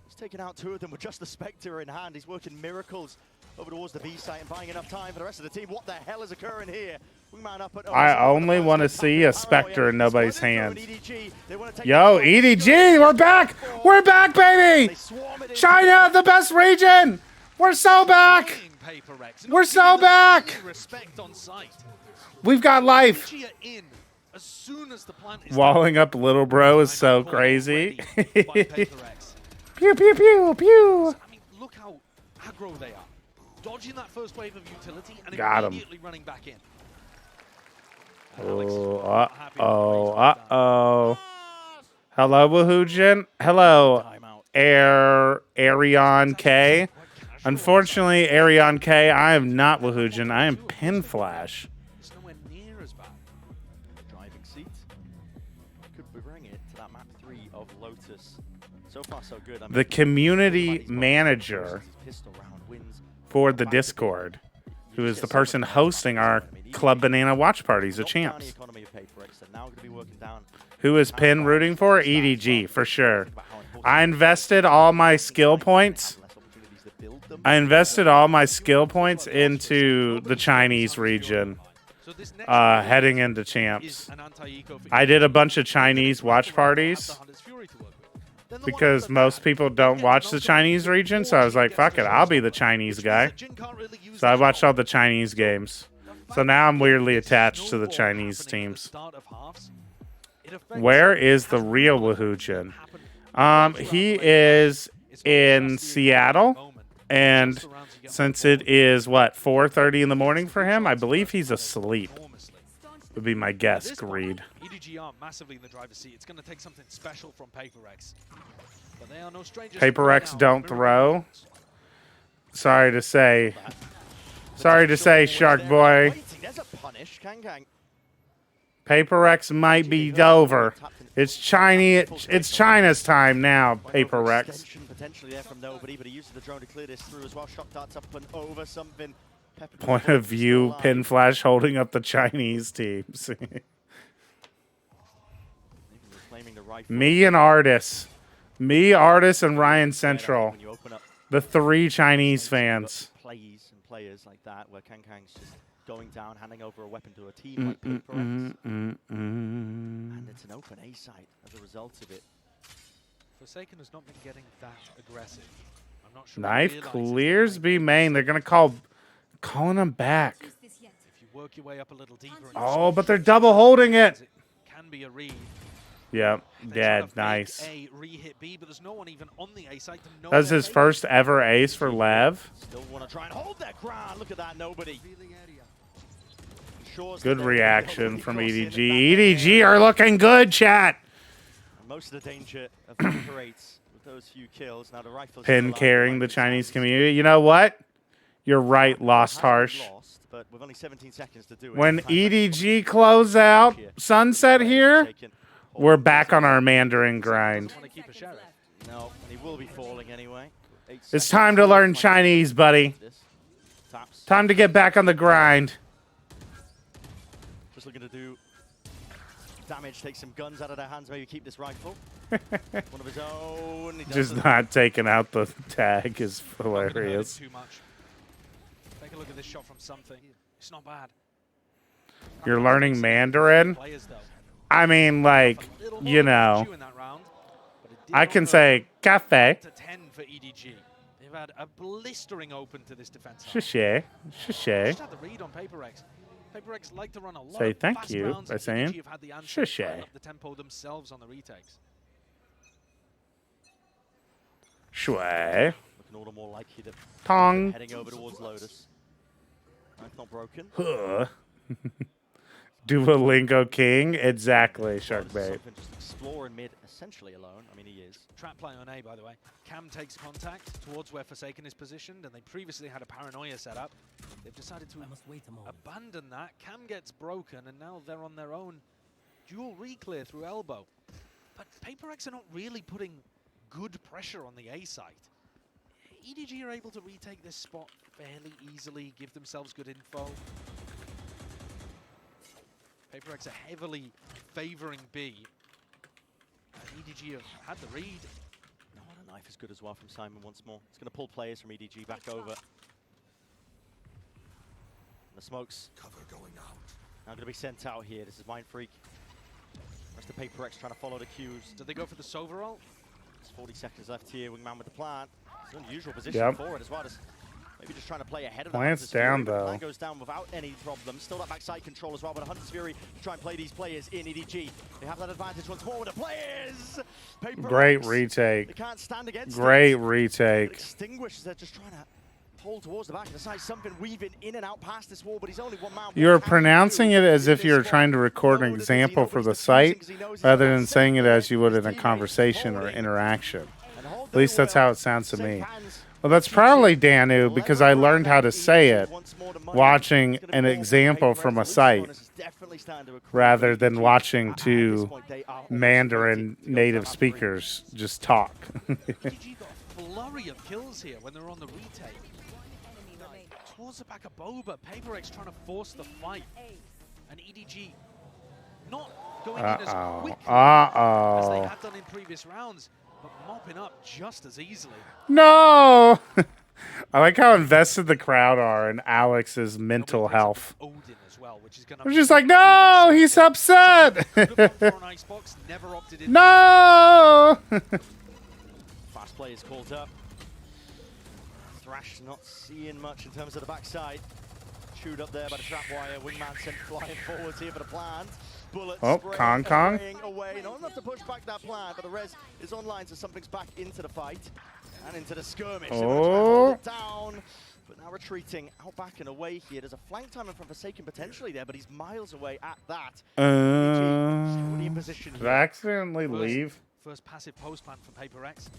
S20: He's taken out two of them with just the Spectre in hand. He's working miracles over towards the B site and buying enough time for the rest of the team. What the hell is occurring here? Wingman up at
S1: I only want to see a Spectre in nobody's hands. Yo, EDG, we're back! We're back, baby! China, the best region! We're so back! We're so back! We've got life. Walling up little bro is so crazy. Pew, pew, pew, pew.
S19: I mean, look how aggro they are. Dodging that first wave of utility and
S1: got
S19: immediately running back in.
S1: Oh, uh-oh, uh-oh. Hello, Woohoojin. Hello, Arion K. Unfortunately, Arion K, I am not Woohoojin. I am Pin Flash.
S19: It's nowhere near as bad.
S20: Driving seat. Could bring it to that map 3 of Lotus. So far, so good.
S1: The community manager for the Discord, who is the person hosting our Club Banana watch parties of champs. Who is Pin rooting for? EDG, for sure. I invested all my skill points I invested all my skill points into the Chinese region, heading into champs. I did a bunch of Chinese watch parties because most people don't watch the Chinese region, so I was like, fuck it, I'll be the Chinese guy. So I watched all the Chinese games. So now I'm weirdly attached to the Chinese teams. Where is the real Woohoojin? He is in Seattle, and since it is, what, 4:30 in the morning for him, I believe he's asleep. Would be my guess, Greed.
S19: EDG are massively in the driver's seat. It's going to take something special from PaperX. But they are no strangers.
S1: PaperX don't throw. Sorry to say. Sorry to say, Shark Boy. PaperX might be over. It's Chinese. It's China's time now, PaperX.
S20: Potentially there from nobody, but he uses the drone to clear this through as well. Shock darts up and over something.
S1: Point of view, Pin Flash holding up the Chinese teams. Me and Artis. Me, Artis, and Ryan Central. The 3 Chinese fans.
S20: Plays and players like that, where Kangkang's just going down, handing over a weapon to a team like PaperX. And it's an open A site as a result of it.
S19: Forsaken has not been getting that aggressive. I'm not sure.
S1: Knife clears B main. They're gonna calling him back.
S19: If you work your way up a little deeper.
S1: Oh, but they're double holding it.
S19: Can be a read.
S1: Yep, dead. Nice.
S19: A re-hit B, but there's no one even on the A site to know.
S1: That's his first ever ace for Lev.
S20: Still want to try and hold that ground. Look at that, nobody.
S1: Good reaction from EDG. EDG are looking good, chat.
S20: Most of the danger evaporates with those few kills. Now the rifle
S1: Pin carrying the Chinese community. You know what? You're right, Lost Harsh.
S20: But with only 17 seconds to do it.
S1: When EDG close out Sunset here, we're back on our Mandarin grind.
S20: No, and he will be falling anyway.
S1: It's time to learn Chinese, buddy. Time to get back on the grind.
S20: Just looking to do damage, take some guns out of their hands, maybe keep this rifle. One of his own.
S1: Just not taking out the tag is hilarious.
S19: Too much. Take a look at this shot from something. It's not bad.
S1: You're learning Mandarin? I mean, like, you know, I can say cafe.
S19: To 10 for EDG. They've had a blistering open to this defense.
S1: Shishi. Shishi.
S19: Just had the read on PaperX. PaperX like to run a lot
S1: Say
S19: of
S1: thank
S19: fast
S1: you
S19: rounds,
S1: by
S19: and
S1: saying
S19: EDG have had the answer,
S1: shishi.
S19: putting up the tempo themselves on the retakes.
S1: Shui.
S20: Looking all the more likely to
S1: Tong.
S20: heading over towards Lotus. Knife not broken.
S1: Huh. Duolingo King. Exactly, Sharkbait.
S20: Just exploring mid essentially alone. I mean, he is.
S19: Trap play on A, by the way. Cam takes contact towards where Forsaken is positioned, and they previously had a paranoia set up. They've decided to abandon that. Cam gets broken, and now they're on their own. Dual re-clear through elbow. But PaperX are not really putting good pressure on the A site. EDG are able to retake this spot fairly easily, give themselves good info. PaperX are heavily favoring B. And EDG have had the read.
S20: No, and a knife is good as well from Simon once more. It's going to pull players from EDG back over. And the smokes.
S14: Cover going out.
S20: Now going to be sent out here. This is Mind Freak. Rest of PaperX trying to follow the cues.
S19: Did they go for the Sova roll?
S20: There's 40 seconds left here. Wingman with the plant. It's an unusual position for it as well. Maybe just trying to play ahead of the
S1: Plant's
S20: Hunter's
S1: down,
S20: Fury.
S1: though.
S20: Plan goes down without any problem. Still that backside control as well, but a Hunter's Fury to try and play these players in EDG. They have that advantage once more with the players.
S1: Great retake.
S20: They can't stand against
S1: Great
S20: it.
S1: retake.
S20: Extinguishes, they're just trying to pull towards the back of the side. Something weaving in and out past this wall, but he's only one man.
S1: You're pronouncing it as if you're trying to record an example for the site, rather than saying it as you would in a conversation or interaction. At least that's how it sounds to me. Well, that's probably Danu, because I learned how to say it watching an example from a site, rather than watching two Mandarin native speakers just talk.
S19: EDG got a flurry of kills here when they're on the retake. Towards the back of Boba, PaperX trying to force the fight. And EDG not going in as quickly as they had done in previous rounds, but mopping up just as easily.
S1: No! I like how invested the crowd are in Alex's mental health. I'm just like, no, he's upset. No.
S20: Fast play is called up. Thrash not seeing much in terms of the backside. Chewed up there by the trap wire. Wingman sent flying forwards here for the plant. Bullets
S1: Kong.
S20: Away. Not enough to push back that plan, but the res is online, so something's back into the fight and into the skirmish.
S1: Oh.
S20: Down, but now retreating out back and away here. There's a flank time from Forsaken potentially there, but he's miles away at that. In position
S1: did I accidentally leave?
S19: First passive post plant from Paper Rex.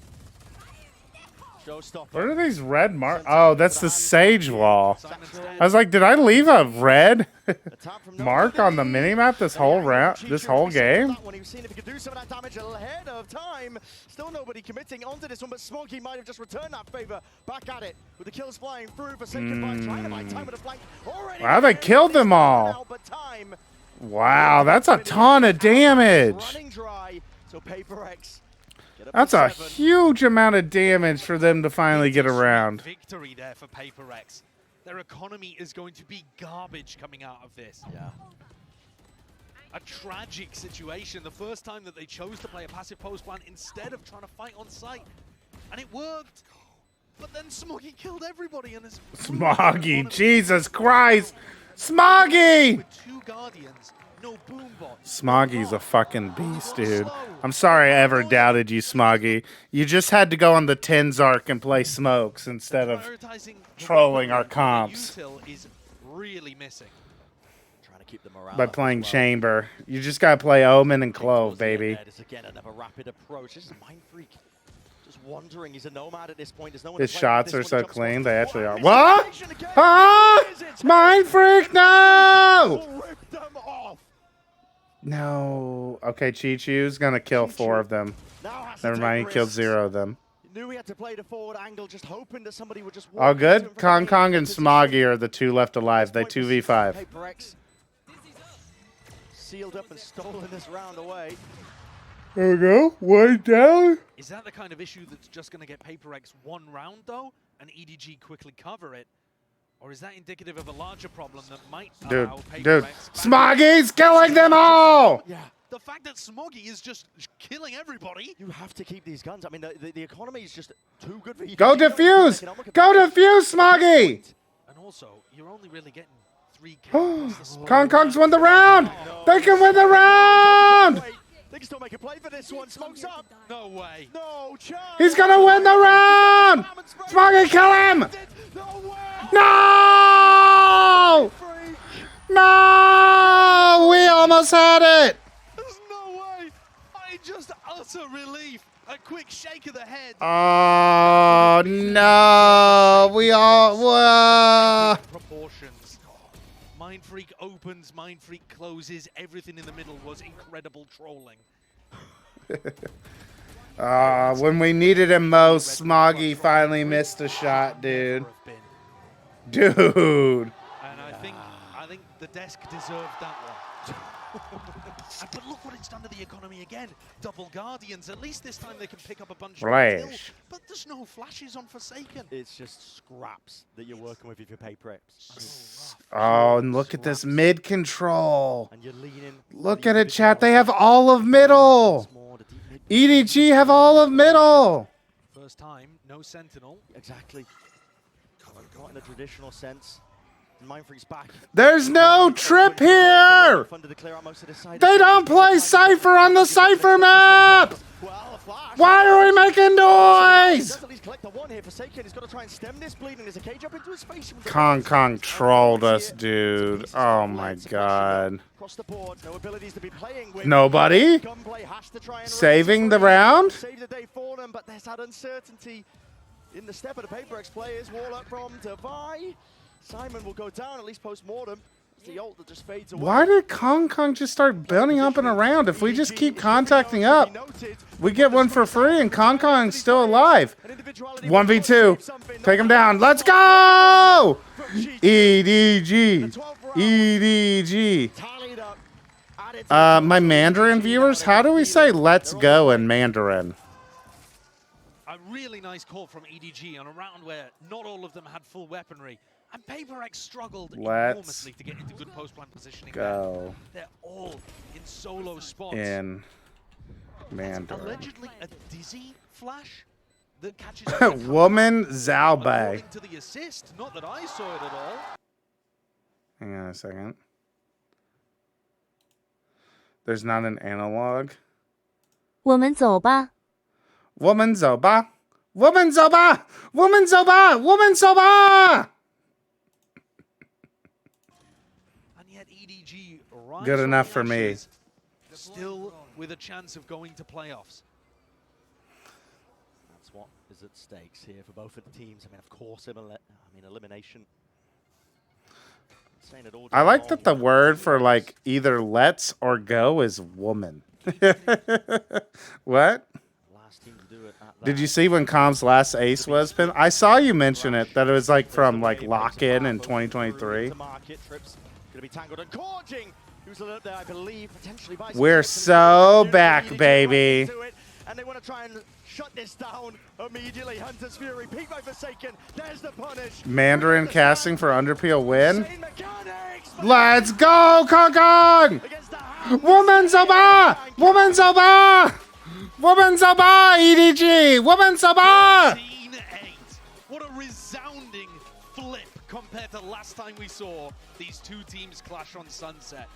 S1: What are these red marks? Oh, that's the Sage Wall. I was like, did I leave a red mark on the minimap this whole round, this whole game?
S20: When he was seeing if he could do some of that damage ahead of time. Still nobody committing onto this one, but Smoggy might have just returned that favor. Back at it with the kills flying through. Forsaken by trying to buy time with a flank.
S1: Wow, they killed them all. Wow, that's a ton of damage.
S20: Running dry, so Paper X.
S1: That's a huge amount of damage for them to finally get around.
S19: Victory there for Paper Rex. Their economy is going to be garbage coming out of this.
S20: Yeah.
S19: A tragic situation. The first time that they chose to play a passive post plant instead of trying to fight on site. And it worked. But then Smoggy killed everybody. And
S1: Smoggy, Jesus Christ. Smoggy!
S19: With 2 Guardians. No boom bot.
S1: Smoggy's a fucking beast, dude. I'm sorry I ever doubted you, Smoggy. You just had to go on the Tenzark and play smokes instead of trolling our comps.
S19: Is really missing.
S20: Trying to keep the morale
S1: by playing Chamber. You just gotta play Omen and Clove, baby.
S20: Again, another rapid approach. This is Mind Freak. Just wondering. He's a nomad at this point. There's no one.
S1: His shots are so clean. They actually are. What? Huh? Mind Freak, no! No. Okay, Chi-Chu's gonna kill 4 of them. Never mind, he killed 0 of them.
S20: Knew he had to play the forward angle, just hoping that somebody would just
S1: all good? Kong and Smoggy are the 2 left alive. They 2v5.
S20: Sealed up and stolen this round away.
S1: There we go. 1 down.
S19: Is that the kind of issue that's just going to get Paper X 1 round, though, and EDG quickly cover it? Or is that indicative of a larger problem that might allow Paper X...
S1: Smoggy's killing them all!
S20: Yeah.
S19: The fact that Smoggy is just killing everybody...
S20: You have to keep these guns. I mean, the economy is just too good for you.
S1: Go defuse! Go defuse, Smoggy!
S19: And also, you're only really getting 3 kills.
S1: Kong's won the round! They can win the round!
S20: They can still make a play for this one. Smokes up.
S19: No way.
S20: No chance.
S1: He's gonna win the round! Smoggy, kill him! No! No! We almost had it!
S19: There's no way! I just utter relief. A quick shake of the head.
S1: Oh, no! We all...
S19: Proportions. Mind Freak opens, Mind Freak closes. Everything in the middle was incredible trolling.
S1: When we needed him most, Smoggy finally missed a shot, dude. Dude.
S19: And I think the desk deserved that one. But look what it's done to the economy again. Double Guardians. At least this time they can pick up a bunch of kills. But there's no flashes on Forsaken.
S20: It's just scraps that you're working with your Paper X.
S1: Oh, and look at this mid control.
S20: And you're leaning.
S1: Look at it, chat. They have all of middle. EDG have all of middle.
S19: First time, no Sentinel.
S20: Exactly. Not in a traditional sense. Mind Freak's back.
S1: There's no trip here. They don't play Cypher on the Cypher map. Why are we making noise? Kong trolled us, dude. Oh my god. Nobody? Saving the round?
S20: Save the day for them, but there's that uncertainty in the step of the Paper X players. Wall up from Devi. Simon will go down, at least post-mortem. The ult that just fades away.
S1: Why did Kong just start building up and around? If we just keep contacting up, we get one for free and Kong's still alive. 1v2. Take him down. Let's go! EDG. EDG. My Mandarin viewers, how do we say let's go in Mandarin?
S19: A really nice call from EDG on a round where not all of them had full weaponry. And Paper X struggled enormously to get into good post-plant positioning
S1: go.
S19: there. They're all in solo spots.
S1: In Mandarin.
S19: Allegedly a dizzy flash that catches
S1: Woman Zhaobei.
S19: to the assist. Not that I saw it at all.
S1: Hang on a second. There's not an analog.
S21: 我们走吧。
S1: Woman 走吧 Woman 走吧 Woman 走吧 Woman 走吧
S19: And yet EDG rise
S1: Good enough
S19: from
S1: for
S19: the
S1: me.
S19: ashes, still with a chance of going to playoffs.
S20: That's what is at stakes here for both of the teams. I mean, of course, elimination.
S1: I like that the word for like either let's or go is woman. What? Did you see when Com's last ace was? I saw you mention it, that it was like from like lock-in in 2023. We're so back, baby.
S20: And they want to try and shut this down immediately. Hunter's Fury, peek by Forsaken. There's the punish.
S1: Mandarin casting for Underpeel win. Let's go, Kong Kong! Woman 走吧 Woman 走吧 Woman 走吧 EDG! Woman 走吧
S19: What a resounding flip compared to last time we saw these two teams clash on Sunset.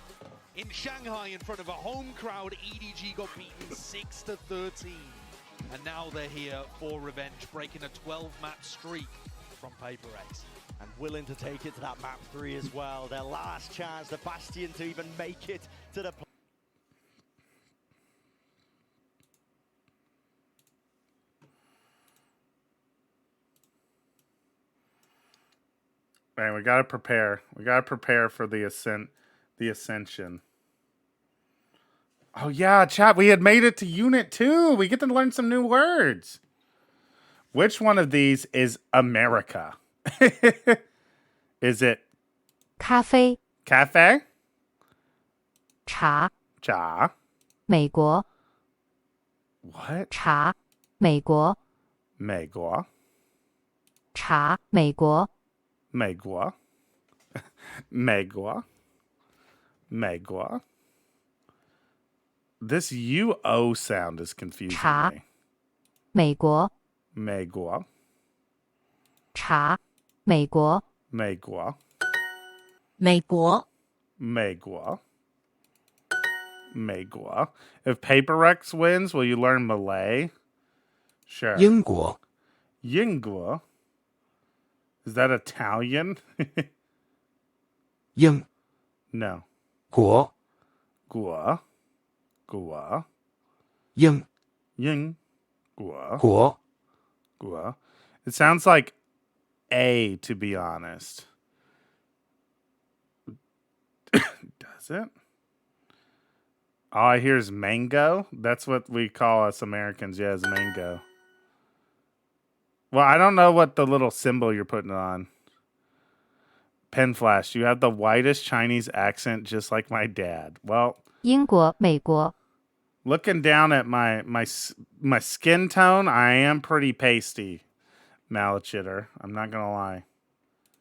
S19: In Shanghai, in front of a home crowd, EDG got beaten 6-13. And now they're here for revenge, breaking a 12-map streak from Paper X.
S20: And willing to take it to that map 3 as well. Their last chance, the Bastion, to even make it to the...
S1: Man, we gotta prepare. We gotta prepare for the ascension. Oh yeah, chat, we had made it to Unit 2. We get to learn some new words. Which one of these is America? Is it
S21: 咖啡
S1: cafe?
S21: 茶
S1: 茶
S21: 美国
S1: What?
S21: 茶美国
S1: 美国
S21: 茶美国
S1: 美国美国美国 This UO sound is confusing
S21: 茶
S1: me.
S21: 美国
S1: 美国
S21: 茶美国
S1: 美国
S21: 美国
S1: 美国美国 If Paper Rex wins, will you learn Malay? Sure.
S14: 英国
S1: 英国 Is that Italian?
S14: 英
S1: No.
S14: 国
S1: 国国
S14: 英
S1: 英国
S14: 国
S1: 国 It sounds like A, to be honest. Does it? All I hear is mango. That's what we call us Americans. Yeah, is mango. Well, I don't know what the little symbol you're putting on. Pen Flash, you have the whitest Chinese accent just like my dad. Well,
S21: 英国美国
S1: looking down at my skin tone, I am pretty pasty, Malichitter. I'm not gonna lie.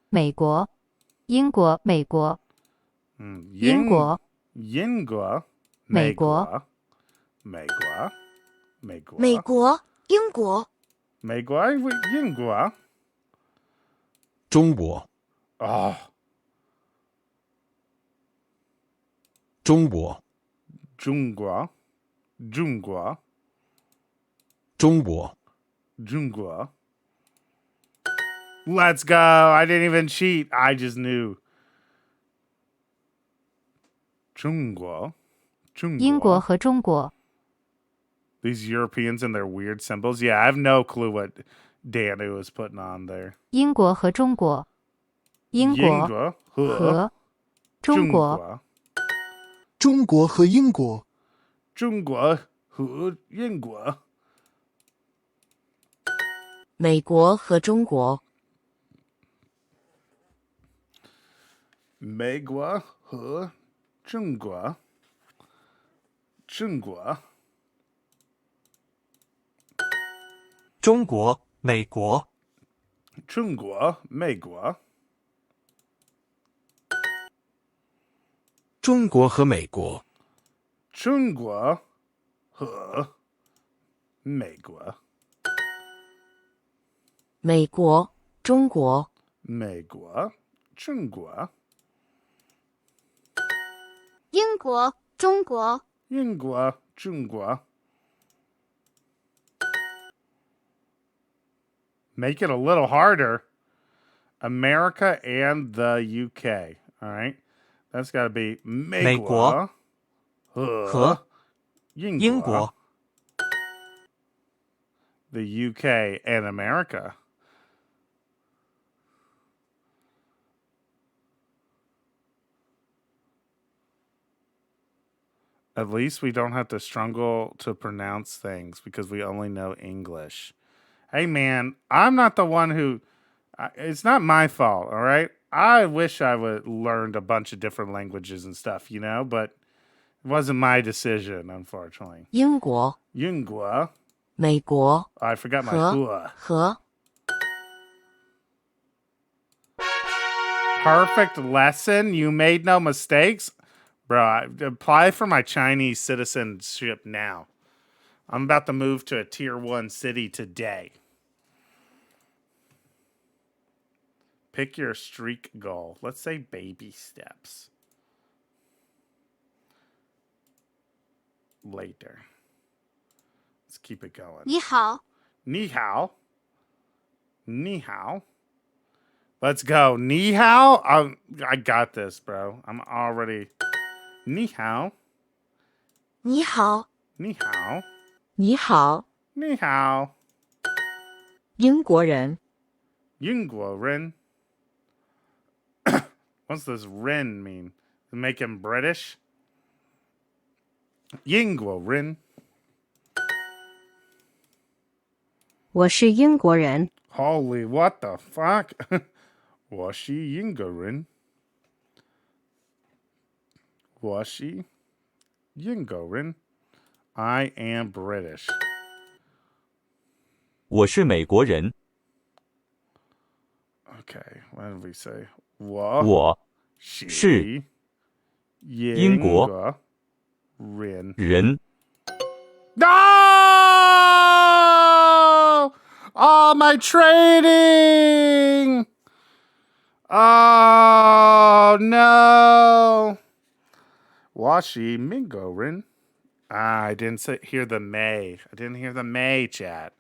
S21: 美国英国美国英国
S1: 英国
S21: 美国
S1: 美国美国
S21: 美国英国
S1: 美国英国
S14: 中国
S1: Oh,
S14: 中国
S1: 中国中国
S14: 中国
S1: 中国 Let's go. I didn't even cheat. I just knew. 中国中国
S21: 英国和中国
S1: These Europeans and their weird symbols. Yeah, I have no clue what Danu was putting on there.
S21: 英国和中国英国和中国
S14: 中国和英国
S1: 中国和英国
S21: 美国和中国
S1: 美国和中国中国
S5: 中国、美国。
S1: 中国、美国。
S5: 中国和美国。
S1: 中国和美国。
S21: 美国、中国。
S1: 美国、中国。
S21: 英国、中国。
S1: 英国、中国。Make it a little harder. America and the UK. All right. That's got to be 美国和英国. The UK and America. At least we don't have to struggle to pronounce things because we only know English. Hey, man, I'm not the one who... it's not my fault, all right? I wish I would learned a bunch of different languages and stuff, you know, but it wasn't my decision, unfortunately.
S21: 英国。
S1: 英国。
S21: 美国。
S1: I forgot my
S21: 和。
S1: Perfect lesson. You made no mistakes. Bro, apply for my Chinese citizenship now. I'm about to move to a tier 1 city today. Pick your streak goal. Let's say baby steps. Later. Let's keep it going.
S21: 你好。
S1: 你好. Ni hao. Let's go. Ni hao? I got this, bro. I'm already... Ni hao.
S21: 你好。
S1: Ni hao.
S21: 你好。
S1: Ni hao.
S21: 英国人。
S1: 英国人. What's this Ren mean? Make him British? 英国人.
S21: 我是英国人。
S1: Holy, what the fuck? 我是英国人. 我是英国人. I am British.
S22: 我是美国人。
S1: Okay, what did we say?
S22: 我是英国人。
S1: No! Oh, my trading! Oh, no! 我是美国人. I didn't hear the May. I didn't hear the May, chat.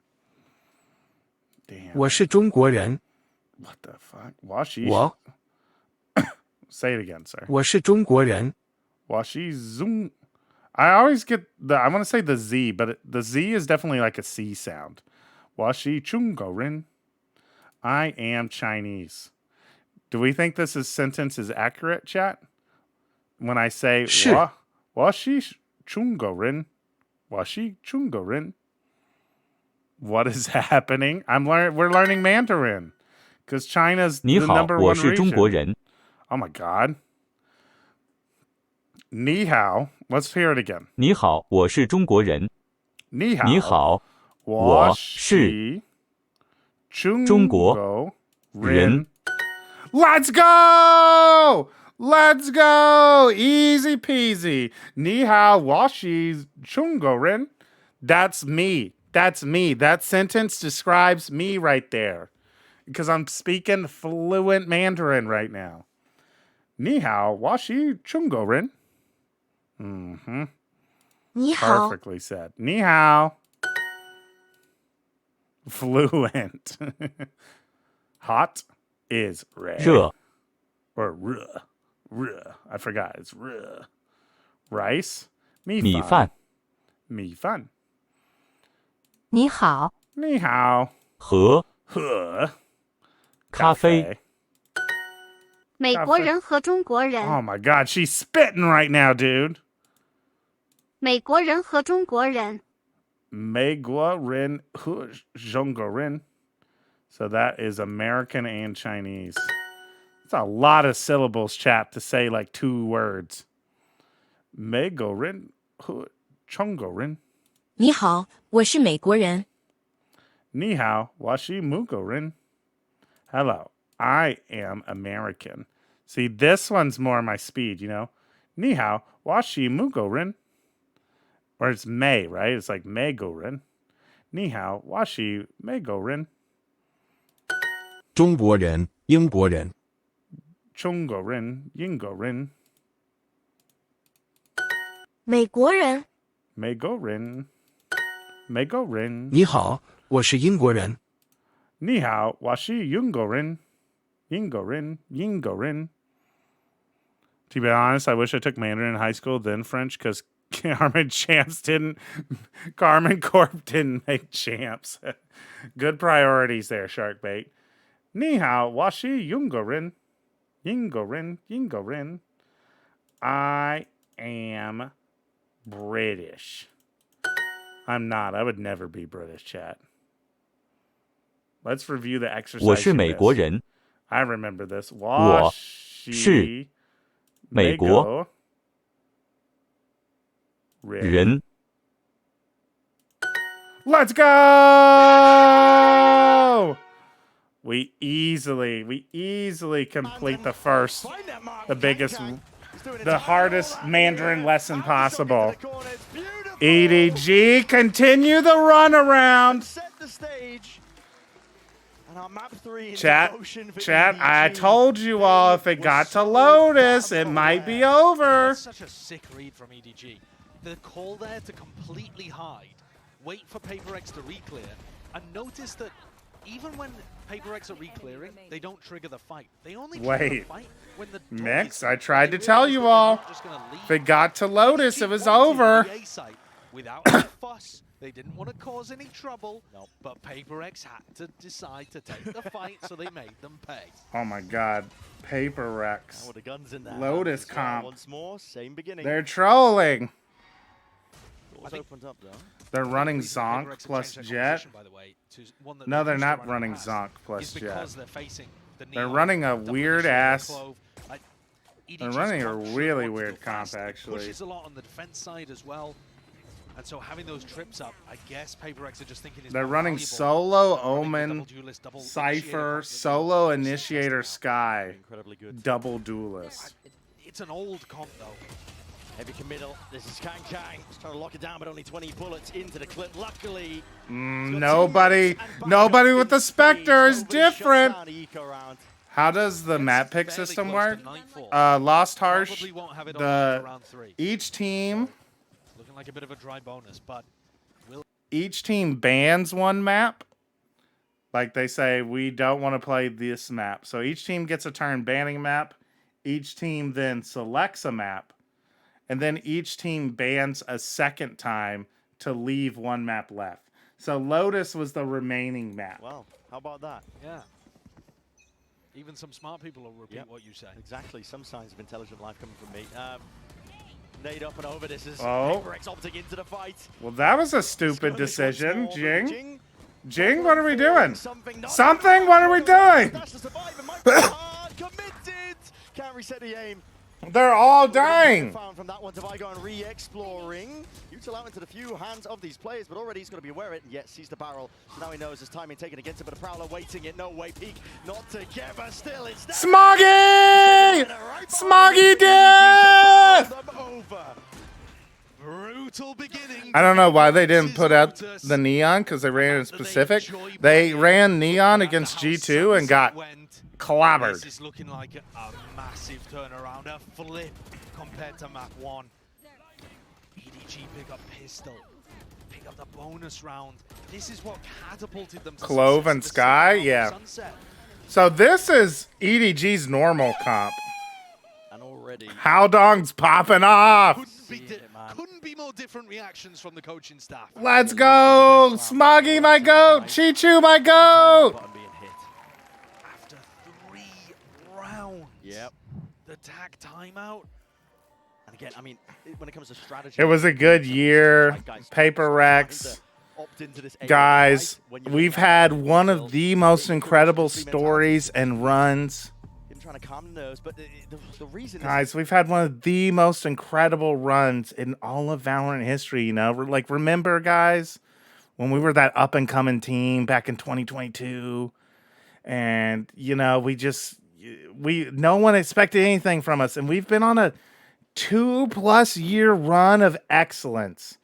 S1: Damn.
S5: 我是中国人。
S1: What the fuck? 我是
S5: 我
S1: Say it again, sir.
S5: 我是中国人。
S1: 我是 Zoom. I always get I want to say the Z, but the Z is definitely like a C sound. 我是中国人. I am Chinese. Do we think this sentence is accurate, chat? When I say 我是中国人. 我是中国人. What is happening? We're learning Mandarin. Because China's the number one region.
S22: 你好，我是中国人。
S1: Oh my god. 你好. Let's hear it again.
S22: 你好，我是中国人。
S1: 你好，
S22: 你好，我是中国人。
S1: Let's go! Let's go! Easy peasy. 你好，我是中国人. That's me. That's me. That sentence describes me right there. Because I'm speaking fluent Mandarin right now. 你好，我是中国人. Mm-hmm.
S21: 你好。
S1: Perfectly said. 你好. Fluent. Hot is red.
S22: 热
S1: Or ruh. I forgot. It's ruh. Rice.
S22: 米饭
S1: 米饭.
S21: 你好。
S1: 你好.
S22: 和
S1: 喝
S22: 咖啡。
S21: 美国人和中国人。
S1: Oh my god, she's spitting right now, dude.
S21: 美国人和中国人。
S1: 美国人和中国人. So that is American and Chinese. It's a lot of syllables, chat, to say like 2 words. 美国人和中国人.
S21: 你好，我是美国人。
S1: Ni hao, washi mugorin. Hello, I am American. See, this one's more my speed, you know? Ni hao, washi mugorin. Or it's May, right? It's like May gorin. Ni hao, washi May gorin.
S5: 中国人、英国人。
S1: Chungorin, Yingorin.
S21: 美国人，
S1: Maygorin. Maygorin.
S5: 你好，我是英国人。
S1: Ni hao, washi Yungorin. Yingorin, Yingorin. To be honest, I wish I took Mandarin in high school, then French, because Carmen Corp didn't make champs. Good priorities there, Sharkbait. Ni hao, washi Yungorin. Yingorin, Yingorin. I am British. I'm not. I would never be British, chat. Let's review the exercise.
S22: 我是美国人。
S1: I remember this.
S22: 我是美国人。
S1: Let's go! We easily complete the first, the biggest, the hardest Mandarin lesson possible. EDG, continue the run around.
S20: Set the stage. And our map 3 is
S1: Chat,
S20: motion for
S1: chat,
S20: EDG.
S1: I told you all if it got to Lotus, it might be over.
S19: That's such a sick read from EDG. The call there to completely hide, wait for Paper X to re-clear, and notice that even when Paper X are re-clearing, they don't trigger the fight. They only trigger the fight when the
S1: Mix, I tried to tell you all. If it got to Lotus, it was over.
S19: Without any fuss, they didn't want to cause any trouble, but Paper X had to decide to take the fight, so they made them pay.
S1: Oh my god. Paper Rex.
S20: Now with the guns in there.
S1: Lotus
S20: Well,
S1: comp.
S20: once more, same beginning.
S1: They're trolling.
S20: Doors opened up though.
S1: They're running Zonk plus Jet. No, they're not running Zonk plus Jet. They're running a weird ass. They're running a really weird comp, actually.
S19: Pushes a lot on the defense side as well. And so having those trips up, I guess Paper X are just thinking
S1: They're running Solo, Omen, Cypher, Solo, Initiator, Sky. Double Duelist.
S19: It's an old comp though.
S20: Heavy committal. This is Kang Kang. Just trying to lock it down, but only 20 bullets into the clip. Luckily,
S1: Nobody with the Spectre is different. How does the map pick system work? Lost Harsh. Each team.
S19: Looking like a bit of a dry bonus, but
S1: each team bans one map. Like they say, we don't want to play this map. So each team gets a turn banning a map. Each team then selects a map. And then each team bans a second time to leave one map left. So Lotus was the remaining map.
S20: Wow, how about that?
S19: Yeah. Even some smart people will repeat what you say.
S20: Exactly, some signs of intelligent life coming from me. Nade up and over. This is
S1: Oh.
S20: Paper X opting into the fight.
S1: Well, that was a stupid decision, Jing. Jing, what are we doing? Something? What are we doing?
S20: Committed! Can't reset the aim.
S1: They're all dying.
S20: Found from that one, Devigo and re-exploring. Util out into the few hands of these players, but already he's got to be aware of it. And yet sees the barrel. So now he knows his timing taken against him, but a Prowler waiting it. No way, Peak not together. Still, it's
S1: Smoggy! Smoggy death!
S19: Brutal beginning.
S1: I don't know why they didn't put out the Neon, because they ran in specific. They ran Neon against G2 and got clobbered.
S19: This is looking like a massive turnaround, a flip compared to map 1. EDG pick up pistol, pick up the bonus round. This is what catapulted them to
S1: Clove and Sky, yeah. So this is EDG's normal comp.
S20: And already
S1: Howdong's popping off.
S19: Couldn't be more different reactions from the coaching staff.
S1: Let's go, Smoggy, my goat. Chichu, my goat.
S19: After 3 rounds.
S20: Yep.
S19: The tag timeout.
S20: And again, I mean, when it comes to strategy,
S1: It was a good year. Paper Rex. Guys, we've had one of the most incredible stories and runs.
S20: trying to calm the nerves, but the reason
S1: Guys, we've had one of the most incredible runs in all of Valorant history, you know? Like, remember, guys, when we were that up and coming team back in 2022. And, you know, no one expected anything from us. And we've been on a 2+ year run of excellence.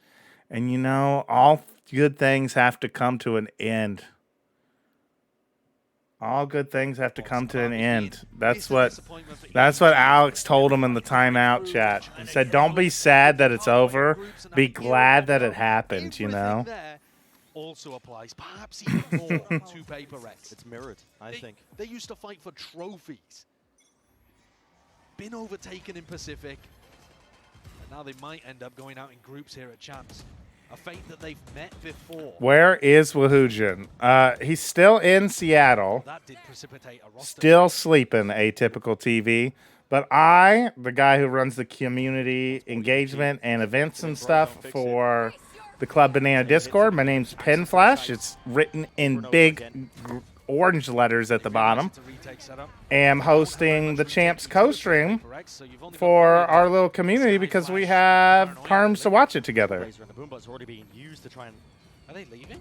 S1: And, you know, all good things have to come to an end. All good things have to come to an end. That's what Alex told him in the timeout chat. He said, don't be sad that it's over. Be glad that it happened, you know?
S19: Also applies, perhaps even more to Paper Rex.
S20: It's mirrored, I think.
S19: They used to fight for trophies. Been overtaken in Pacific. And now they might end up going out in groups here at Champs. A fate that they've met before.
S1: Where is Wahujin? He's still in Seattle.
S19: That did precipitate a roster.
S1: Still sleeping, Atypical TV. But I, the guy who runs the community engagement and events and stuff for the Club Banana Discord, my name's Penflash. It's written in big orange letters at the bottom. Am hosting the Champs co-stream for our little community because we have perms to watch it together.
S19: Are they leaving?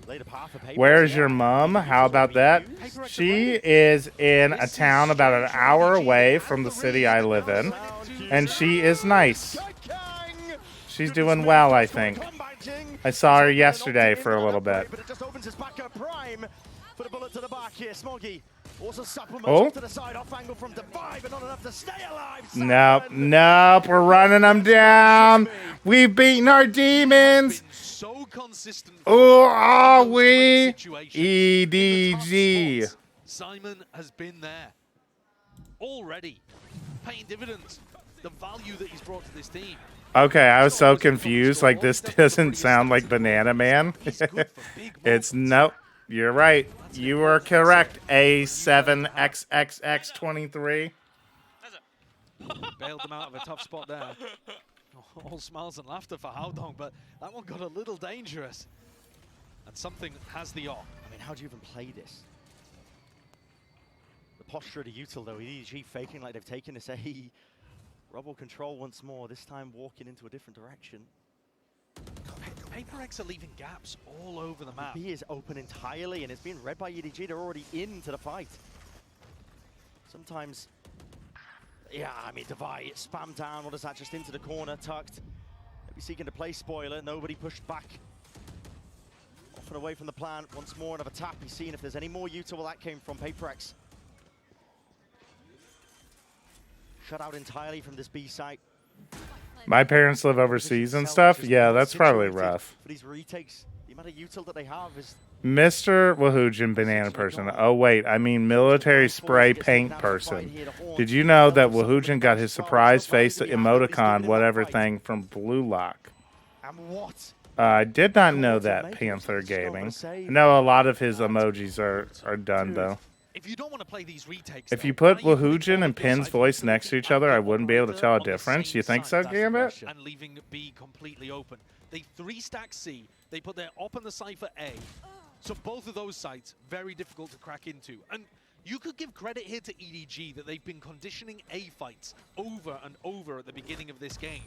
S1: Where's your mom? How about that? She is in a town about an hour away from the city I live in, and she is nice. She's doing well, I think. I saw her yesterday for a little bit. Oh. Nope, nope, we're running them down. We've beaten our demons.
S19: So consistent.
S1: Oh, are we? EDG.
S19: Simon has been there already, paying dividends. The value that he's brought to this team.
S1: Okay, I was so confused. Like, this doesn't sound like Banana Man. It's nope. You're right. You were correct. A7XXX23.
S19: Bailed them out of a tough spot there. All smiles and laughter for Howdong, but that one got a little dangerous. And something has the off.
S20: I mean, how do you even play this? The posture of the util, though, EDG faking like they've taken this A. Rob will control once more, this time walking into a different direction.
S19: Paper X are leaving gaps all over the map.
S20: B is open entirely, and it's being read by EDG. They're already into the fight. Sometimes, yeah, I mean, Divide, spam down. What is that? Just into the corner, tucked. Maybe seeking to play spoiler. Nobody pushed back. Off and away from the plan. Once more, another tap. He's seeing if there's any more util. Well, that came from Paper X. Shut out entirely from this B site.
S1: My parents live overseas and stuff. Yeah, that's probably rough.
S20: For these retakes, the amount of util that they have is
S1: Mr. Wahujin Banana Person. Oh, wait. I mean military spray paint person. Did you know that Wahujin got his surprise face emoticon whatever thing from Blue Lock? I did not know that, Panther Gaming. I know a lot of his emojis are done, though.
S19: If you don't want to play these retakes,
S1: if you put Wahujin and Pin's voice next to each other, I wouldn't be able to tell a difference. You think so, Gambit?
S19: And leaving B completely open. They 3-stack C. They put their op on the Cypher A. So both of those sites, very difficult to crack into. And you could give credit here to EDG that they've been conditioning A fights over and over at the beginning of this game.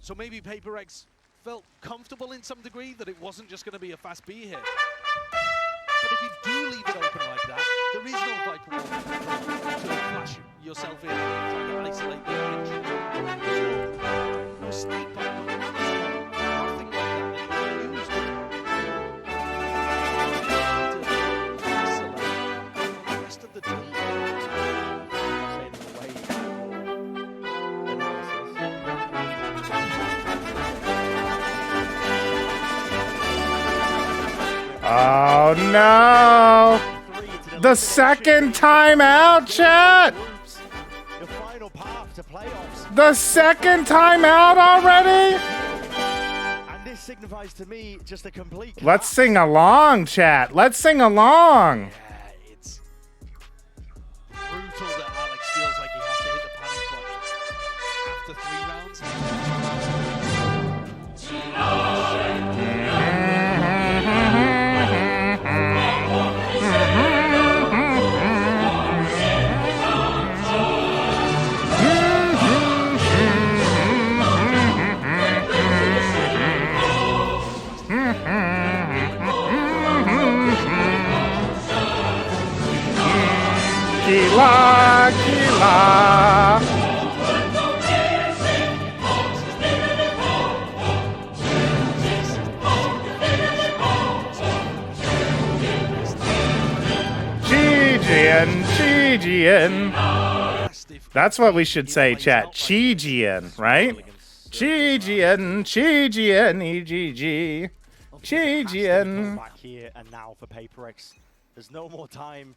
S19: So maybe Paper X felt comfortable in some degree that it wasn't just going to be a fast B here. But if you do leave it open like that, there is no Viper wall to flash yourself in, trying to isolate the edge. No snake bite, no nothing like that that you can use to isolate the rest of the team.
S1: Oh no! The second time out, chat! The second time out already?
S20: And this signifies to me just a complete.
S1: Let's sing along, chat. Let's sing along.
S19: Yeah, it's brutal that Alex feels like he has to hit the panic button after 3 rounds.
S1: La Kila. Chijian. That's what we should say, chat. Chijian, right? Chijian, EGG. Chijian.
S20: Back here and now for PaperX. There's no more time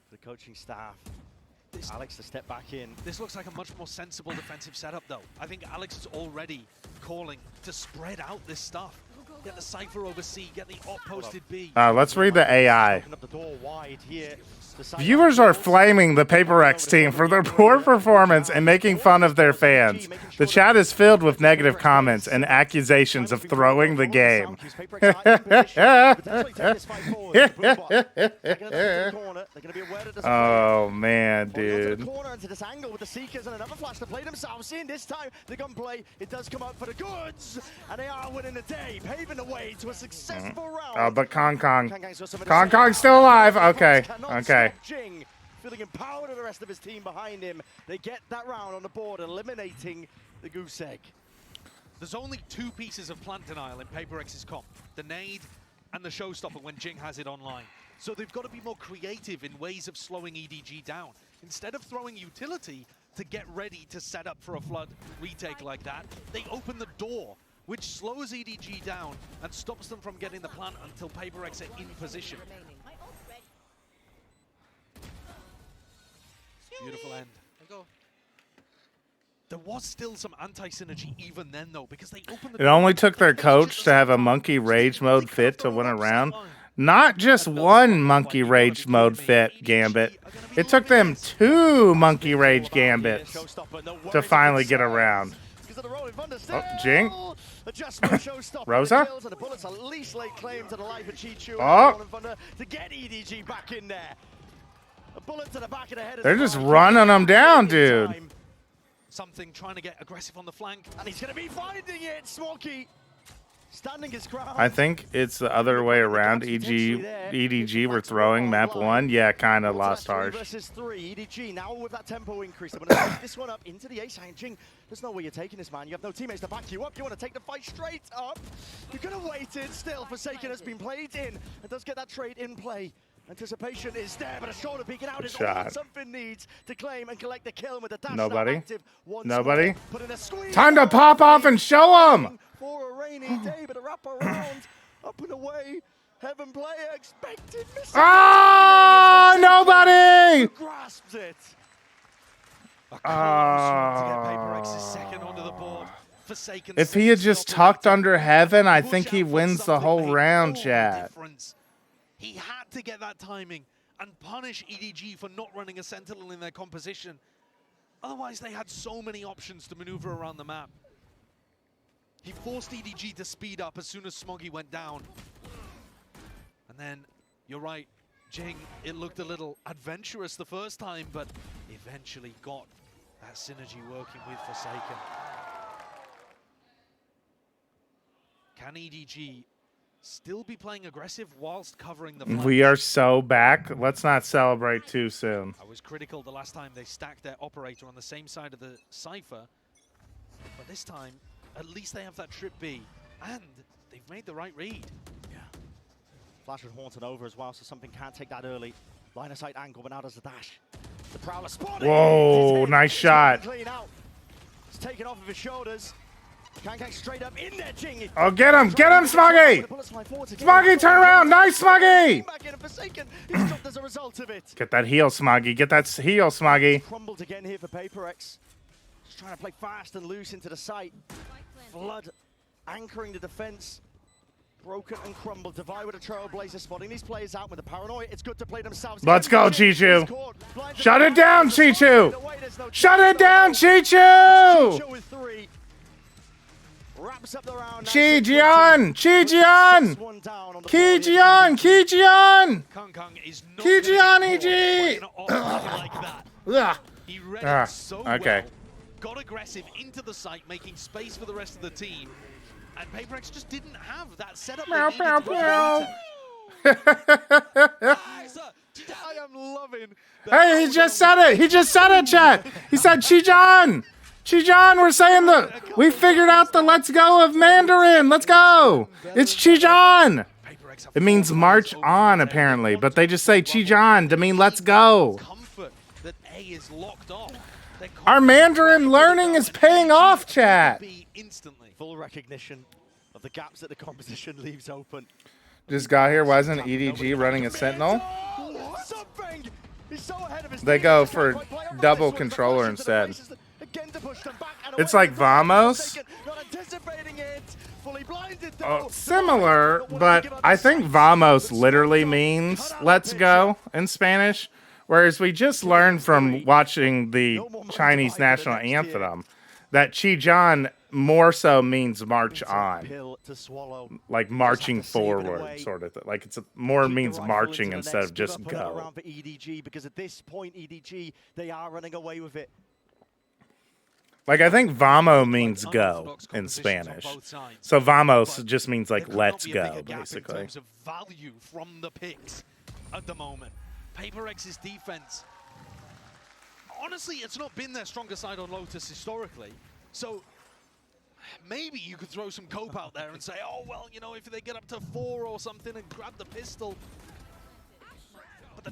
S20: for the coaching staff. Alex to step back in.
S19: This looks like a much more sensible defensive setup, though. I think Alex is already calling to spread out this stuff. Get the Cypher over C, get the op posted B.
S1: Let's read the AI. Viewers are flaming the PaperX team for their poor performance and making fun of their fans. The chat is filled with negative comments and accusations of throwing the game. Oh man, dude.
S20: Into this angle with the Seekers and another flash to play themselves in. This time the gunplay, it does come out for the goods, and they are winning the day, paving the way to a successful round.
S1: Oh, but Kong's still alive. Okay, okay.
S20: Jing feeling empowered with the rest of his team behind him. They get that round on the board, eliminating the goose egg.
S19: There's only two pieces of plant denial in PaperX's comp: the nade and the showstopper when Jing has it online. So they've got to be more creative in ways of slowing EDG down. Instead of throwing utility to get ready to set up for a flood retake like that, they open the door, which slows EDG down and stops them from getting the plant until PaperX are in position. Beautiful end. There was still some anti-synergy even then, though, because they opened the
S1: It only took their coach to have a monkey rage mode fit to win a round. Not just one monkey rage mode fit gambit. It took them 2 monkey rage gambits to finally get a round. Oh, Jing. Rosa? Oh. They're just running them down, dude.
S19: Something trying to get aggressive on the flank.
S20: And he's going to be finding it, Smoky. Standing his ground.
S1: I think it's the other way around. EDG were throwing map 1. Yeah, kind of lost harsh.
S20: Versus 3. EDG now with that tempo increase. I'm going to take this one up into the ace. Jing, there's no way you're taking this, man. You have no teammates to back you up. You want to take the fight straight up. You could have waited. Still, Forsaken has been played in and does get that trade in play. Anticipation is there, but a shoulder peeking out is all that something needs to claim and collect the kill with the dash.
S1: Nobody. Nobody. Time to pop off and show them.
S20: For a rainy day, but a wrap around, up and away. Heaven player expected.
S1: Ah, nobody.
S20: Grasps it.
S1: If he had just tucked under Heaven, I think he wins the whole round, chat.
S19: He had to get that timing and punish EDG for not running a Sentinel in their composition. Otherwise, they had so many options to maneuver around the map. He forced EDG to speed up as soon as Smoggy went down. And then, you're right, Jing, it looked a little adventurous the first time, but eventually got that synergy working with Forsaken. Can EDG still be playing aggressive whilst covering the flank?
S1: We are so back. Let's not celebrate too soon.
S19: I was critical the last time they stacked their operator on the same side of the Cypher. But this time, at least they have that trip B. And they've made the right read.
S20: Yeah. Flash with Haunted over as well, so something can't take that early. Line of sight angle, but now does the dash. The Prowler spotted.
S1: Whoa, nice shot.
S20: Clean out. It's taken off of his shoulders. Kang straight up in there, Jing.
S1: Oh, get him, Smoggy! Smoggy, turn around, nice, Smoggy!
S20: As a result of it.
S1: Get that heal, Smoggy, get that heal, Smoggy.
S20: Crumbled again here for PaperX. Just trying to play fast and loose into the site. Flood anchoring the defense. Broken and crumbled. Divide with a Trailblazer, spotting these players out with the paranoia. It's good to play themselves.
S1: Let's go, Chichu. Shut it down, Chichu. Shut it down, Chichu.
S20: Chichu with 3. Wraps up the round.
S1: Chijian! Kijian, EG!
S19: He read it so
S1: okay.
S19: well, got aggressive into the site, making space for the rest of the team, and PaperX just didn't have that setup. am loving.
S1: Hey, he just said it. He just said it, chat. He said Chijan. Chijan, we're saying we figured out the let's go of Mandarin. Let's go. It's Chijan. It means march on, apparently, but they just say Chijan to mean let's go. Our Mandarin learning is paying off, chat.
S20: Full recognition of the gaps that the composition leaves open.
S1: Just got here. Why isn't EDG running a Sentinel? They go for double controller instead. It's like Vamos. Similar, but I think Vamos literally means let's go in Spanish. Whereas we just learned from watching the Chinese national anthem that Chijan more so means march on, like marching forward, sort of thing. Like it's more means marching instead of just go.
S20: For EDG, because at this point, EDG, they are running away with it.
S1: Like I think vamo means go in Spanish, so vamos just means like let's go, basically.
S19: In terms of value from the picks at the moment, PaperX's defense. Honestly, it's not been their stronger side on Lotus historically. So maybe you could throw some cope out there and say, oh, well, you know, if they get up to 4 or something and grab the pistol.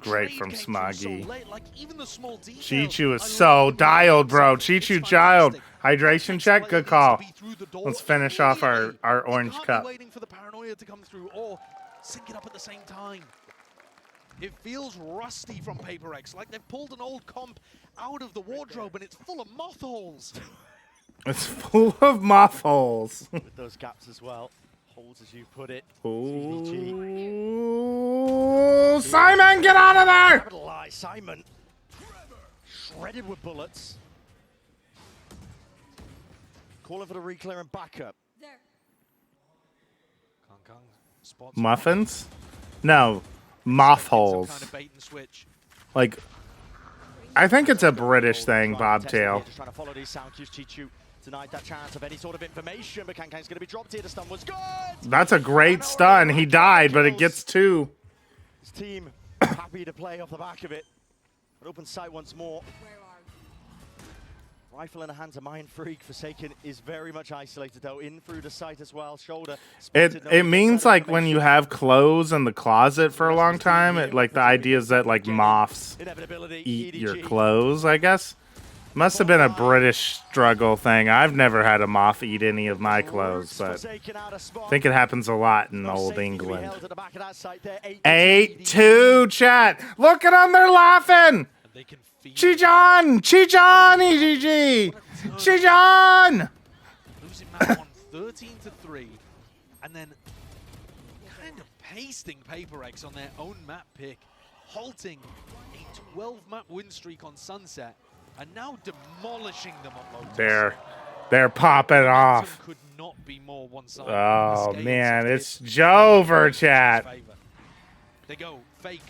S1: Great from Smoggy.
S19: So like, even the small
S1: Chichu is so dialed, bro. Chichu child. Hydration check, good call. Let's finish off our orange cup.
S19: Waiting for the paranoia to come through or sync it up at the same time. It feels rusty from PaperX, like they've pulled an old comp out of the wardrobe and it's full of moth holes.
S1: It's full of moth holes.
S20: With those gaps as well. Holes, as you put it.
S1: Ooh, Simon, get out of there!
S20: Simon, shredded with bullets. Calling for the reclear and backup.
S1: Muffins? No, moth holes.
S19: Kind of bait and switch.
S1: Like, I think it's a British thing, Bobtail.
S20: Just trying to follow these sound cues, Chichu. Denied that chance of any sort of information, but Kankang's going to be dropped here. The stun was good.
S1: That's a great stun. He died, but it gets 2.
S20: His team happy to play off the back of it. But open sight once more. Rifle in the hands of Mind Freak. Forsaken is very much isolated, though. In through the sight as well. Shoulder.
S1: It means like when you have clothes in the closet for a long time, like the idea is that like moths eat your clothes, I guess. Must have been a British struggle thing. I've never had a moth eat any of my clothes, but I think it happens a lot in old England. 8-2, chat. Look at them, they're laughing. Chijan, EGG, Chijan.
S19: Losing map 1, 13-3, and then kind of pasting PaperX on their own map pick, halting a 12-map win streak on Sunset. And now demolishing them on Lotus.
S1: They're popping off.
S19: Could not be more one-sided.
S1: Oh man, it's Jover, chat.
S19: They go fake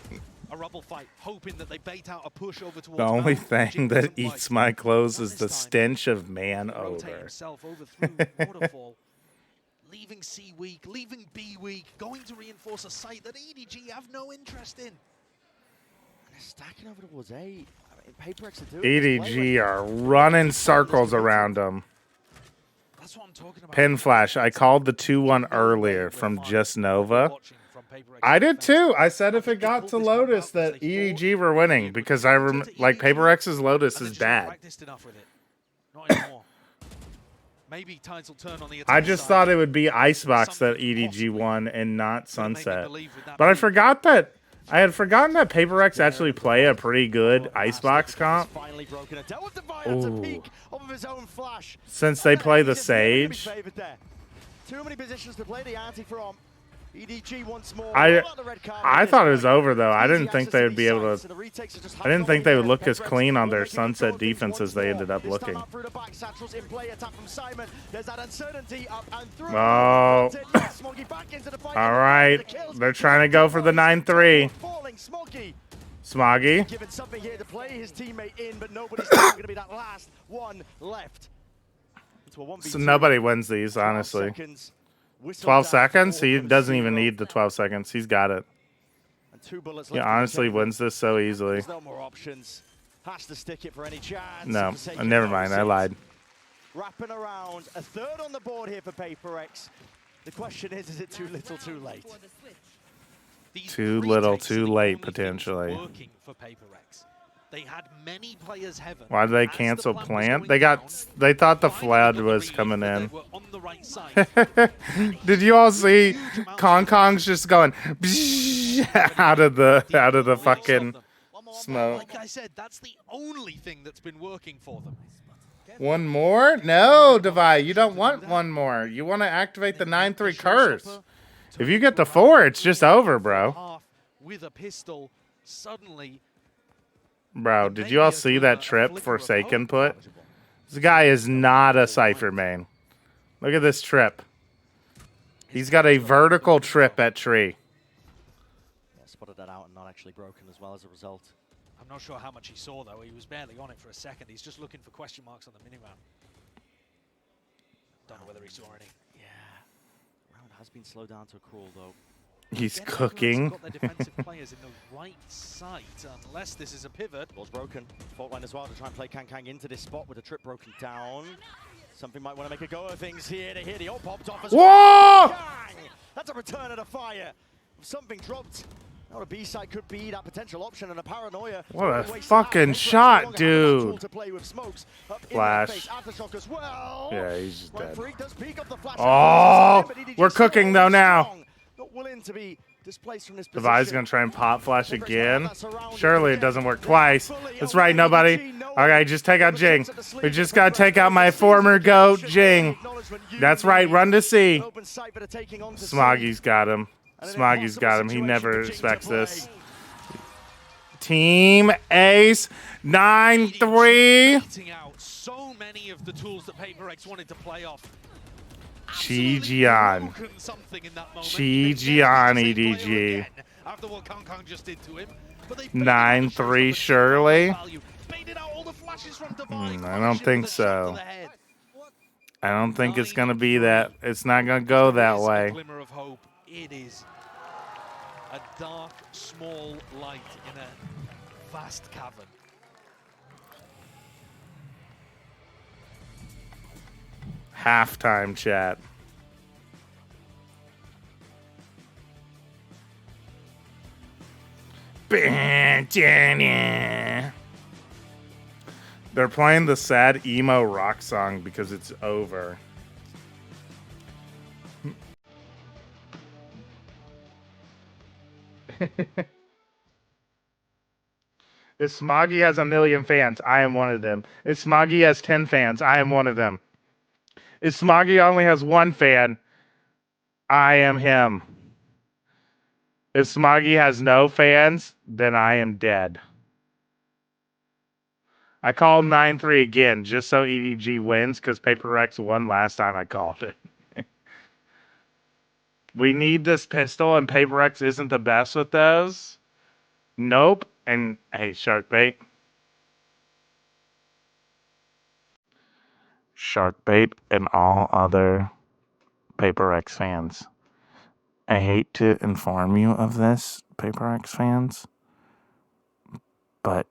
S19: a rubble fight, hoping that they bait out a push over towards
S1: The only
S19: Mount.
S1: thing that eats my clothes is the stench of man
S19: Rotate
S1: odor.
S19: himself over through waterfall, leaving C weak, leaving B weak, going to reinforce a site that EDG have no interest in.
S20: They're stacking over towards A.
S1: EDG are running circles around them.
S19: That's what I'm talking about.
S1: Pin flash. I called the 2-1 earlier from Just Nova. I did too. I said if it got to Lotus that EDG were winning because like PaperX's Lotus is bad.
S19: Maybe tides will turn on the
S1: I just thought it would be Icebox that EDG won and not Sunset. But I forgot that. I had forgotten that PaperX actually play a pretty good Icebox comp. Ooh. Since they play the Sage.
S20: Too many positions to play the anti from. EDG once more.
S1: I thought it was over though. I didn't think they would be able to. I didn't think they would look as clean on their Sunset defense as they ended up looking. Oh. All right. They're trying to go for the 9-3. Smoggy.
S20: Given something here to play his teammate in, but nobody's going to be that last one left.
S1: So nobody wins these, honestly. 12 seconds? He doesn't even need the 12 seconds. He's got it.
S20: 2 bullets
S1: He
S20: left.
S1: honestly wins this so easily.
S20: There's no more options. Has to stick it for any chance.
S1: No, never mind. I lied.
S20: Wrapping around. A third on the board here for Paper X. The question is it too little, too late?
S1: Too little, too late, potentially.
S19: Working for Paper X. They had many players heaven.
S1: Why did they cancel plant? They thought the flood was coming in. Did you all see Kong's just going out of the fucking smoke?
S19: Like I said, that's the only thing that's been working for them.
S1: One more? No, Devi, you don't want one more. You want to activate the 9-3 curse. If you get the 4, it's just over, bro.
S19: With a pistol, suddenly.
S1: Bro, did you all see that trip Forsaken put? This guy is not a Cypher main. Look at this trip. He's got a vertical trip at tree.
S20: Yeah, spotted that out and not actually broken as well as a result.
S19: I'm not sure how much he saw, though. He was barely on it for a second. He's just looking for question marks on the minimap. Don't know whether he saw any.
S20: Yeah. Round has been slowed down to a crawl, though.
S1: He's cooking.
S19: Got their defensive players in the right site, unless this is a pivot.
S20: Ball's broken. Fault line as well to try and play Kang into this spot with a trip broken down. Something might want to make a go of things here to hear the ult popped off as
S1: well.
S20: Kang! That's a return of the fire. Something dropped. Now a B-side could be that potential option and a paranoia.
S1: What a fucking shot, dude. Flash. Yeah, he's just dead. Oh, we're cooking though now.
S20: Not willing to be displaced from this position.
S1: Devi's gonna try and pop flash again. Surely it doesn't work twice. That's right, nobody. Okay, just take out Jing. We just gotta take out my former GOAT, Jing. That's right, run to C. Smoggy's got him. Smoggy's got him. He never expects this. Team Ace 9-3.
S19: So many of the tools that Paper X wanted to play off.
S1: Chi-Gian. Chi-Gian EDG.
S19: After what Kong just did to him.
S1: 9-3 surely? I don't think so. I don't think it's going to be that. It's not going to go that way.
S19: Glimmer of hope. It is a dark, small light in a vast cavern.
S1: Halftime chat. They're playing the sad emo rock song because it's over. If Smoggy has 1 million fans, I am one of them. If Smoggy has 10 fans, I am one of them. If Smoggy only has 1 fan, I am him. If Smoggy has no fans, then I am dead. I called 9-3 again just so EDG wins because Paper X won last time I called it. We need this pistol and Paper X isn't the best with those. Nope. And hey, Sharkbait. Sharkbait and all other Paper X fans. I hate to inform you of this, Paper X fans, but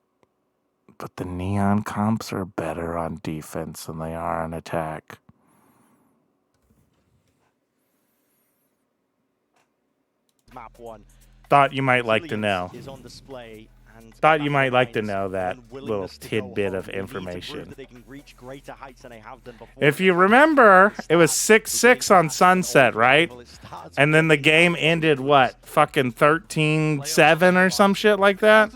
S1: the Neon comps are better on defense than they are on attack.
S20: Map 1.
S1: Thought you might like to know.
S20: Is on display.
S1: Thought you might like to know that little tidbit of information. If you remember, it was 6-6 on Sunset, right? And then the game ended, what, fucking 13-7 or some shit like that?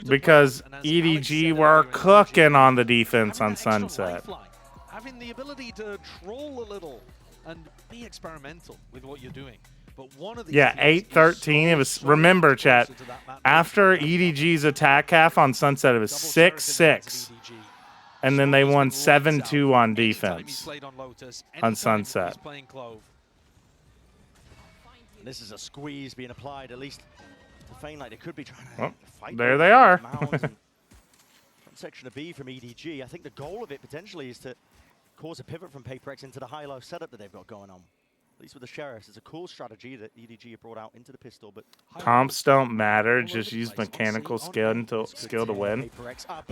S1: Because EDG were cooking on the defense on Sunset.
S19: Having the ability to troll a little and be experimental with what you're doing. But one of these
S1: 8-13. It was, remember, chat, after EDG's attack half on Sunset, it was 6-6. And then they won 7-2 on defense on Sunset.
S20: This is a squeeze being applied, at least to feign like they could be trying to fight.
S1: There they are.
S20: Section of B from EDG. I think the goal of it potentially is to cause a pivot from Paper X into the high-low setup that they've got going on. At least with the Sheriffs, it's a cool strategy that EDG have brought out into the pistol, but
S1: Comps don't matter. Just use mechanical skill to win.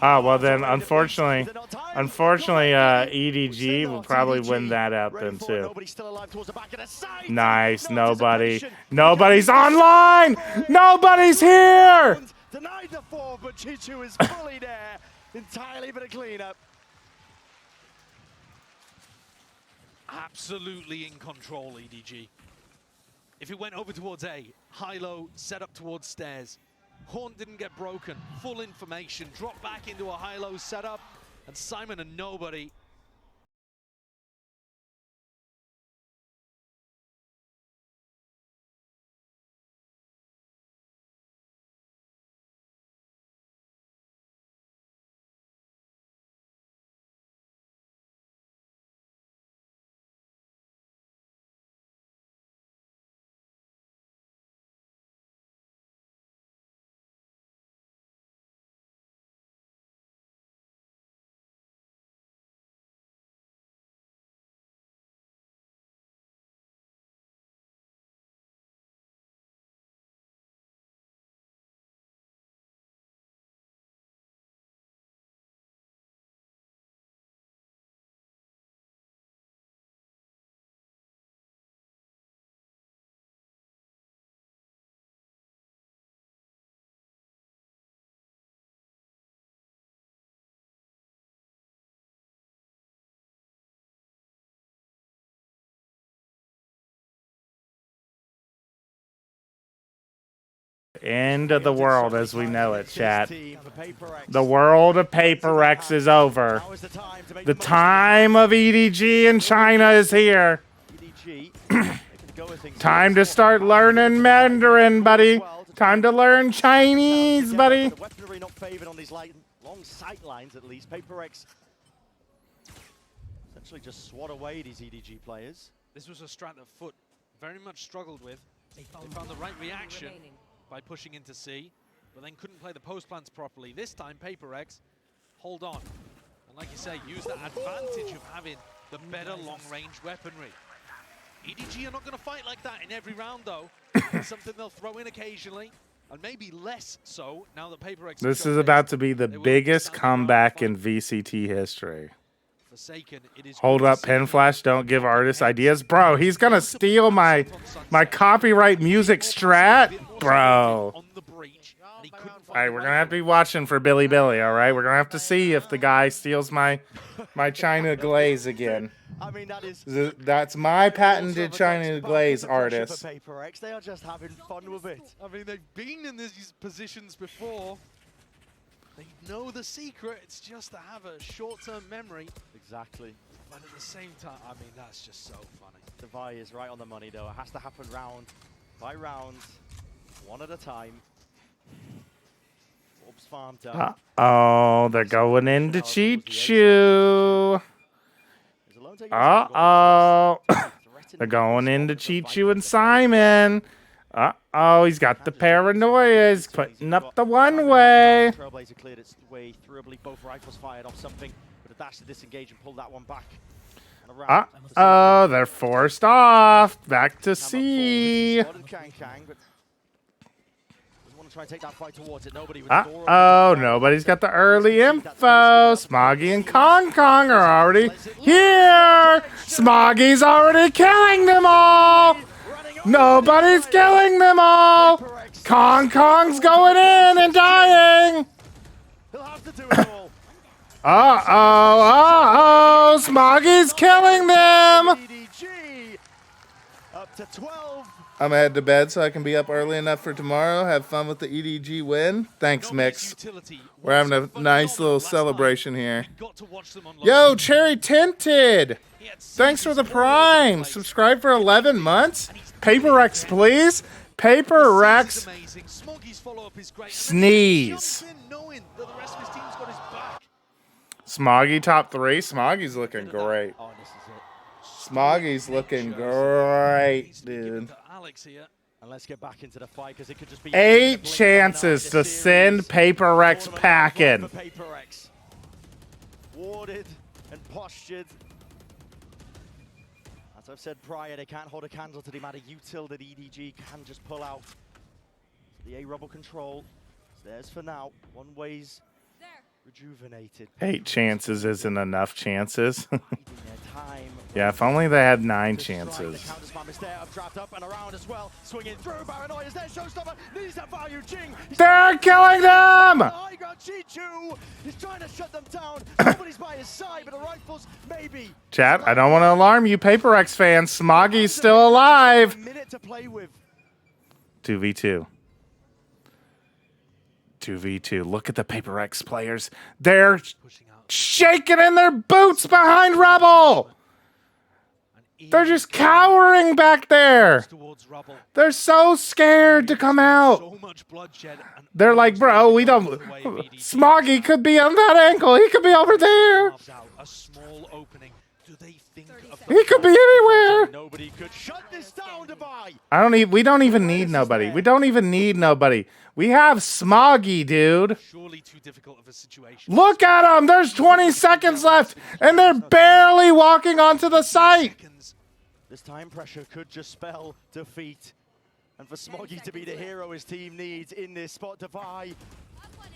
S1: Ah, well then, unfortunately, EDG will probably win that out then too. Nice. Nobody's online. Nobody's here.
S20: Denied the 4, but Chichu is fully there. Entirely but a cleanup.
S19: Absolutely in control, EDG. If it went over towards A, high-low, set up towards stairs. Horn didn't get broken. Full information, drop back into a high-low setup, and Simon and nobody.
S1: End of the world as we know it, chat. The world of Paper X is over. The time of EDG in China is here. Time to start learning Mandarin, buddy. Time to learn Chinese, buddy.
S20: The weaponry not favored on these long sight lines, at least. Paper X essentially just swat away these EDG players.
S19: This was a strat that Foot very much struggled with. They found the right reaction by pushing into C, but then couldn't play the post plants properly. This time, Paper X, hold on. And like you say, use that advantage of having the better long-range weaponry. EDG are not going to fight like that in every round, though. It's something they'll throw in occasionally, and maybe less so now that Paper X...
S1: This is about to be the biggest comeback in VCT history. Hold up, Pen Flash, don't give artists ideas. Bro, he's gonna steal my copyright music strat, bro. Alright, we're gonna have to be watching for Billy, alright? We're gonna have to see if the guy steals my China glaze again.
S20: I mean,
S1: that's my patented China glaze artist.
S20: Paper X, they are just having fun with it.
S19: I mean, they've been in these positions before. They know the secret, it's just to have a short-term memory.
S20: Exactly.
S19: But at the same time, I mean, that's just so funny.
S20: Devi is right on the money, though. It has to happen round by round, one at a time. Orbs farmed up.
S1: Uh-oh, they're going into Chichu. Uh-oh. They're going into Chichu and Simon. Uh-oh, he's got the paranoia. He's putting up the one way.
S20: Trailblazer cleared its way through. I believe both rifles fired off something, but a dash to disengage and pull that one back.
S1: Uh-oh, they're forced off. Back to C. Uh-oh, nobody's got the early info. Smoggy and Kong Kong are already here. Smoggy's already killing them all. Nobody's killing them all. Kong Kong's going in and dying. Uh-oh, Smoggy's killing them.
S20: Up to 12.
S1: I'm gonna head to bed so I can be up early enough for tomorrow. Have fun with the EDG win. Thanks, Mix. We're having a nice little celebration here. Yo, Cherry Tinted. Thanks for the Prime. Subscribe for 11 months. Paper X, please. Paper X. Sneeze. Smoggy top 3. Smoggy's looking great. Smoggy's looking great, dude.
S20: And let's get back into the fight because it could just be
S1: 8 chances to send Paper X packing.
S20: Warded and postured. As I've said prior, they can't hold a candle to the amount of util that EDG can just pull out. So the A-Rubble control is theirs for now. One way's rejuvenated.
S1: 8 chances isn't enough chances. Yeah, if only they had 9 chances. They're killing them! Chat, I don't want to alarm you Paper X fans. Smoggy's still alive. 2v2. 2v2. Look at the Paper X players. They're shaking in their boots behind Rubble. They're just cowering back there. They're so scared to come out. They're like, bro, we don't. Smoggy could be on that angle. He could be over there. He could be anywhere.
S20: Nobody could shut this down,
S1: We don't even need nobody. We don't even need nobody. We have Smoggy, dude.
S19: Surely too difficult of a situation.
S1: Look at them. There's 20 seconds left, and they're barely walking onto the site.
S20: This time pressure could just spell defeat. And for Smoggy to be the hero his team needs in this spot, Defy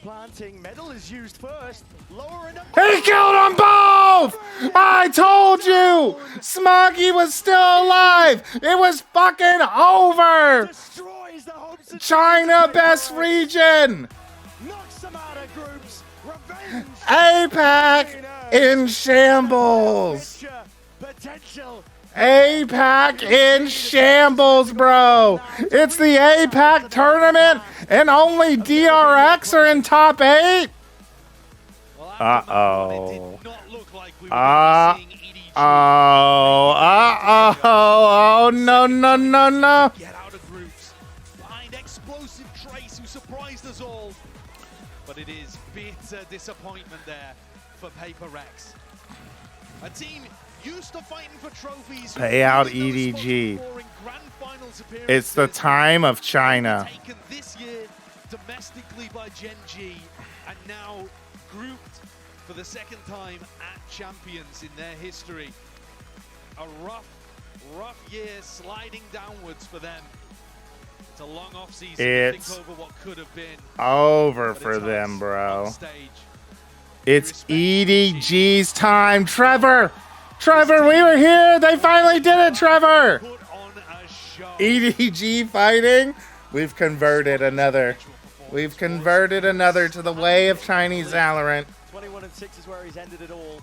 S20: planting. Metal is used first. Lowering them.
S1: He killed them both! I told you! Smoggy was still alive! It was fucking over! China best region! APAC in shambles! APAC in shambles, bro! It's the APAC tournament and only DRX are in top 8? Uh-oh. Oh, no, no, no, no.
S19: Get out of groups. Behind explosive Trace, who surprised us all. But it is bitter disappointment there for Paper Rex. A team used to fighting for trophies.
S1: Pay out EDG. It's the time of China.
S19: Taken this year domestically by Gen G, and now grouped for the second time at Champions in their history. A rough year sliding downwards for them. It's a long off season.
S1: It's
S19: over what could have been.
S1: Over for them, bro. It's EDG's time. Trevor, we were here. They finally did it, Trevor. EDG fighting. We've converted another. We've converted another to the way of Chinese Valorant.
S20: 21-6 is where he's ended it all.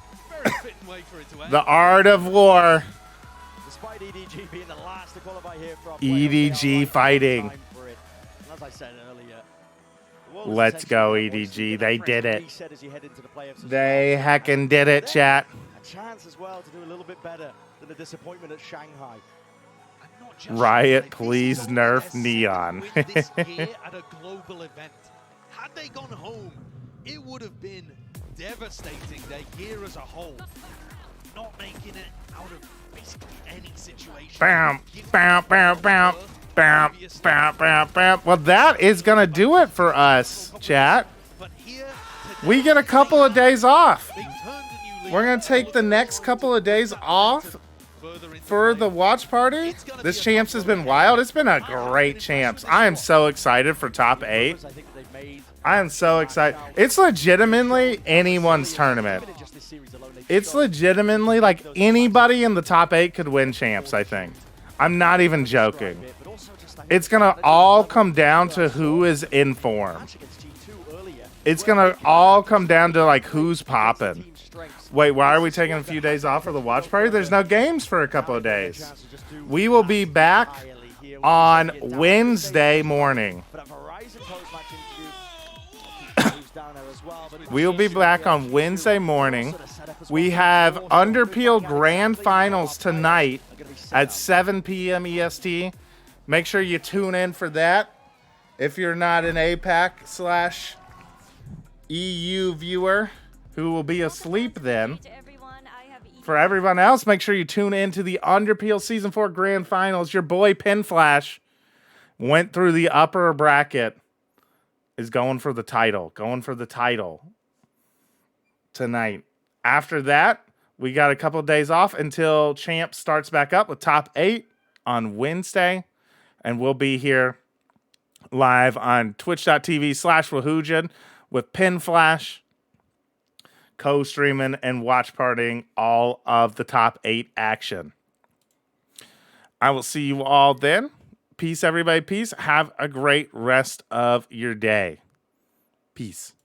S1: The art of war.
S20: Despite EDG being the last to qualify here from
S1: EDG fighting.
S20: As I said earlier,
S1: let's go, EDG. They did it. They heckin' did it, chat.
S20: A chance as well to do a little bit better than the disappointment at Shanghai.
S1: Riot, please nerf Neon.
S19: This year at a global event. Had they gone home, it would have been devastating their year as a whole. Not making it out of basically any situation.
S1: Bam, bam, bam, bam, bam, bam, bam, bam. Well, that is gonna do it for us, chat. We get a couple of days off. We're gonna take the next couple of days off for the watch party. This champs has been wild. It's been a great champs. I am so excited for top 8. I am so excited. It's legitimately anyone's tournament. It's legitimately like anybody in the top 8 could win champs, I think. I'm not even joking. It's going to all come down to who is in form. It's going to all come down to like who's popping. Wait, why are we taking a few days off for the watch party? There's no games for a couple of days. We will be back on Wednesday morning. We'll be back on Wednesday morning. We have Underpeel Grand Finals tonight at 7 p.m. EST. Make sure you tune in for that. If you're not an APAC/EU viewer who will be asleep then. For everyone else, make sure you tune in to the Underpeel Season 4 Grand Finals. Your boy Pinflash went through the upper bracket. Is going for the title. Going for the title tonight. After that, we got a couple of days off until Champ starts back up with top 8 on Wednesday. And we'll be here live on twitch.tv/Wahoojan with Pin Flash, co-streaming and watch partying all of the top 8 action. I will see you all then. Peace, everybody. Peace. Have a great rest of your day. Peace.